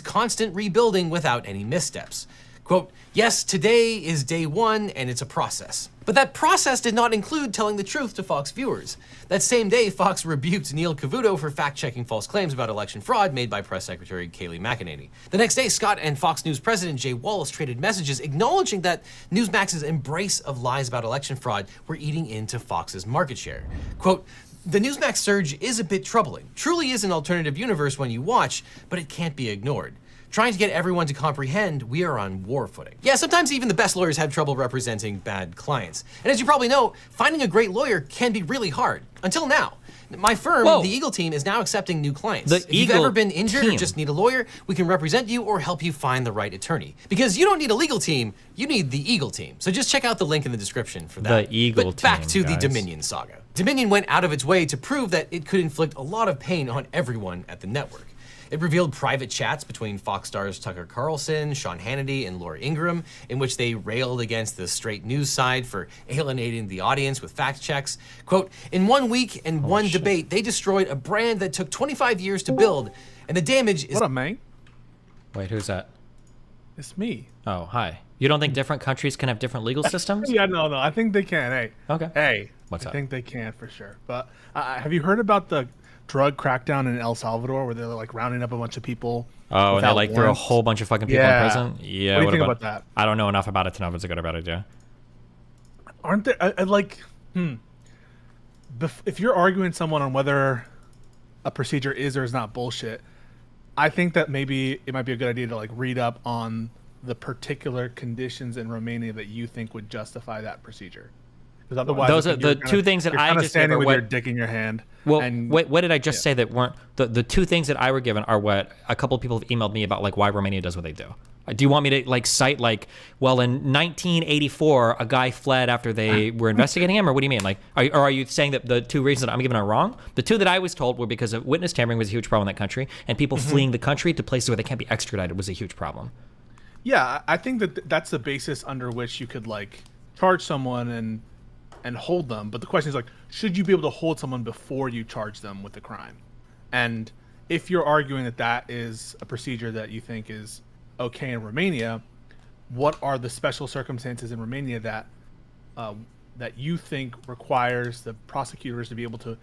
Constant rebuilding without any missteps. Quote, yes, today is day one and it's a process. But that process did not include telling the truth to Fox viewers. That same day, Fox rebuked Neil Cavuto for fact-checking false claims about election fraud made by Press Secretary Kayleigh McEnany. The next day, Scott and Fox News President Jay Wallace traded messages acknowledging that Newsmax's embrace of lies about election fraud were eating into Fox's market share. Quote, the Newsmax surge is a bit troubling. Truly is an alternative universe when you watch, but it can't be ignored. Trying to get everyone to comprehend, we are on war footing. Yeah, sometimes even the best lawyers have trouble representing bad clients. And as you probably know, finding a great lawyer can be really hard. Until now. My firm, the Eagle Team, is now accepting new clients. If you've ever been injured or just need a lawyer, we can represent you or help you find the right attorney. Because you don't need a legal team, you need the Eagle Team. So just check out the link in the description for that. The Eagle But back Team, to the Dominion saga. Dominion went out of its way to prove that it could inflict a lot of pain on everyone at the network. It revealed private chats between Fox stars Tucker Carlson, Sean Hannity, and Laura Ingraham, in which they railed against the straight news side for alienating the audience with fact checks. Quote, in 1 week and one debate, they destroyed a brand that took 25 years to build, and the damage is— What up, man? Wait, who's that? It's me. Oh, hi. You don't think different countries can have different legal systems? Yeah, no, I think they can. Hey. Okay. Hey. What's up? I think they can for sure. But have you heard about the drug crackdown in El Salvador where they're like rounding up a bunch of people? Oh, and they like threw a whole bunch of fucking people in prison? Yeah. What do you think about that? I don't know enough about it to know if it's a good or bad idea. Aren't there, if you're arguing someone on whether a procedure is or is not bullshit, I think that maybe it might be a good idea to like read up on the particular conditions in Romania that you think would justify that procedure. Because otherwise, those are the two things that I just standing gave with your dick in your hand. Well, and, what did I just say that weren't the two things that I were given are what a couple of people have emailed me about, like why Romania does what they do. Do you want me to like cite like, well, in 1984 a guy fled after they were investigating him, or what do you mean? Like, are you saying that the two reasons that I'm giving are wrong? The two that I was told were because of witness tampering was a huge problem in that country, and people fleeing the country to places where they can't be extradited was a huge problem. Yeah, I think that that's the basis under which you could like charge someone and hold them. But the question is like, should you be able to hold someone before you charge them with the crime? And if you're arguing that that is a procedure that you think is okay in Romania, what are the special circumstances in Romania that that you think requires the prosecutors to be able to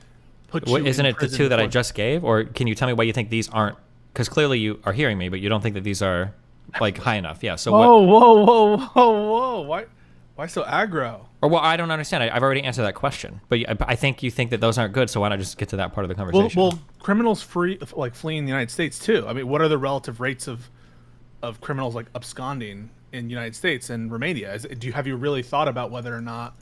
put you Isn't in it the prison two that I before- just gave? Or can you tell me why you think these aren't? Because clearly you are hearing me, but you don't think that these are like high enough. Yeah. So Why so aggro? Or well, I don't understand. I've already answered that question, but I think you think that those aren't good. So why not just get to that part of the conversation? Well, criminals fleeing the United States too. I mean, what are the relative rates of criminals like absconding in the United States and Romania? Have you really thought about whether or not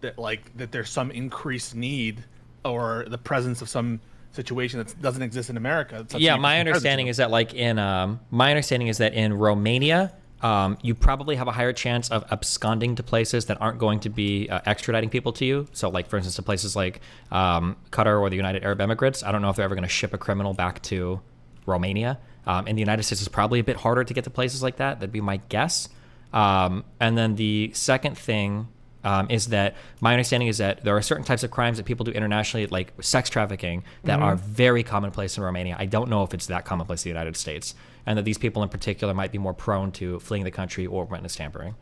that there's some increased need or the presence of some situation that doesn't exist in America. Yeah, my understanding is that in Romania, you probably have a higher chance of absconding to places that aren't going to be extraditing people to you. So, like, for instance, to places like Qatar or the United Arab Emirates. I don't know if they're ever going to ship a criminal back to Romania. In the United States, it's probably a bit harder to get to places like that. That'd be my guess. And then the second thing is that my understanding is that there are certain types of crimes that people do internationally, like sex trafficking, that are very commonplace in Romania. I don't know if it's that commonplace in the United States, and that these people in particular might be more prone to fleeing the country or witness tampering.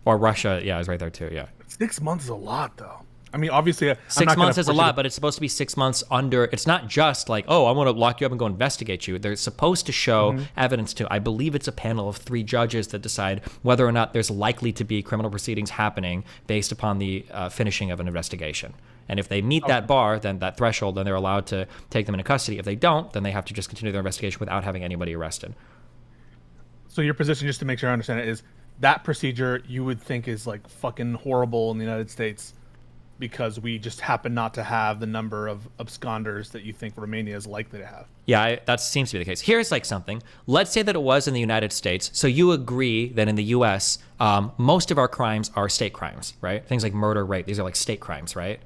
Or Russia, is right there too. 6 months is a lot, though. I mean, obviously, 6 months is a lot, but it's supposed to be 6 months under. It's not just like, oh, I want to lock you up and go investigate you. They're supposed to show evidence to. I believe it's a panel of 3 judges that decide whether or not there's likely to be criminal proceedings happening based upon the finishing of an investigation. And if they meet that bar, then that threshold, then they're allowed to take them into custody. If they don't, then they have to just continue their investigation without having anybody arrested. So your position, just to make sure I understand it, is that procedure you would think is like fucking horrible in the United States, because we just happen not to have the number of absconders that you think Romania is likely to have. Yeah, that seems to be the case. Here's like something. Let's say that it was in the United States. So you agree that in the U.S., most of our crimes are state crimes, right? Things like murder, rape. These are like state crimes, right?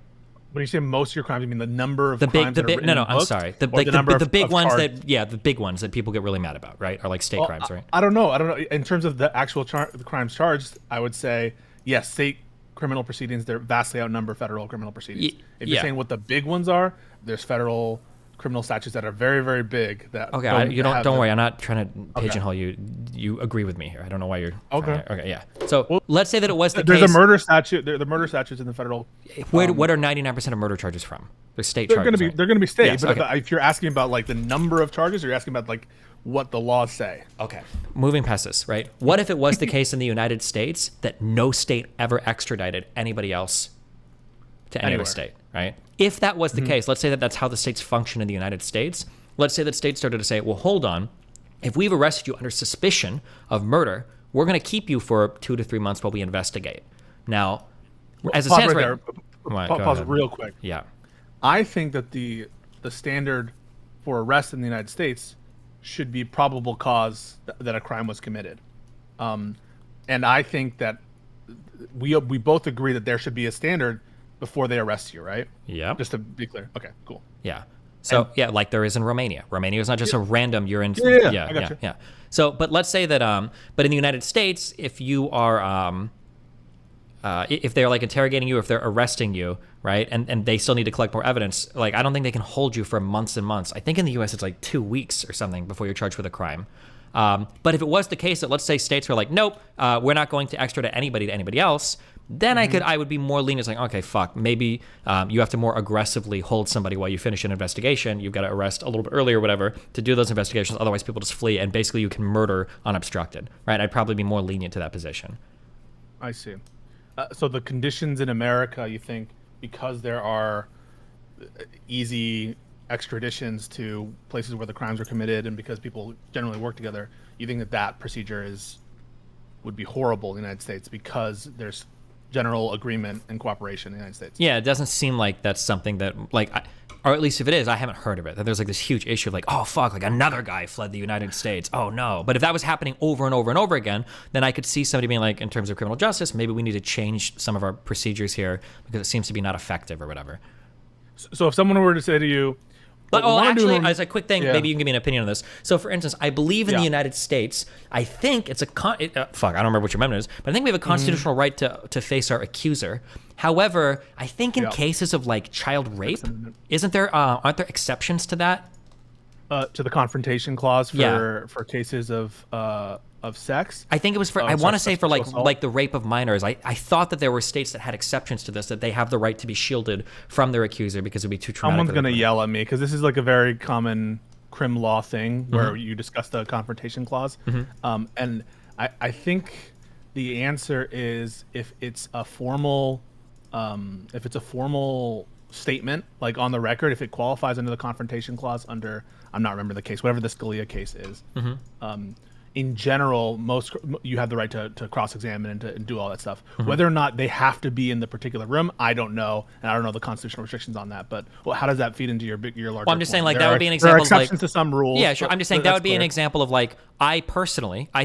When you say most of your crimes, you mean the number of crimes that are written in the I'm book? sorry. Or the number the big of ones charges? the big ones that people get really mad about, right? Are like state crimes, right? I don't know. In terms of the actual the crimes charged, I would say, yes, state criminal proceedings, they're vastly outnumber federal criminal proceedings. If you're saying what the big ones are, there's federal criminal statutes that are very, very big. That don't worry. I'm not trying to pigeonhole you. You agree with me here. I don't know why you're okay. Yeah. So let's say that it was the there's case. a murder statute. The murder statutes in the federal. What are 99% of murder charges from? They're state They're charges. They're going to be state. Yes, but okay. if you're asking about like the number of charges, or you're asking about like what the laws say. Okay. Moving past this, right? What if it was the case in the United States that no state ever extradited anybody else to any other state, right? If that was the case, let's say that that's how the states function in the United States. Let's say that states started to say, well, hold on. If we've arrested you under suspicion of murder, we're going to keep you for 2 to 3 months while we investigate. Now, as it stands right there. Pause real quick. Yeah. I think that the standard for arrest in the United States should be probable cause that a crime was committed. And I think that we both agree that there should be a standard before they arrest you, right? Yeah. Just to be clear. Okay, cool. Yeah. So like there is in Romania. Romania is not just a random. You're in. Yeah. So, but let's say that. But in the United States, if you are, if they're like interrogating you, if they're arresting you, right, and they still need to collect more evidence, like I don't think they can hold you for months and months. I think in the U.S. it's like 2 weeks or something before you're charged with a crime. But if it was the case that, let's say, states were like, nope, we're not going to extradite anybody to anybody else, then I would be more lenient. It's like, okay, fuck, maybe you have to more aggressively hold somebody while you finish an investigation. You've got to arrest a little bit earlier or whatever to do those investigations. Otherwise, people just flee, and basically you can murder unobstructed, right? I'd probably be more lenient to that position. I see. So the conditions in America, you think, because there are easy extraditions to places where the crimes are committed, and because people generally work together, you think that procedure would be horrible in the United States because there's general agreement and cooperation in the United States? Yeah, it doesn't seem like that's something that, like, or at least if it is, I haven't heard of it. That there's like this huge issue of like, oh fuck, like another guy fled the United States. Oh no. But if that was happening over and over and over again, then I could see somebody being like, in terms of criminal justice, maybe we need to change some of our procedures here because it seems to be not effective or whatever. So if someone were to say to you, but actually, as a quick thing, maybe you can give me an opinion on this. So, for instance, I believe in the United States, I think it's fuck, I don't remember what your amendment is, but I think we have a constitutional right to face our accuser. However, I think in cases of like child rape, aren't there exceptions to that? To the confrontation clause for cases of sex. I think it was for. I want to say for like the rape of minors. I thought that there were states that had exceptions to this, that they have the right to be shielded from their accuser because it would be too traumatic. Someone's gonna yell at me because this is like a very common crim law thing where you discuss the confrontation clause, and I think the answer is if it's a formal statement, like on the record, if it qualifies under the confrontation clause under, I'm not remembering the case, whatever the Scalia case is. in general, you have the right to cross-examine and do all that stuff. Mhm. Whether or not they have to be in the particular room, I don't know, and I don't know the constitutional restrictions on that. But how does that feed into your larger? Well, I'm just saying, point? like, that would be an example. There are exceptions of, like, to some rules. Yeah, sure. but I'm just saying that that's would be an clear. example of, like, I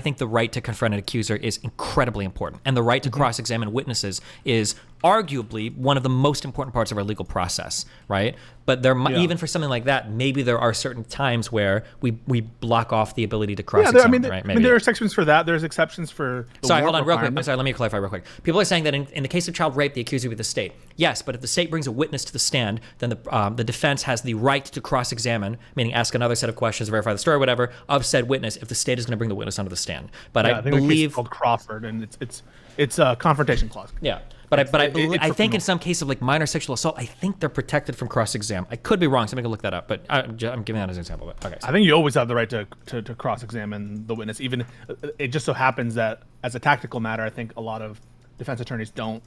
think the right to confront an accuser is incredibly important, and the right to cross-examine witnesses is arguably one of the most important parts of our legal process, right? But even for something like that, maybe there are certain times where we block off the ability to cross-examine, right? I mean, there are exceptions for that. There's exceptions for. Sorry, hold on, real quick. Sorry, let me clarify real quick. People are saying that in the case of child rape, the accuser would be the state. Yes, but if the state brings a witness to the stand, then the defense has the right to cross-examine, meaning ask another set of questions, verify the story, whatever, of said witness if the state is going to bring the witness onto the stand. But Yeah, I think the case is believe called Crawford, and it's a confrontation clause. Yeah. But I think in some cases of like minor sexual assault, I think they're protected from cross-exam. I could be wrong. Somebody can look that up. But I'm giving that as an example. But okay. I think you always have the right to cross-examine the witness. Even it just so happens that as a tactical matter, I think a lot of defense attorneys don't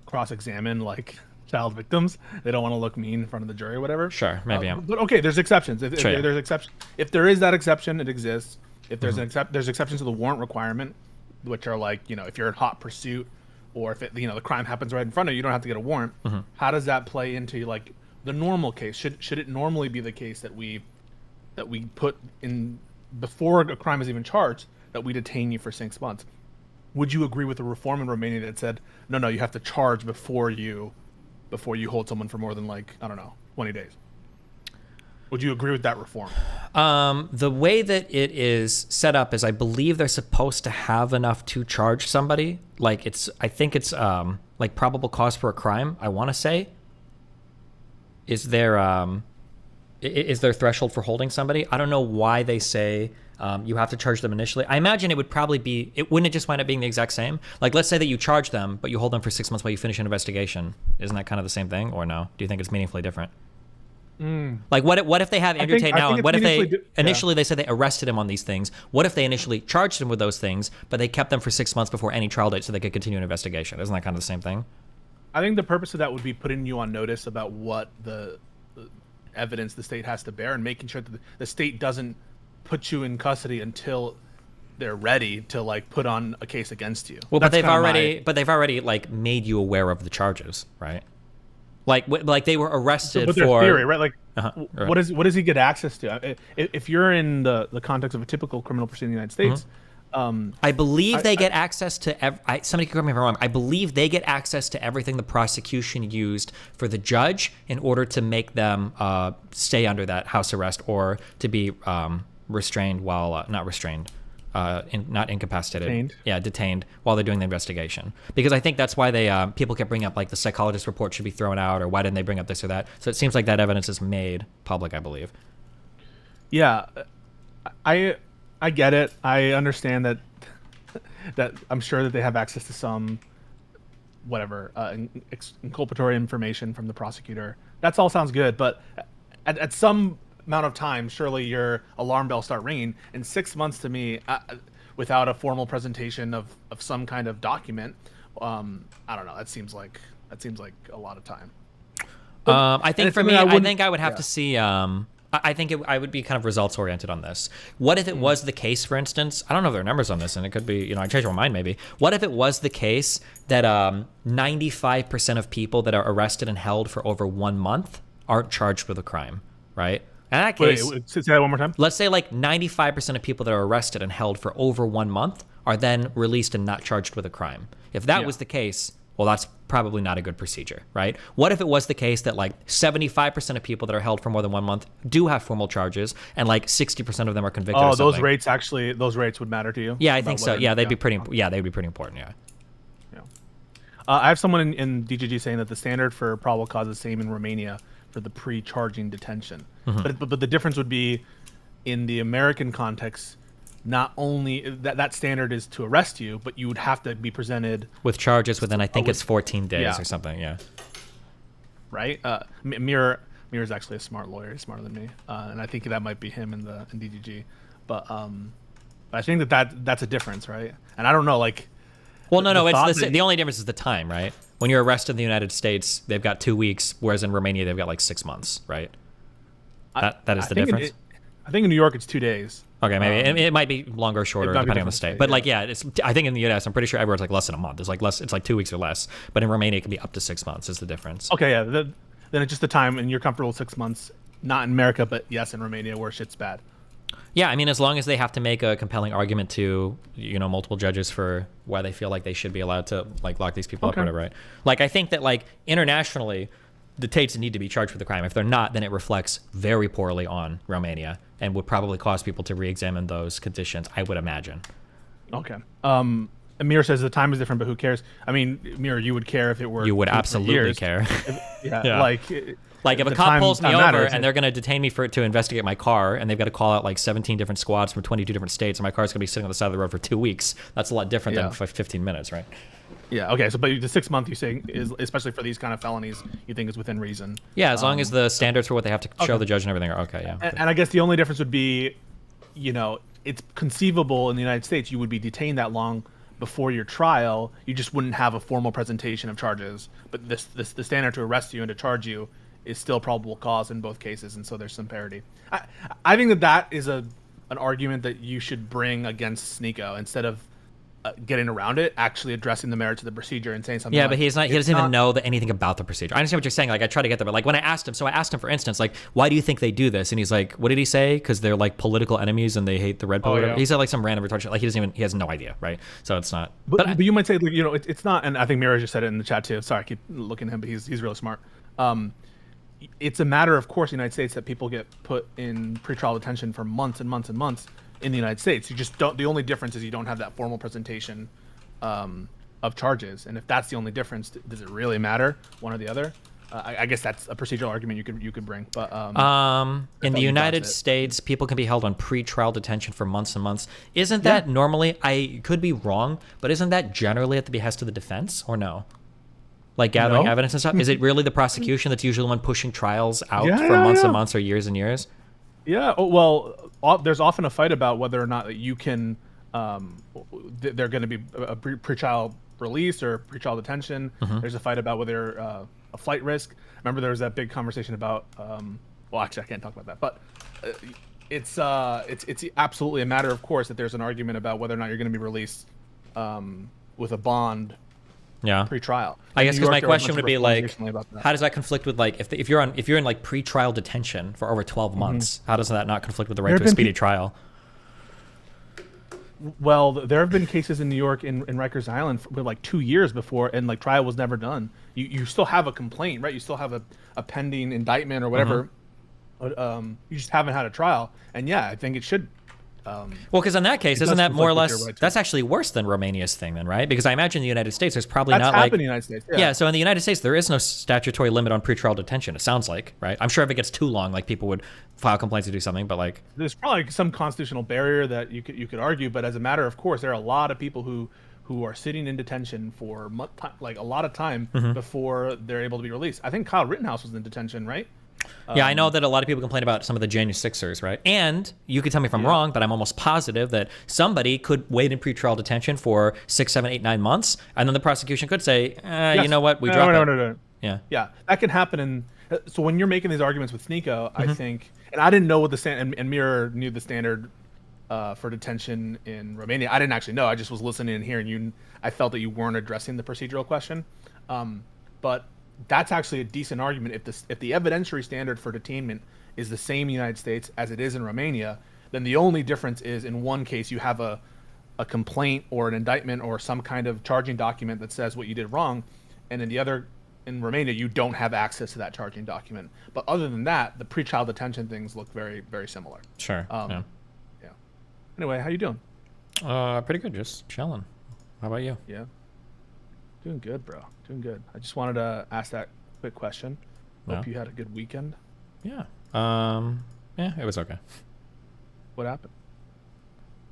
cross-examine like child victims. They don't want to look mean in front of the jury or whatever. Sure, maybe. But okay, there's exceptions. If Sure, yeah. there's exception, if there is that exception, it exists. If there's there's exceptions to the warrant requirement, which are like if you're in hot pursuit, or if the crime happens right in front of you, you don't have to get a warrant. Mhm. How does that play into like the normal case? Should it normally be the case that we put in before a crime is even charged that we detain you for 6 months? Would you agree with the reform in Romania that said no, you have to charge before you hold someone for more than 20 days? Would you agree with that reform? The way that it is set up is I believe they're supposed to have enough to charge somebody. Like I think it's like probable cause for a crime, I want to say. Is there threshold for holding somebody? I don't know why they say you have to charge them initially. I imagine it would probably be, wouldn't it just wind up being the exact same? Like, let's say that you charge them, but you hold them for 6 months while you finish an investigation. Isn't that kind of the same thing, or no? Do you think it's meaningfully different? Like, what if they have Andrew Tate now, and what if they initially they said they arrested him on these things? What if they initially charged him with those things, but they kept them for 6 months before any trial date so they could continue an investigation? Isn't that kind of the same thing? I think the purpose of that would be putting you on notice about what the evidence the state has to bear, and making sure that the state doesn't put you in custody until they're ready to like put on a case against you. Well, but they've already like made you aware of the charges, right? Like they were arrested but their for theory, right? Like, right. what does he get access to? If you're in the context of a typical criminal proceeding in the United States, I believe they get access to. Somebody can correct me if I'm wrong. I believe they get access to everything the prosecution used for the judge in order to make them stay under that house arrest or to be restrained while not restrained. Not incapacitated. Detained. Yeah, detained while they're doing the investigation. Because I think that's why they people kept bringing up like the psychologist report should be thrown out, or why didn't they bring up this or that. So it seems like that evidence is made public, I believe. Yeah, I get it. I understand that I'm sure that they have access to some whatever inculpatory information from the prosecutor. That all sounds good, but at some amount of time, surely your alarm bells start ringing. And 6 months to me, without a formal presentation of some kind of document, I don't know. That seems like a lot of time. I think for me, I think I would have to see. I think I would be kind of results oriented on this. What if it was the case, for instance? I don't know if there are numbers on this, and it could be, I changed my mind maybe. What if it was the case that 95% of people that are arrested and held for over 1 month aren't charged with a crime, right? In that case, wait, say that one more time. Let's say like 95% of people that are arrested and held for over 1 month are then released and not charged with a crime. If that was the case, well, that's probably not a good procedure, right? What if it was the case that like 75% of people that are held for more than 1 month do have formal charges, and like 60% of them are convicted? Oh, or something? those rates would matter to you? Yeah, I think so. Yeah, they'd be pretty. Yeah, they'd be pretty important. Yeah. I have someone in DGG saying that the standard for probable cause is the same in Romania for the pre-charging detention. But the difference would be in the American context, not only that standard is to arrest you, but you would have to be presented with charges within, I think it's 14 days or something. Yeah. Right. Mir is actually a smart lawyer. He's smarter than me, and I think that might be him in DGG. But I think that's a difference, right? And I don't know, like. Well, no. It's the only difference is the time, right? When you're arrested in the United States, they've got 2 weeks, whereas in Romania they've got like 6 months, right? That is the difference. I think in New York it's 2 days. Okay, maybe it might be longer or shorter depending on the state. But like, yeah, I think in the US, I'm pretty sure everywhere it's like less than a month. It's like less. It's like 2 weeks or less. But in Romania, it can be up to 6 months. Is the difference? Okay, yeah. Then it's just the time, and you're comfortable with 6 months. Not in America, but yes, in Romania, where shit's bad. Yeah, I mean, as long as they have to make a compelling argument to, multiple judges for why they feel like they should be allowed to like lock these people up or whatever, right? Like, I think that like internationally, the Tates need to be charged for the crime. If they're not, then it reflects very poorly on Romania and would probably cause people to re-examine those conditions, I would imagine. Okay. Amir says the time is different, but who cares? I mean, Amir, you would care if it were. You would absolutely care. Yeah. Like if a cop pulls me over and they're going to detain me to investigate my car, and they've got to call out like 17 different squads from 22 different states, and my car's going to be sitting on the side of the road for 2 weeks. That's a lot different than 15 minutes, right? Yeah. Okay. So, but the 6 month you say is, especially for these kind of felonies, you think is within reason. Yeah, as long as the standards for what they have to show the judge and everything are okay. Yeah. And I guess the only difference would be, it's conceivable in the United States you would be detained that long before your trial. You just wouldn't have a formal presentation of charges. But the standard to arrest you and to charge you is still probable cause in both cases, and so there's some parity. I think that is an argument that you should bring against Sneeko instead of getting around it, actually addressing the merits of the procedure and saying something. Yeah, but he doesn't even know anything about the procedure. I understand what you're saying. Like, I try to get there, but like when I asked him, for instance, like, why do you think they do this? And he's like, what did he say? Because they're like political enemies and they hate the red pill. Yeah. He said like some random retarded shit. Like he has no idea, right? So it's not. But you might say, like, it's not. And I think Mira just said it in the chat too. Sorry, I keep looking at him, but he's really smart. It's a matter, of course, in the United States that people get put in pretrial detention for months and months and months in the United States. You just don't. The only difference is you don't have that formal presentation of charges. And if that's the only difference, does it really matter, one or the other? I guess that's a procedural argument you could bring. But in the United States, people can be held on pretrial detention for months and months. Isn't that normally? I could be wrong, but isn't that generally at the behest of the defense, or no? Like gathering evidence and stuff? Is it really the prosecution that's usually the one pushing trials out for months and months or years and years? Yeah. Well, there's often a fight about whether or not you can. They're going to be a pretrial release or pretrial detention. There's a fight about whether a flight risk. Remember, there was that big conversation about. Well, actually, I can't talk about that. But it's absolutely a matter of course that there's an argument about whether or not you're going to be released with a bond. Pre-trial. I guess because my question would be like, how does that conflict with like if you're in like pre-trial detention for over 12 months? How does that not conflict with the right to a speedy trial? Well, there have been cases in New York in Rikers Island for like 2 years before, and like trial was never done. You still have a complaint, right? You still have a pending indictment or whatever. You just haven't had a trial, and yeah, I think it should. Well, because in that case, isn't that more or less, that's actually worse than Romania's thing then, right? Because I imagine in the United States, there's probably not like... in the United States, yeah, so in the United States, there is no statutory limit on pretrial detention, it sounds like, right? I'm sure if it gets too long, like people would file complaints to do something, but like... There's probably some constitutional barrier that you could argue, but as a matter of course, there are a lot of people who are sitting in detention for like a lot of time before they're able to be released. I think Kyle Rittenhouse was in detention, right? Yeah, I know that a lot of people complain about some of the January 6ers, right? And you could tell me if I'm wrong, but I'm almost positive that somebody could wait in pretrial detention for 6, 7, 8, 9 months, and then the prosecution could say, you know what, we drop it. No. Yeah, that can happen. And so when you're making these arguments with Sneeko, I think, and I didn't know what the standard, and Mirror knew the standard for detention in Romania. I didn't actually know. I just was listening and hearing you. I felt that you weren't addressing the procedural question, but that's actually a decent argument. If the evidentiary standard for detainment is the same in the United States as it is in Romania, then the only difference is in one case you have a complaint or an indictment or some kind of charging document that says what you did wrong, and in the other, in Romania, you don't have access to that charging document. But other than that, the pretrial detention things look very, very similar. Sure. Yeah. Anyway, how you doing? Pretty good. Just chilling. How about you? Yeah. Doing good, bro. Doing good. I just wanted to ask that quick question. Hope you had a good weekend. Yeah. Yeah, it was okay. What happened?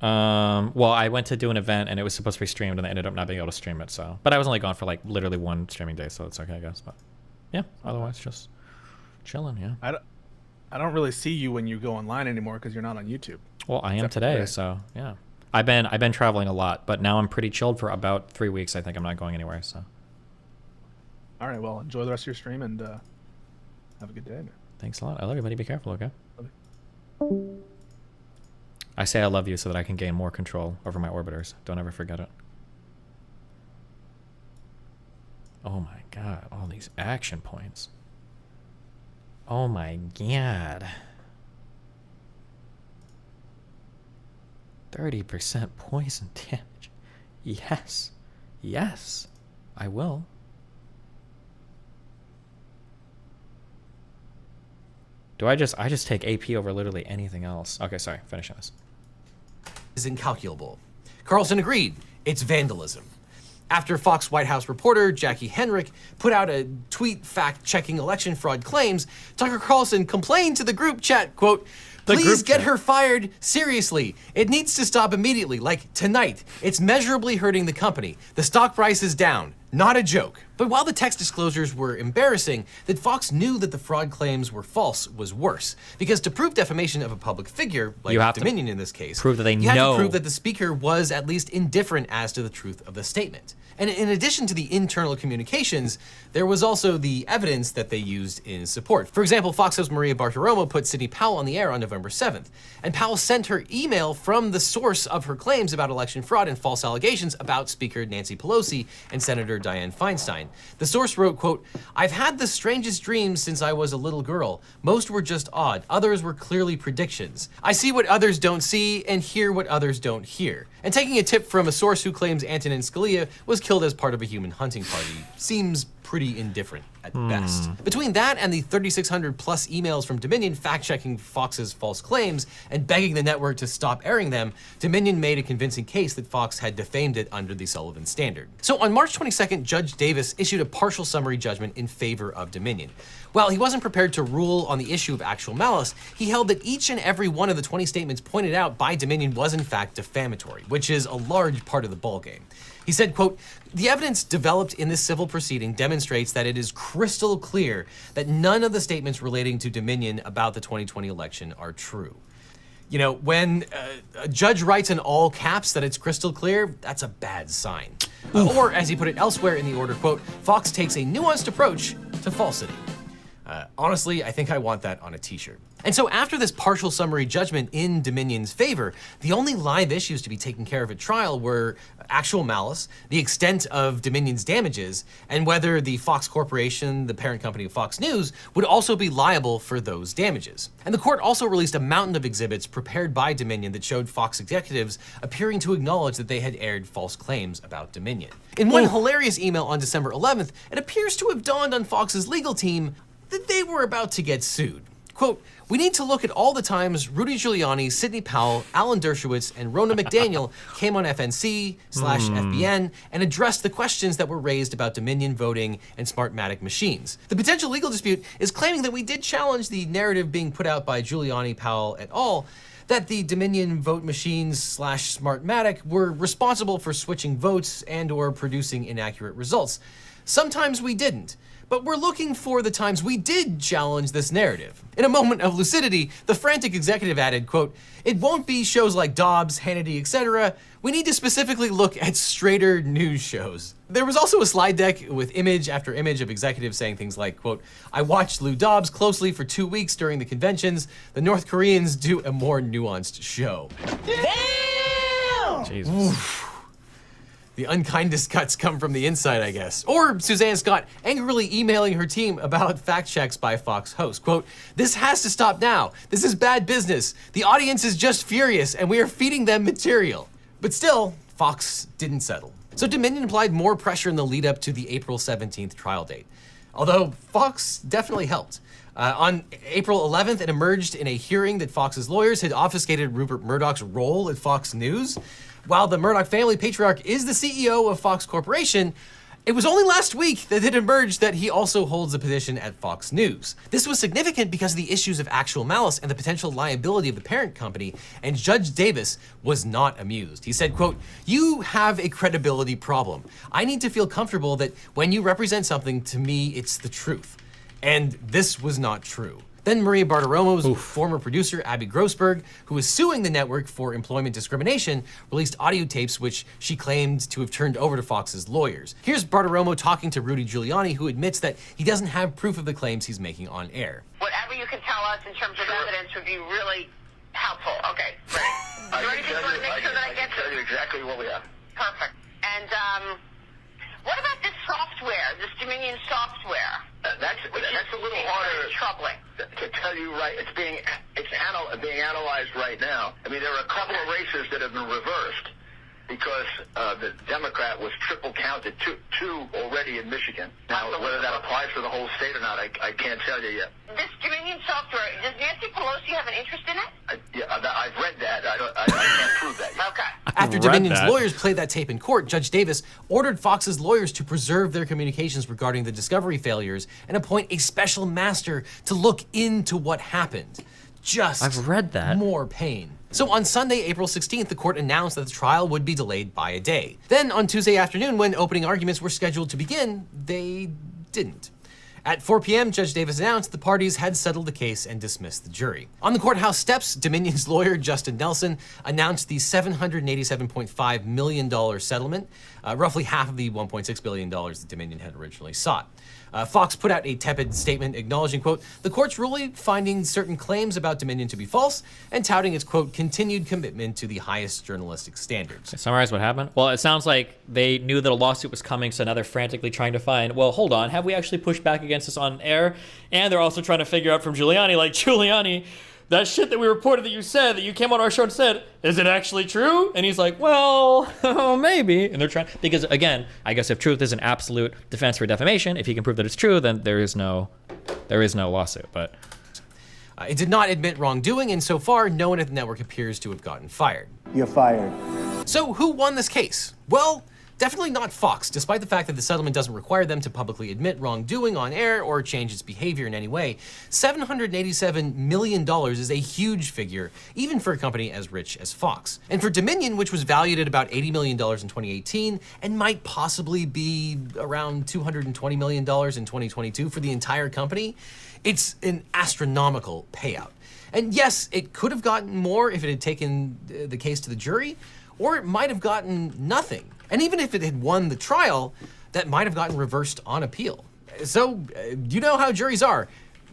Well, I went to do an event and it was supposed to be streamed and I ended up not being able to stream it. So, but I was only gone for like literally one streaming day, so it's okay, I guess. But yeah, otherwise just chilling. Yeah. I don't really see you when you go online anymore because you're not on YouTube. Well, I am today, so yeah. I've been traveling a lot, but now I'm pretty chilled for about 3 weeks. I think I'm not going anywhere. So. All right. Well, enjoy the rest of your stream and have a good day, man. Thanks a lot. I love you, buddy. Be careful, okay? I say I love you so that I can gain more control over my orbiters. Don't ever forget it. Oh my god, all these action points. Oh my god. 30% poison damage. Yes. Yes. I will. I just take AP over literally anything else. Okay, sorry, finishing this. Is incalculable. Carlson agreed, it's vandalism. After Fox White House reporter Jackie Henrich put out a tweet fact-checking election fraud claims, Tucker Carlson complained to the group chat, quote, "Please get her fired, seriously. It needs to stop immediately, like tonight. It's measurably hurting the company. The stock price is down. Not a joke." But while the text disclosures were embarrassing, that Fox knew that the fraud claims were false was worse. Because to prove defamation of a public figure, like you have Dominion in this case, prove that they you have know. to prove that the speaker was at least indifferent as to the truth of the statement. And in addition to the internal communications, there was also the evidence that they used in support. For example, Fox host Maria Bartiromo put Sidney Powell on the air on November 7th, and Powell sent her email from the source of her claims about election fraud and false allegations about Speaker Nancy Pelosi and Senator Dianne Feinstein. The source wrote, quote, "I've had the strangest dreams since I was a little girl. Most were just odd. Others were clearly predictions. I see what others don't see and hear what others don't hear." And taking a tip from a source who claims Antonin Scalia was killed as part of a human hunting party seems pretty indifferent at best. Between that and the 3,600 plus emails from Dominion fact-checking Fox's false claims and begging the network to stop airing them, Dominion made a convincing case that Fox had defamed it under the Sullivan Standard. So on March 22nd, Judge Davis issued a partial summary judgment in favor of Dominion. While he wasn't prepared to rule on the issue of actual malice, he held that each and every one of the 20 statements pointed out by Dominion was in fact defamatory, which is a large part of the ballgame. He said, quote, "The evidence developed in this civil proceeding demonstrates that it is crystal clear that none of the statements relating to Dominion about the 2020 election are true." You know, when a judge writes in all caps that it's crystal clear, that's a bad sign. Or, as he put it elsewhere in the order, quote, "Fox takes a nuanced approach to falsity." Honestly, I think I want that on a t-shirt. And so after this partial summary judgment in Dominion's favor, the only live issues to be taken care of at trial were actual malice, the extent of Dominion's damages, and whether the Fox Corporation, the parent company of Fox News, would also be liable for those damages. And the court also released a mountain of exhibits prepared by Dominion that showed Fox executives appearing to acknowledge that they had aired false claims about Dominion. In one hilarious email on December 11th, it appears to have dawned on Fox's legal team that they were about to get sued. Quote, "We need to look at all the times Rudy Giuliani, Sidney Powell, Alan Dershowitz, and Ronna McDaniel came on FNC/FBN and addressed the questions that were raised about Dominion voting and Smartmatic machines. The potential legal dispute is claiming that we did challenge the narrative being put out by Giuliani, Powell, et al., that the Dominion vote machines/Smartmatic were responsible for switching votes and or producing inaccurate results. Sometimes we didn't. But we're looking for the times we did challenge this narrative." In a moment of lucidity, the frantic executive added, quote, "It won't be shows like Dobbs, Hannity, etc. We need to specifically look at straighter news shows." There was also a slide deck with image after image of executives saying things like, quote, "I watched Lou Dobbs closely for 2 weeks during the conventions. The North Koreans do a more nuanced show." Damn! Jesus. Oof. The unkindest cuts come from the inside, I guess. Or Suzanne Scott angrily emailing her team about fact checks by Fox hosts. Quote, "This has to stop now. This is bad business. The audience is just furious and we are feeding them material." But still, Fox didn't settle. So Dominion applied more pressure in the lead up to the April 17th trial date. Although Fox definitely helped. On April 11th, it emerged in a hearing that Fox's lawyers had obfuscated Rupert Murdoch's role at Fox News. While the Murdoch family patriarch is the CEO of Fox Corporation, it was only last week that it emerged that he also holds a position at Fox News. This was significant because of the issues of actual malice and the potential liability of the parent company, and Judge Davis was not amused. He said, quote, "You have a credibility problem. I need to feel comfortable that when you represent something, to me, it's the truth." And this was not true. Then Maria Bartiromo's former producer, Abby Grossberg, who was suing the network for employment discrimination, released audio tapes which she claimed to have turned over to Fox's lawyers. Here's Bartiromo talking to Rudy Giuliani, who admits that he doesn't have proof of the claims he's making on air. Whatever you can tell us in terms of evidence would be really Helpful. Okay, great. Is there anything you want to make sure that I get to? Tell you exactly what we have. Perfect. And what about this software, this Dominion software? That's a little harder. Troubling. To tell you right, it's being analyzed right now. I mean, there are a couple of races that have been reversed because the Democrat was triple counted, two already in Michigan. Now, whether that applies for the whole state or not, I can't tell you yet. This Dominion software, does Nancy Pelosi have an interest in it? I've read that. I can't prove that yet. Okay. After Dominion's lawyers played that tape in court, Judge Davis ordered Fox's lawyers to preserve their communications regarding the discovery failures and appoint a special master to look into what happened. I've read that. More pain. So on Sunday, April 16th, the court announced that the trial would be delayed by a day. Then on Tuesday afternoon, when opening arguments were scheduled to begin, they didn't. At 4 p.m., Judge Davis announced the parties had settled the case and dismissed the jury. On the courthouse steps, Dominion's lawyer, Justin Nelson, announced the $787.5 million settlement, roughly half of the $1.6 billion that Dominion had originally sought. Fox put out a tepid statement acknowledging, quote, the court's ruling finding certain claims about Dominion to be false and touting its, quote, continued commitment to the highest journalistic standards. Summarize what happened? Well, it sounds like they knew that a lawsuit was coming, so now they're frantically trying to find, well, hold on, have we actually pushed back against this on air? And they're also trying to figure out from Giuliani, like, Giuliani, that shit that we reported that you said, that you came on our show and said, is it actually true? And he's like, well, maybe. And they're trying, because again, I guess if truth is an absolute defense for defamation, if he can prove that it's true, then there is no lawsuit. But it did not admit wrongdoing, and so far, no one at the network appears to have gotten fired. You're fired. So who won this case? Well, definitely not Fox, despite the fact that the settlement doesn't require them to publicly admit wrongdoing on air or change its behavior in any way. $787 million is a huge figure, even for a company as rich as Fox. And for Dominion, which was valued at about $80 million in 2018 and might possibly be around $220 million in 2022 for the entire company, it's an astronomical payout. And yes, it could have gotten more if it had taken the case to the jury, or it might have gotten nothing. And even if it had won the trial, that might have gotten reversed on appeal. So, you know how juries are.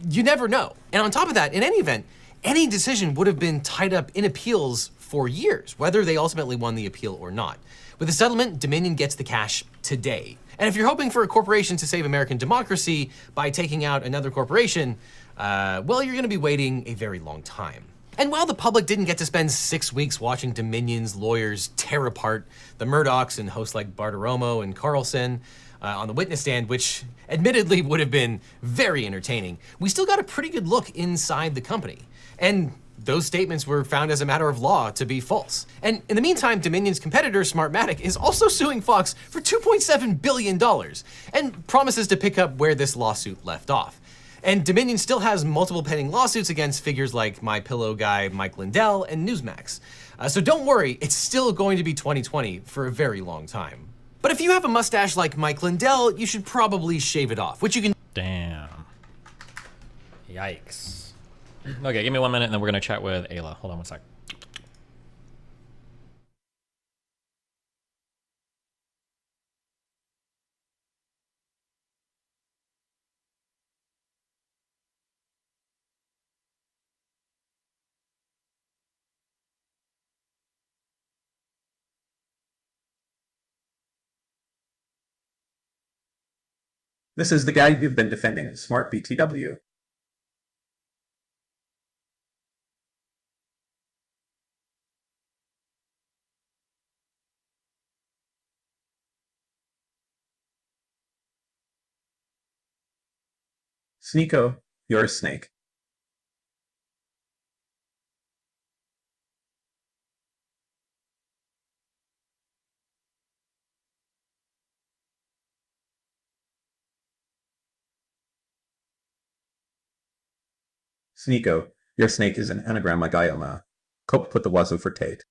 You never know. And on top of that, in any event, any decision would have been tied up in appeals for years, whether they ultimately won the appeal or not. With the settlement, Dominion gets the cash today. And if you're hoping for a corporation to save American democracy by taking out another corporation, well, you're gonna be waiting a very long time. And while the public didn't get to spend 6 weeks watching Dominion's lawyers tear apart the Murdochs and hosts like Bartiromo and Carlson on the witness stand, which admittedly would have been very entertaining, we still got a pretty good look inside the company. And those statements were found as a matter of law to be false. And in the meantime, Dominion's competitor, Smartmatic, is also suing Fox for $2.7 billion and promises to pick up where this lawsuit left off. And Dominion still has multiple pending lawsuits against figures like MyPillow guy Mike Lindell and Newsmax. So don't worry, it's still going to be 2020 for a very long time. But if you have a mustache like Mike Lindell, you should probably shave it off, which you can— Damn. Yikes. Okay, give me 1 minute and then we're gonna chat with Ayla. Hold on one sec. This is the guy you've been defending, Smart BTW. Sneeko, you're a snake. Sneeko, your snake is an anagram like Ioma. Cope put the wazoo for Tate.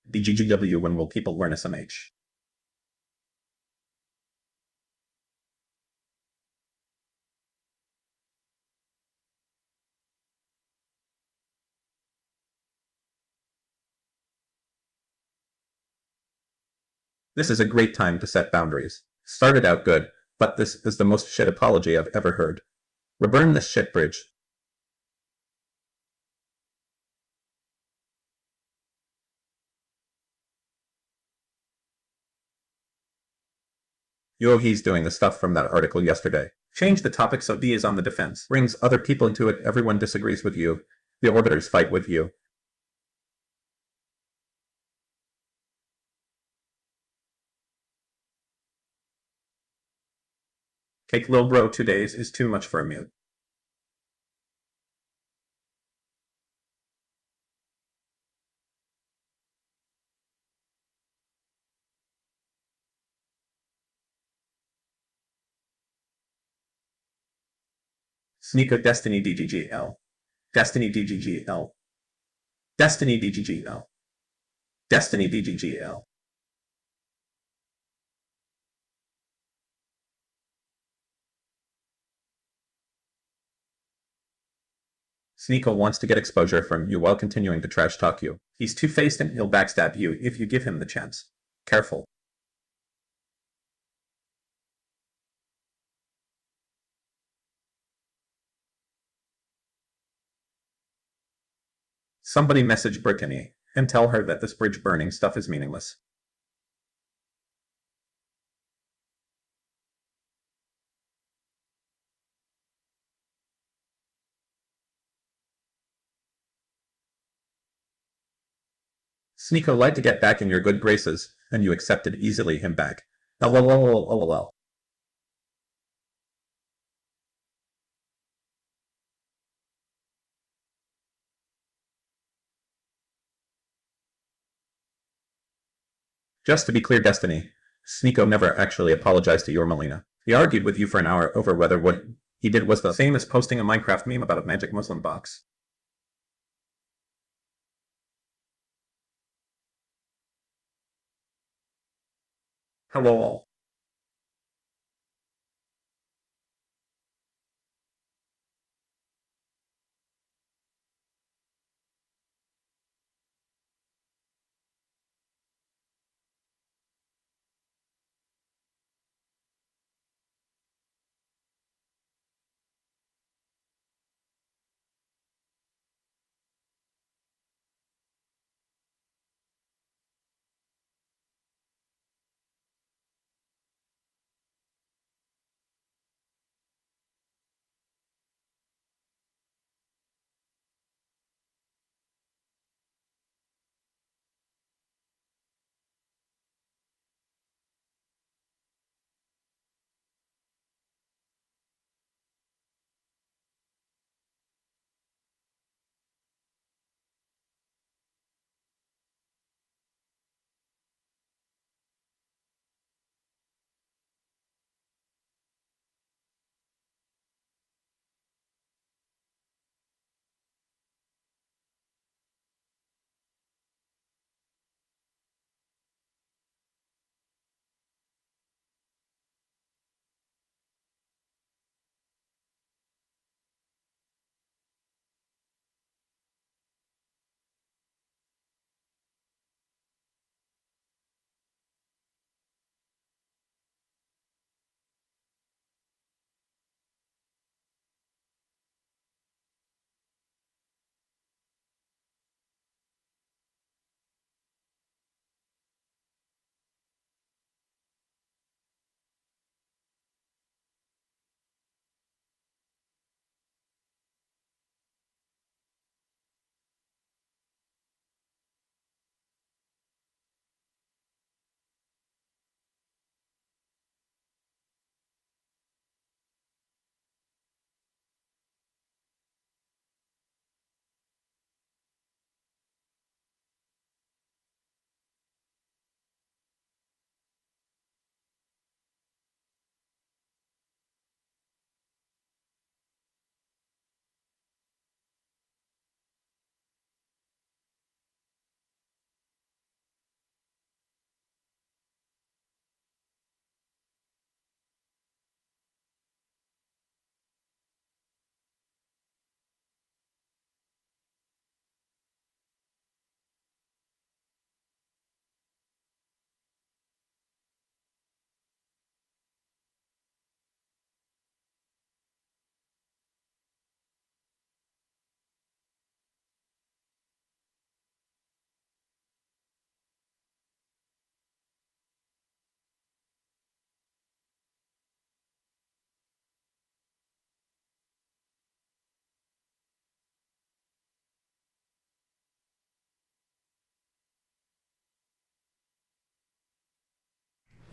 DGGW, when will people learn SMH? This is a great time to set boundaries. Started out good, but this is the most shit apology I've ever heard. Reburn this shit bridge. Yo, he's doing the stuff from that article yesterday. Change the topic so D is on the defense. Brings other people into it. Everyone disagrees with you. The orbiters fight with you. Cake lil bro 2 days is too much for a mute. Sneaker Destiny DGGL. Destiny DGGL. Destiny DGGL. Destiny DGGL. Sneeko wants to get exposure from you while continuing to trash talk you. He's two-faced and he'll backstab you if you give him the chance. Careful. Somebody message Brittany and tell her that this bridge burning stuff is meaningless. Sneeko lied to get back in your good graces, and you accepted easily him back. LOL. Just to be clear, Destiny, Sneeko never actually apologized to your Melina. He argued with you for an hour over whether what he did was the same as posting a Minecraft meme about a magic Muslim box. Hello all.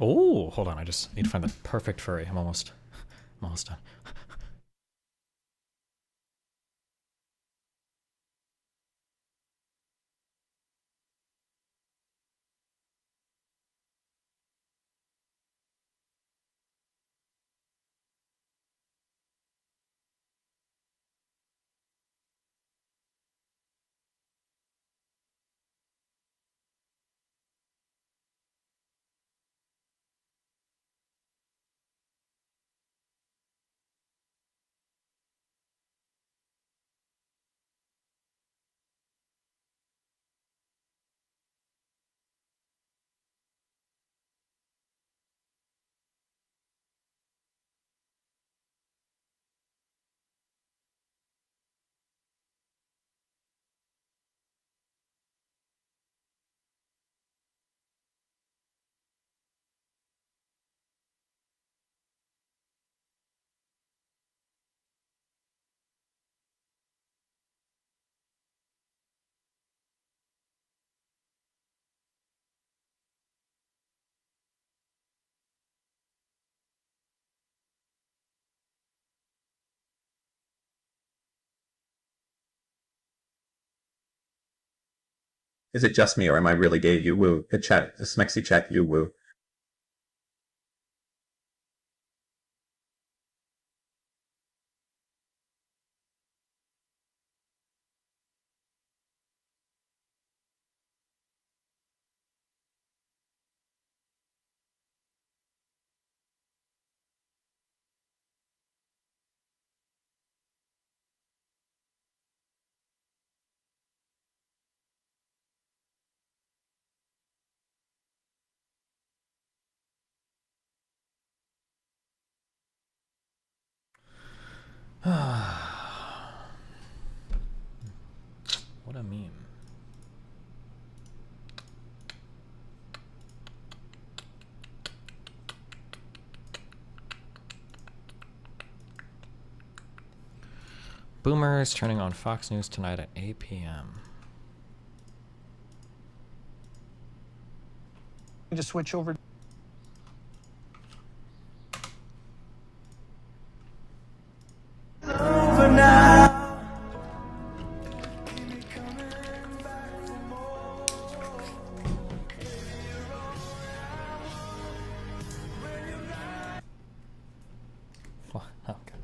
Oh, hold on. I just need to find the perfect furry. I'm almost done. Is it just me, or am I really gay? You woo. Hit chat. The Smexy chat. You woo. What a meme. Boomers turning on Fox News tonight at 8 p.m. To switch over. Over now. Okay.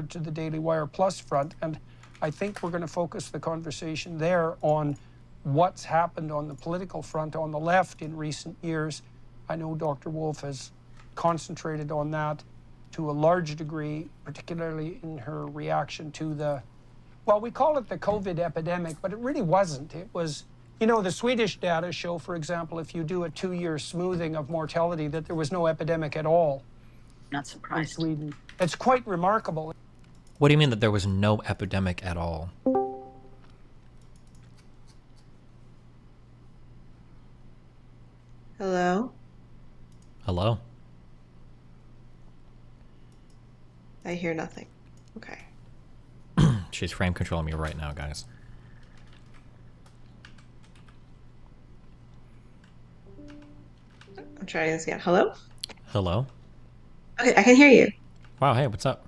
To the Daily Wire Plus front, and I think we're going to focus the conversation there on what's happened on the political front on the left in recent years. I know Dr. Wolf has concentrated on that to a large degree, particularly in her reaction to the, well, we call it the COVID epidemic, but it really wasn't. It was, you know, the Swedish data show, for example, if you do a 2-year smoothing of mortality, that there was no epidemic at all. Not surprised. In Sweden. It's quite remarkable. What do you mean that there was no epidemic at all? Hello? Hello? I hear nothing. Okay. She's frame controlling me right now, guys. I'm trying this again. Hello? Hello? Okay, I can hear you. Wow, hey, what's up?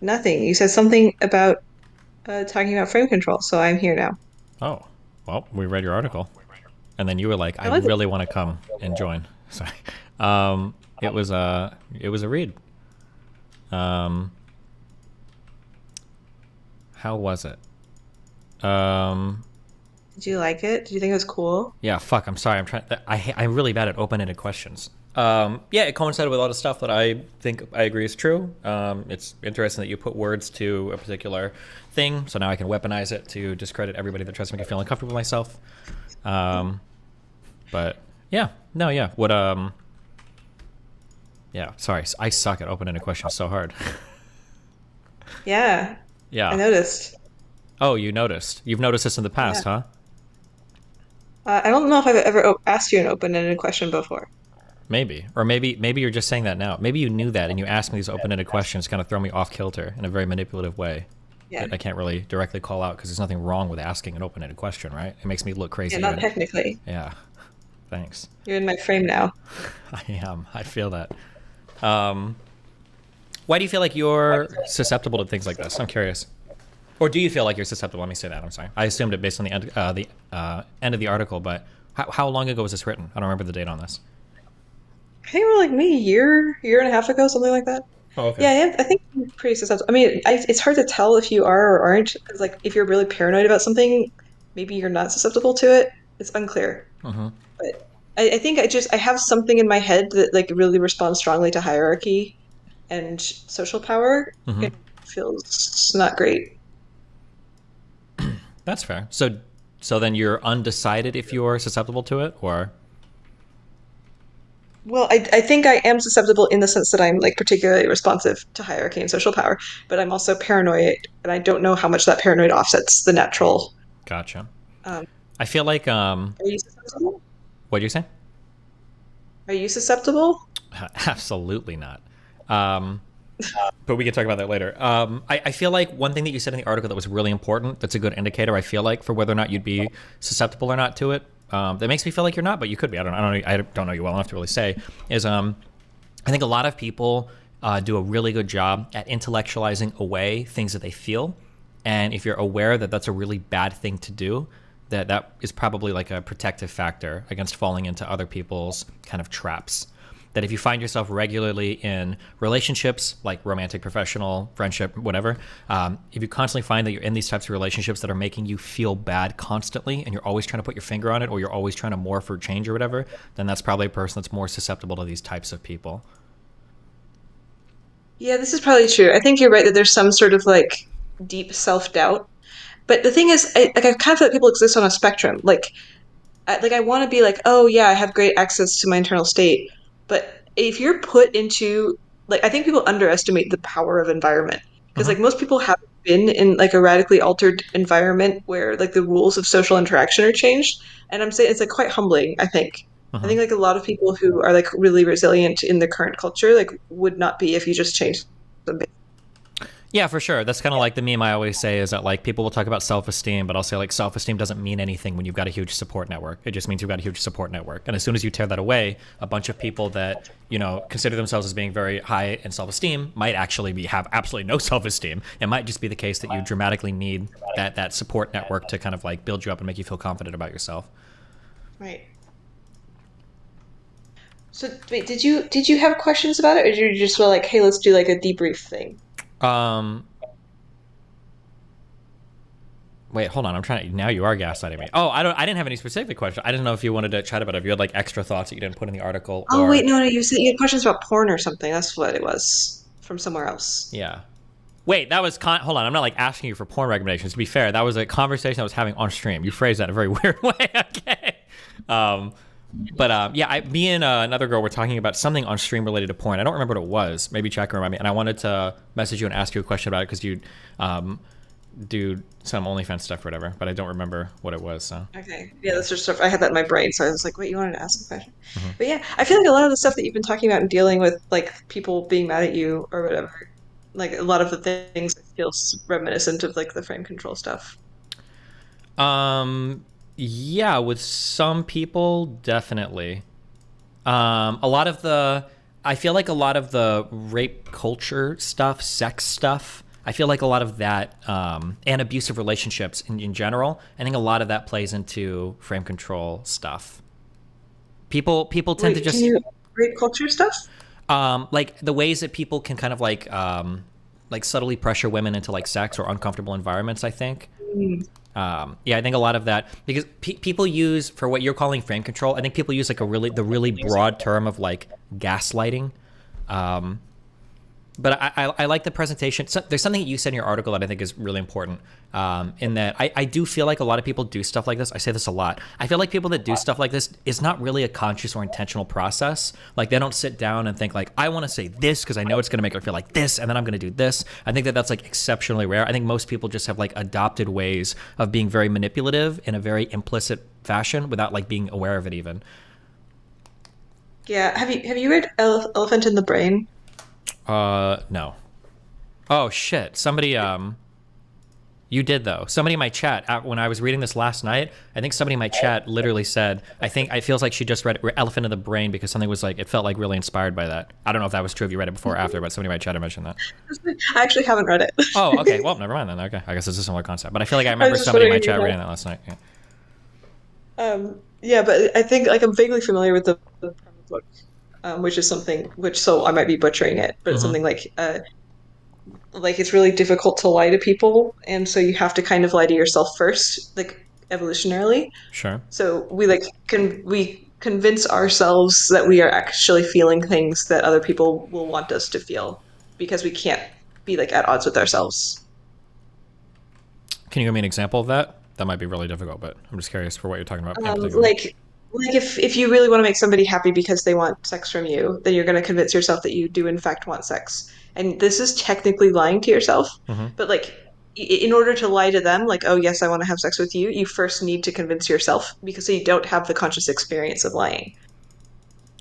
Nothing. You said something about talking about frame control, so I'm here now. Oh, well, we read your article. And then you were like, I like it. really want to come and join. Sorry. It was a read. How was it? Did you like it? Did you think it was cool? Yeah, fuck, I'm sorry. I'm really bad at open-ended questions. Yeah, it coincided with a lot of stuff that I think I agree is true. It's interesting that you put words to a particular thing, so now I can weaponize it to discredit everybody that tries to make me feel uncomfortable with myself. But yeah, no, yeah. What yeah, sorry, I suck at open-ended questions so hard. Yeah. Yeah. I noticed. Oh, you noticed. You've noticed this in the past, Yeah. huh? I don't know if I've ever asked you an open-ended question before. Maybe. Or maybe you're just saying that now. Maybe you knew that and you asked me these open-ended questions kind of throw me off kilter in a very manipulative way. Yeah. That I can't really directly call out because there's nothing wrong with asking an open-ended question, right? It makes me look crazy. Yeah, not technically. Yeah. Thanks. You're in my frame now. I am. I feel that. Why do you feel like you're susceptible to things like this? I'm curious. Or do you feel like you're susceptible? Let me say that. I'm sorry. I assumed it based on the end of the article, but how long ago was this written? I don't remember the date on this. I think we're like maybe a year and a half ago, something like that. Oh, okay. Yeah, I think I'm pretty susceptible. I mean, it's hard to tell if you are or aren't. Because like, if you're really paranoid about something, maybe you're not susceptible to it. It's unclear. Mm-hmm. But I think I have something in my head that like really responds strongly to hierarchy and social power. Mm-hmm. It feels not great. That's fair. So then you're undecided if you're susceptible to it, or? Well, I think I am susceptible in the sense that I'm like particularly responsive to hierarchy and social power, but I'm also paranoid, and I don't know how much that paranoid offsets the natural. Gotcha. I feel like Are you susceptible? What'd you say? Are you susceptible? Absolutely not. But we can talk about that later. I feel like one thing that you said in the article that was really important, that's a good indicator, I feel like, for whether or not you'd be susceptible or not to it, that makes me feel like you're not, but you could be. I don't know you well enough to really say, is I think a lot of people do a really good job at intellectualizing away things that they feel. And if you're aware that that's a really bad thing to do, that is probably like a protective factor against falling into other people's kind of traps. That if you find yourself regularly in relationships, like romantic, professional, friendship, whatever, if you constantly find that you're in these types of relationships that are making you feel bad constantly, and you're always trying to put your finger on it, or you're always trying to morph or change or whatever, then that's probably a person that's more susceptible to these types of people. Yeah, this is probably true. I think you're right that there's some sort of like deep self-doubt. But the thing is, I kind of feel like people exist on a spectrum. Like I want to be like, oh yeah, I have great access to my internal state. But if you're put into, like, I think people underestimate the power of environment. Because like most people haven't been in like a radically altered environment where like the rules of social interaction are changed. And I'm saying it's like quite humbling, I think. I think like a lot of people who are like really resilient in the current culture like would not be if you just changed them. Yeah, for sure. That's kind of like the meme I always say is that like people will talk about self-esteem, but I'll say like self-esteem doesn't mean anything when you've got a huge support network. It just means you've got a huge support network. And as soon as you tear that away, a bunch of people that, you know, consider themselves as being very high in self-esteem might actually have absolutely no self-esteem. It might just be the case that you dramatically need that support network to kind of like build you up and make you feel confident about yourself. Right. So wait, did you have questions about it, or did you just feel like, hey, let's do like a debrief thing? Wait, hold on. Now you are gaslighting me. Oh, I didn't have any specific question. I didn't know if you wanted to chat about it. If you had like extra thoughts that you didn't put in the article. Oh, wait, no, you said you had questions about porn or something. That's what it was from somewhere else. Yeah. Wait, that was hold on. I'm not like asking you for porn recommendations. To be fair, that was a conversation I was having on stream. You phrased that in a very weird way. Okay. Yeah, me and another girl were talking about something on stream related to porn. I don't remember what it was. Maybe Chuck can remind me. And I wanted to message you and ask you a question about it because you do some OnlyFans stuff or whatever, but I don't remember what it was. So okay, yeah, that's just stuff I had that in my brain. So I was like, wait, you wanted to ask a question? But yeah, I feel like a lot of the stuff that you've been talking about and dealing with, like people being mad at you or whatever, like a lot of the things feel reminiscent of like the frame control stuff. Yeah, with some people, definitely. I feel like a lot of the rape culture stuff, sex stuff, I feel like a lot of that, and abusive relationships in general, I think a lot of that plays into frame control stuff. People tend to just... Rape culture stuff? Like the ways that people can kind of like subtly pressure women into like sex or uncomfortable environments, I think. Yeah, I think a lot of that, because people use, for what you're calling frame control, I think people use like the really broad term of like gaslighting. But I like the presentation. So there's something that you said in your article that I think is really important, in that I do feel like a lot of people do stuff like this. I say this a lot. I feel like people that do stuff like this, it's not really a conscious or intentional process. Like they don't sit down and think like, I want to say this because I know it's going to make her feel like this, and then I'm going to do this. I think that that's like exceptionally rare. I think most people just have like adopted ways of being very manipulative in a very implicit fashion without like being aware of it even. Yeah, have you read Elephant in the Brain? No. Oh shit! Somebody you did though. Somebody in my chat when I was reading this last night. I think somebody in my chat literally said, "I think it feels like she just read Elephant in the Brain because something was like it felt like really inspired by that." I don't know if that was true. If you read it before or after, but somebody in my chat had mentioned that. I actually haven't read it. Oh, okay. Well, never mind then. Okay, I guess it's a similar concept. But I feel like I remember somebody in my chat reading that last night. Yeah. Yeah, but I think like I'm vaguely familiar with the book, which is something so I might be butchering it, but it's something like it's really difficult to lie to people, and so you have to kind of lie to yourself first, like evolutionarily. Sure. So we convince ourselves that we are actually feeling things that other people will want us to feel because we can't be like at odds with ourselves. Can you give me an example of that? That might be really difficult, but I'm just curious for what you're talking about. Like if you really want to make somebody happy because they want sex from you, then you're going to convince yourself that you do in fact want sex. And this is technically lying to yourself, but like in order to lie to them, like, oh yes, I want to have sex with you, you first need to convince yourself because you don't have the conscious experience of lying.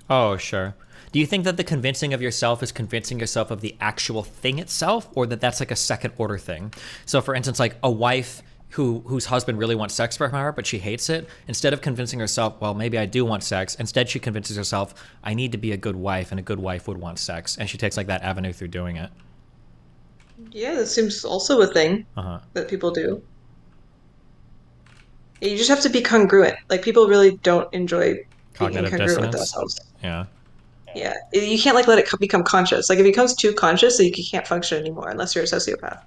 Oh, sure. Do you think that the convincing of yourself is convincing yourself of the actual thing itself, or that that's like a second order thing? So for instance, like a wife whose husband really wants sex from her, but she hates it, instead of convincing herself, well, maybe I do want sex, instead she convinces herself, I need to be a good wife, and a good wife would want sex, and she takes like that avenue through doing it. Yeah, that seems also a thing that people do. You just have to be congruent. Like people really don't enjoy being Cognitive incongruent dissonance. with themselves. Yeah. Yeah, you can't like let it become conscious. Like if it becomes too conscious, then you can't function anymore unless you're a sociopath.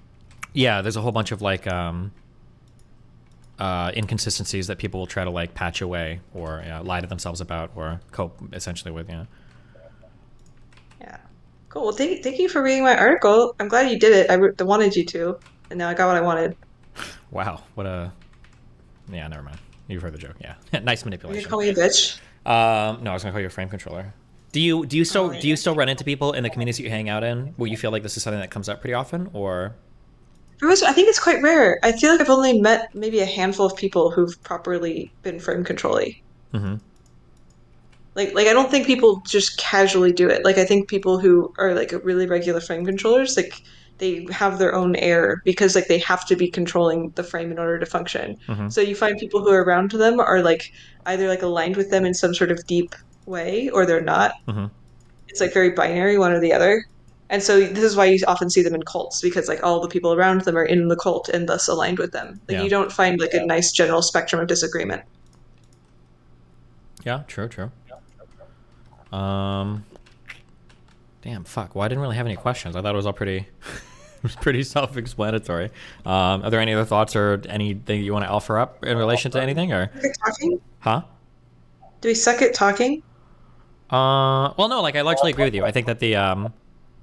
Yeah, there's a whole bunch of like inconsistencies that people will try to like patch away or lie to themselves about or cope essentially with. Yeah. Cool. Well, thank you for reading my article. I'm glad you did it. I wanted you to, and now I got what I wanted. Wow, what a... Yeah, never mind. You've heard the joke. Yeah, nice manipulation. You call me a bitch? No, I was gonna call you a frame controller. Do you still run into people in the communities that you hang out in where you feel like this is something that comes up pretty often, or? I think it's quite rare. I feel like I've only met maybe a handful of people who've properly been frame controlling. Like I don't think people just casually do it. Like I think people who are like really regular frame controllers, like they have their own air because like they have to be controlling the frame in order to function. So you find people who are around them are like either like aligned with them in some sort of deep way or they're not. It's like very binary, one or the other. And so this is why you often see them in cults, because like all the people around them are in the cult and thus aligned with them. Like you don't find like a nice general spectrum of disagreement. Yeah, true. Damn, fuck. Well, I didn't really have any questions. I thought it was all pretty pretty self-explanatory. Are there any other thoughts or anything you want to offer up in relation to anything, or? Talking? Huh? Do we suck at talking? Well, no, like I largely agree with you. I think that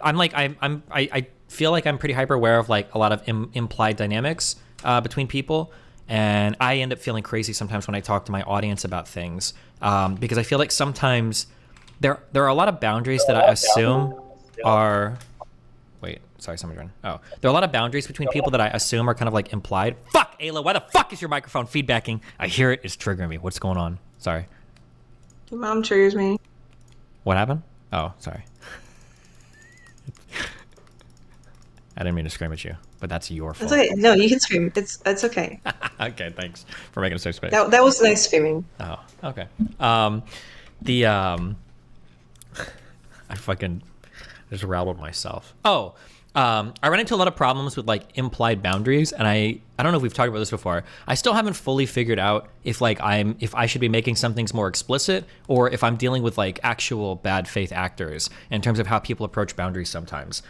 I feel like I'm pretty hyper aware of like a lot of implied dynamics between people, and I end up feeling crazy sometimes when I talk to my audience about things because I feel like sometimes there are a lot of boundaries that I assume are. Wait, sorry, someone's running. Oh, there are a lot of boundaries between people that I assume are kind of like implied. Fuck, Ayla, why the fuck is your microphone feedbacking? I hear it. It's triggering me. What's going on? Sorry. Your mom triggers me. What happened? Oh, sorry. I didn't mean to scream at you, but that's your fault. It's okay. No, you can scream. It's okay. Okay, thanks for making a safe space. That was nice screaming. Oh, okay. I fucking just rattled myself. Oh, I run into a lot of problems with like implied boundaries, and I don't know if we've talked about this before. I still haven't fully figured out if I should be making some things more explicit, or if I'm dealing with like actual bad faith actors in terms of how people approach boundaries sometimes.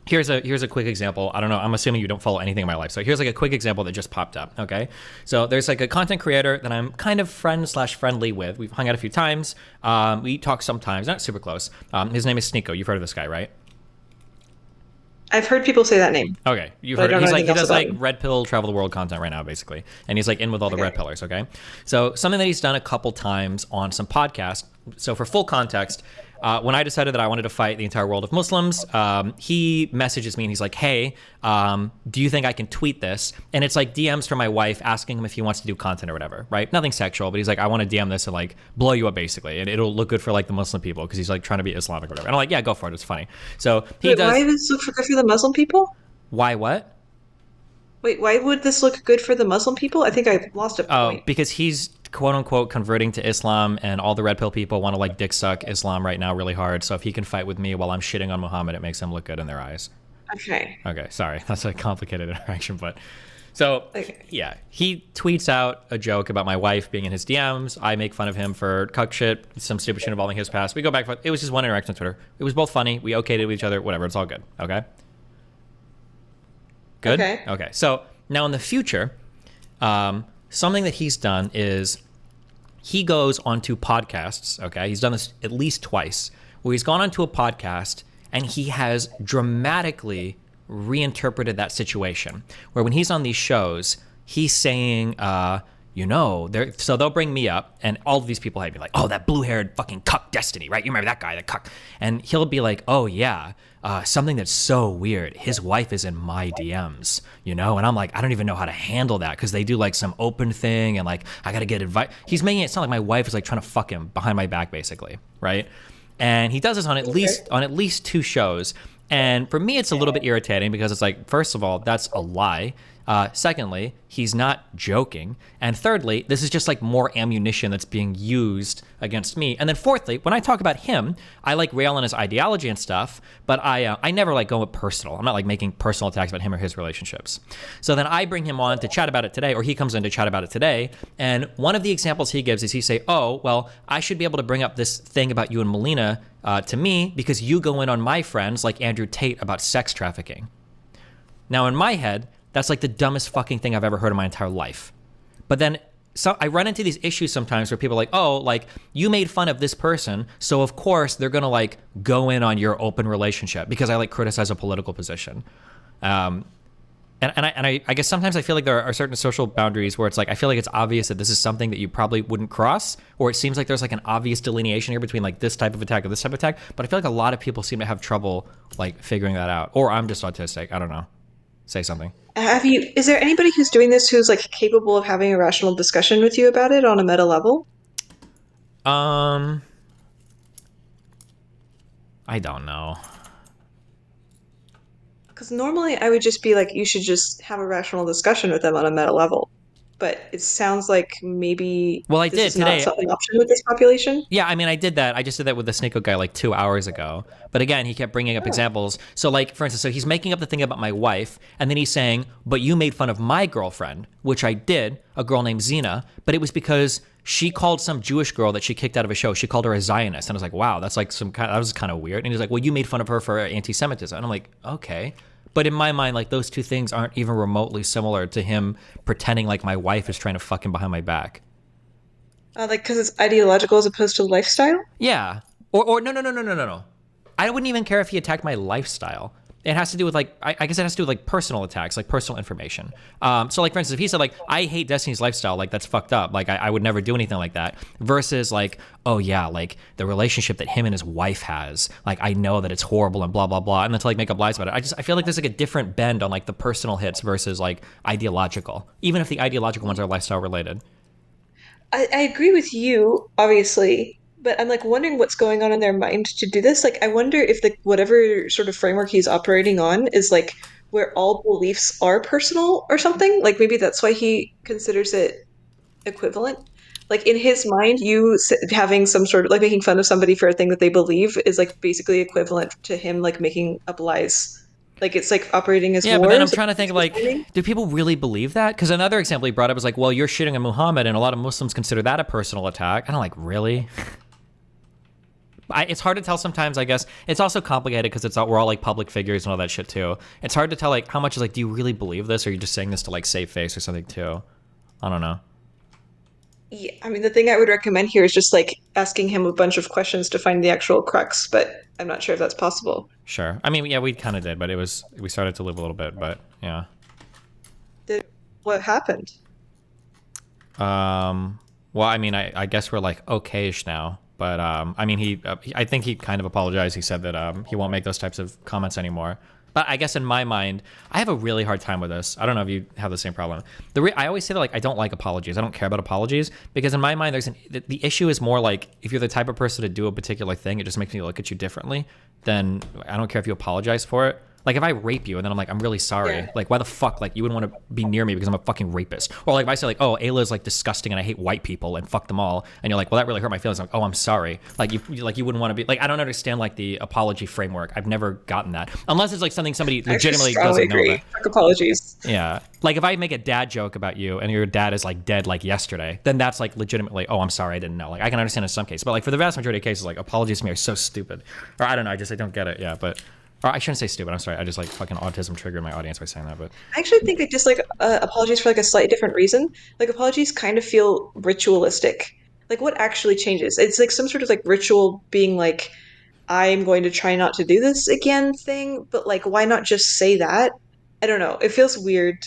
Here's a quick example. I don't know. I'm assuming you don't follow anything in my life. So here's like a quick example that just popped up. Okay. So there's like a content creator that I'm kind of friendly with. We've hung out a few times. We talk sometimes, not super close. His name is Sneeko. You've heard of this guy, right? I've heard people say that name. Okay, you've heard it. He does like red pill travel the world content right now, basically, and he's like in with all the red pillars. Okay, so something that he's done a couple times on some podcasts. So for full context, when I decided that I wanted to fight the entire world of Muslims, he messages me and he's like, hey, do you think I can tweet this? And it's like DMs from my wife asking him if he wants to do content or whatever, right? Nothing sexual, but he's like, I want to DM this and like blow you up basically, and it'll look good for like the Muslim people because he's like trying to be Islamic or whatever. And I'm like, yeah, go for it. It's funny. So he does. Why would this look good for the Muslim people? Why what? Wait, why would this look good for the Muslim people? I think I lost a point. Oh, because he's quote unquote converting to Islam, and all the red pill people want to like dick suck Islam right now really hard. So if he can fight with me while I'm shitting on Muhammad, it makes him look good in their eyes. Okay. Okay, sorry. That's a complicated interaction, but so yeah, he tweets out a joke about my wife being in his DMs. I make fun of him for cuck shit, some stupid shit involving his past. We go back. It was just one interaction on Twitter. It was both funny. We okayed it with each other. Whatever. It's all good. Okay. Good? Okay. So now in the future, something that he's done is he goes onto podcasts, okay? He's done this at least twice, where he's gone onto a podcast and he has dramatically reinterpreted that situation, where when he's on these shows, he's saying, so they'll bring me up and all of these people hate me, like, oh, that blue-haired fucking cuck Destiny, right? You remember that guy, that cuck. And he'll be like, oh, yeah, something that's so weird. His wife is in my DMs, And I'm like, I don't even know how to handle that because they do like some open thing and like, I got to get advice. He's making it sound like my wife is like trying to fuck him behind my back, basically, right? And he does this on at least 2 shows. And for me, it's a little bit irritating because it's like, first of all, that's a lie. Secondly, he's not joking. And thirdly, this is just like more ammunition that's being used against me. And then fourthly, when I talk about him, I like rail on his ideology and stuff, but I never like go personal. I'm not like making personal attacks about him or his relationships. So then I bring him on to chat about it today, or he comes in to chat about it today. And one of the examples he gives is he say, oh, well, I should be able to bring up this thing about you and Melina to me because you go in on my friends like Andrew Tate about sex trafficking. Now in my head, that's like the dumbest fucking thing I've ever heard in my entire life. But then so I run into these issues sometimes where people are like, oh, like you made fun of this person, so of course they're gonna like go in on your open relationship because I like criticize a political position. And I guess sometimes I feel like there are certain social boundaries where it's like I feel like it's obvious that this is something that you probably wouldn't cross, or it seems like there's like an obvious delineation here between like this type of attack or this type of attack. But I feel like a lot of people seem to have trouble like figuring that out, or I'm just autistic. I don't know. Say something. Is there anybody who's doing this who's like capable of having a rational discussion with you about it on a meta level? I don't know. Because normally I would just be like, you should just have a rational discussion with them on a meta level. But it sounds like maybe I this did is today. not something option with this population. Yeah, I mean, I did that. I just did that with the Snake guy like 2 hours ago. But again, he kept bringing up examples. So like, for instance, so he's making up the thing about my wife, and then he's saying, but you made fun of my girlfriend, which I did, a girl named Zena, but it was because she called some Jewish girl that she kicked out of a show. She called her a Zionist. And I was like, wow, that's like that was kind of weird. And he's like, well, you made fun of her for anti-Semitism. And I'm like, okay. But in my mind, like those two things aren't even remotely similar to him pretending like my wife is trying to fuck him behind my back. Like because it's ideological as opposed to lifestyle? Yeah. Or no. I wouldn't even care if he attacked my lifestyle. It has to do with like, I guess it has to do with like personal attacks, like personal information. So like, for instance, if he said like, I hate Destiny's lifestyle, like that's fucked up. Like I would never do anything like that versus like, oh yeah, like the relationship that him and his wife has, like I know that it's horrible and blah, blah, blah. And then to like make up lies about it. I feel like there's like a different bend on like the personal hits versus like ideological, even if the ideological ones are lifestyle related. I agree with you, obviously. But I'm like wondering what's going on in their mind to do this. Like, I wonder if the whatever sort of framework he's operating on is like where all beliefs are personal or something. Like maybe that's why he considers it equivalent. Like in his mind, you having some sort of like making fun of somebody for a thing that they believe is like basically equivalent to him like making up lies. Like it's like operating as yeah, wars. But then I'm trying to think like, do people really believe that? Because another example he brought up was like, well, you're shitting on Muhammad, and a lot of Muslims consider that a personal attack. And I'm like, really? It's hard to tell sometimes, I guess. It's also complicated because we're all like public figures and all that shit too. It's hard to tell like how much is like, do you really believe this, or are you just saying this to like save face or something too? I don't know. Yeah, I mean, the thing I would recommend here is just like asking him a bunch of questions to find the actual crux, but I'm not sure if that's possible. Sure. I mean, yeah, we kind of did, but we started to live a little bit, but yeah. What happened? Well, I mean, I guess we're like okay-ish now. But I mean, I think he kind of apologized. He said that he won't make those types of comments anymore. But I guess in my mind, I have a really hard time with this. I don't know if you have the same problem. I always say that like I don't like apologies. I don't care about apologies because in my mind, the issue is more like if you're the type of person to do a particular thing, it just makes me look at you differently. Then I don't care if you apologize for it. Like if I rape you and then I'm like, I'm really sorry. Yeah. Like why the fuck? Like you wouldn't want to be near me because I'm a fucking rapist. Or like if I say like, oh, Ayla's like disgusting and I hate white people and fuck them all. And you're like, well, that really hurt my feelings. I'm like, oh, I'm sorry. Like you wouldn't want to be like, I don't understand like the apology framework. I've never gotten that unless it's like something somebody legitimately doesn't know about. Fuck apologies. Yeah. Like if I make a dad joke about you and your dad is like dead like yesterday, then that's like legitimately, oh, I'm sorry, I didn't know. Like I can understand in some cases, but like for the vast majority of cases, like apologies to me are so stupid. Or I don't know, I don't get it. Yeah, but or I shouldn't say stupid. I'm sorry. I just like fucking autism triggered my audience by saying that. But I actually think I just like apologies for like a slightly different reason. Like apologies kind of feel ritualistic. Like what actually changes? It's like some sort of like ritual being like, I'm going to try not to do this again thing. But like, why not just say that? I don't know. It feels weird.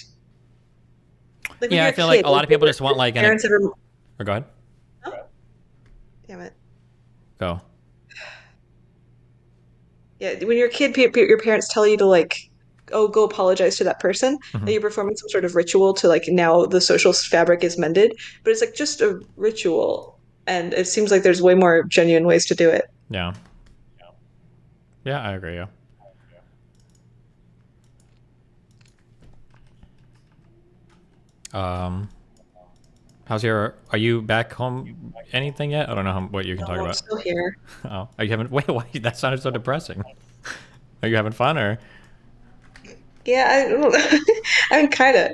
Like yeah, I feel like a lot of people just want like parents ever. Or go ahead. Oh. Damn it. Go. Yeah, when you're a kid, your parents tell you to like, oh, go apologize to that person. Mhm. That you're performing some sort of ritual to like now the social fabric is mended. But it's like just a ritual, and it seems like there's way more genuine ways to do it. Yeah. Yeah, I agree. Yeah. Are you back home? Anything yet? I don't know what you can talk I'm about. still here. Oh, are you having? Wait, why? That sounded so depressing. Are you having fun or? Yeah, I don't know. I'm kind of.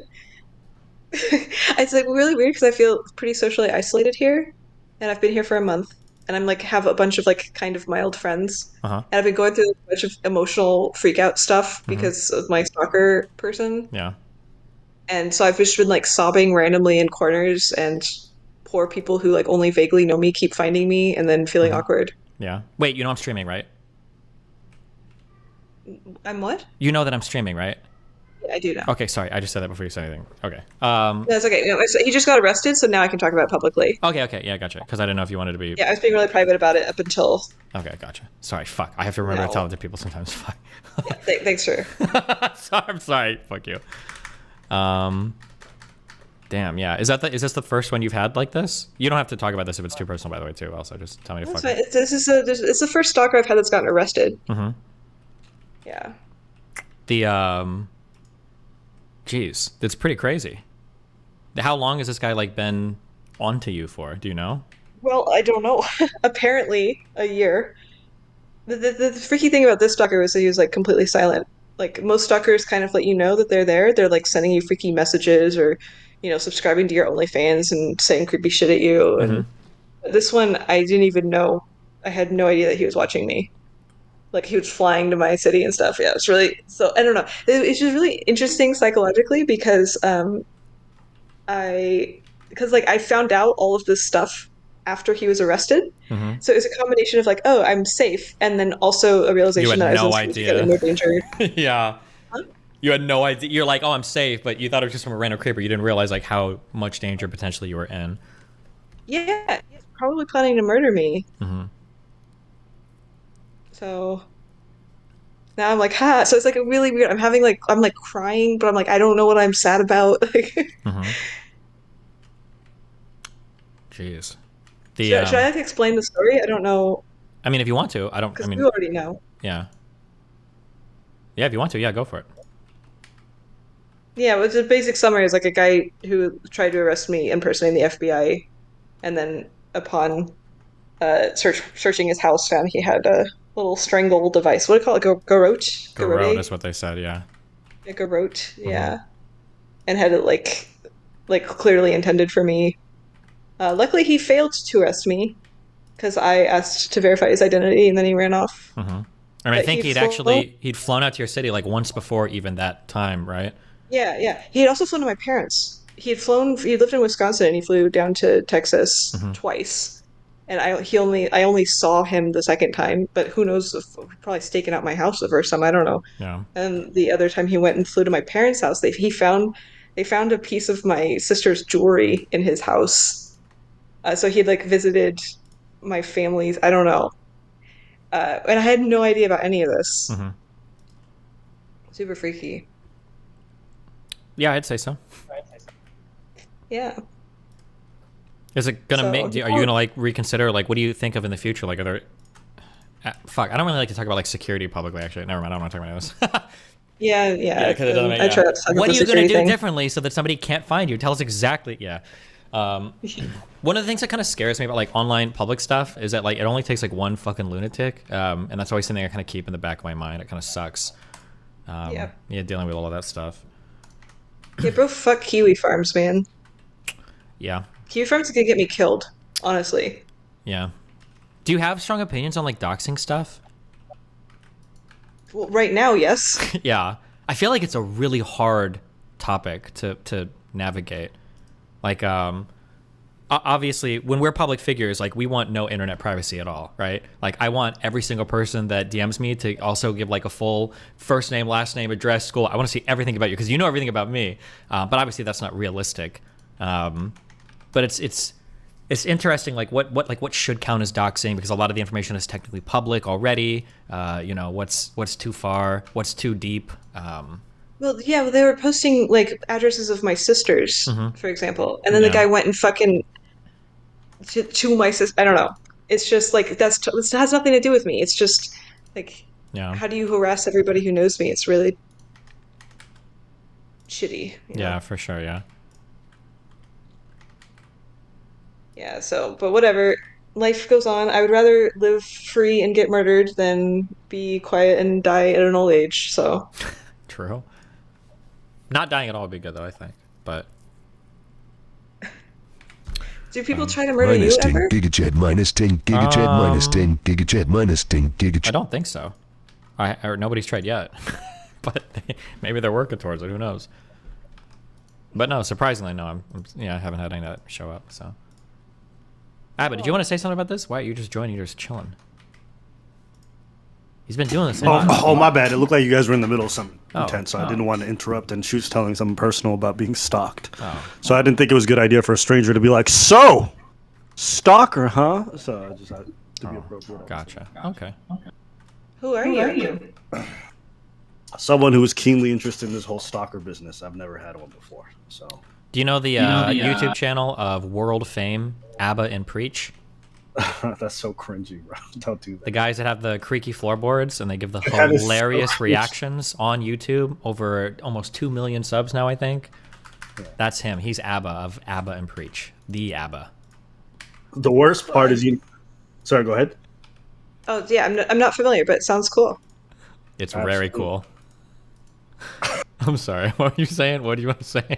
It's like really weird because I feel pretty socially isolated here, and I've been here for a month, and I'm like have a bunch of like kind of mild friends, Uh-huh. and I've been going through a bunch of emotional freak out stuff because of my stalker person. Yeah. And so I've just been like sobbing randomly in corners, and poor people who like only vaguely know me keep finding me and then feeling awkward. Yeah. Wait, you know I'm streaming, right? I'm what? You know that I'm streaming, right? Yeah, I do know. Okay, sorry. I just said that before you said anything. Okay. That's okay. No, he just got arrested, so now I can talk about it publicly. Okay. Yeah, gotcha. Because I didn't know if you wanted to be. Yeah, I was being really private about it up until. Okay, gotcha. Sorry, fuck. I have to remember to tell other people sometimes. Fuck. Yeah, thanks, sir. I'm sorry. Fuck you. Damn. Yeah. Is this the first one you've had like this? You don't have to talk about this if it's too personal, by the way, too. Also, just tell me to That's fuck. fine. It's the first stalker I've had that's gotten arrested. Mm-hmm. Yeah. Geez, that's pretty crazy. How long has this guy like been onto you for? Do you know? Well, I don't know. Apparently, a year. The freaky thing about this stalker was that he was like completely silent. Like most stalkers kind of let you know that they're there. They're like sending you freaky messages or, subscribing to your OnlyFans and saying creepy shit at you. And this one, I didn't even know. I had no idea that he was watching me. Like he was flying to my city and stuff. Yeah, it's really so. I don't know. It's just really interesting psychologically because I found out all of this stuff after he was arrested. Mm-hmm. So it's a combination of like, oh, I'm safe, and then also a realization that I was in more danger. Yeah. Huh? You had no idea. You're like, oh, I'm safe, but you thought it was just from a random creeper. You didn't realize like how much danger potentially you were in. Yeah, he's probably planning to murder me. Mm-hmm. So now I'm like, ha. So it's like a really weird. I'm like crying, but I'm like, I don't know what I'm sad about. Mm-hmm. Jeez. Should I have to explain the story? I don't know. I mean, if you want to, I don't. I mean, you already know. Yeah. Yeah, if you want to, yeah, go for it. Yeah, well, the basic summary is like a guy who tried to arrest me impersonating the FBI, and then upon searching his house, found he had a little strangle device. What do you call it? Garrote? Garrote is what they said. Yeah. A garrote. Yeah. And had it like clearly intended for me. Luckily, he failed to arrest me because I asked to verify his identity, and then he ran off. Mm-hmm. And I think he'd flown out to your city like once before even that time, right? Yeah. He had also flown to my parents. He lived in Wisconsin, and he flew down to Texas twice. And I only saw him the second time, but who knows if probably staking out my house the first time. I don't know. Yeah. And the other time he went and flew to my parents' house, they found a piece of my sister's jewelry in his house. So he'd like visited my family's. I don't know. And I had no idea about any of this. Mm-hmm. Super freaky. Yeah, I'd say so. Yeah. Is it gonna So- make? Are you gonna like reconsider? Like, what do you think of in the future? Like, are there? Fuck, I don't really like to talk about like security publicly. Actually, never mind. I don't want to talk about this. Yeah. because it doesn't make. I try to talk What about are the you gonna do security thing. differently so that somebody can't find you? Tell us exactly. Yeah. One of the things that kind of scares me about like online public stuff is that like it only takes like one fucking lunatic, and that's always something I kind of keep in the back of my mind. It kind of sucks. Yeah. Yeah, dealing with all of that stuff. Yeah, bro, fuck Kiwi Farms, man. Yeah. Kiwi Farms is gonna get me killed, honestly. Yeah. Do you have strong opinions on like doxing stuff? Well, right now, yes. Yeah. I feel like it's a really hard topic to navigate. Like, obviously, when we're public figures, like, we want no internet privacy at all, right? Like, I want every single person that DMs me to also give, like, a full first name, last name, address, school. I want to see everything about you, because you know everything about me. But obviously, that's not realistic. But it's interesting, like, what should count as doxing, because a lot of the information is technically public already. You know, what's too far, what's too deep. Well, yeah, they were posting like addresses of my sisters, for example, and then the guy went and fucking to my sister. I don't know. It's just like this has nothing to do with me. It's just like, how do you harass everybody who knows me? It's really shitty. Yeah, for sure. Yeah. Yeah. So, but whatever. Life goes on. I would rather live free and get murdered than be quiet and die at an old age. So. True. Not dying at all would be good, though, I think. But do people try to murder you ever? Gigajet minus 10 gigajet minus 10 gigajet minus 10 gigajet. I don't think so. Or nobody's tried yet. But maybe they're working towards it. Who knows? But no, surprisingly, no. I haven't had any of that show up. So, Abba, did you want to say something about this? Why you just joined? You're just chilling. He's been doing this. Oh, my bad. It looked like you guys were in the middle of something Oh, intense, so I oh. didn't want to interrupt. And she was telling something personal about being stalked. So I didn't think it was a good idea for a stranger to be like, "So, stalker, huh?" So I just had to be appropriate. Gotcha. Okay. Who are you? Someone who is keenly interested in this whole stalker business. I've never had one before. So. Do you know the YouTube channel of world fame Abba and Preach? That's so cringy, bro. Don't do that. The guys that have the creaky floorboards and they give the That is so hilarious cringe. reactions on YouTube, over almost 2 million subs now, I think. That's him. He's Abba of Abba and Preach. The Abba. The worst part is you. Sorry, go ahead. Oh yeah, I'm not familiar, but it sounds cool. It's very cool. I'm sorry. What were you saying? What do you want to say?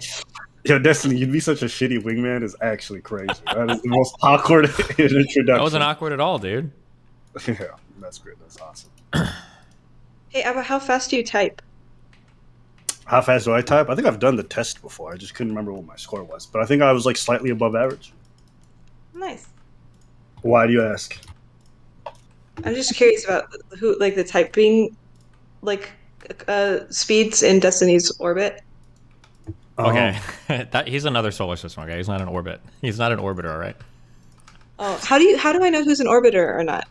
Yo, Destiny, you'd be such a shitty wingman is actually crazy. That is the most awkward introduction. That wasn't awkward at all, dude. Yeah, that's great. That's awesome. Hey, Abba, how fast do you type? How fast do I type? I think I've done the test before. I just couldn't remember what my score was. But I think I was like slightly above average. Nice. Why do you ask? I'm just curious about who, like, the typing, like, speeds in Destiny's orbit. Okay. He's another solar system, okay? He's not an orbit. He's not an orbiter, all right? Oh, how do I know who's an orbiter or not?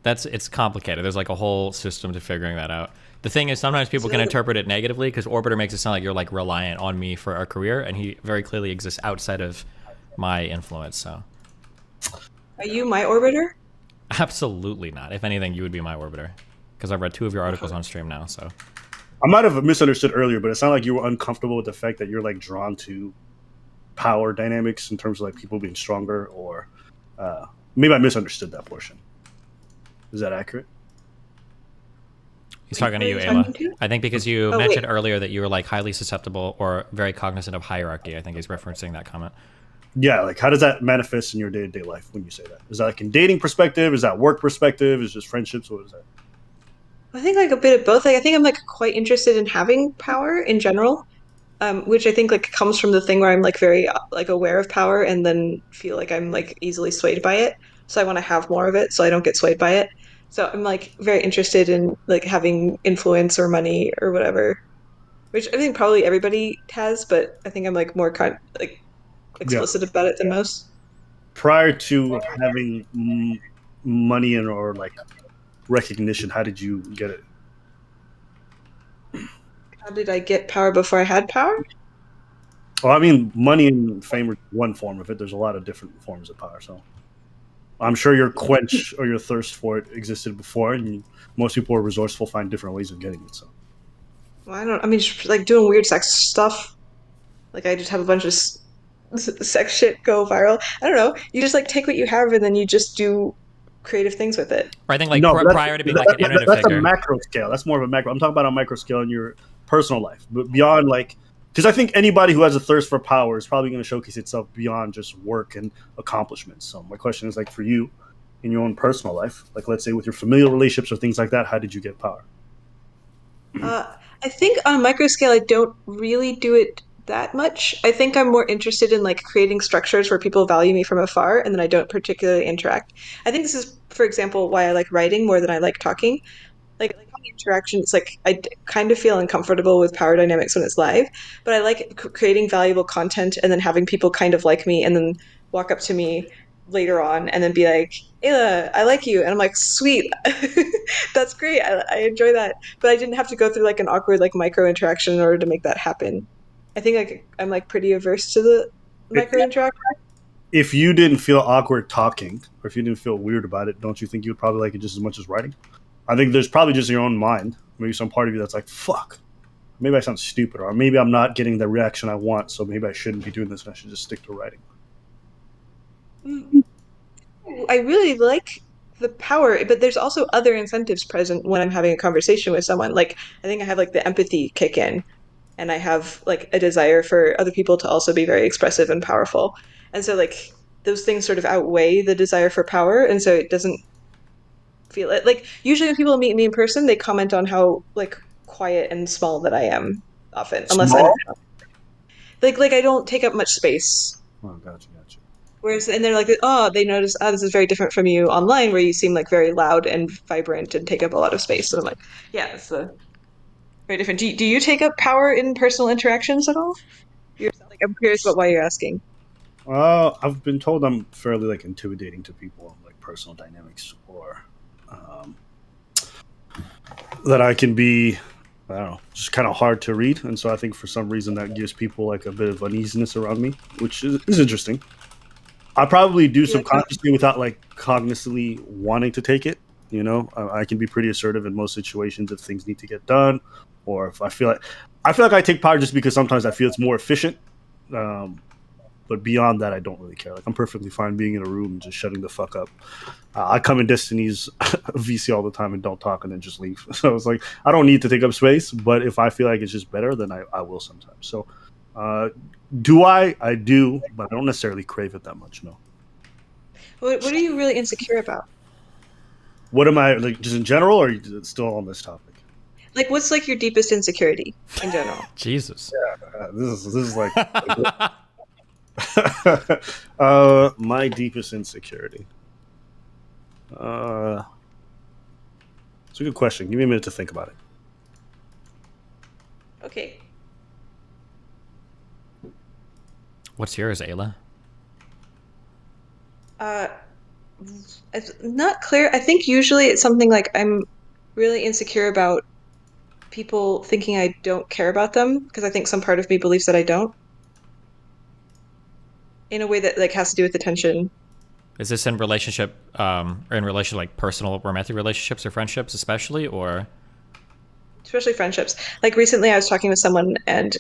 It's complicated. There's like a whole system to figuring that out. The thing is, sometimes people can interpret it negatively because orbiter makes it sound like you're like reliant on me for our career, and he very clearly exists outside of my influence. So, Are you my orbiter? absolutely not. If anything, you would be my orbiter because I've read 2 of your articles on stream now. So, I might have misunderstood earlier, but it sounded like you were uncomfortable with the fact that you're like drawn to power dynamics in terms of like people being stronger, or maybe I misunderstood that portion. Is that accurate? he's talking to you, Ayla. I think because you mentioned earlier that you were like highly susceptible or very cognizant of hierarchy. I think he's referencing that comment. Yeah, like how does that manifest in your day-to-day life when you say that? Is that like in dating perspective? Is that work perspective? Is it just friendships? What is that? I think like a bit of both. Like I think I'm like quite interested in having power in general, which I think like comes from the thing where I'm like very like aware of power and then feel like I'm like easily swayed by it. So I want to have more of it so I don't get swayed by it. So I'm like very interested in like having influence or money or whatever, which I think probably everybody has, but I think I'm like more explicit about it than most. prior to having money and or like recognition, how did you get it? How did I get power before I had power? Well, I mean, money and fame are one form of it. There's a lot of different forms of power. So I'm sure your quench or your thirst for it existed before, and most people are resourceful, find different ways of getting it. So Well, I mean, just like doing weird sex stuff. Like I just have a bunch of sex shit go viral. I don't know. You just like take what you have and then you just do creative things with it. Or I think like no, prior to being like an internet that's figure. a macro scale. That's more of a macro. I'm talking about a micro scale in your personal life, but beyond like, because I think anybody who has a thirst for power is probably going to showcase itself beyond just work and accomplishments. So my question is like for you in your own personal life, like let's say with your familial relationships or things like that, how did you get power? I think on a micro scale, I don't really do it that much. I think I'm more interested in like creating structures where people value me from afar and then I don't particularly interact. I think this is, for example, why I like writing more than I like talking. Like interaction, it's like kind of feel uncomfortable with power dynamics when it's live, but I like creating valuable content and then having people kind of like me and then walk up to me later on and then be like, Ayla, I like you. And I'm like, sweet. That's great. I enjoy that. But I didn't have to go through like an awkward like micro interaction in order to make that happen. I think like I'm like pretty averse to the micro interaction. If you didn't feel awkward talking, or if you didn't feel weird about it, don't you think you would probably like it just as much as writing? I think there's probably just your own mind, maybe some part of you that's like, fuck, maybe I sound stupid, or maybe I'm not getting the reaction I want, so maybe I shouldn't be doing this and I should just stick to writing. I really like the power, but there's also other incentives present when I'm having a conversation with someone. Like I think I have like the empathy kick in, and I have like a desire for other people to also be very expressive and powerful. And so like those things sort of outweigh the desire for power, and so it doesn't feel it. Like usually when people meet me in person, they comment on how like quiet and small that I am often, unless I don't know. Like I don't take up much space. Oh, gotcha. Whereas, and they're like, oh, they notice, oh, this is very different from you online, where you seem like very loud and vibrant and take up a lot of space. So I'm like, yeah, it's very different. Do you take up power in personal interactions at all? Like, I'm curious about why you're asking. I've been told I'm fairly like intimidating to people, like personal dynamics, or that I can be, I don't know, just kind of hard to read. And so I think for some reason that gives people like a bit of uneasiness around me, which is interesting. I probably do subconsciously without like cognitively wanting to take it. You know, I can be pretty assertive in most situations if things need to get done, or if I feel like I take power just because sometimes I feel it's more efficient. But beyond that, I don't really care. Like I'm perfectly fine being in a room and just shutting the fuck up. I come in Destiny's VC all the time and don't talk and then just leave. So it's like I don't need to take up space, but if I feel like it's just better, then I will sometimes. So. Do I? I do, but I don't necessarily crave it that much, no. What are you really insecure about? What am I, like, just in general, or still on this topic? Like, what's, like, your deepest insecurity in general? Jesus. Yeah, this is like... my deepest insecurity. It's a good question. Give me a minute to think about it. Okay. What's yours, Ayla? It's not clear. I think usually it's something like I'm really insecure about people thinking I don't care about them because I think some part of me believes that I don't. In a way that like has to do with attention. Is this in relationship, or in relation like personal romantic relationships or friendships especially, or? Especially friendships. Like recently I was talking with someone and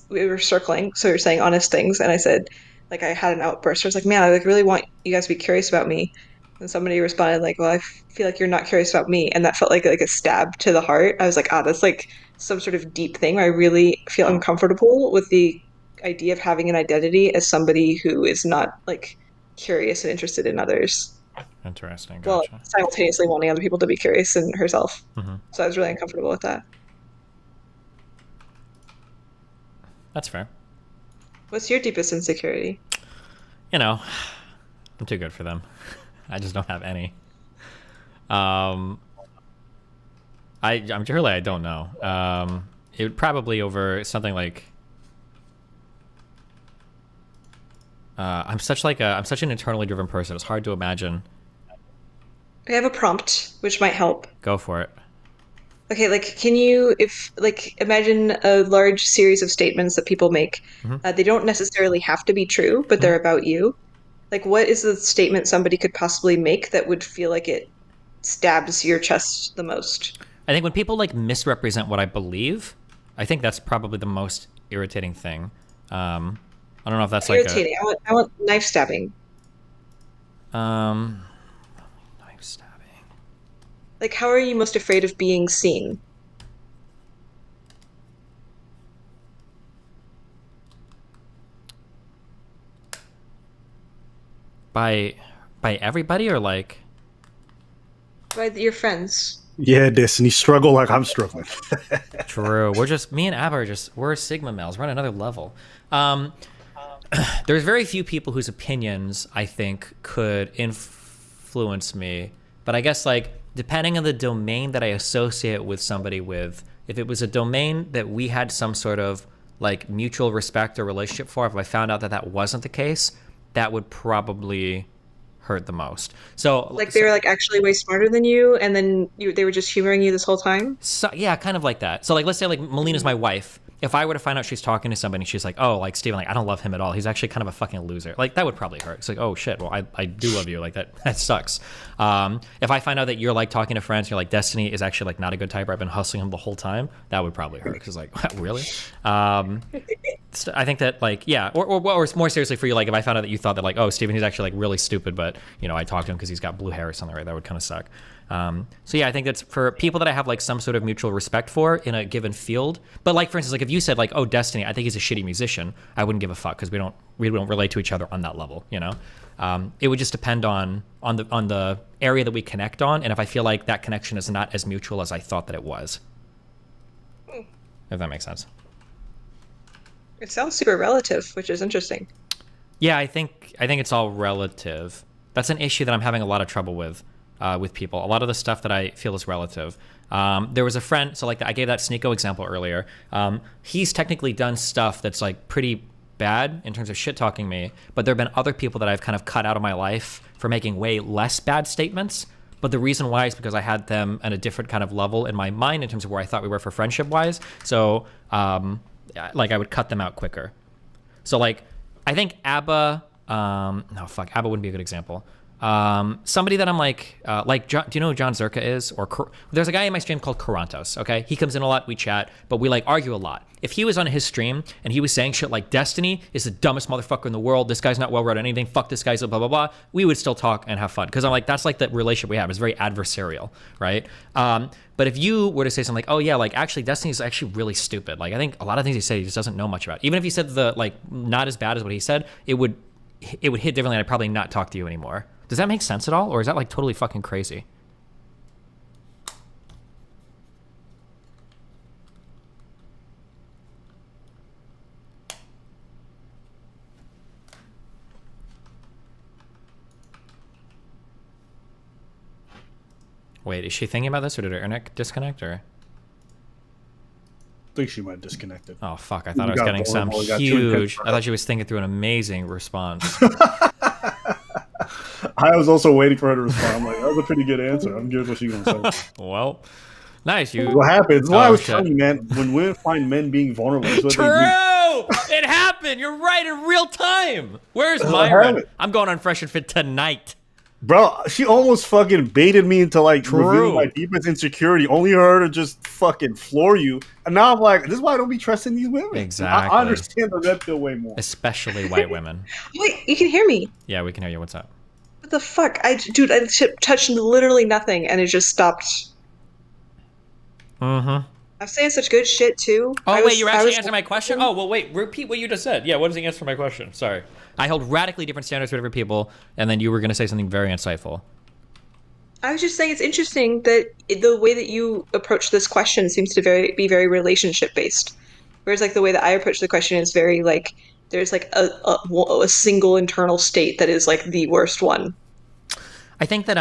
we were circling, so we were saying honest things, and I said, like I had an outburst. I was like, man, I like really want you guys to be curious about me. And somebody responded like, well, I feel like you're not curious about me. And that felt like a stab to the heart. I was like, that's like some sort of deep thing where I really feel uncomfortable with the idea of having an identity as somebody who is not like curious and interested in others. Interesting. Well, Gotcha. simultaneously wanting other people to be curious in herself. Mm-hmm. So I was really uncomfortable with that. That's fair. What's your deepest insecurity? You know, I'm too good for them. I just don't have any. I'm truly, I don't know. It would probably over something like, I'm such an internally driven person. It's hard to imagine. I have a prompt which might help. Go for it. Okay, like, can you, imagine a large series of statements that people make. They don't necessarily have to be true, but they're about you. Like, what is the statement somebody could possibly make that would feel like it stabs your chest the most? I think when people like misrepresent what I believe, I think that's probably the most irritating thing. I don't know if that's irritating. I want knife stabbing. Knife stabbing. Like, how are you most afraid of being seen? By everybody or like? By your friends. Yeah, Destiny, struggle like I'm struggling. True. Me and Abba we're Sigma males. We're on another level. There's very few people whose opinions I think could influence me. But I guess like depending on the domain that I associate with somebody with, if it was a domain that we had some sort of like mutual respect or relationship for, if I found out that that wasn't the case, that would probably hurt the most. So like they were like actually way smarter than you, and then they were just humoring you this whole time. So yeah, kind of like that. So like let's say like Melina's my wife. If I were to find out she's talking to somebody and she's like, oh, like Steven, like I don't love him at all. He's actually kind of a fucking loser. Like that would probably hurt. It's like, oh shit, well I do love you. Like that sucks. If I find out that you're like talking to friends, you're like Destiny is actually like not a good type. I've been hustling him the whole time. That would probably hurt. Cause like really. I think that like yeah, or more seriously for you, like if I found out that you thought that like oh Steven, he's actually like really stupid, but you know I talked to him because he's got blue hair or something, right? That would kind of suck. So yeah, I think that's for people that I have like some sort of mutual respect for in a given field. But like for instance, like if you said like oh Destiny, I think he's a shitty musician, I wouldn't give a fuck because we don't relate to each other on that level, you know. It would just depend on the area that we connect on, and if I feel like that connection is not as mutual as I thought that it was. If that makes sense. It sounds super relative, which is interesting. Yeah, I think it's all relative. That's an issue that I'm having a lot of trouble with people. A lot of the stuff that I feel is relative. There was a friend, so like I gave that Sneeko example earlier. He's technically done stuff that's like pretty bad in terms of shit talking me, but there have been other people that I've kind of cut out of my life for making way less bad statements. But the reason why is because I had them at a different kind of level in my mind in terms of where I thought we were for friendship wise. So like I would cut them out quicker. So like I think ABBA, ABBA wouldn't be a good example. Somebody that I'm like John, do you know who John Zerka is? Or there's a guy in my stream called Karantos, okay? He comes in a lot, we chat, but we like argue a lot. If he was on his stream and he was saying shit like Destiny is the dumbest motherfucker in the world, this guy's not well read on anything, fuck this guy's blah, blah, blah, we would still talk and have fun. Because I'm like, that's like the relationship we have. It's very adversarial, right? But if you were to say something like, oh yeah, like actually Destiny's actually really stupid. Like I think a lot of things he said he just doesn't know much about. Even if he said the like not as bad as what he said, it would hit differently and I'd probably not talk to you anymore. Does that make sense at all? Or is that like totally fucking crazy? Wait, is she thinking about this or did her internet disconnect or? I think she might have disconnected. Oh fuck, I thought I was getting some huge, I thought she was thinking through an amazing response. I was also waiting for her to respond. I'm like, that was a pretty good answer. I'm curious what she's gonna say. Well, nice. What happens? Why I was telling you, man. When women find men being vulnerable, true. It happened. You're right in real time. Where's Myron? I'm going on Fresh and Fit tonight. Bro, she almost fucking baited me into like revealing my deepest insecurity, only her to just fucking floor you. And now I'm like, this is why I don't be trusting these women. Exactly. I understand the red pill way more. Especially white women. Wait, you can hear me? Yeah, we can hear you. What's up? What the fuck? I touched literally nothing and it just stopped. Mm-hmm. I'm saying such good shit too. Oh, wait, you're actually answering my question? Oh, well, wait, repeat what you just said. Yeah, what is the answer to my question? Sorry. I hold radically different standards for different people, and then you were going to say something very insightful. I was just saying it's interesting that the way that you approach this question seems to be very relationship based. Whereas like the way that I approach the question is very like, there's like a single internal state that is like the worst one. I think that,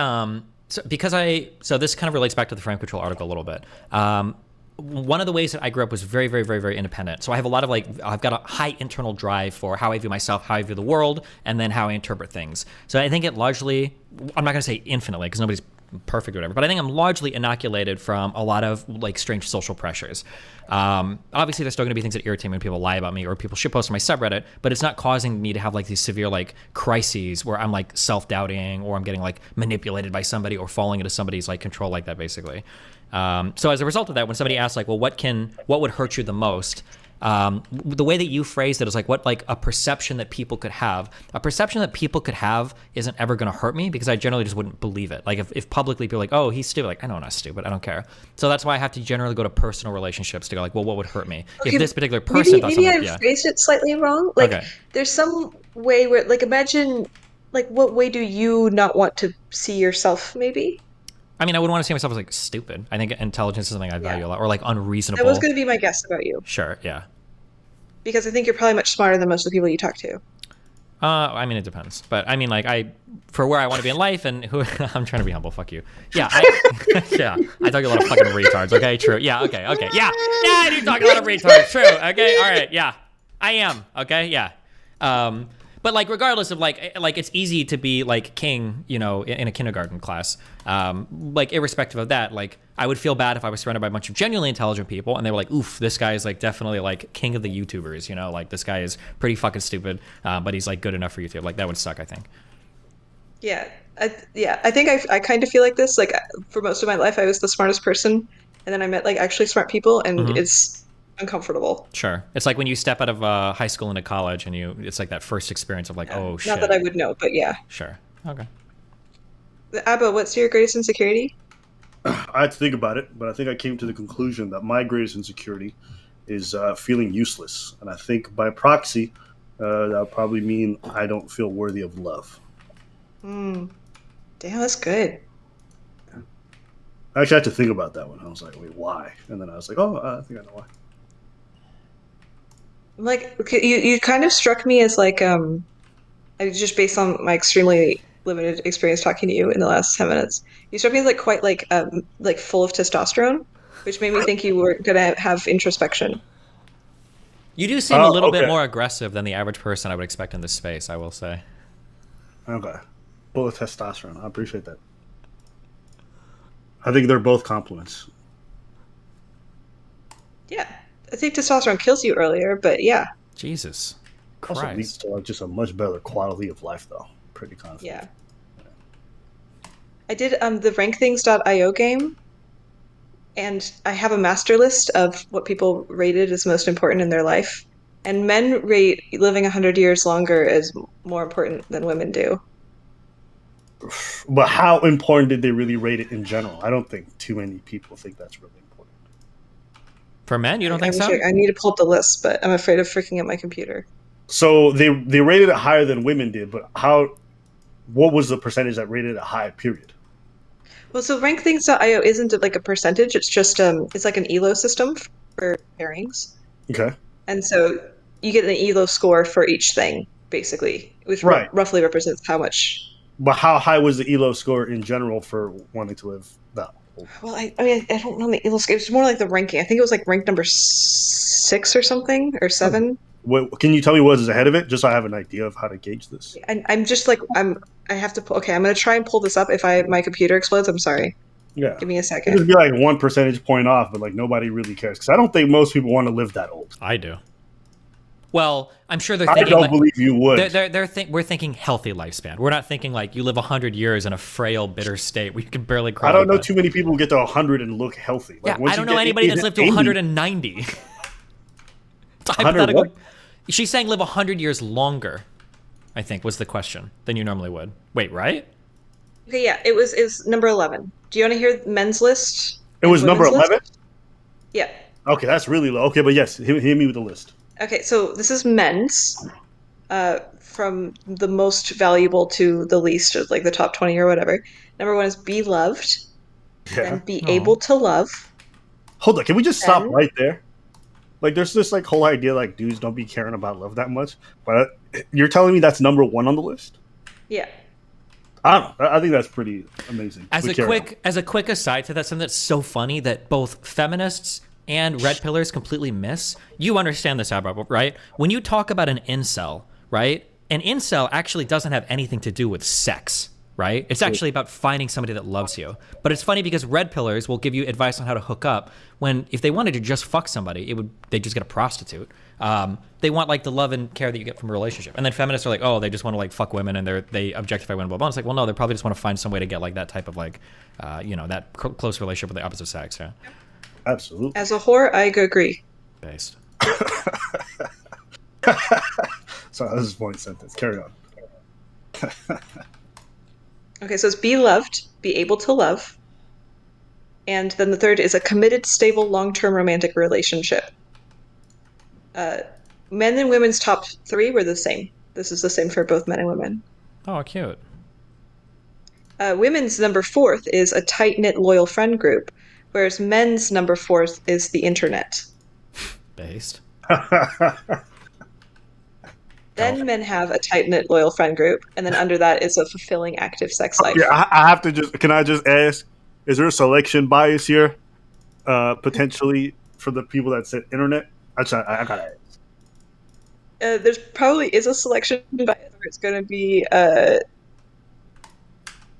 so this kind of relates back to the Frame Control article a little bit. one of the ways that I grew up was very, very, very, very independent. So I have a lot of I've got a high internal drive for how I view myself, how I view the world, and then how I interpret things. So I think it largely, I'm not going to say infinitely because nobody's perfect or whatever, but I think I'm largely inoculated from a lot of strange social pressures. Obviously there's still going to be things that irritate me when people lie about me or people shitpost on my subreddit, but it's not causing me to have these severe crises where I'm self-doubting or I'm getting manipulated by somebody or falling into somebody's control like that, basically. So as a result of that, when somebody asks well, what would hurt you the most? The way that you phrased it is what a perception that people could have. A perception that people could have isn't ever going to hurt me because I generally just wouldn't believe it. If publicly people are oh, he's stupid, I know I'm not stupid, I don't care. So that's why I have to generally go to personal relationships to go well, what would hurt me? Okay, if this particular person thought maybe something, I phrased it slightly wrong. Okay. There's some way where imagine what way do you not want to see yourself maybe? I mean, I wouldn't want to see myself as stupid. I think intelligence is something I value a lot, or unreasonable. That was going to be my guess about you. Sure, yeah. Because I think you're probably much smarter than most of the people you talk to. I mean, it depends. But I mean, for where I want to be in life and who I'm trying to be humble. Fuck you. Yeah, yeah. I talk a lot of fucking retards. Okay, true. Yeah, okay. Yeah, I do talk a lot of retards. True. Okay, all right. Yeah, I am. Okay, yeah. But regardless of it's easy to be king, in a kindergarten class. Irrespective of that, I would feel bad if I was surrounded by a bunch of genuinely intelligent people and they were oof, this guy is definitely king of the YouTubers, this guy is pretty fucking stupid, but he's good enough for YouTube. That would suck, I think. Yeah. I think I kind of feel like this. For most of my life, I was the smartest person, and then I met actually smart people, and it's uncomfortable. Sure. It's when you step out of high school into college and it's that first experience of oh shit. Not that I would know, but yeah. Sure. Okay. Abba, what's your greatest insecurity? I had to think about it, but I think I came to the conclusion that my greatest insecurity is feeling useless. And I think by proxy, that would probably mean I don't feel worthy of love. Damn, that's good. I actually had to think about that one. I was like, wait, why? And then I was like, oh, I think I know why. You kind of struck me as just based on my extremely limited experience talking to you in the last 10 minutes, you struck me as quite full of testosterone, which made me think you were gonna have introspection. You do seem a little bit more aggressive than the average person I would expect in this space, I will say. Okay. Full of testosterone. I appreciate that. I think they're both compliments. Yeah. I think testosterone kills you earlier, but yeah. Jesus Christ. Also leads to just a much better quality of life, though. Pretty confident. Yeah. I did the rankthings.io game, and I have a master list of what people rated as most important in their life. And men rate living 100 years longer as more important than women do. But how important did they really rate it in general? I don't think too many people think that's really important. For men, you don't think so? I need to pull up the list, but I'm afraid of freaking up my computer. So they rated it higher than women did, but what was the percentage that rated it high, period? Well, so rankthings.io isn't a percentage. It's just it's an ELO system for pairings. Okay. And so you get an ELO score for each thing, basically, which roughly represents how much. But how high was the ELO score in general for wanting to live that old? Well, I don't know the ELO score. It's more like the ranking. I think it was rank number 6 or something, or 7. Can you tell me what is ahead of it, just so I have an idea of how to gauge this? I'm just I have to. Okay, I'm gonna try and pull this up. If my computer explodes, I'm sorry. Yeah. Give me a second. It'd be 1 percentage point off, but nobody really cares because I don't think most people want to live that old. I do. Well, I'm sure they're thinking. I don't believe you would. We're thinking healthy lifespan. We're not thinking you live 100 years in a frail, bitter state where you can barely crawl. I don't know too many people who get to 100 and look healthy. I don't know anybody that's lived to 190. It's hypothetical. She's saying live 100 years longer, I think, was the question, than you normally would. Wait, right? Okay, yeah, it was number 11. Do you want to hear men's list? It was number 11? Yeah. Okay, that's really low. Okay, but yes, hit me with the list. Okay, so this is men's, from the most valuable to the least, or the top 20 or whatever. Number 1 is be loved, and be able to love. Hold on, can we just stop right there? There's this whole idea dudes don't be caring about love that much, but you're telling me that's number 1 on the list? Yeah. I don't know. I think that's pretty amazing. As a quick aside to that, something that's so funny that both feminists and red pillars completely miss, you understand this, Abra, right? When you talk about an incel, right? An incel actually doesn't have anything to do with sex, right? It's actually about finding somebody that loves you. But it's funny because red pillars will give you advice on how to hook up when if they wanted to just fuck somebody, they'd just get a prostitute. They want like the love and care that you get from a relationship. And then feminists are like, oh, they just want to like fuck women and they objectify women, blah, blah. It's like, well, no, they probably just want to find some way to get like that type of like, that close relationship with the opposite sex, yeah. Absolutely. As a whore, I agree. Based. Sorry, this is a point sentence. Carry on. Okay, so it's be loved, be able to love. And then the third is a committed, stable, long-term romantic relationship. Men and women's top 3 were the same. This is the same for both men and women. Oh, cute. Women's number 4 is a tight-knit, loyal friend group, whereas men's number 4 is the internet. Based. Then men have a tight-knit, loyal friend group, and then under that is a fulfilling, active sex life. Yeah, I have to can I just ask, is there a selection bias here, potentially, for the people that said internet? I gotta ask. There's probably is a selection bias where it's going to be, not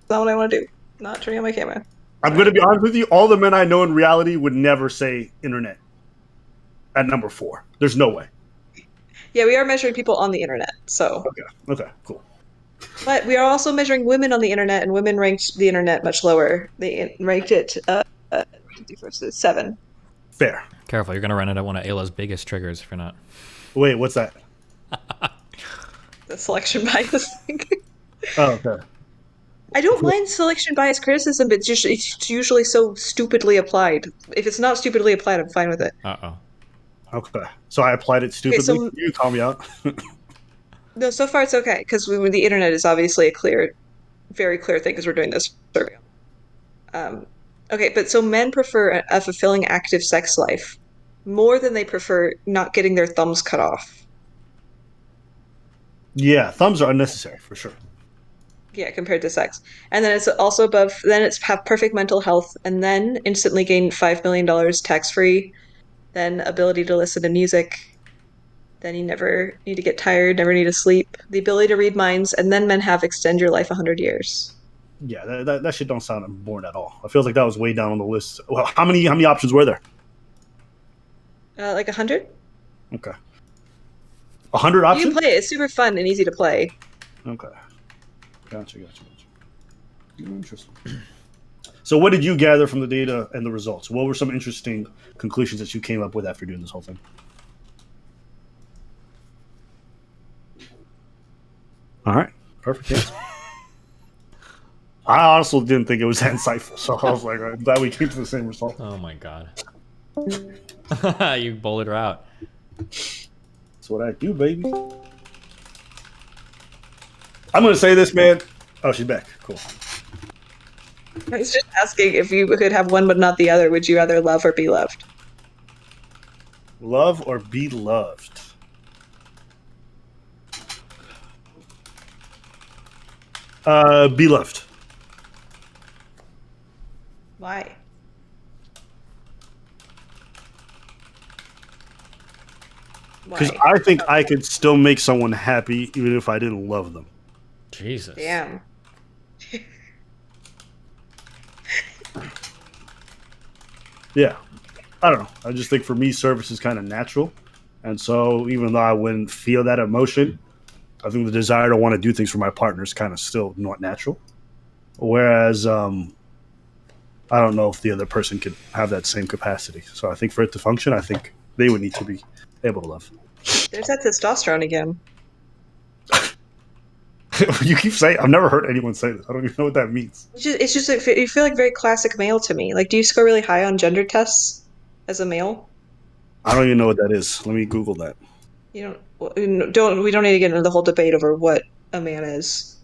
what I want to do. Not turning on my camera. I'm going to be honest with you, all the men I know in reality would never say internet at number 4. There's no way. Yeah, we are measuring people on the internet, so. Okay, cool. But we are also measuring women on the internet, and women ranked the internet much lower. They ranked it 7. Fair. Careful, you're going to run into one of Ayla's biggest triggers if you're not. Wait, what's that? The selection bias thing. Oh, okay. I don't mind selection bias criticism, but it's usually so stupidly applied. If it's not stupidly applied, I'm fine with it. Uh-oh. Okay. So I applied it stupidly. So, you call me out. No, so far it's okay, because the internet is obviously a very clear thing, because we're doing this survey. Okay, but so men prefer a fulfilling, active sex life more than they prefer not getting their thumbs cut off. Yeah, thumbs are unnecessary, for sure. Yeah, compared to sex. And then it's also above, then it's have perfect mental health, and then instantly gain $5 million tax-free, then ability to listen to music, then you never need to get tired, never need to sleep, the ability to read minds, and then men have extend your life 100 years. Yeah, that shit don't sound important at all. I feel like that was way down on the list. Well, how many options were there? Like 100? Okay. 100 options? You can play it. It's super fun and easy to play. Okay. Gotcha. Interesting. So what did you gather from the data and the results? What were some interesting conclusions that you came up with after doing this whole thing? All right. Perfect. Yes. I honestly didn't think it was that insightful, so I was like, I'm glad we came to the same result. Oh my god. You bowled her out. That's what I do, baby. I'm going to say this, man. Oh, she's back. Cool. I was just asking if you could have one but not the other, would you rather love or be loved? Love or be loved? Be loved. Why? Because I think I could still make someone happy even if I didn't love them. Jesus. Damn. Yeah. I don't know. I just think for me, service is kind of natural. And so even though I wouldn't feel that emotion, I think the desire to want to do things for my partner is kind of still not natural. Whereas I don't know if the other person could have that same capacity. So I think for it to function, I think they would need to be able to love. There's that testosterone again. You keep saying, I've never heard anyone say this. I don't even know what that means. It's just like, you feel like very classic male to me. Like, do you score really high on gender tests as a male? I don't even know what that is. Let me Google that. You don't. We don't need to get into the whole debate over what a man is.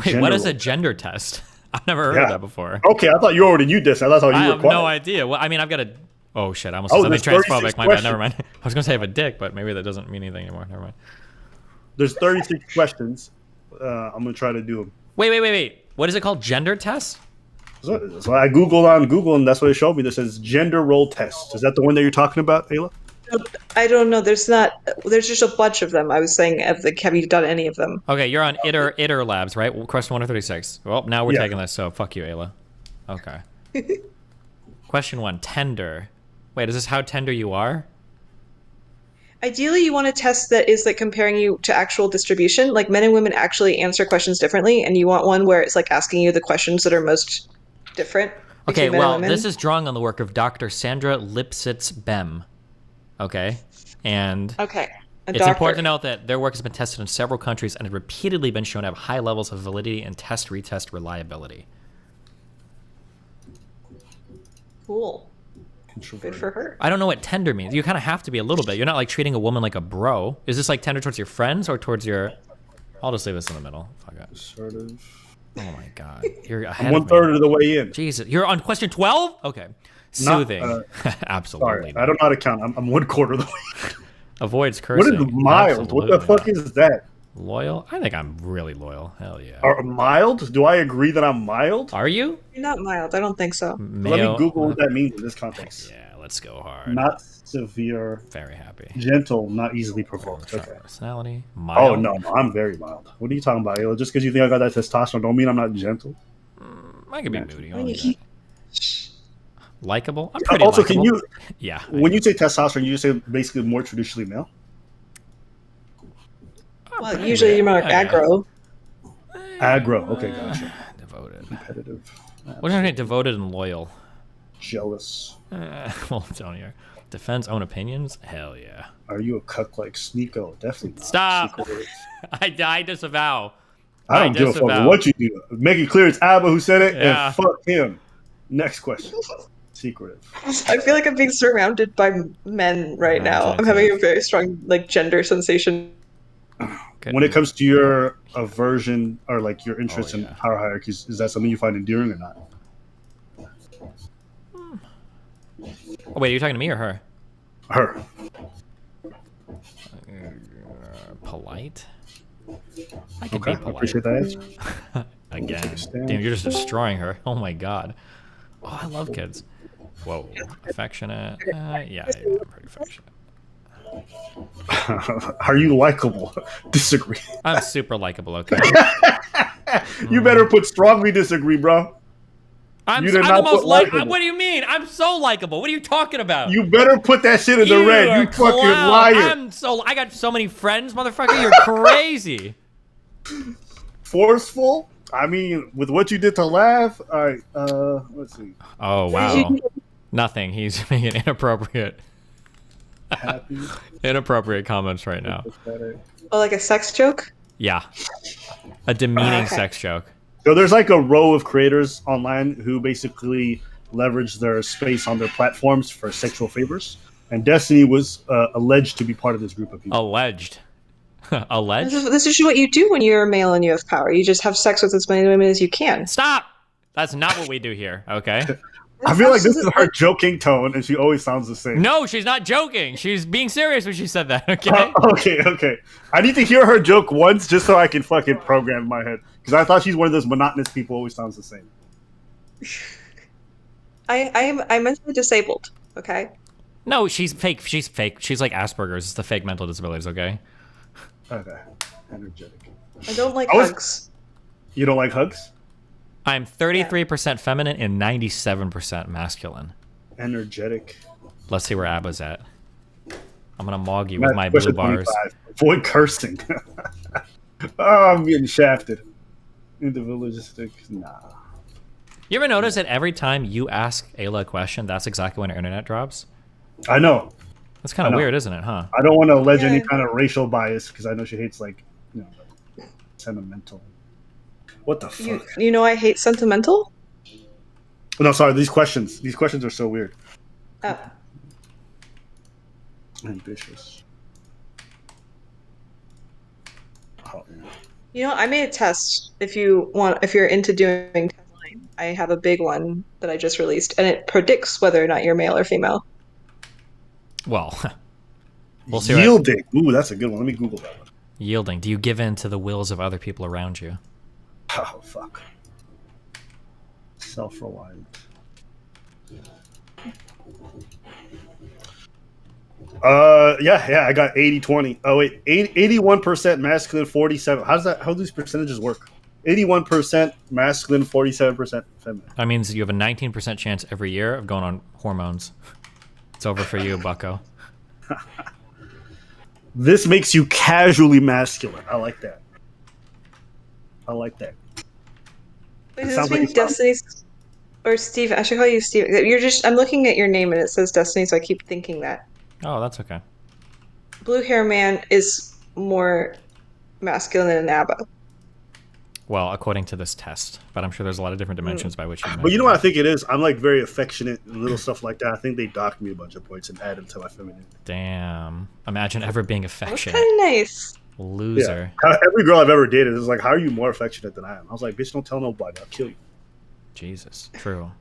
Wait, what is a gender test? I've never heard of that before. Okay, I thought you already knew this. I thought you were have quiet. no idea. Well, I mean, I've got a. Oh shit! I almost said something transphobic. My bad. Never mind. I was gonna say I have a dick, but maybe that doesn't mean anything anymore. Never mind. There's 36 questions. I'm gonna try to do them. Wait. What is it called? Gender test? So I Googled on Google, and that's what it showed me. This says gender role test. Is that the one that you're talking about, Ayla? I don't know. There's not. There's just a bunch of them. I was saying, have you done any of them? Okay, you're on ITER Labs, right? Question 136. Well, now we're taking this, so fuck you, Ayla. Okay. Question 1, tender. Wait, is this how tender you are? Ideally, you want a test that is like comparing you to actual distribution. Like men and women actually answer questions differently, and you want one where it's like asking you the questions that are most different. Okay, well, this is drawing on the work of Dr. Sandra Lipsitz-Bem. Okay, and it's important to note that their work has been tested in several countries and has repeatedly been shown to have high levels of validity and test-retest reliability. Cool. Good for her. I don't know what tender means. You kind of have to be a little bit. You're not like treating a woman like a bro. Is this like tender towards your friends or towards your... I'll just leave this in the middle. Fuck it. Sort of. Oh my god. You're ahead I'm of 1/3 of the way in. Jesus. You're on question 12? Okay. Soothing. Absolutely. Sorry, I don't know how to count. I'm 1/4 of the way. Avoids cursing. What is mild? What the fuck is that? Loyal? I think I'm really loyal. Hell yeah. Mild? Do I agree that I'm mild? Are you? You're not mild. I don't think so. Let me Google what that means in this context. Yeah, let's go hard. Not severe. Very happy. Gentle, not easily provoked. Okay. Personality. Oh Mild. no, I'm very mild. What are you talking about, Ayla? Just because you think I got that testosterone don't mean I'm not gentle. I can be moody. Likable? I'm pretty also, likable. can you... Yeah. When you say testosterone, you just say basically more traditionally male? Well, usually you're more aggro. Aggro. Okay, gotcha. Devoted. Competitive. What do you mean devoted and loyal? Jealous. Well, down here. Defends own opinions? Hell yeah. Are you a cuck like Sneeko? Definitely not. Stop! I disavow. I don't give a fuck what you do. Make it clear it's Abba who said it, and fuck him. Next question. Secretive. I feel like I'm being surrounded by men right now. I'm having a very strong like gender sensation. When it comes to your aversion or like your interest in power hierarchies, is that something you find endearing or not? Oh, wait, are you talking to me or her? Her. Polite? I could be polite. I appreciate that answer. Again. Damn, you're just destroying her. Oh my god. Oh, I love kids. Whoa. Affectionate. Yeah, I'm pretty affectionate. Are you likable? Disagree. I'm super likable, okay? You better put strongly disagree, bro. I'm the most likable. What do you mean? I'm so likable. What are you talking about? You better put that shit in the red. You fucking liar. I got so many friends, motherfucker. You're crazy. Forceful? I mean, with what you did to laugh. All right. Let's see. Oh wow. Nothing. He's making inappropriate. Happy. Inappropriate comments right now. Oh, like a sex joke? Yeah. A demeaning sex joke. So there's like a row of creators online who basically leverage their space on their platforms for sexual favors. And Destiny was alleged to be part of this group of people. Alleged? Alleged? This is what you do when you're a male and you have power. You just have sex with as many women as you can. Stop! That's not what we do here, okay? I feel like this is her joking tone, and she always sounds the same. No, she's not joking. She's being serious when she said that, okay? Okay. I need to hear her joke once just so I can fucking program in my head. Because I thought she's one of those monotonous people who always sounds the same. I'm mentally disabled, okay? No, she's fake. She's fake. She's like Asperger's. It's the fake mental disabilities, okay? Okay. Energetic. I don't like hugs. You don't like hugs? I'm 33% feminine and 97% masculine. Energetic. Let's see where Abba's at. I'm gonna mog you with my blue bars. 25. Avoid cursing. Oh, I'm getting shafted. Individualistic. Nah. You ever notice that every time you ask Ayla a question, that's exactly when her internet drops? I know. That's kind of weird, isn't it, huh? I don't want to allege any kind of racial bias because I know she hates like, sentimental. What the fuck? You know I hate sentimental? No, sorry. These questions are so weird. Oh. Ambitious. Oh, yeah. You know, I made a test. If you're into doing testing, I have a big one that I just released, and it predicts whether or not you're male or female. Well, we'll see. Yielding. Ooh, that's a good one. Let me Google that one. Yielding. Do you give in to the wills of other people around you? Oh, fuck. Self-reliant. Yeah, I got 80-20. Oh wait, 81% masculine, 47. How do these percentages work? 81% masculine, 47% feminine. That means you have a 19% chance every year of going on hormones. It's over for you, bucko. This makes you casually masculine. I like that. Wait, does this mean Destiny's or Steve? I should call you Steve. I'm looking at your name and it says Destiny, so I keep thinking that. Oh, that's okay. Blue hair man is more masculine than ABBA. Well, according to this test, but I'm sure there's a lot of different dimensions by which you But you know what I think it is? I'm like very affectionate and little stuff like that. I think they docked me a bunch of points and added to my femininity. Damn. Imagine ever being affectionate. That's kind of nice. Loser. Yeah. Every girl I've ever dated is like, how are you more affectionate than I am? I was like, bitch, don't tell nobody. I'll kill you. Jesus. True.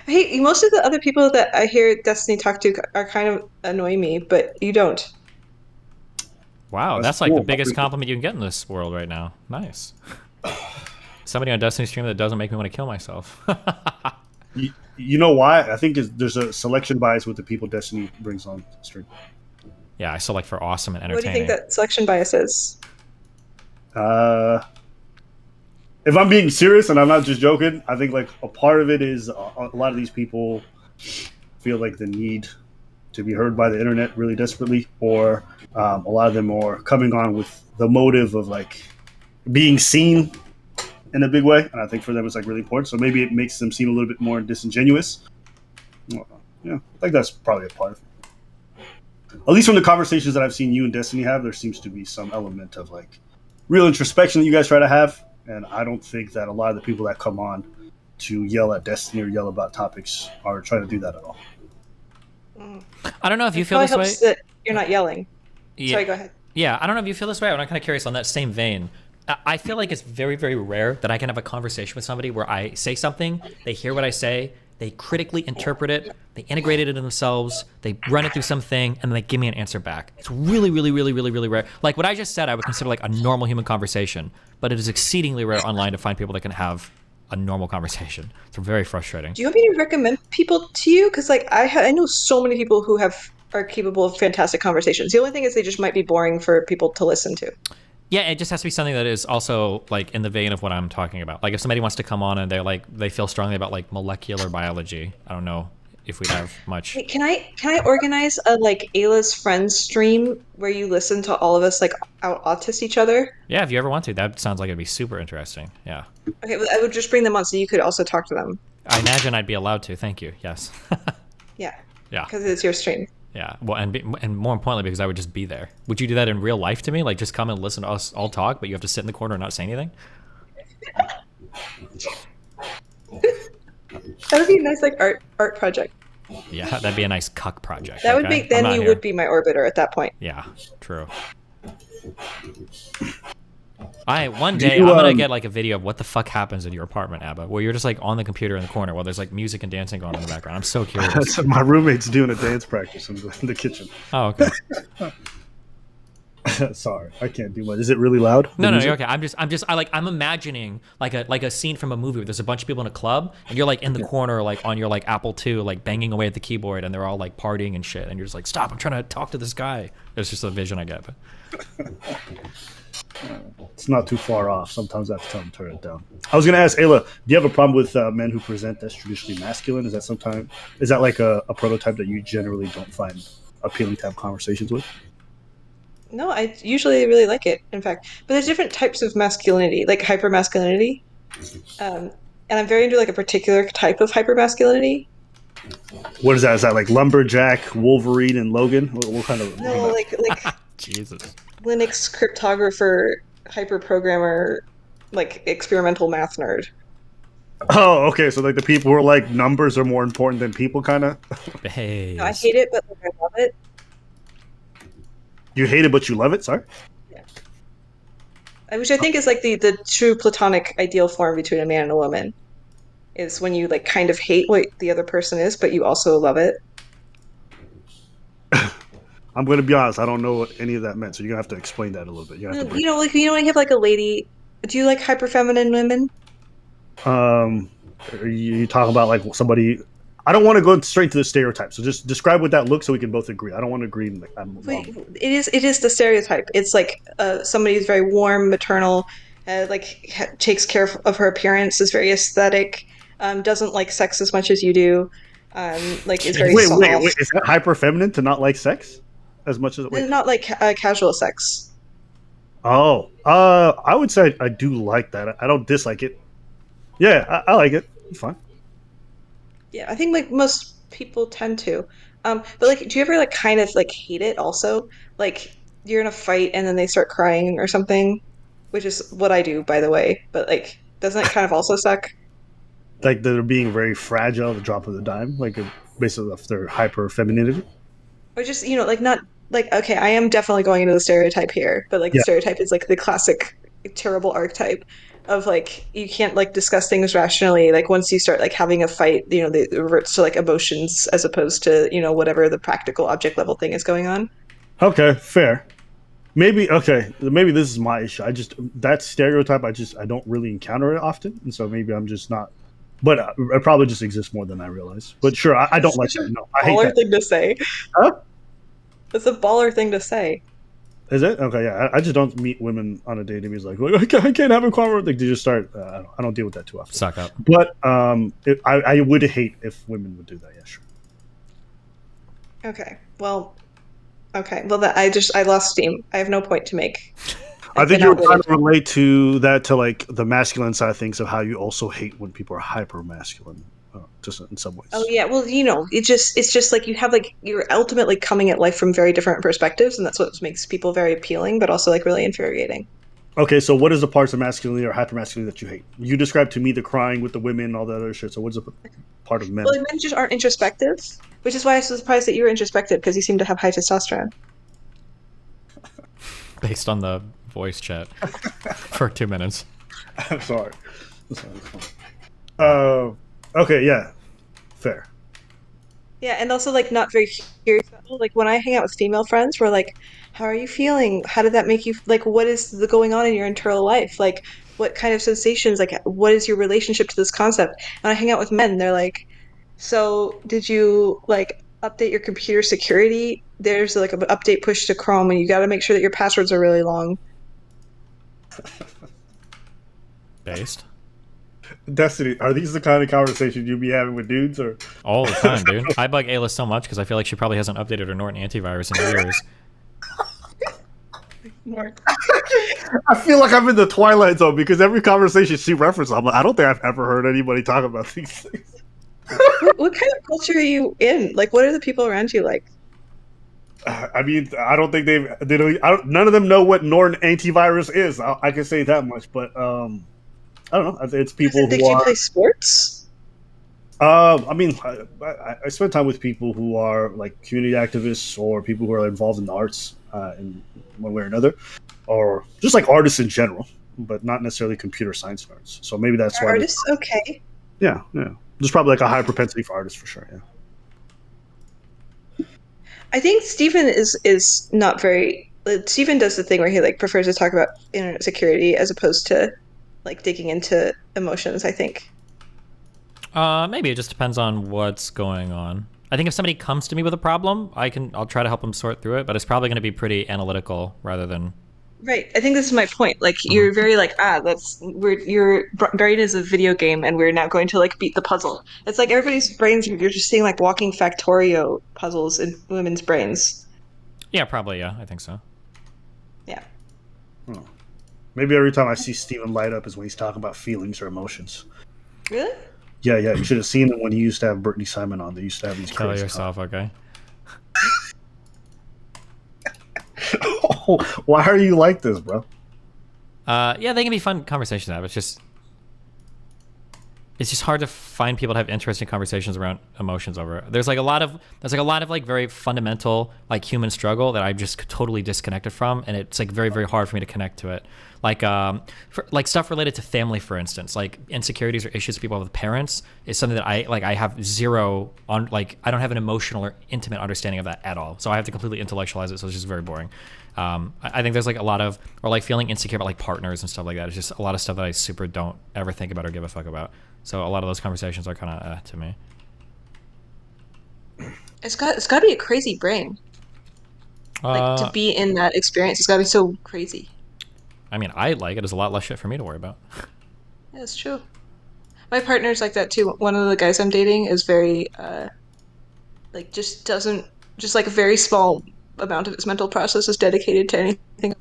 Hey, most of the other people that I hear Destiny talk to are kind of annoy me, but you don't. Wow, that's like the biggest compliment you can get in this world right now. Nice. Somebody on Destiny stream that doesn't make me want to kill myself. You know why? I think there's a selection bias with the people Destiny brings on stream. Yeah, I select for awesome and What do entertaining. you think that selection bias is? If I'm being serious and I'm not just joking, I think like a part of it is a lot of these people feel like the need to be heard by the internet really desperately, or a lot of them are coming on with the motive of like being seen in a big way, and I think for them it's like really important. So maybe it makes them seem a little bit more disingenuous. Yeah, I think that's probably a part of it. At least from the conversations that I've seen you and Destiny have, there seems to be some element of like real introspection that you guys try to have, and I don't think that a lot of the people that come on to yell at Destiny or yell about topics are trying to do that at all. I don't know if you It feel probably this helps way. that you're not yelling. Yeah. Sorry, go ahead. Yeah, I don't know if you feel this way. I'm kind of curious on that same vein. I feel like it's very, very rare that I can have a conversation with somebody where I say something, they hear what I say, they critically interpret it, they integrate it into themselves, they run it through something, and then they give me an answer back. It's really, really, really, really, really rare. Like what I just said, I would consider like a normal human conversation, but it is exceedingly rare online to find people that can have a normal conversation. It's very frustrating. Do you want me to recommend people to you? Because like I know so many people who are capable of fantastic conversations. The only thing is they just might be boring for people to listen to. Yeah, it just has to be something that is also like in the vein of what I'm talking about. Like if somebody wants to come on and they feel strongly about like molecular biology. I don't know if we have much. Hey, can I organize a like Ayla's Friends stream where you listen to all of us like out autist each other? Yeah, if you ever want to, that sounds like it'd be super interesting. Yeah. Okay, well, I would just bring them on so you could also talk to them. I imagine I'd be allowed to. Thank you. Yes. Yeah. Yeah. Because it's your stream. Yeah. Well, and more importantly, because I would just be there. Would you do that in real life to me? Like just come and listen to us all talk, but you have to sit in the corner and not say anything? That would be a nice like art project. Yeah, that'd be a nice cuck project. That would okay? be then you would be my orbiter at that point. Yeah, true. One day I'm gonna get like a video of what the fuck happens in your apartment, Abba, where you're just like on the computer in the corner while there's like music and dancing going on in the background. I'm so curious. My roommate's doing a dance practice in the kitchen. Oh, okay. Sorry, I can't do much. Is it really loud? No, you're okay. I'm imagining like a scene from a movie where there's a bunch of people in a club and you're like in the corner, like on your like Apple II, like banging away at the keyboard, and they're all like partying and shit, and you're just like, stop! I'm trying to talk to this guy. It's just a vision I get. But it's not too far off. Sometimes I have to tell them to turn it down. I was gonna ask Ayla, do you have a problem with men who present as traditionally masculine? Is that like a prototype that you generally don't find appealing to have conversations with? No, I usually really like it, in fact. But there's different types of masculinity, like hypermasculinity. And I'm very into like a particular type of hypermasculinity. What is that? Is that like Lumberjack, Wolverine, and Logan? What kind of? No, like Jesus. Linux cryptographer, hyperprogrammer, like experimental math nerd. Oh, okay. So like the people who are like numbers are more important than people, kind of. Hey. No, I hate it, but like, I love it. You hate it, but you love it. Sorry. Yeah. Which I think is like the true platonic ideal form between a man and a woman, is when you like kind of hate what the other person is, but you also love it. I'm going to be honest. I don't know what any of that meant, so you're gonna have to explain that a little bit. You know, like when you have like a lady. Do you like hyper feminine women? Are you talking about like somebody? I don't want to go straight to the stereotype. So just describe what that looks so we can both agree. I don't want to agree. Like, It is the stereotype. It's like somebody who's very warm, maternal, takes care of her appearance, is very aesthetic, doesn't like sex as much as you do, like is very soft. Wait. Is that hyper feminine to not like sex as much as Not like casual sex. Oh, I would say I do like that. I don't dislike it. Yeah, I like it. It's fine. Yeah, I think like most people tend to. But like, do you ever like kind of like hate it also? Like you're in a fight and then they start crying or something, which is what I do, by the way. But like, doesn't it kind of also suck? Like they're being very fragile at the drop of the dime, like basically if they're hyper femininity. Or just, like not like, okay, I am definitely going into the stereotype here, but like the stereotype is like the classic terrible archetype of like you can't like discuss things rationally. Like once you start like having a fight, they reverts to like emotions as opposed to whatever the practical object level thing is going on. Okay, fair. Maybe this is my issue. That stereotype I don't really encounter it often, and so maybe I'm just not. But it probably just exists more than I realize. But sure, I don't like that. No, I hate that. Baller thing to say. Huh? It's a baller thing to say. Is it? Okay, yeah. I just don't meet women on a dating basis like I can't have a conversation. Like they just start. I don't deal with that too often. Suck up. But I would hate if women would do that. Yeah, sure. Okay. Well, I lost steam. I have no point to make. I think you're trying to relate to that to like the masculine side of things of how you also hate when people are hyper masculine, just in some ways. Oh yeah, well it's just like you have like you're ultimately coming at life from very different perspectives, and that's what makes people very appealing, but also like really infuriating. Okay, so what is the parts of masculinity or hyper masculinity that you hate? You described to me the crying with the women and all that other shit. So what's the part of men? Well, men just aren't introspective, which is why I was surprised that you were introspective because you seem to have high testosterone. Based on the voice chat for 2 minutes. I'm sorry. Okay, yeah, fair. Yeah, and also like not very curious. Like when I hang out with female friends, we're like, "How are you feeling? How did that make you? Like, what is going on in your internal life? Like, what kind of sensations? Like, what is your relationship to this concept?" And I hang out with men. They're like, "So did you like update your computer security? There's like an update push to Chrome, and you got to make sure that your passwords are really long." Based. Destiny, are these the kind of conversations you'd be having with dudes or all the time, dude? I bug Ayla so much because I feel like she probably hasn't updated her Norton antivirus in years. I feel like I'm in the Twilight Zone because every conversation she references, I'm like, I don't think I've ever heard anybody talk about these things. What kind of culture are you in? Like, what are the people around you like? I mean, I don't think none of them know what Norton antivirus is. I can say that much, but I don't know. It's people Did you play sports? I mean, I spend time with people who are like community activists or people who are involved in the arts in one way or another, or just like artists in general, but not necessarily computer science nerds. So maybe that's why artists. Okay. Yeah. There's probably like a high propensity for artists for sure. Yeah. I think Stephen is not very. Stephen does the thing where he like prefers to talk about internet security as opposed to like digging into emotions. I think. Maybe it just depends on what's going on. I think if somebody comes to me with a problem, I'll try to help them sort through it, but it's probably going to be pretty analytical rather than. Right. I think this is my point. Like you're very like your brain is a video game, and we're now going to like beat the puzzle. It's like everybody's brains. You're just seeing like walking Factorio puzzles in women's brains. Yeah, probably. Yeah, I think so. Yeah. Maybe every time I see Steven light up is when he's talking about feelings or emotions. Really? Yeah. You should have seen it when he used to have Brittany Simon on. They used to have these. Tell yourself, okay. Why are you like this, bro? Yeah, they can be fun conversations to have. It's just hard to find people to have interesting conversations around emotions over. There's a lot of like very fundamental like human struggle that I'm just totally disconnected from, and it's like very, very hard for me to connect to it. Like like stuff related to family, for instance, like insecurities or issues people have with parents is something that I have zero on. Like I don't have an emotional or intimate understanding of that at all. So I have to completely intellectualize it. So it's just very boring. I think there's like a lot of, or like feeling insecure about like partners and stuff like that. It's just a lot of stuff that I super don't ever think about or give a fuck about. So a lot of those conversations are kind of to me. It's got to be a crazy brain. Like to be in that experience, it's got to be so crazy. I mean, I like it. There's a lot less shit for me to worry about. Yeah, it's true. My partner's like that too. One of the guys I'm dating is very, like, just doesn't, just like a very small amount of his mental process is dedicated to anything.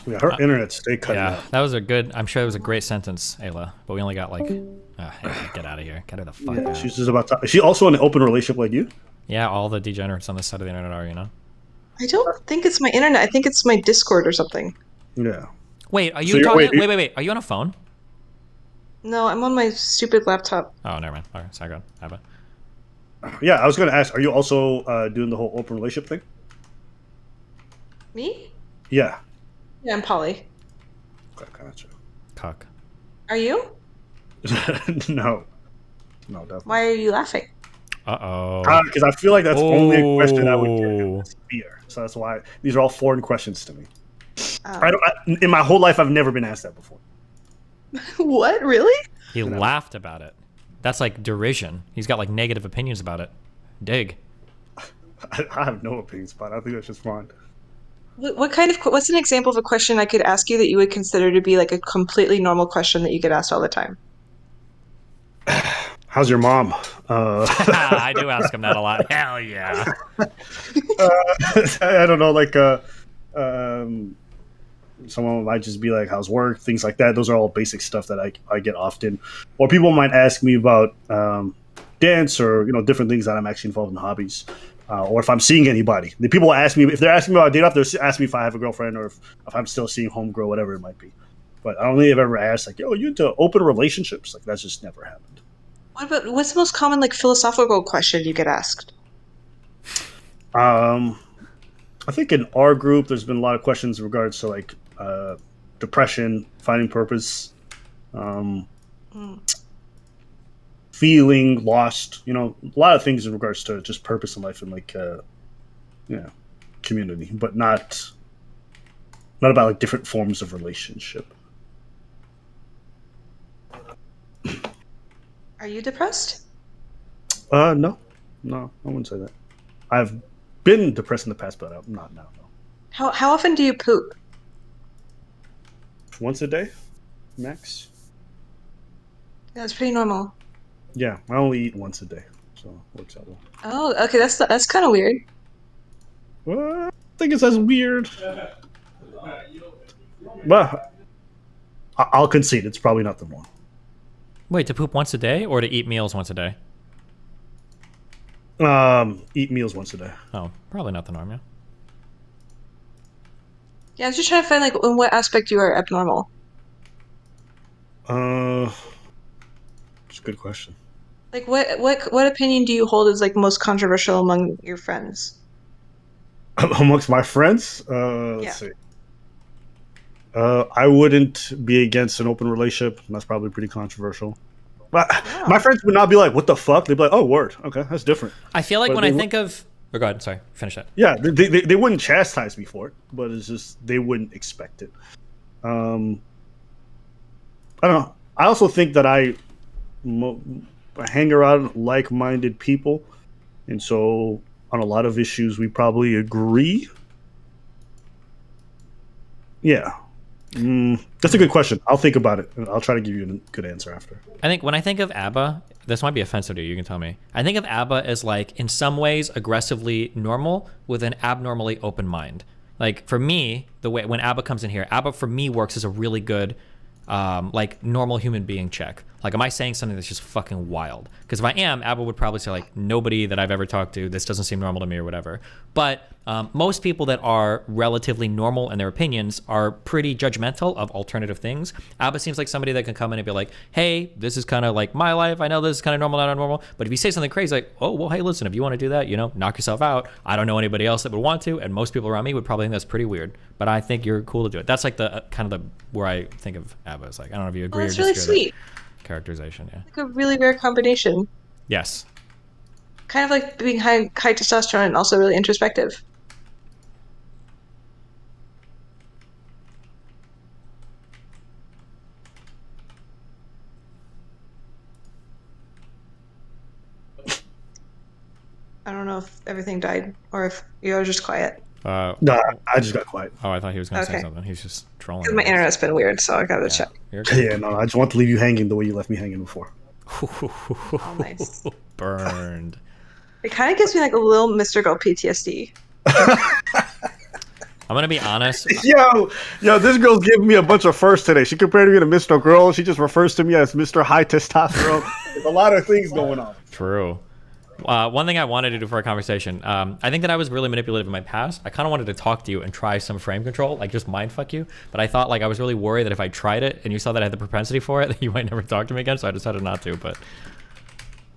Yeah, her internet stayed cutting out. That was a good, I'm sure it was a great sentence, Ayla, but we only got like, hey, get out of here. Get her the fuck out. She's just about to, is she also in an open relationship like you? Yeah, all the degenerates on this side of the internet are, you know? I don't think it's my internet. I think it's my Discord or something. Yeah. Wait, are you talking? Wait. Are you on a phone? No, I'm on my stupid laptop. Oh, never mind. All right, sorry, go ahead. Yeah, I was going to ask, are you also doing the whole open relationship thing? Me? Yeah. Yeah, I'm poly. Okay, gotcha. Cuck. Are you? No. No, definitely. Why are you laughing? Uh-oh. Because I feel like that's only a question I would get fear. So that's why these are all foreign questions to me. In my whole life, I've never been asked that before. What? Really? He laughed about it. That's like derision. He's got like negative opinions about it. Dig. I have no opinions about it. I think that's just fine. What's an example of a question I could ask you that you would consider to be like a completely normal question that you get asked all the time? How's your mom? I do ask him that a lot. Hell yeah. I don't know, like someone might just be like, how's work? Things like that. Those are all basic stuff that I get often. Or people might ask me about dance or, you know, different things that I'm actually involved in hobbies. Or if I'm seeing anybody. The people ask me, if they're asking me about a date off, they're asking me if I have a girlfriend or if I'm still seeing homegirl, whatever it might be. But I don't think I've ever asked, like, yo, you into open relationships? Like, that's just never happened. What's the most common, like, philosophical question you get asked? I think in our group, there's been a lot of questions in regards to, like, depression, finding purpose, feeling lost, you know, a lot of things in regards to just purpose in life and, like, community, but not about, like, different forms of relationship. Are you depressed? No, I wouldn't say that. I've been depressed in the past, but I'm not now. No. How often do you poop? Once a day, max. Yeah, that's pretty normal. Yeah, I only eat once a day, so it works out well. Oh, okay, that's kind of weird. Well, I think it's as weird. Well, I'll concede it's probably not the norm. Wait, to poop once a day or to eat meals once a day? Eat meals once a day. Oh, probably not the norm, yeah. Yeah, I was just trying to find, like, in what aspect you are abnormal. It's a good question. Like, what opinion do you hold as, like, most controversial among your friends? Amongst my friends? Let's see. I wouldn't be against an open relationship. That's probably pretty controversial. But my friends would not be like, what the fuck? They'd be like, oh, word. Okay, that's different. I feel like when I think of... Oh, go ahead. Sorry. Finish that. Yeah, they wouldn't chastise me for it, but it's just they wouldn't expect it. I don't know. I also think that I hang around like-minded people, and so on a lot of issues we probably agree. Yeah. That's a good question. I'll think about it, and I'll try to give you a good answer after. I think when I think of ABBA, this might be offensive to you, you can tell me. I think of ABBA as, like, in some ways aggressively normal with an abnormally open mind. Like, for me, the way when ABBA comes in here, ABBA for me works as a really good, like, normal human being check. Like, am I saying something that's just fucking wild? Because if I am, ABBA would probably say, like, nobody that I've ever talked to, this doesn't seem normal to me or whatever. But most people that are relatively normal in their opinions are pretty judgmental of alternative things. ABBA seems like somebody that can come in and be like, hey, this is kind of like my life. I know this is kind of normal, not normal. But if you say something crazy like, oh, well, hey, listen, if you want to do that, you know, knock yourself out. I don't know anybody else that would want to. And most people around me would probably think that's pretty weird. But I think you're cool to do it. That's like the kind of the where I think of ABBA. It's like, I don't know if you agree or that's disagree really sweet. Characterization, yeah. Like a really rare combination. Yes. kind of like being high testosterone and also really introspective. I don't know if everything died or if you were just quiet. No, I just got quiet. Oh, I thought he was going to say Okay. something. He's just trolling. Because my internet's been weird, so I gotta check. Yeah, no, I just want to leave you hanging the way you left me hanging before. Oh, nice. Burned. It kind of gives me like a little Mr. Girl PTSD. I'm going to be honest. Yo, this girl's giving me a bunch of firsts today. She compared me to Mr. Girl. She just refers to me as Mr. High Testosterone. There's a lot of things going on. True. One thing I wanted to do for a conversation, I think that I was really manipulative in my past. I kind of wanted to talk to you and try some frame control, like just mindfuck you. But I thought like I was really worried that if I tried it and you saw that I had the propensity for it, that you might never talk to me again. So I decided not to. But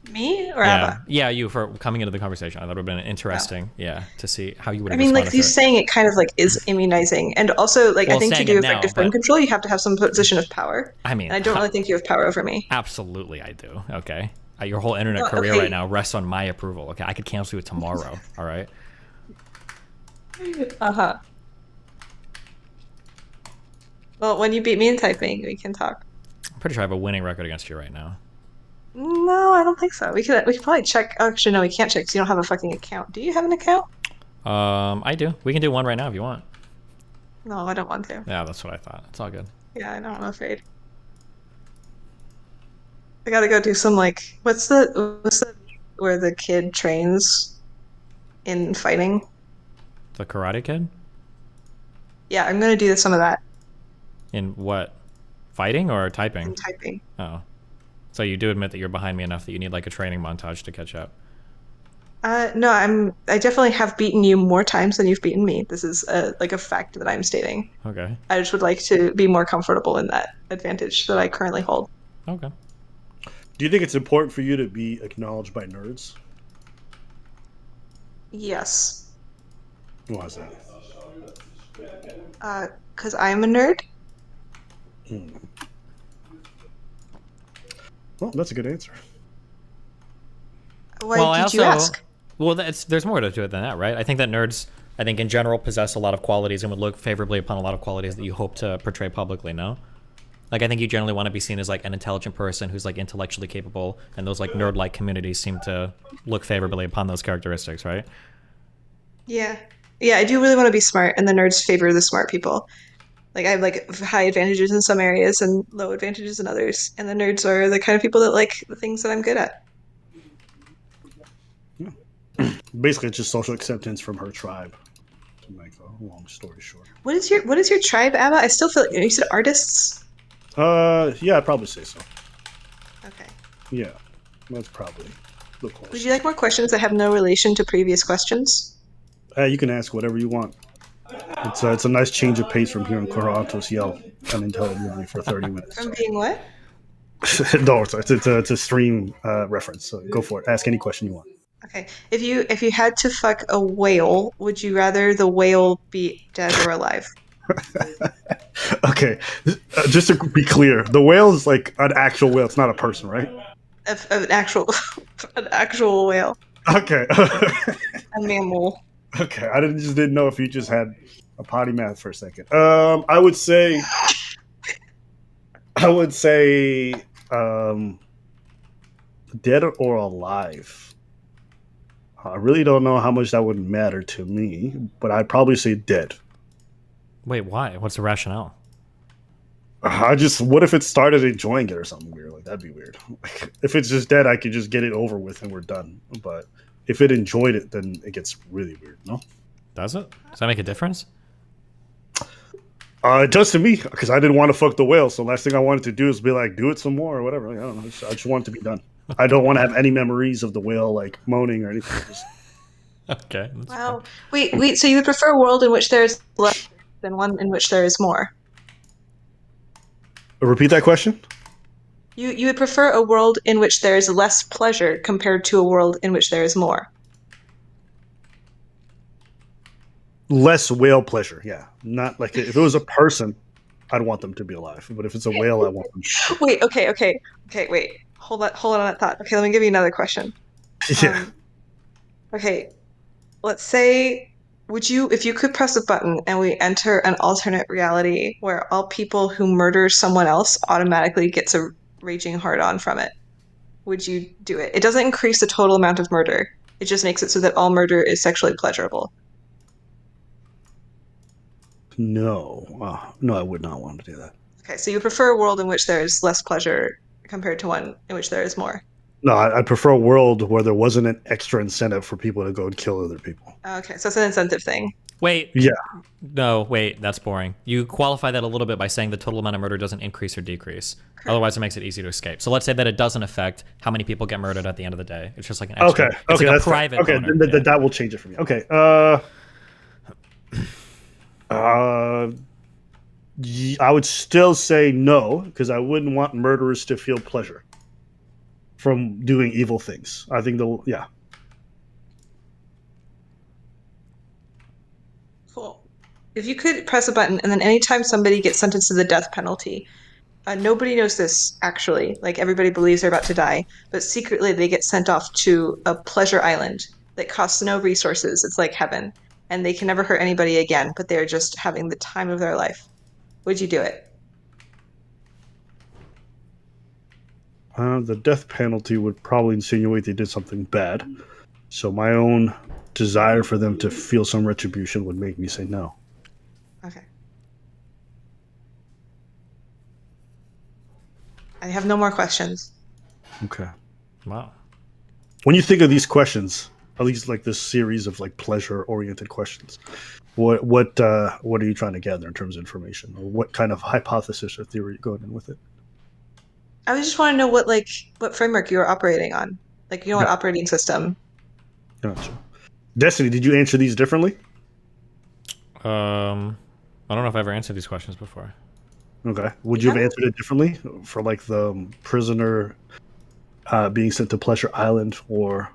Me or yeah, Abba? yeah, you for coming into the conversation. I thought it would have been interesting, to see how you would. I mean, like you saying it kind of like is immunizing, and also like I Well, think to saying do it now, effective frame but- control, you have to have some position of power. I mean, and I don't really think you have power over me. Absolutely, I do. Okay. Your whole internet Oh, career okay. right now rests on my approval. Okay, I could cancel you tomorrow. All right. Uh-huh. Well, when you beat me in typing, we can talk. I'm pretty sure I have a winning record against you right now. No, I don't think so. We could probably check. Actually, no, we can't check because you don't have a fucking account. Do you have an account? I do. We can do one right now if you want. No, I don't want to. Yeah, that's what I thought. It's all good. Yeah, I know. I'm afraid. I gotta go do some like what's the where the kid trains in fighting? The Karate Kid? Yeah, I'm gonna do some of that. In what? Fighting or typing? In typing. Oh. So you do admit that you're behind me enough that you need like a training montage to catch up. No, I definitely have beaten you more times than you've beaten me. This is like a fact that I'm stating. Okay. I just would like to be more comfortable in that advantage that I currently hold. Okay. Do you think it's important for you to be acknowledged by nerds? Yes. Why is that? Because I'm a nerd. Well, that's a good answer. Why did you ask? Well, there's more to it than that, right? I think that nerds, I think in general, possess a lot of qualities and would look favorably upon a lot of qualities that you hope to portray publicly, no? Like, I think you generally want to be seen as, like, an intelligent person who's, like, intellectually capable, and those, like, nerd-like communities seem to look favorably upon those characteristics, right? Yeah. Yeah, I do really want to be smart, and the nerds favor the smart people. Like, I have, like, high advantages in some areas and low advantages in others, and the nerds are the kind of people that like the things that I'm good at. Basically, it's just social acceptance from her tribe. To make a long story short. What is your tribe, Abba? I still feel like you said artists? Yeah, I'd probably say so. Okay. Yeah, that's probably the closest. Would you like more questions that have no relation to previous questions? You can ask whatever you want. It's a nice change of pace from hearing Corantos yell unintelligibly for 30 minutes. From being what? No, it's a stream reference. So go for it. Ask any question you want. Okay. If you had to fuck a whale, would you rather the whale be dead or alive? Okay, just to be clear, the whale is like an actual whale. It's not a person, right? An actual whale. Okay. A mammal. Okay, I just didn't know if you just had a potty mouth for a second. I would say, dead or alive. I really don't know how much that would matter to me, but I'd probably say dead. Wait, why? What's the rationale? What if it started enjoying it or something weird? Like, that'd be weird. Like, if it's just dead, I could just get it over with and we're done. But if it enjoyed it, then it gets really weird, no? Does it? Does that make a difference? It does to me, because I didn't want to fuck the whale, so last thing I wanted to do is be like, do it some more or whatever. Like, I don't know. I just want it to be done. I don't want to have any memories of the whale, like, moaning or anything. Okay. Wow. Wait. So you would prefer a world in which there's less than one in which there is more? Repeat that question? You would prefer a world in which there is less pleasure compared to a world in which there is more? Less whale pleasure, yeah. Not like if it was a person, I'd want them to be alive. But if it's a whale, I want them. Wait. Okay. Wait. Hold on that thought. Okay, let me give you another question. Yeah. Okay, let's say, if you could press a button and we enter an alternate reality where all people who murder someone else automatically gets a raging hard-on from it, would you do it? It doesn't increase the total amount of murder. It just makes it so that all murder is sexually pleasurable. No. No, I would not want to do that. Okay, so you prefer a world in which there is less pleasure compared to one in which there is more. No, I prefer a world where there wasn't an extra incentive for people to go and kill other people. Okay, so it's an incentive thing. Wait. Yeah. No, wait, that's boring. You qualify that a little bit by saying the total amount of murder doesn't increase or decrease. Correct. Otherwise, it makes it easy to escape. So let's say that it doesn't affect how many people get murdered at the end of the day. It's just like an extra. Okay. It's Okay. like a That's private. okay. Owner. That will change it for me. Okay. I would still say no, because I wouldn't want murderers to feel pleasure from doing evil things. I think yeah. Cool. If you could press a button and then anytime somebody gets sentenced to the death penalty, nobody knows this actually, like everybody believes they're about to die, but secretly they get sent off to a pleasure island that costs no resources. It's like heaven, and they can never hurt anybody again, but they're just having the time of their life. Would you do it? The death penalty would probably insinuate they did something bad. So my own desire for them to feel some retribution would make me say no. Okay. I have no more questions. Okay. Wow. When you think of these questions, at least like this series of like pleasure-oriented questions, what are you trying to gather in terms of information, or what kind of hypothesis or theory are you going in with it? I just want to know what framework you're operating on. Like, what operating system. Gotcha. Destiny, did you answer these differently? I don't know if I've ever answered these questions before. Okay. Would you have answered it differently for like the prisoner being sent to Pleasure Island, or?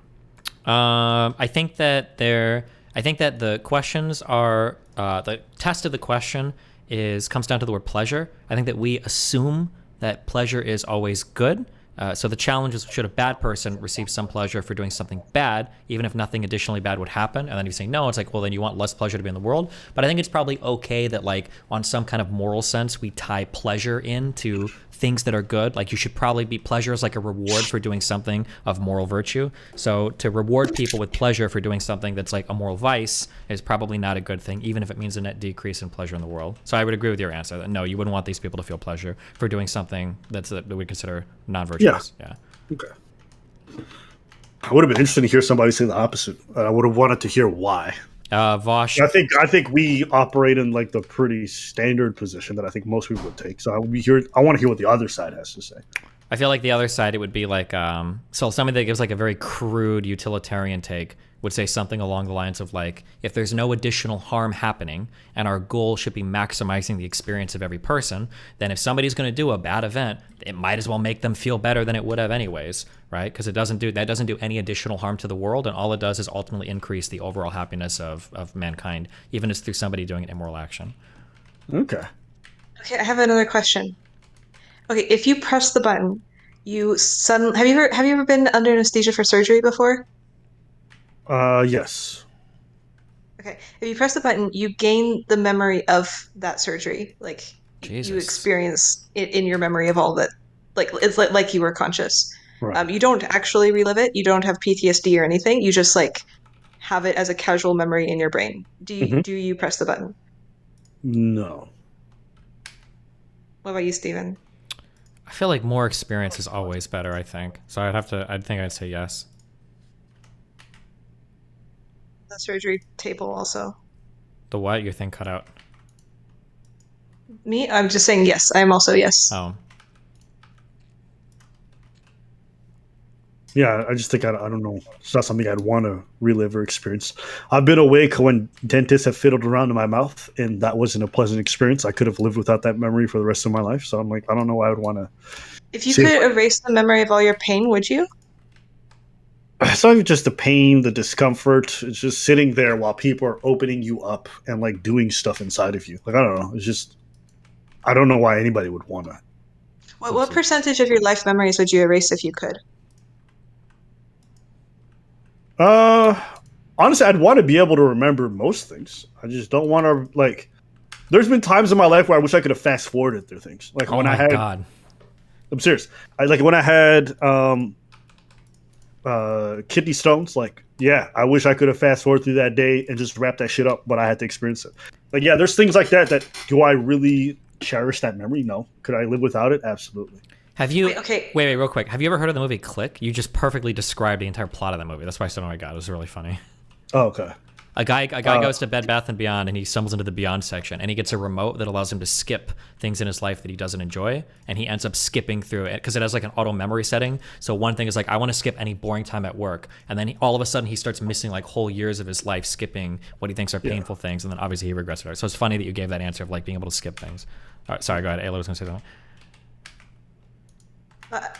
I think that the questions are the test of the question comes down to the word pleasure. I think that we assume that pleasure is always good. So the challenge is, should a bad person receive some pleasure for doing something bad, even if nothing additionally bad would happen? And then you say no, it's like, well, then you want less pleasure to be in the world. But I think it's probably okay that, like, on some kind of moral sense, we tie pleasure into things that are good. Like, you should probably be, pleasure is like a reward for doing something of moral virtue. So to reward people with pleasure for doing something that's like a moral vice is probably not a good thing, even if it means a net decrease in pleasure in the world. So I would agree with your answer that no, you wouldn't want these people to feel pleasure for doing something that we consider non-virtuous. Yeah. Okay. I would have been interested to hear somebody say the opposite. I would have wanted to hear why. Vosh. I think we operate in like the pretty standard position that I think most people would take. So I want to hear what the other side has to say. I feel like the other side, it would be like, so somebody that gives like a very crude utilitarian take would say something along the lines of like, if there's no additional harm happening and our goal should be maximizing the experience of every person, then if somebody's going to do a bad event, it might as well make them feel better than it would have anyways, right? Because that doesn't do any additional harm to the world, and all it does is ultimately increase the overall happiness of mankind, even if it's through somebody doing an immoral action. Okay. Okay, I have another question. Okay, if you press the button, have you ever been under anesthesia for surgery before? Yes. Okay, if you press the button, you gain the memory of that surgery. Like, Jesus. You experience it in your memory of all that. Like, it's like you were conscious. Right. You don't actually relive it. You don't have PTSD or anything. You just like have it as a casual memory in your brain. Do you press the button? No. What about you, Steven? I feel like more experience is always better, I think. So I'd think I'd say yes. The surgery table also. The what? Your thing cut out. Me? I'm just saying yes. I'm also yes. Oh. Yeah, I just think I don't know. It's not something I'd want to relive or experience. I've been awake when dentists have fiddled around in my mouth, and that wasn't a pleasant experience. I could have lived without that memory for the rest of my life. So I'm like, I don't know why I would want to. If you could erase the memory of all your pain, would you? It's not even just the pain, the discomfort. It's just sitting there while people are opening you up and like doing stuff inside of you. Like, I don't know. It's just, I don't know why anybody would want to. What percentage of your life memories would you erase if you could? honestly, I'd want to be able to remember most things. I just don't want to like. There's been times in my life where I wish I could have fast forwarded through things. Like when I had. God. I'm serious. Like when I had kidney stones. Like, yeah, I wish I could have fast forwarded through that day and just wrapped that shit up, but I had to experience it. Like, yeah, there's things like that. That do I really cherish that memory? No. Could I live without it? Absolutely. Have you? Wait, real quick. Have you ever heard of the movie Click? You just perfectly described the entire plot of that movie. That's why I said, "Oh my god," it was really funny. Oh, okay. A guy goes to Bed Bath & Beyond, and he stumbles into the Beyond section, and he gets a remote that allows him to skip things in his life that he doesn't enjoy, and he ends up skipping through it because it has like an auto memory setting. So one thing is like, I want to skip any boring time at work, and then all of a sudden he starts missing like whole years of his life skipping what he thinks are painful things, and then obviously he regrets it. So it's funny that you gave that answer of like being able to skip things. All right, sorry, go ahead. Ayla was going to say something.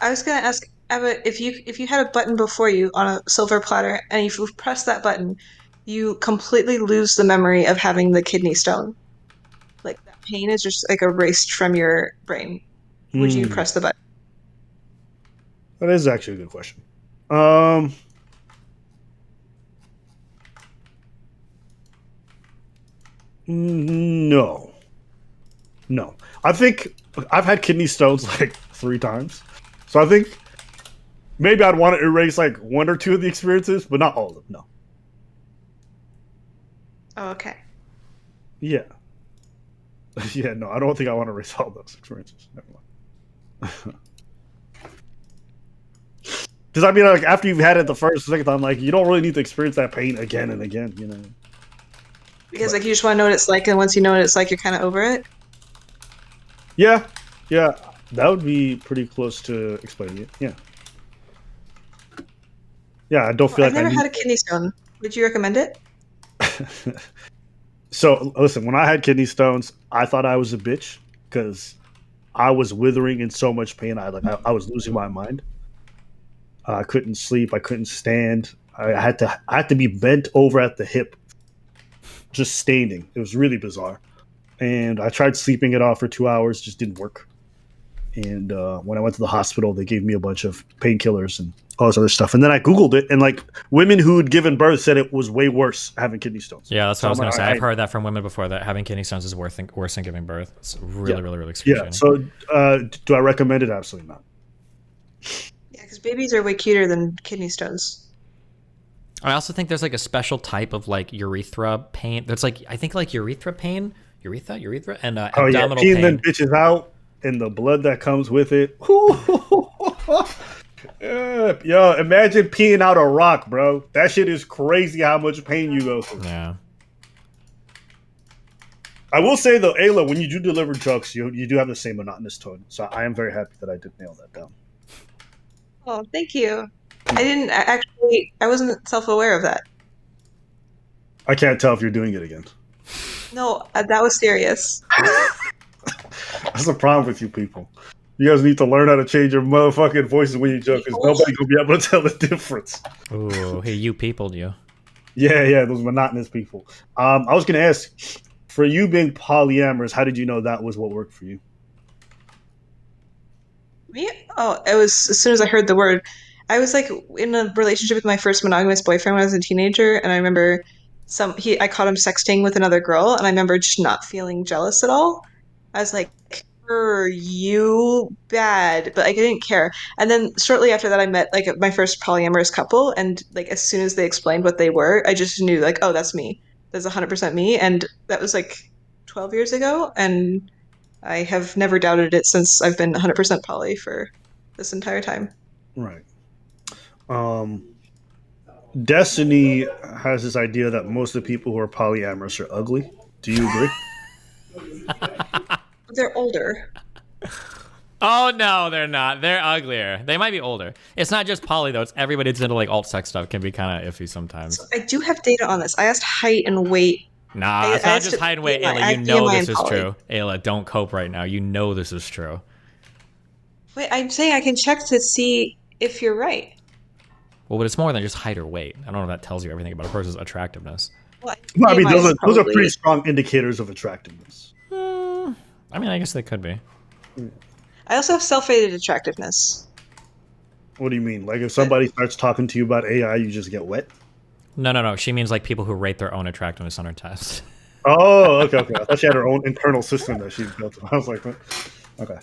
I was gonna ask, Eva, if you had a button before you on a silver platter, and if you press that button, you completely lose the memory of having the kidney stone. Like that pain is just like erased from your brain. Would you press the button? That is actually a good question. No. I think I've had kidney stones like 3 times. So I think maybe I'd want to erase like 1 or 2 of the experiences, but not all of them. No. Oh, okay. Yeah. Yeah, no, I don't think I want to erase all those experiences. Never mind. Because I mean, like, after you've had it the first, second time, like, you don't really need to experience that pain again and again, you know? Because like you just want to know what it's like, and once you know what it's like, you're kind of over it. Yeah, that would be pretty close to explaining it. Yeah. Yeah, I don't feel I've like never had a kidney stone. Would you recommend it? So listen, when I had kidney stones, I thought I was a bitch because I was withering in so much pain. I was losing my mind. I couldn't sleep. I couldn't stand. I had to be bent over at the hip, just standing. It was really bizarre. And I tried sleeping it off for 2 hours, just didn't work. And when I went to the hospital, they gave me a bunch of painkillers and all this other stuff. And then I Googled it, and like women who'd given birth said it was way worse having kidney stones. Yeah, that's what I was going to say. I've heard that from women before, that having kidney stones is worse than giving birth. It's really excruciating. Yeah. So do I recommend it? Absolutely not. Yeah, because babies are way cuter than kidney stones. I also think there's like a special type of like urethra pain. There's like, I think like urethra pain, urethra, and abdominal pain. Peeing them bitches out and the blood that comes with it. Yo, imagine peeing out a rock, bro. That shit is crazy how much pain you go through. Yeah. I will say though, Ayla, when you do deliver drugs, you do have the same monotonous tone. So I am very happy that I did nail that down. Oh, thank you. I wasn't self-aware of that. I can't tell if you're doing it again. No, that was serious. That's the problem with you people. You guys need to learn how to change your motherfucking voices when you joke, because nobody's gonna be able to tell the difference. Ooh, hey, you people, you. Yeah, those monotonous people. I was gonna ask, for you being polyamorous, how did you know that was what worked for you? Me? Oh, it was as soon as I heard the word. I was like in a relationship with my first monogamous boyfriend when I was a teenager, and I remember I caught him sexting with another girl, and I remember just not feeling jealous at all. I was like, you bad, but like, I didn't care. And then shortly after that, I met like my first polyamorous couple, and like as soon as they explained what they were, I just knew like, oh, that's me. That's 100% me. And that was like 12 years ago, and I have never doubted it since. I've been 100% poly for this entire time. Right. Destiny has this idea that most of the people who are polyamorous are ugly. Do you agree? They're older. Oh no, they're not. They're uglier. They might be older. It's not just poly though. It's everybody that's into like alt sex stuff can be kind of iffy sometimes. So I do have data on this. I asked height and weight. Nah, it's not just height and weight. Ayla, you know this is true. Ayla, don't cope right now. You know this is true. Wait, I'm saying I can check to see if you're right. Well, but it's more than just height or weight. I don't know if that tells you everything about a person's attractiveness. Well, I mean, those are pretty strong indicators of attractiveness. I mean, I guess they could be. I also have self-rated attractiveness. What do you mean? Like if somebody starts talking to you about AI, you just get wet? No. She means like people who rate their own attractiveness on her test. Oh, okay. I thought she had her own internal system that she built. I was like, okay.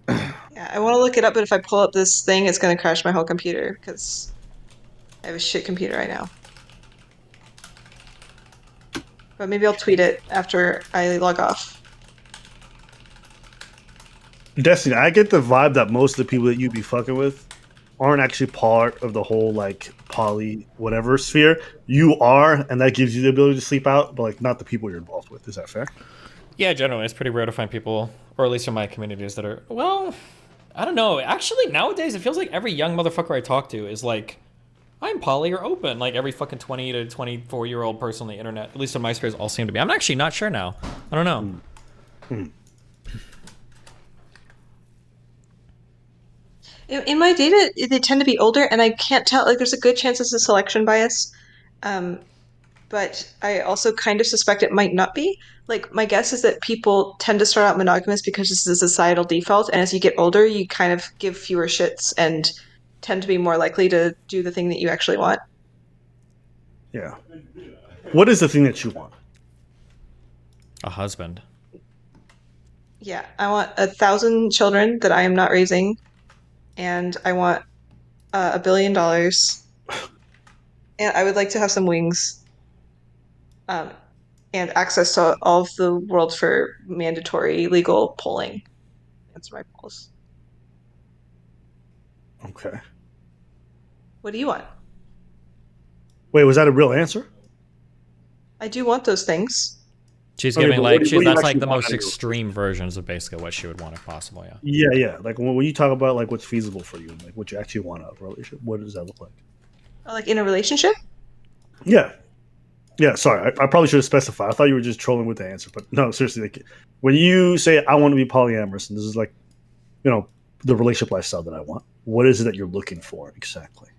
Yeah, I want to look it up, but if I pull up this thing, it's going to crash my whole computer because I have a shit computer right now. But maybe I'll tweet it after I log off. Destiny, I get the vibe that most of the people that you be fucking with aren't actually part of the whole like poly whatever sphere. You are, and that gives you the ability to sleep out, but like not the people you're involved with. Is that fair? Yeah, generally, it's pretty rare to find people, or at least in my communities, that are, well, I don't know. Actually, nowadays, it feels like every young motherfucker I talk to is like, I'm poly or open. Like every fucking 20 to 24-year-old person on the internet, at least in my spheres, all seem to be. I'm actually not sure now. I don't know. In my data, they tend to be older, and I can't tell. Like, there's a good chance it's a selection bias, but I also kind of suspect it might not be. Like, my guess is that people tend to start out monogamous because this is a societal default, and as you get older, you kind of give fewer shits and tend to be more likely to do the thing that you actually want. Yeah. What is the thing that you want? A husband. Yeah, I want 1,000 children that I am not raising, and I want $1 billion, and I would like to have some wings, and access to all of the world for mandatory legal polling. That's my polls. Okay. What do you want? Wait, was that a real answer? I do want those things. She's Okay, giving but like, what do you that's actually like the want most anyway? extreme versions of basically what she would want if possible, yeah. Yeah. Like when you talk about like what's feasible for you, like what you actually want out of a relationship, what does that look like? Like in a relationship? Yeah. Sorry, I probably should have specified. I thought you were just trolling with the answer, but no, seriously. Like when you say I want to be polyamorous, and this is like, the relationship lifestyle that I want. What is it that you're looking for exactly?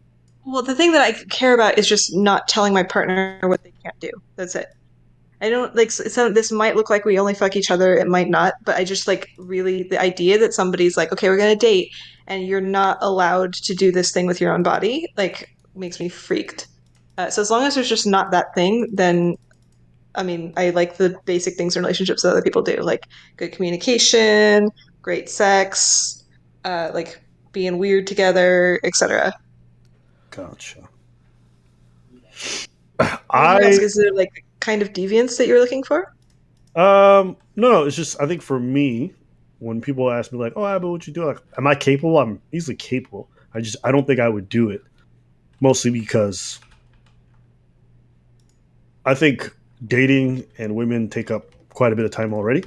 Well, the thing that I care about is just not telling my partner what they can't do. That's it. I don't like, so this might look like we only fuck each other, it might not, but I just like really the idea that somebody's like, okay, we're gonna date and you're not allowed to do this thing with your own body, like makes me freaked. So as long as there's just not that thing, then I mean, I like the basic things in relationships that other people do, like good communication, great sex, like being weird together, etc. Gotcha. Is there like kind of deviance that you're looking for? No, it's just I think for me, when people ask me like, "Oh, Abba, what you do?" Like, am I capable? I'm easily capable. I don't think I would do it, mostly because I think dating and women take up quite a bit of time already,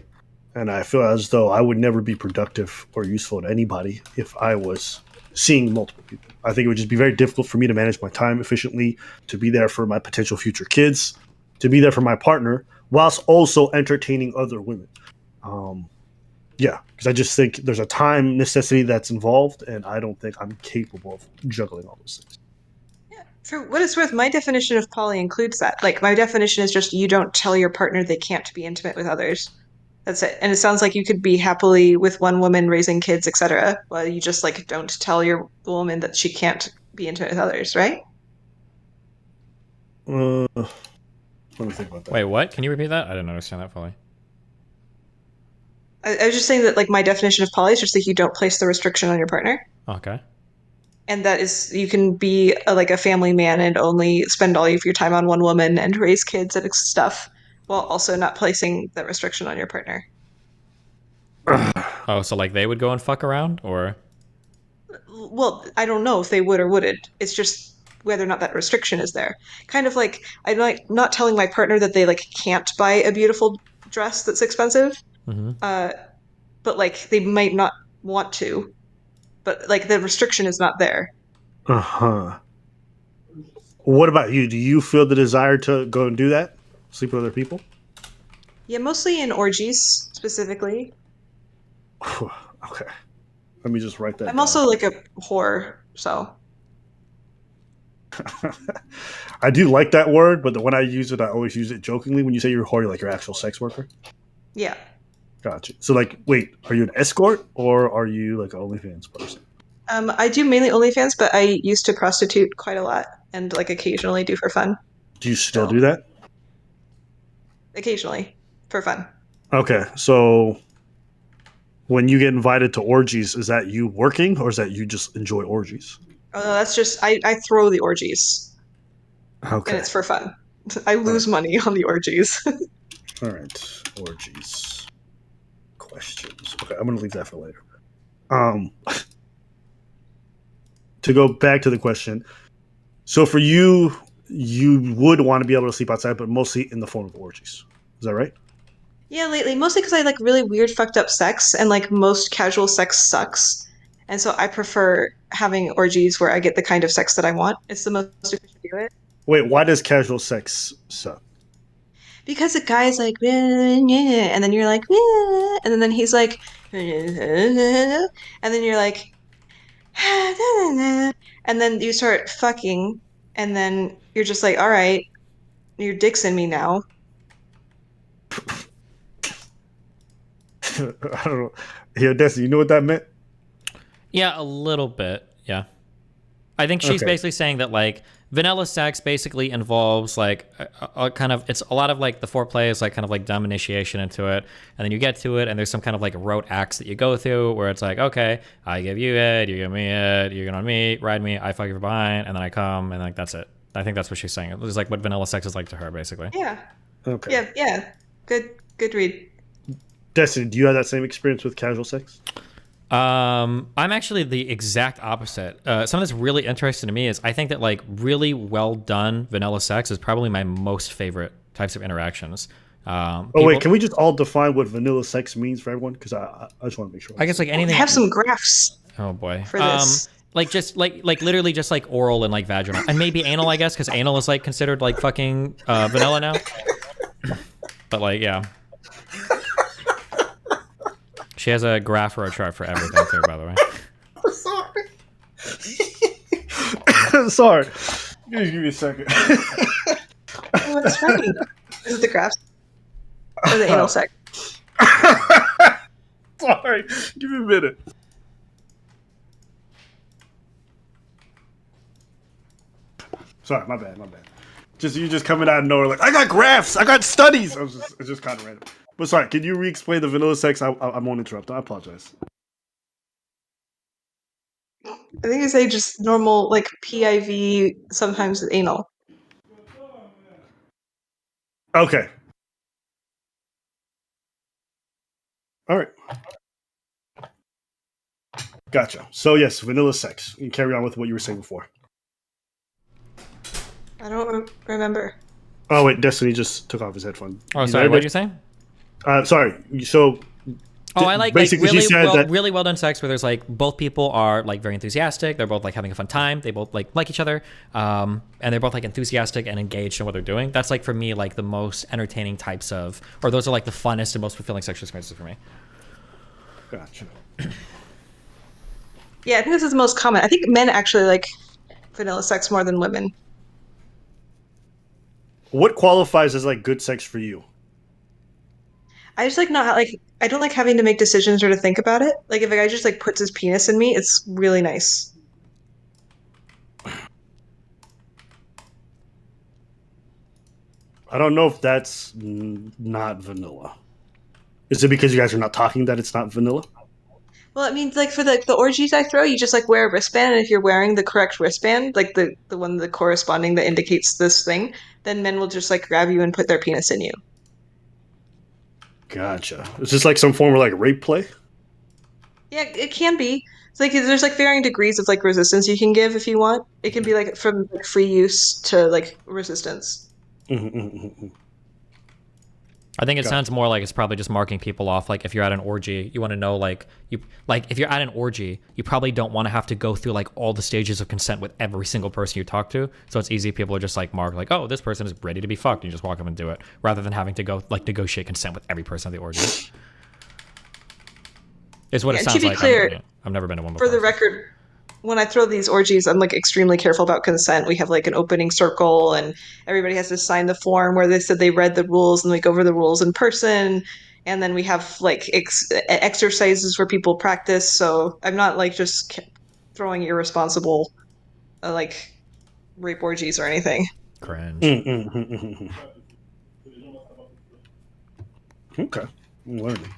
and I feel as though I would never be productive or useful to anybody if I was seeing multiple people. I think it would just be very difficult for me to manage my time efficiently, to be there for my potential future kids, to be there for my partner, whilst also entertaining other women. Because I just think there's a time necessity that's involved, and I don't think I'm capable of juggling all those things. For what it's worth, my definition of poly includes that. Like, my definition is just you don't tell your partner they can't be intimate with others. That's it. And it sounds like you could be happily with one woman raising kids, etc. Well, you just like don't tell your woman that she can't be intimate with others, right? Let me think about that. Wait, what? Can you repeat that? I didn't understand that fully. I was just saying that like my definition of poly is just that you don't place the restriction on your partner. Okay. And that is, you can be like a family man and only spend all of your time on one woman and raise kids and stuff, while also not placing that restriction on your partner. Oh, so like they would go and fuck around, or? Well, I don't know if they would or wouldn't. It's just whether or not that restriction is there. Kind of like, I'm like not telling my partner that they like can't buy a beautiful dress that's expensive, but like they might not want to. But like the restriction is not there. What about you? Do you feel the desire to go and do that? Sleep with other people? Yeah, mostly in orgies, specifically. Okay. Let me just write that I'm down. also like a whore, so. I do like that word, but when I use it, I always use it jokingly. When you say you're a whore, you're like your actual sex worker? Yeah. Gotcha. So like, wait, are you an escort or are you like an OnlyFans person? I do mainly OnlyFans, but I used to prostitute quite a lot and like occasionally do for fun. Do you still do that? Occasionally, for fun. Okay, so when you get invited to orgies, is that you working or is that you just enjoy orgies? Oh, no, that's just I throw the orgies. Okay. And it's for fun. I lose money on the orgies. All right, orgies. Questions. Okay, I'm gonna leave that for later. To go back to the question, so for you, you would want to be able to sleep outside, but mostly in the form of orgies. Is that right? Yeah, lately, mostly because I like really weird, fucked up sex, and like most casual sex sucks. And so I prefer having orgies where I get the kind of sex that I want. It's the most efficient to do it. Wait, why does casual sex suck? Because the guy's like, and then you're like, and then he's like, and then you're like, and then you start fucking, and then you're just like, all right, your dick's in me now. I don't know. Here, Destiny, you know what that meant? Yeah, a little bit. Yeah. I think she's basically saying that like vanilla sex basically involves like a kind of, it's a lot of like the foreplay is like kind of like dumb initiation into it, and then you get to it and there's some kind of like rote acts that you go through where it's like, okay, I give you it, you give me it, you get on me, ride me, I fuck you from behind, and then I come, and like that's it. I think that's what she's saying. It's like what vanilla sex is like to her, basically. Yeah. Okay. Yeah. Good read. Destiny, do you have that same experience with casual sex? I'm actually the exact opposite. Something that's really interesting to me is I think that like really well done vanilla sex is probably my most favorite types of interactions. Wait, can we just all define what vanilla sex means for everyone? Because I just want to make sure. I guess like anything. I have some graphs. Oh boy. For this. Like just like literally just like oral and like vaginal and maybe anal, I guess, because anal is like considered like fucking vanilla now. But like yeah. She has a graph or a chart for everything too, by the way. Sorry. Sorry. Give me a second. Oh, that's funny. Is it the graphs? Or the anal sex? Sorry. Give me a minute. Sorry, my bad. Just you just coming out of nowhere like, I got graphs, I got studies. It's just kind of random. But sorry, can you re-explain the vanilla sex? I won't interrupt. I apologize. I think you say just normal, like PIV, sometimes anal. Okay. All right. Gotcha. So yes, vanilla sex. You can carry on with what you were saying before. I don't remember. Oh wait, Destiny just took off his headphone. Oh, sorry. What did you say? Sorry. So. Oh, I like basically really she said that really well done sex where there's like both people are like very enthusiastic. They're both like having a fun time. They both like each other, and they're both like enthusiastic and engaged in what they're doing. That's like for me like the most entertaining types of, or those are like the funnest and most fulfilling sexual experiences for me. Gotcha. Yeah, I think this is the most common. I think men actually like vanilla sex more than women. What qualifies as like good sex for you? I just like not like I don't like having to make decisions or to think about it. Like if a guy just like puts his penis in me, it's really nice. I don't know if that's not vanilla. Is it because you guys are not talking that it's not vanilla? Well, it means like for the orgies I throw, you just like wear a wristband, and if you're wearing the correct wristband, like the one the corresponding that indicates this thing, then men will just like grab you and put their penis in you. Gotcha. Is this like some form of like rape play? Yeah, it can be. It's like there's like varying degrees of like resistance you can give if you want. It can be like from like, free use to like resistance. I think it sounds more like it's probably just marking people off. Like if you're at an orgy, you want to know like if you're at an orgy, you probably don't want to have to go through like all the stages of consent with every single person you talk to. So it's easy. People are just like mark like, oh, this person is ready to be fucked. And you just walk up and do it rather than having to go like negotiate consent with every person at the orgy. Is what it sounds like. To be clear, I've never been to one before. For the record, when I throw these orgies, I'm like extremely careful about consent. We have like an opening circle and everybody has to sign the form where they said they read the rules, and we go over the rules in person. And then we have like exercises where people practice. So I'm not like just throwing irresponsible like rape orgies or anything. Cringe. Okay, I'm learning.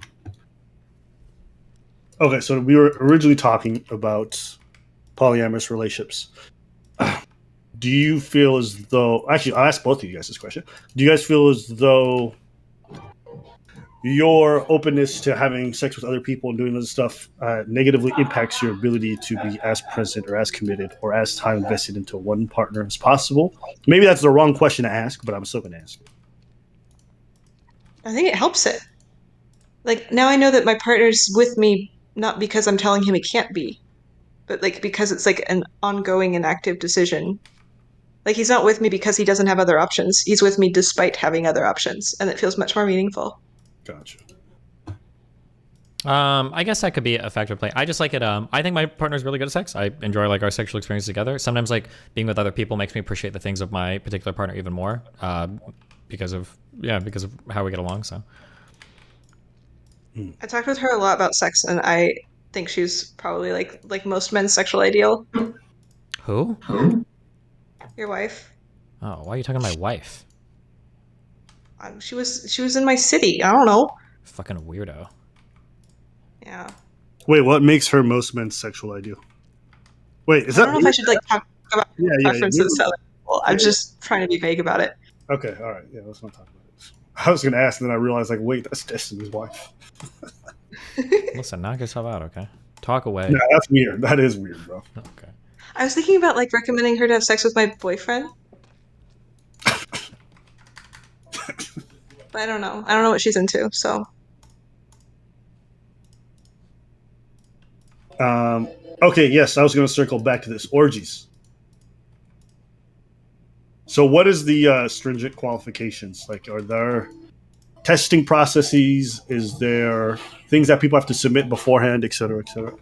Okay, so we were originally talking about polyamorous relationships. Do you feel as though, actually, I'll ask both of you guys this question. Do you guys feel as though your openness to having sex with other people and doing other stuff negatively impacts your ability to be as present or as committed or as time invested into one partner as possible? Maybe that's the wrong question to ask, but I'm still going to ask it. I think it helps it. Like, now I know that my partner's with me not because I'm telling him he can't be, but like because it's like an ongoing and active decision. Like, he's not with me because he doesn't have other options. He's with me despite having other options, and it feels much more meaningful. Gotcha. I guess that could be a factor of play. I just like it. I think my partner's really good at sex. I enjoy like our sexual experience together. Sometimes like being with other people makes me appreciate the things of my particular partner even more, because of how we get along. So I talked with her a lot about sex, and I think she's probably like most men's sexual ideal. who? Your wife. Oh, why are you talking to my wife? She was in my city. I don't know. Fucking weirdo. Yeah. Wait, what makes her most men's sexual ideal? Wait, is I that? don't know if I should like talk about preferences. Yeah. Well, I'm just trying to be vague about it. Okay, all right. Yeah, let's not talk about this. I was going to ask, and then I realized, like, wait, that's Destiny's wife. Listen, knock yourself out, okay? Talk away. No, that's weird. That is weird, bro. Okay. I was thinking about like recommending her to have sex with my boyfriend. But I don't know. I don't know what she's into, so. Okay, yes, I was going to circle back to this. Orgies. So what is the stringent qualifications? Like, are there testing processes? Is there things that people have to submit beforehand, et cetera, et cetera?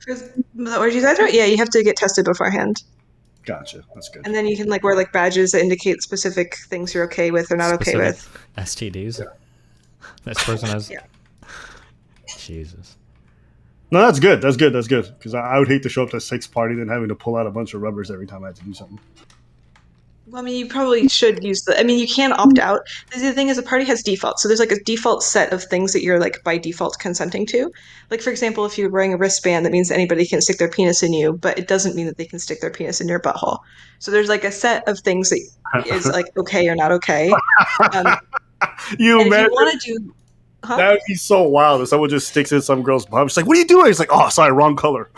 For the orgies I throw, yeah, you have to get tested beforehand. Gotcha. That's good. And then you can like wear like badges that indicate specific things you're okay with or not okay with. STDs. Yeah. This person has. Yeah. Jesus. No, that's good. That's good. That's good. Because I would hate to show up to a sex party and having to pull out a bunch of rubbers every time I had to do something. Well, I mean, you probably should use I mean, you can opt out. The thing is, the party has defaults. So there's like a default set of things that you're like by default consenting to. Like, for example, if you're wearing a wristband, that means anybody can stick their penis in you, but it doesn't mean that they can stick their penis in your butthole. So there's like a set of things that is like okay or not okay. You imagine want to do. Huh? That would be so wild if someone just sticks in some girl's bum. She's like, "What are you doing?" It's like, "Oh, sorry, wrong color."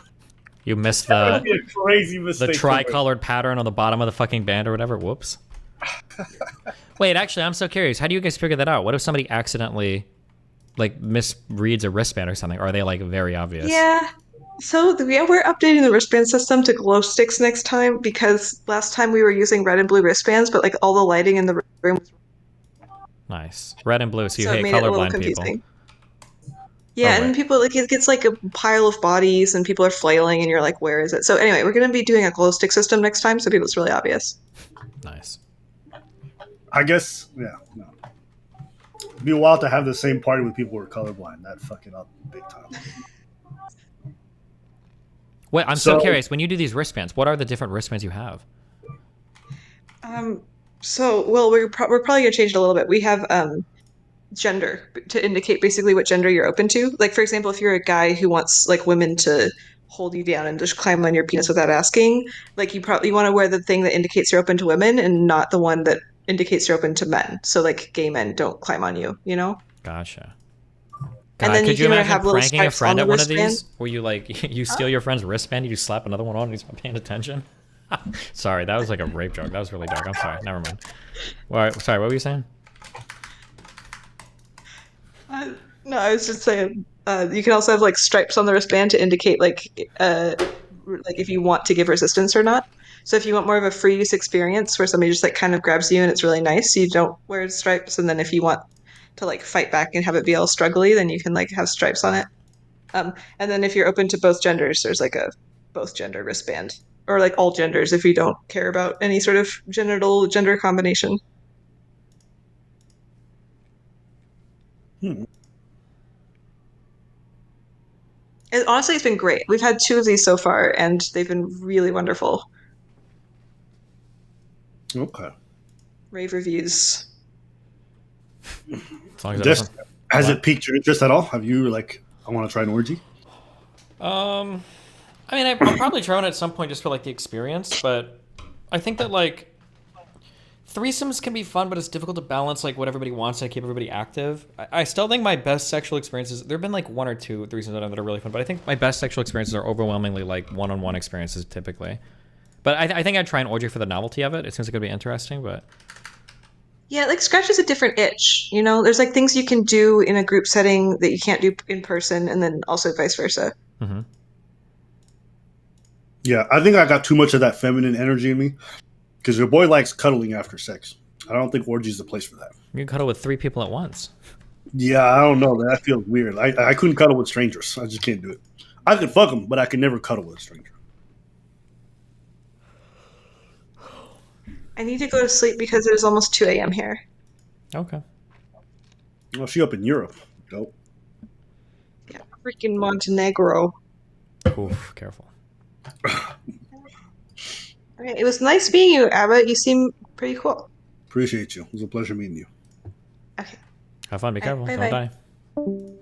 You missed That would be a crazy mistake. the tricolored pattern on the bottom of the fucking band or whatever. Whoops. Wait, actually, I'm so curious. How do you guys figure that out? What if somebody accidentally, like, misreads a wristband or something? Or are they, like, very obvious? Yeah. So we're updating the wristband system to glow sticks next time because last time we were using red and blue wristbands, but like all the lighting in the room was Nice. Red and blue, so you So it hate made it a little colorblind people. confusing. Yeah, Oh, and people like it gets like a pile of bodies and people are flailing and you're like, where is it? So anyway, we're gonna be doing a glow stick system next time so it's really obvious. Nice. I guess, yeah. No. It'd be wild to have the same party with people who are colorblind. That'd fuck it up big time. Wait, I'm so curious. When you do these wristbands, what are the different wristbands you have? So well we're probably gonna change it a little bit. We have gender to indicate basically what gender you're open to. Like for example, if you're a guy who wants like women to hold you down and just climb on your penis without asking, like you probably want to wear the thing that indicates you're open to women and not the one that indicates you're open to men. So like gay men don't climb on you, you know? Gotcha. And then could you you can imagine have little pranking a stripes on friend the at one of wristband. these? Where you like you steal your friend's wristband, you slap another one on and he's not paying attention? Sorry, that was like a rape joke. That was really dark. I'm sorry. Never mind. All right, sorry, what were you saying? No, I was just saying you can also have like stripes on the wristband to indicate like if you want to give resistance or not. So if you want more of a free use experience where somebody just like kind of grabs you and it's really nice, you don't wear stripes. And then if you want to like fight back and have it be all struggly, then you can like have stripes on it. And then if you're open to both genders, there's like a both gender wristband, or like all genders if you don't care about any sort of gender combination. Honestly, it's been great. We've had 2 of these so far, and they've been really wonderful. Okay. Rave reviews. As long as Just, has it piqued your interest at all? Have you like, I want to try an orgy? I mean, I'll probably try one at some point just for like the experience, but I think that like threesomes can be fun, but it's difficult to balance like what everybody wants and keep everybody active. I still think my best sexual experiences, there have been like 1 or 2 threesomes that are really fun, but I think my best sexual experiences are overwhelmingly like one-on-one experiences typically. But I think I'd try an orgy for the novelty of it. It seems like it'd be interesting, but Yeah, like scratch is a different itch. You know, there's like things you can do in a group setting that you can't do in person, and then also vice versa. Mm-hmm. Yeah, I think I got too much of that feminine energy in me because your boy likes cuddling after sex. I don't think orgy is the place for that. You can cuddle with 3 people at once. Yeah, I don't know. That feels weird. I couldn't cuddle with strangers. I just can't do it. I could fuck them, but I could never cuddle with a stranger. I need to go to sleep because it is almost 2 a.m. here. Okay. Well, she up in Europe. Dope. Yeah, freaking Montenegro. Oof, careful. All right, it was nice meeting you, Abbott. You seem pretty cool. Appreciate you. It was a pleasure meeting you. Have fun. Be careful. bye-bye. Don't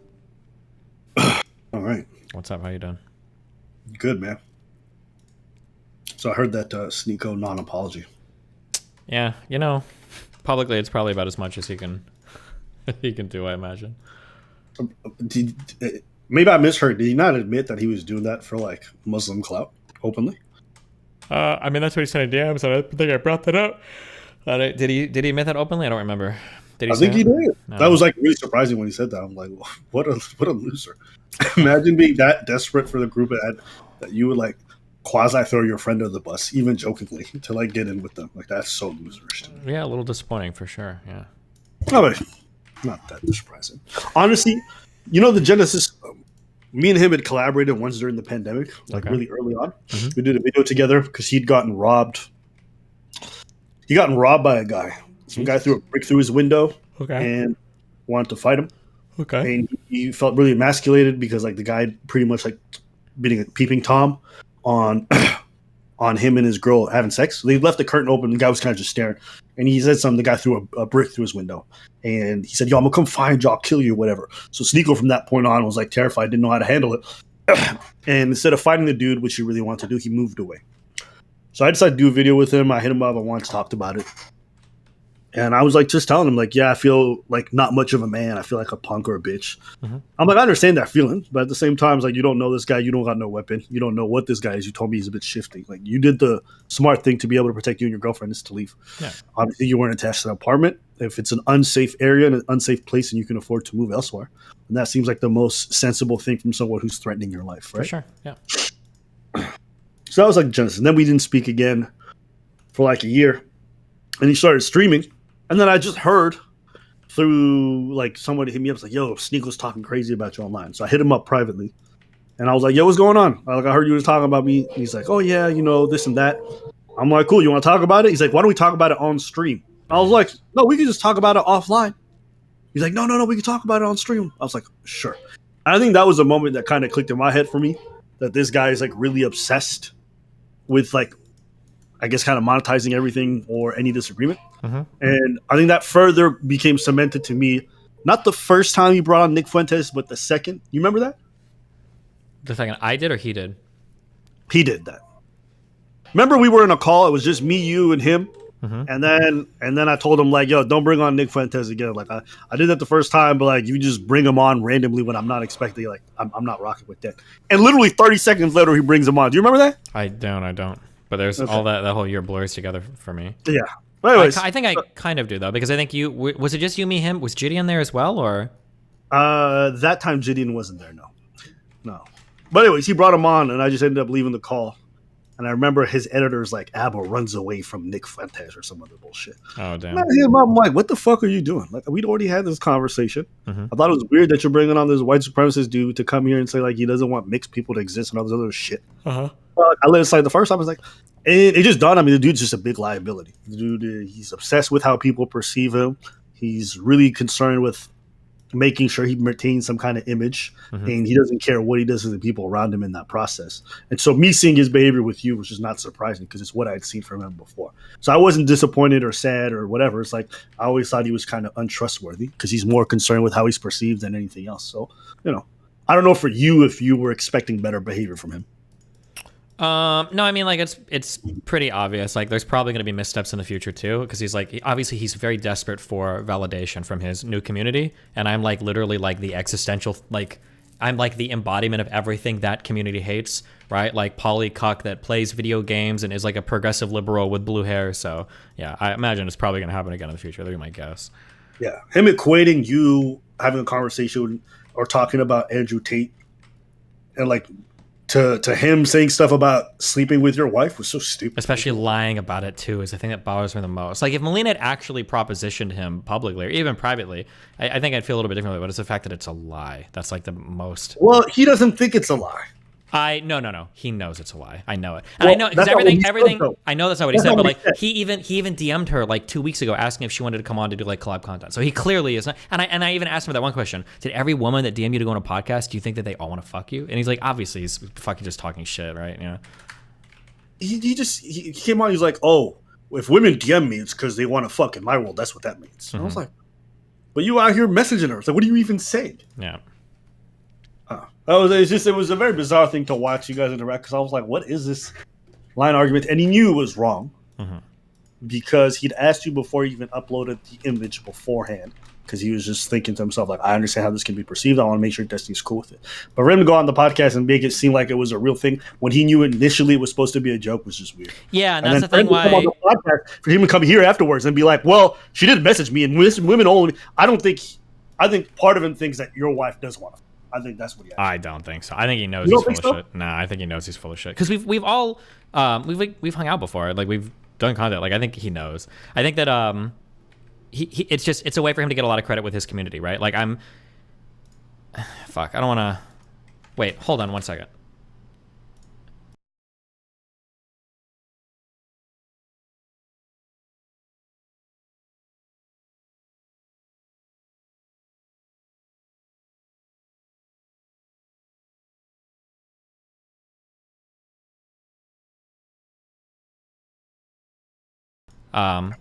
die. All right. What's up? How you doing? Good, man. So I heard that Sneeko non-apology. Yeah, you know, publicly it's probably about as much as he can do, I imagine. Maybe I misheard. Did he not admit that he was doing that for like Muslim clout openly? I mean, that's what he said in DMs, and I think I brought that up. Did he admit that openly? I don't remember. Did he? I think he did. No. That was like really surprising when he said that. I'm like, what a loser. Imagine being that desperate for the group that you would like quasi throw your friend under the bus, even jokingly, to like get in with them. Like that's so loserish to me. Yeah, a little disappointing for sure. Yeah. No, but not that surprising. Honestly, you know the Genesis. Me and him had collaborated once during the pandemic, like really early on. Mm-hmm. We did a video together because he'd gotten robbed. He gotten robbed by a guy. Some guy threw a brick through his window and wanted to fight him. Okay. And he felt really emasculated because like the guy pretty much like being a peeping Tom on on him and his girl having sex. So they left the curtain open. The guy was kind of just staring. And he said something. The guy threw a brick through his window. And he said, yo, I'm going to come find you. I'll kill you, whatever. So Sneeko from that point on was like terrified, didn't know how to handle it. And instead of fighting the dude, which he really wanted to do, he moved away. So I decided to do a video with him. I hit him up. I wanted to talk about it. And I was like, just telling him, like, yeah, I feel like not much of a man. I feel like a punk or a bitch. Mm-hmm. I'm like, I understand that feeling. But at the same time, it's like, you don't know this guy. You don't got no weapon. You don't know what this guy is. You told me he's a bit shifty. Like, you did the smart thing to be able to protect you and your girlfriend is to leave. Yeah. Obviously, you weren't attached to an apartment. If it's an unsafe area and an unsafe place and you can afford to move elsewhere, and that seems like the most sensible thing from someone who's threatening your life, right? For sure, yeah. So that was like Genesis. And then we didn't speak again for like a year. And he started streaming. And then I just heard through like somebody hit me up, like, yo, Sneeko's talking crazy about you online. So I hit him up privately. And I was like, yo, what's going on? Like, I heard you were talking about me. And he's like, oh, yeah, you know, this and that. I'm like, cool, you want to talk about it? He's like, why don't we talk about it on stream? I was like, no, we can just talk about it offline. He's like, no, we can talk about it on stream. I was like, sure. And I think that was a moment that kind of clicked in my head for me, that this guy is like really obsessed with like, I guess, kind of monetizing everything or any disagreement. Mm-hmm. And I think that further became cemented to me, not the first time he brought on Nick Fuentes, but the second. You remember that? The second I did or he did? He did that. Remember we were in a call. It was just me, you, and him. Mm-hmm. And then I told him, like, yo, don't bring on Nick Fuentes again. Like, I did that the first time, but like, you just bring him on randomly when I'm not expecting, like, I'm not rocking with that. And literally 30 seconds later, he brings him on. Do you remember that? I don't. But there's all that whole year blurs together for me. Yeah. But anyways, I think I kind of do, though, because I think was it just you, me, him? Was Gideon there as well, or? That time Gideon wasn't there, no. But anyways, he brought him on, and I just ended up leaving the call. And I remember his editor's like, Abba runs away from Nick Fuentes or some other bullshit. Oh, damn. I'm like, what the fuck are you doing? Like, we'd already had this conversation. Mm-hmm. I thought it was weird that you're bringing on this white supremacist dude to come here and say, like, he doesn't want mixed people to exist and all this other shit. Uh-huh. Well, I let it slide the first time. I was like, it just dawned on me, the dude's just a big liability. The dude, he's obsessed with how people perceive him. He's really concerned with making sure he maintains some kind of image, and he doesn't care what he does to the people around him in that process. And so me seeing his behavior with you was just not surprising because it's what I'd seen from him before. So I wasn't disappointed or sad or whatever. It's like I always thought he was kind of untrustworthy because he's more concerned with how he's perceived than anything else. So, I don't know for you if you were expecting better behavior from him. No, I mean, like, it's pretty obvious. Like, there's probably going to be missteps in the future too, because he's like, obviously he's very desperate for validation from his new community, and I'm like literally like the existential, like, I'm like the embodiment of everything that community hates, right? Like polycuck that plays video games and is like a progressive liberal with blue hair. So yeah, I imagine it's probably going to happen again in the future. That'd be my guess. Yeah, him equating you having a conversation or talking about Andrew Tate and like to him saying stuff about sleeping with your wife was so stupid. Especially lying about it too is the thing that bothers me the most. Like if Melina had actually propositioned him publicly or even privately, I think I'd feel a little bit differently, but it's the fact that it's a lie. That's like the most. Well, he doesn't think it's a lie. No. He knows it's a lie. I know it. And I know because everything I know that's not what he said, but like he even DM'd her like 2 weeks ago asking if she wanted to come on to do like collab content. So he clearly is not, and I even asked him that one question. Did every woman that DM'd you to go on a podcast, do you think that they all want to fuck you? And he's like, obviously he's fucking just talking shit, right? You know. He came on, he's like, oh, if women DM me, it's because they want to fuck. In my world, that's what that means. And I was like, but you out here messaging her. It's like, what do you even say? Yeah. It was a very bizarre thing to watch you guys interact because I was like, what is this line argument? And he knew it was wrong because he'd asked you before he even uploaded the image beforehand because he was just thinking to himself, like, I understand how this can be perceived. I want to make sure Destiny's cool with it. But for him to go on the podcast and make it seem like it was a real thing when he knew initially it was supposed to be a joke was just weird. Yeah, and that's the thing why... For him to come here afterwards and be like, well, she didn't message me and women only... I think part of him thinks that your wife does want to. I think that's what he. I don't think so. I think he knows he's full of shit. Nah, I think he knows he's full of shit because we've all we've hung out before. Like we've done content. Like I think he knows. I think that it's a way for him to get a lot of credit with his community, right? Like fuck. I don't want to. Wait. Hold on 1 second.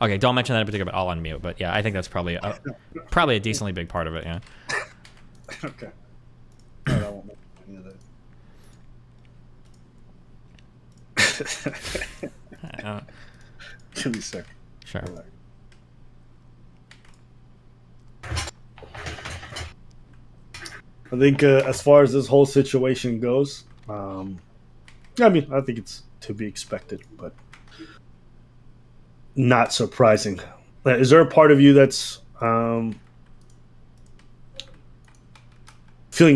Okay, don't mention that in particular, but I'll unmute. But yeah, I think that's probably a decently big part of it. Yeah. Okay. I won't mention any of that. Give me a second. Sure. I think as far as this whole situation goes, I mean, I think it's to be expected, but not surprising. Is there a part of you that's feeling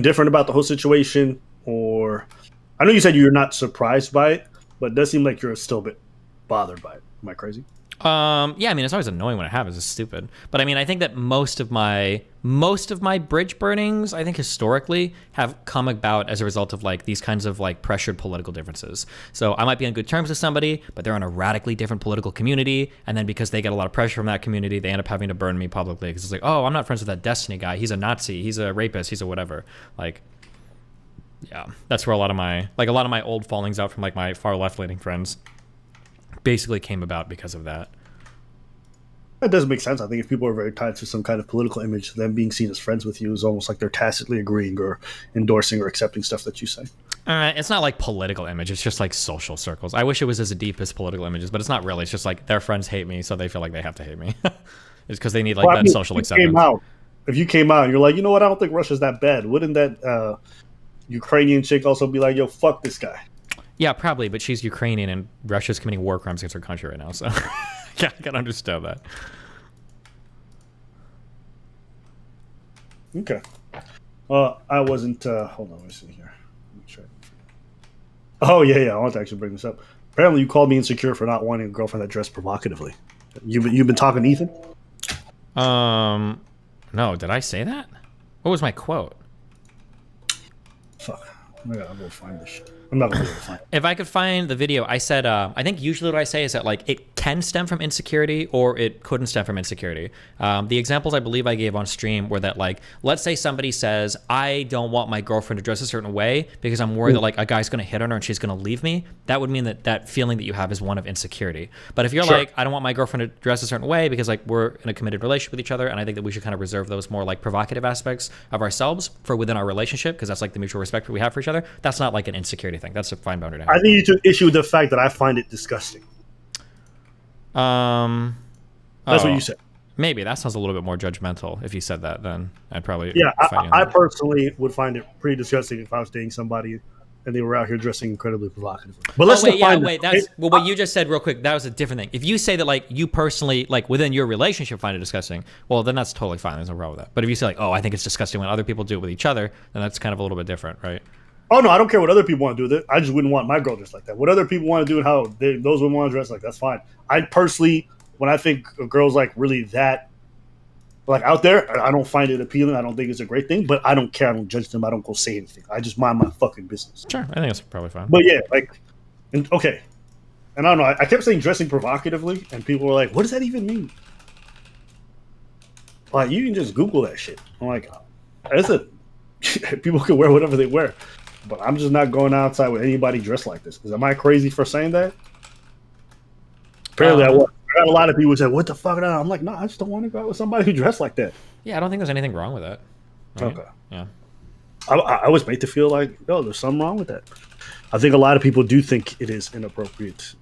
different about the whole situation? Or I know you said you're not surprised by it, but it does seem like you're still a bit bothered by it. Am I crazy? Yeah, I mean, it's always annoying when it happens. It's stupid. But I mean, I think that most of my bridge burnings, I think historically, have come about as a result of like these kinds of like pressured political differences. So I might be on good terms with somebody, but they're in a radically different political community, and then because they get a lot of pressure from that community, they end up having to burn me publicly because it's like, oh, I'm not friends with that Destiny guy. He's a Nazi. He's a rapist. He's a whatever. Like, yeah, that's where a lot of my old fallings out from like my far left leaning friends basically came about because of that. That does make sense. I think if people are very tied to some kind of political image, them being seen as friends with you is almost like they're tacitly agreeing or endorsing or accepting stuff that you say. It's not like political image. It's just like social circles. I wish it was as deep as political images, but it's not really. It's just like their friends hate me, so they feel like they have to hate me. It's because they need like that social acceptance. If you came out and you're like, you know what, I don't think Russia's that bad, wouldn't that Ukrainian chick also be like, yo, fuck this guy? Yeah, probably, but she's Ukrainian and Russia's committing war crimes against her country right now, so yeah, I can understand that. Okay. I wasn't, hold on, let me see here. Let me try. Oh, yeah, I want to actually bring this up. Apparently you called me insecure for not wanting a girlfriend that dressed provocatively. You've been talking to Ethan? No, did I say that? What was my quote? Fuck, I gotta go find this shit. I'm not gonna be able to find it. If I could find the video, I said, I think usually what I say is that like it can stem from insecurity or it couldn't stem from insecurity. The examples I believe I gave on stream were that like, let's say somebody says, I don't want my girlfriend to dress a certain way because I'm worried that like a guy's going to hit on her and she's going to leave me. That would mean that that feeling that you have is one of insecurity. But if you're like, I don't want my girlfriend to dress a certain way because like we're in a committed relationship with each other, and I think that we should kind of reserve those more like provocative aspects of ourselves for within our relationship because that's like the mutual respect we have for each other. That's not like an insecurity thing. That's a fine boundary to have. I think you took issue with the fact that I find it disgusting. That's what you said. Maybe that sounds a little bit more judgmental. If you said that, then I'd probably I personally would find it pretty disgusting if I was dating somebody and they were out here dressing incredibly provocatively. But let's well, what you just said real quick, that was a different thing. If you say that like you personally like within your relationship find it disgusting, well then that's totally fine. There's no problem with that. But if you say like, oh, I think it's disgusting when other people do it with each other, then that's kind of a little bit different, right? Oh no, I don't care what other people want to do with it. I just wouldn't want my girl dressed like that. What other people want to do and how those women want to dress, like that's fine. I personally, when I think a girl's like really that like out there, I don't find it appealing. I don't think it's a great thing, but I don't care. I don't judge them. I don't go say anything. I just mind my fucking business. Sure, I think that's probably fine. But yeah, like, okay, and I don't know. I kept saying dressing provocatively, and people were like, "What does that even mean?" Like, you can just Google that shit. I'm like, people can wear whatever they wear, but I'm just not going outside with anybody dressed like this. Because am I crazy for saying that? Apparently, I was. I got a lot of people who said, "What the fuck?" I'm like, no, I just don't want to go out with somebody who dressed like that. Yeah, I don't think there's anything wrong with that. Right? Okay. Yeah. I was made to feel like, oh, there's something wrong with that. I think a lot of people do think it is inappropriate.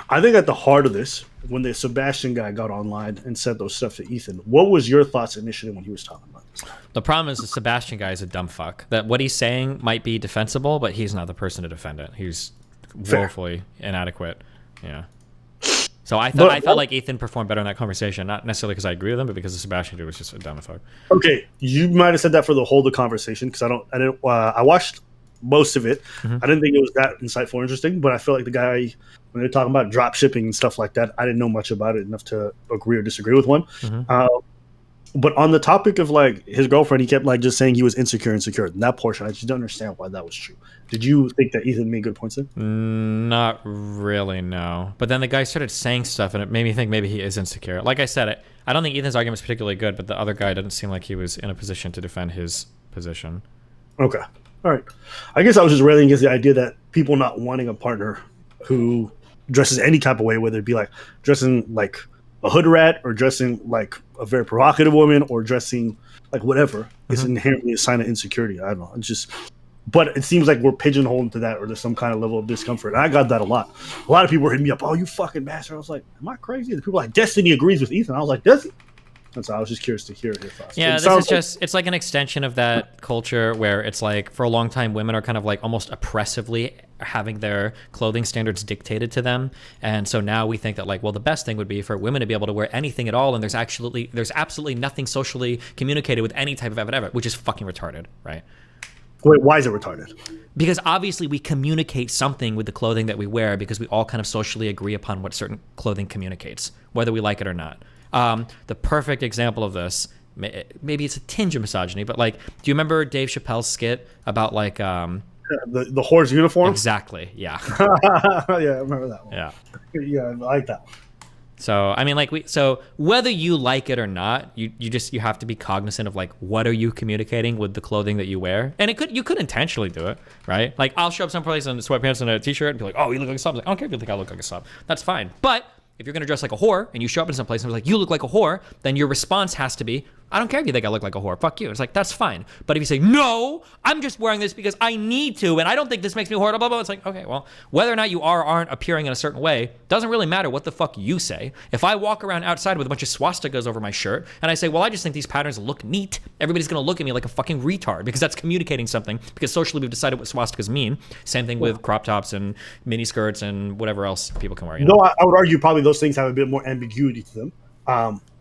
I think at the heart of this, when the Sebastian guy got online and said those stuff to Ethan, what was your thoughts initially when he was talking about this? The problem is the Sebastian guy is a dumb fuck. That what he's saying might be defensible, but he's not the person to defend it. He's woefully inadequate. Yeah. So I felt like Ethan performed better in that conversation, not necessarily because I agree with him, but because the Sebastian dude was just a dumb fuck. Okay, you might have said that for the whole of the conversation because I watched most of it. Mm-hmm. I didn't think it was that insightful or interesting, but I feel like the guy, when they're talking about drop shipping and stuff like that, I didn't know much about it enough to agree or disagree with one. Mm-hmm. But on the topic of like his girlfriend, he kept like just saying he was insecure. In that portion, I just don't understand why that was true. Did you think that Ethan made good points there? Not really, no. But then the guy started saying stuff, and it made me think maybe he is insecure. Like I said, I don't think Ethan's argument is particularly good, but the other guy didn't seem like he was in a position to defend his position. Okay. All right. I guess I was just railing against the idea that people not wanting a partner who dresses any type of way, whether it be like dressing like a hood rat or dressing like a very provocative woman or dressing like whatever, is inherently a sign of insecurity. I don't know. It's just, but it seems like we're pigeonholed into that, or there's some kind of level of discomfort. And I got that a lot. A lot of people were hitting me up, "Oh, you fucking bastard!" I was like, "Am I crazy?" The people were like, "Destiny agrees with Ethan." I was like, "Does he?" And so I was just curious to hear your thoughts. Yeah, this is just, it's like an extension of that culture where it's like for a long time women are kind of like almost oppressively having their clothing standards dictated to them. And so now we think that like, well, the best thing would be for women to be able to wear anything at all, and there's absolutely nothing socially communicated with any type of whatever, which is fucking retarded, right? Wait, why is it retarded? Because obviously we communicate something with the clothing that we wear because we all kind of socially agree upon what certain clothing communicates, whether we like it or not. The perfect example of this, maybe it's a tinge of misogyny, but like, do you remember Dave Chappelle's skit about like the horse uniform? Exactly. Yeah. Yeah, I remember that one. Yeah. Yeah, I like that one. So I mean, like so whether you like it or not, you have to be cognizant of like what are you communicating with the clothing that you wear, and you could intentionally do it, right? Like I'll show up someplace in sweatpants and a t-shirt and be like, oh, you look like a sub. Like, I don't care if you think I look like a sub. That's fine, but if you're gonna dress like a whore and you show up in some place and it's like, you look like a whore, then your response has to be, I don't care if you think I look like a whore, fuck you. It's like, that's fine. But if you say, no, I'm just wearing this because I need to, and I don't think this makes me a whore, blah, blah, it's like, okay, well, whether or not you are or aren't appearing in a certain way, doesn't really matter what the fuck you say. If I walk around outside with a bunch of swastikas over my shirt, and I say, well, I just think these patterns look neat, everybody's gonna look at me like a fucking retard, because that's communicating something, because socially we've decided what swastikas mean. Same thing with crop tops and mini skirts and whatever else people can wear. You know? No, I would argue probably those things have a bit more ambiguity to them.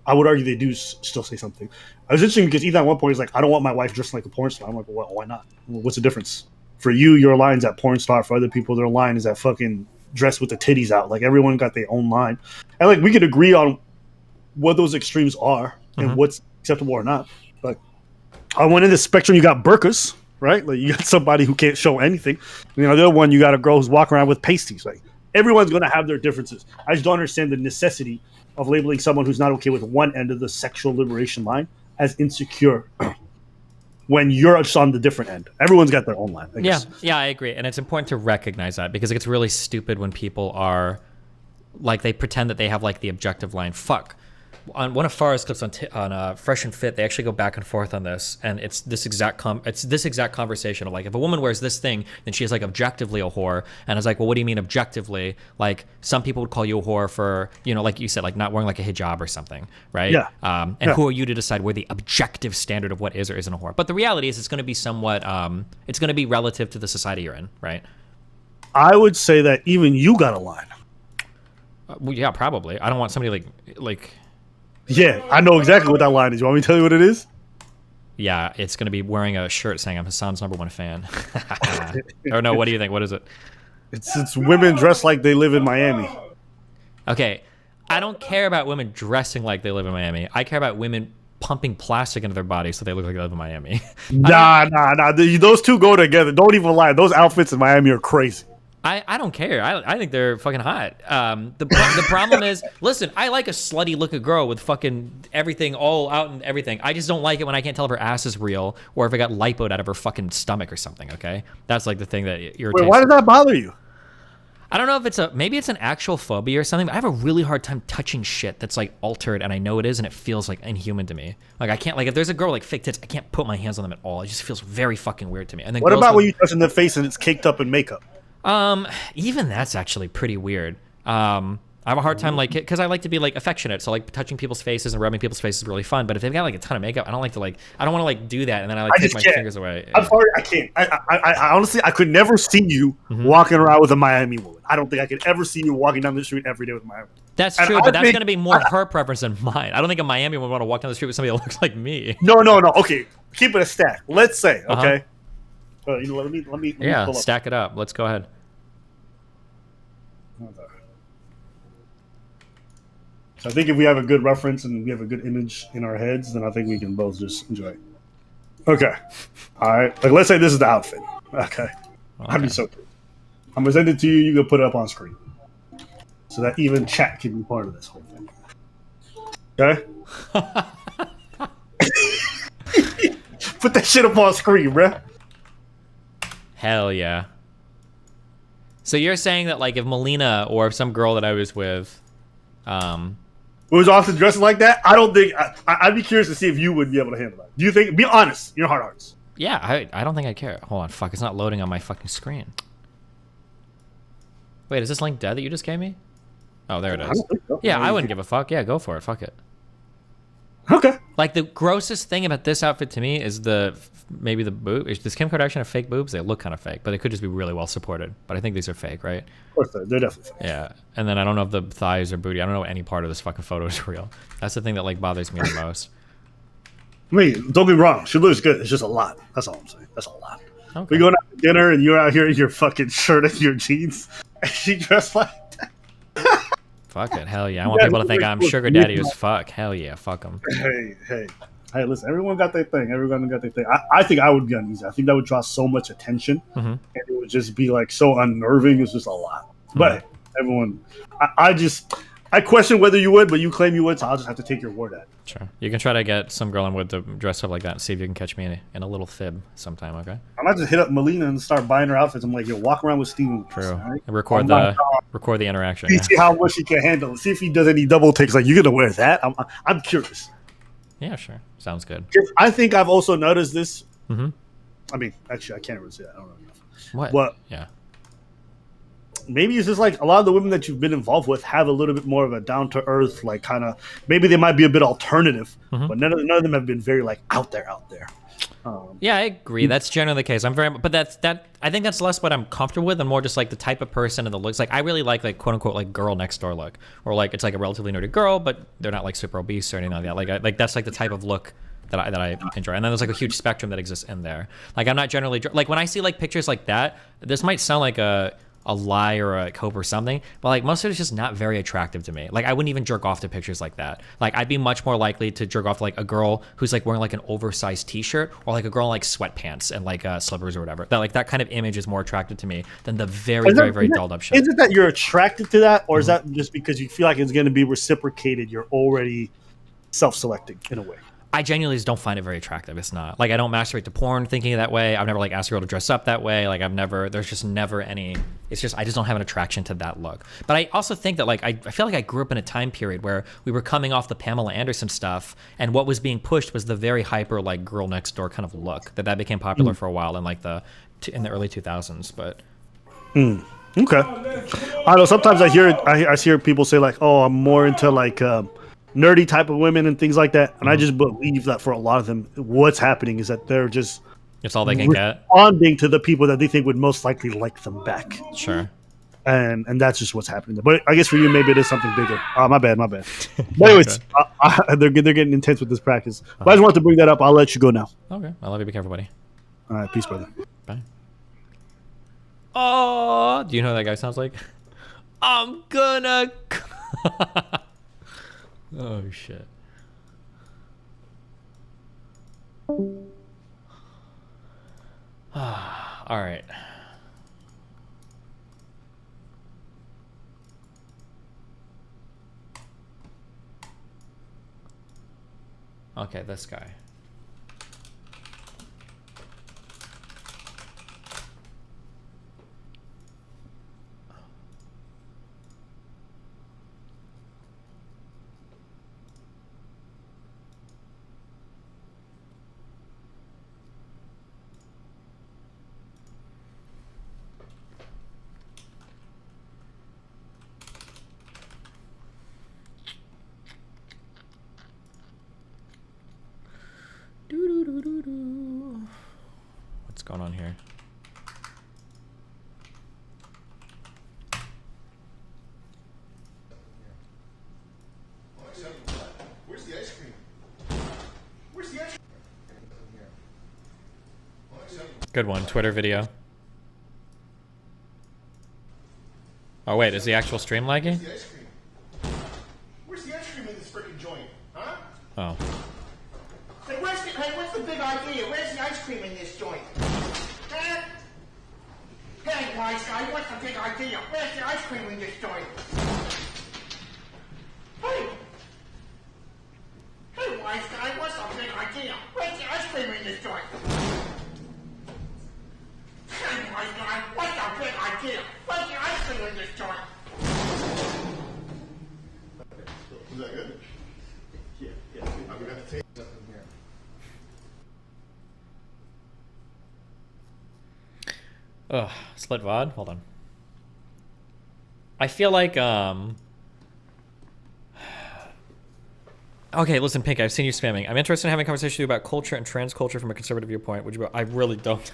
I would argue they do still say something. I was interesting because Ethan at one point is like, I don't want my wife dressed like a porn star. I'm like, well, why not? What's the difference? For you, your line's at porn star. For other people, their line is at fucking dressed with the titties out. Like everyone got their own line. And like we could agree on what those extremes are and what's acceptable or not. But I went in the spectrum, you got burkas, right? Like you got somebody who can't show anything. You know, the other one, you got a girl who's walking around with pasties. Like everyone's going to have their differences. I just don't understand the necessity of labeling someone who's not okay with one end of the sexual liberation line as insecure when you're just on the different end. Everyone's got their own line. I guess. Yeah, I agree. And it's important to recognize that because it gets really stupid when people are like, they pretend that they have like the objective line. Fuck. On one of Farah's clips on Fresh and Fit, they actually go back and forth on this, and it's this exact conversation of like, if a woman wears this thing, then she is like objectively a whore. And it's like, well, what do you mean objectively? Like some people would call you a whore for, you know, like you said, like not wearing like a hijab or something, right? Yeah. And who are you to decide where the objective standard of what is or isn't a whore? But the reality is, it's going to be somewhat, it's going to be relative to the society you're in, right? I would say that even you got a line. Well, yeah, probably. I don't want somebody like. Yeah, I know exactly what that line is. You want me to tell you what it is? Yeah, it's going to be wearing a shirt saying I'm Hassan's #1 fan. Or no, what do you think? What is it? It's women dressed like they live in Miami. Okay, I don't care about women dressing like they live in Miami. I care about women pumping plastic into their bodies so they look like they live in Miami. Nah. Those two go together. Don't even lie. Those outfits in Miami are crazy. I don't care. I think they're fucking hot. The problem is, listen, I like a slutty looking girl with fucking everything all out and everything. I just don't like it when I can't tell if her ass is real or if it got lipoed out of her fucking stomach or something, okay? That's like the thing that irritates me. Wait, why does that bother you? I don't know if maybe it's an actual phobia or something, but I have a really hard time touching shit that's like altered and I know it is and it feels like inhuman to me. Like I can't, like if there's a girl like fake tits, I can't put my hands on them at all. It just feels very fucking weird to me. And then what about when you touch in the face and it's caked up in makeup? Even that's actually pretty weird. I have a hard time like because I like to be like affectionate, so like touching people's faces and rubbing people's faces is really fun. But if they've got like a ton of makeup, I don't want to like do that, and then I like take my fingers away. I'm sorry, I can't. I honestly, I could never see you walking around with a Miami woman. I don't think I could ever see you walking down the street every day with a Miami woman. That's true, but that's going to be more her preference than mine. I don't think a Miami would want to walk down the street with somebody that looks like me. No. Okay, keep it a stack. Let's say, okay. You know, let me yeah, stack it up. Let's go ahead. So I think if we have a good reference and we have a good image in our heads, then I think we can both just enjoy it. Okay. All right. Like, let's say this is the outfit. Okay. I'd be so cool. I'm going to send it to you. You can put it up on screen. So that even chat can be part of this whole thing. Okay? Put that shit up on screen, bruh. Hell yeah. So you're saying that like if Melina or some girl that I was with was often dressing like that, I don't think I'd be curious to see if you would be able to handle that. Do you think? Be honest, in your heart of hearts. Yeah, I don't think I'd care. Hold on, fuck, it's not loading on my fucking screen. Wait, is this link dead that you just gave me? Oh, there it is. So. Yeah, I wouldn't give a fuck. Yeah, go for it. Fuck it. Okay. Like the grossest thing about this outfit to me is maybe the boob. Does Kim Kardashian have fake boobs? They look kind of fake, but they could just be really well supported. But I think these are fake, right? Of course, they're definitely fake. Yeah, and then I don't know if the thighs or booty. I don't know any part of this fucking photo is real. That's the thing that like bothers me the most. I mean, don't be wrong. She looks good. It's just a lot. That's all I'm saying. That's a lot. Okay. We're going out to dinner and you're out here in your fucking shirt and your jeans, and she dressed like that. Fuck it. Hell yeah. I want people to think I'm sugar daddy as fuck. Hell yeah. Fuck them. Hey, listen, everyone got their thing. Everyone got their thing. I think I would be uneasy. I think that would draw so much attention. And it would just be like so unnerving. It's just a lot. But everyone, I question whether you would, but you claim you would, so I'll just have to take your word at it. Sure. You can try to get some girl in wood to dress up like that and see if you can catch me in a little fib sometime, okay? I might just hit up Melina and start buying her outfits. I'm like, yo, walk around with Steven. True. Right? And record the interaction. See how much he can handle. See if he does any double takes. Like, you're gonna wear that? I'm curious. Yeah, sure. Sounds good. I think I've also noticed this. I mean, actually, I can't really say that. I don't know enough. What? Yeah. Maybe it's just like a lot of the women that you've been involved with have a little bit more of a down to earth, like kind of. Maybe they might be a bit alternative, but none of them have been very like out there. Yeah, I agree. That's generally the case. I think that's less what I'm comfortable with, and more just like the type of person and the looks. Like I really like quote unquote like girl next door look, or like it's like a relatively nerdy girl, but they're not like super obese or anything like that. Like that's like the type of look that I enjoy. And then there's like a huge spectrum that exists in there. Like I'm not generally like when I see like pictures like that. This might sound like a a lie or a cope or something. But like most of it's just not very attractive to me. Like I wouldn't even jerk off to pictures like that. Like I'd be much more likely to jerk off to like a girl who's like wearing like an oversized t-shirt, or like a girl in like sweatpants and like slippers or whatever. That like that kind of image is more attractive to me than the very dolled up shit. Is it that you're attracted to that, or is that just because you feel like it's going to be reciprocated? You're already self-selecting in a way. I genuinely just don't find it very attractive. It's not like I don't masturbate to porn thinking that way. I've never like asked a girl to dress up that way. Like there's just never any, it's just, I just don't have an attraction to that look. But I also think that like, I feel like I grew up in a time period where we were coming off the Pamela Anderson stuff, and what was being pushed was the very hyper like girl next door kind of look that became popular for a while in like in the early 2000s. But okay. I know sometimes I hear people say like, oh, I'm more into like, nerdy type of women and things like that, and I just believe that for a lot of them, what's happening is that they're just it's all they can get, responding to the people that they think would most likely like them back. Sure. And that's just what's happening. But I guess for you, maybe it is something bigger. My bad. But anyways, they're getting intense with this practice. But I just wanted to bring that up. I'll let you go now. Okay. I love you. Be careful, buddy. All right. Peace, brother. Bye. Oh, do you know what that guy sounds like? I'm gonna. Oh shit. All right. Okay, this guy. What's going on here? Where's the ice cream? Where's the ice cream? Good one. Twitter video. Oh wait, is the actual stream lagging? Where's the ice cream in this freaking joint? Huh? Oh. Hey, what's the big idea? Where's the ice cream in this joint? Huh? Hey, wise guy, what's the big idea? Where's the ice cream in this joint? Hey! Hey, wise guy, what's the big idea? Where's the ice cream in this joint? Hey, wise guy, what's the big idea? Where's the ice cream in this joint? Was that good? Yeah. I'm gonna have to take something here. Ugh, split VOD? Hold on. I feel like, okay, listen, Pink, I've seen you spamming. I'm interested in having a conversation with you about culture and trans culture from a conservative viewpoint. Would you? I really don't.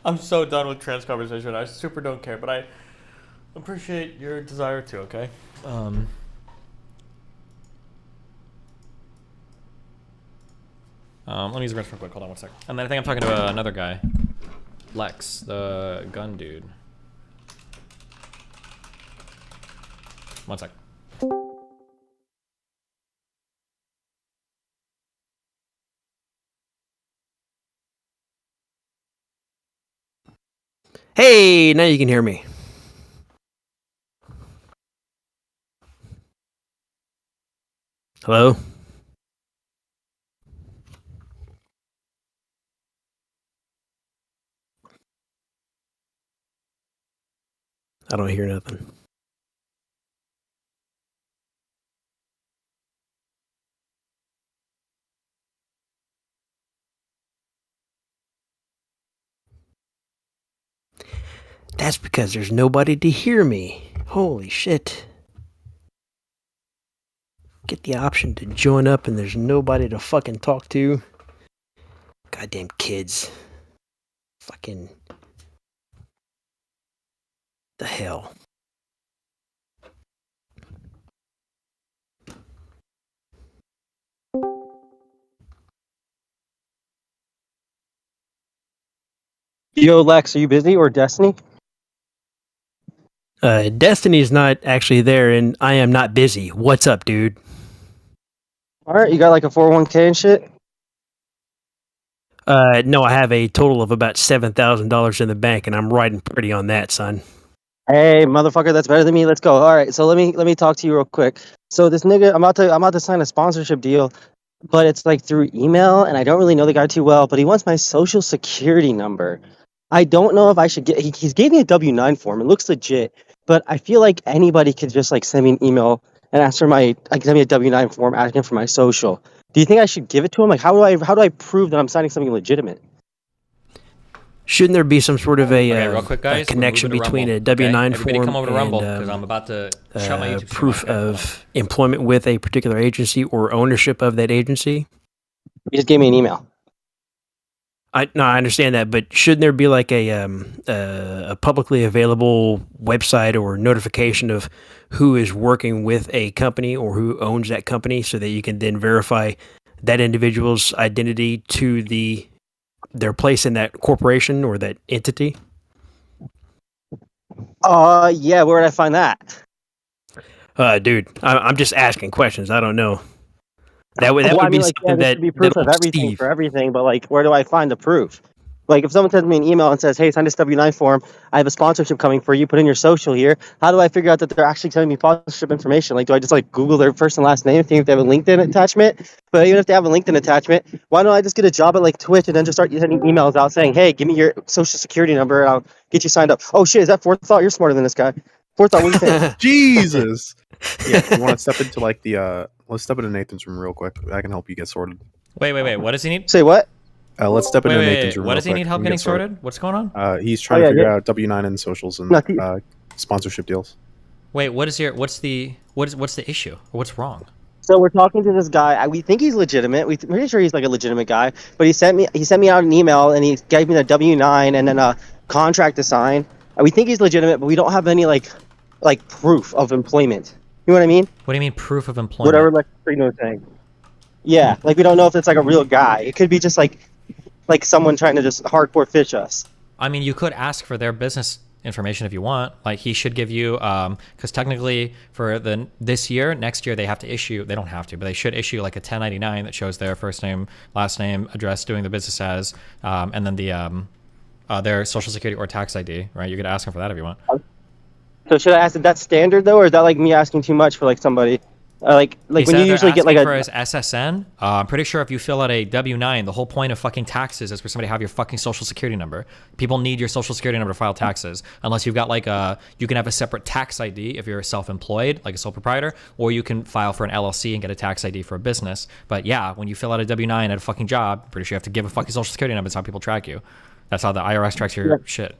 I'm so done with trans conversation. I super don't care, but I appreciate your desire to, okay? Let me use the rest real quick. Hold on one sec. And then I think I'm talking to another guy. Lex, the gun dude. One sec. Hey, now you can hear me. Hello? I don't hear nothing. That's because there's nobody to hear me. Holy shit. Get the option to join up and there's nobody to fucking talk to. Goddamn kids. Fucking... the hell. Yo, Lex, are you busy or Destiny? Destiny's not actually there, and I am not busy. What's up, dude? All right, you got like a 401k and shit? No, I have a total of about $7,000 in the bank, and I'm riding pretty on that, son. Hey, motherfucker, that's better than me. Let's go. All right, so let me talk to you real quick. So this nigga, I'm about to sign a sponsorship deal, but it's like through email, and I don't really know the guy too well. But he wants my social security number. I don't know if I should get. He's gave me a W-9 form. It looks legit, but I feel like anybody could just like send me an email and ask for my like send me a W-9 form asking for my social. Do you think I should give it to him? Like, how do I prove that I'm signing something legitimate? Shouldn't there be some sort of real quick, guys, a connection we're moving to between Rumble, a W-9 okay? Everybody form come over to Rumble, and 'cause I'm about to shut my YouTube proof stream. of employment with a particular agency or ownership of that agency? He just gave me an email. I understand that, but shouldn't there be like a publicly available website or notification of who is working with a company or who owns that company, so that you can then verify that individual's identity to their place in that corporation or that entity? Yeah, where would I find that? Dude, I'm just asking questions. I don't know. That would Well, I be mean, like, something there that should be proof of that everything Steve. for everything, but like, where do I find the proof? Like, if someone sends me an email and says, "Hey, sign this W-9 form. I have a sponsorship coming for you. Put in your social here." How do I figure out that they're actually sending me sponsorship information? Like, do I just like Google their first and last name, think if they have a LinkedIn attachment? But even if they have a LinkedIn attachment, why don't I just get a job at like Twitch and then just start sending emails out saying, "Hey, give me your social security number and I'll get you signed up." Oh shit, is that Forethought? You're smarter than this guy. Forethought, what do you think? Jesus. Yeah, you want to step into like the let's step into Nathan's room real quick. I can help you get sorted. Wait. What does he need? Say what? Let's step into Nathan's room. What real does he quick need help and getting get sorted. sorted? What's going on? He's trying to figure out W-9 and socials and sponsorship deals. Wait, what's the issue? What's wrong? So we're talking to this guy. We think he's legitimate. We're pretty sure he's like a legitimate guy. But he sent me out an email and he gave me the W-9 and then a contract to sign. We think he's legitimate, but we don't have any like proof of employment. You know what I mean? What do you mean proof of employment? Whatever like Trino was saying. Yeah, like we don't know if it's like a real guy. It could be just like someone trying to just hardcore fish us. I mean, you could ask for their business information if you want. Like he should give you, because technically for this year, next year they have to issue. They don't have to, but they should issue like a 1099 that shows their first name, last name, address, doing the business as, and then their social security or tax ID. Right? You could ask them for that if you want. So should I ask if that's standard though, or is that like me asking too much for like somebody? Like when you usually get like for his SSN, I'm pretty sure if you fill out a W-9, the whole point of fucking taxes is for somebody to have your fucking social security number. People need your social security number to file taxes, unless you've got like you can have a separate tax ID if you're self-employed, like a sole proprietor, or you can file for an LLC and get a tax ID for a business. But yeah, when you fill out a W-9 at a fucking job, I'm pretty sure you have to give a fucking social security number. That's how people track you. That's how the IRS tracks your shit.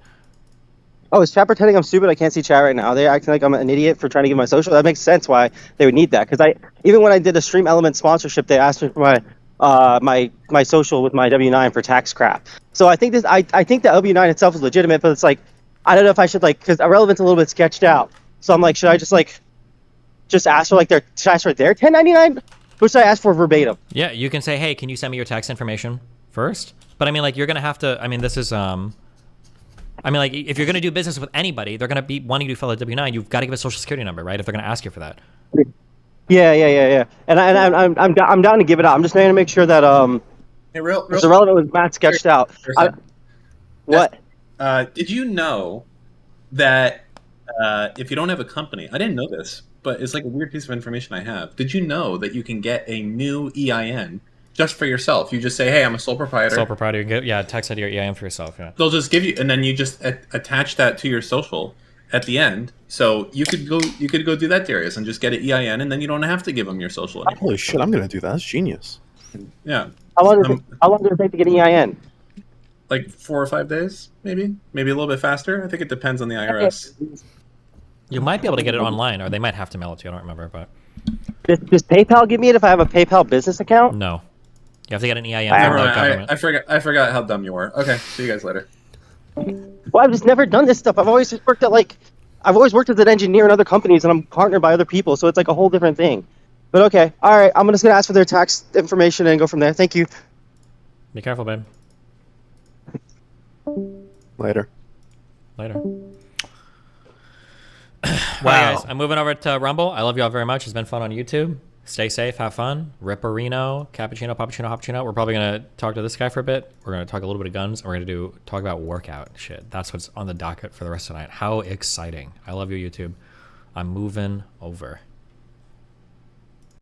Oh, is chat pretending I'm stupid? I can't see chat right now. They're acting like I'm an idiot for trying to give my social. That makes sense why they would need that. Because even when I did the Stream Element sponsorship, they asked me for my social with my W-9 for tax crap. So I think I think the W-9 itself is legitimate, but it's like I don't know if I should because Irrelevant's a little bit sketched out. So I'm like, should I just ask for their 1099? Or should I ask for verbatim? Yeah, you can say, hey, can you send me your tax information first? But I mean, like, you're gonna have to. I mean, this is I mean, like, if you're going to do business with anybody, they're going to be wanting you to fill a W-9. You've got to give a social security number, right? If they're going to ask you for that. Yeah. And I'm down to give it out. I'm just trying to make sure that Hey, real Irrelevant was not sketched out. What? Did you know that if you don't have a company, I didn't know this, but it's like a weird piece of information I have. Did you know that you can get a new EIN just for yourself? You just say, hey, I'm a sole proprietor. Sole proprietor, you can get tax ID or EIN for yourself. Yeah. They'll just give you, and then you just attach that to your social at the end. So you could go do that, Darius, and just get an EIN, and then you don't have to give them your social anymore. Holy shit, I'm gonna do that. That's genius. Yeah. How long does it take to get an EIN? Like 4 or 5 days, maybe a little bit faster. I think it depends on the IRS. You might be able to get it online, or they might have to mail it to you. I don't remember, but does PayPal give me it if I have a PayPal business account? No. You have to get an EIN from the government. I forgot how dumb you were. Okay, see you guys later. Well, I've just never done this stuff. I've always worked as an engineer in other companies, and I'm partnered by other people, so it's like a whole different thing. But okay, all right, I'm just gonna ask for their tax information and go from there. Thank you. Be careful, babe. Later. All right, guys, I'm moving over to Rumble. I love you all very much. It's been fun on YouTube. Stay safe, have fun. Ripperino, cappuccino, pappuccino. We're probably gonna talk to this guy for a bit. We're gonna talk a little bit of guns. And we're gonna talk about workout shit. That's what's on the docket for the rest of the night. How exciting! I love you, YouTube. I'm moving over.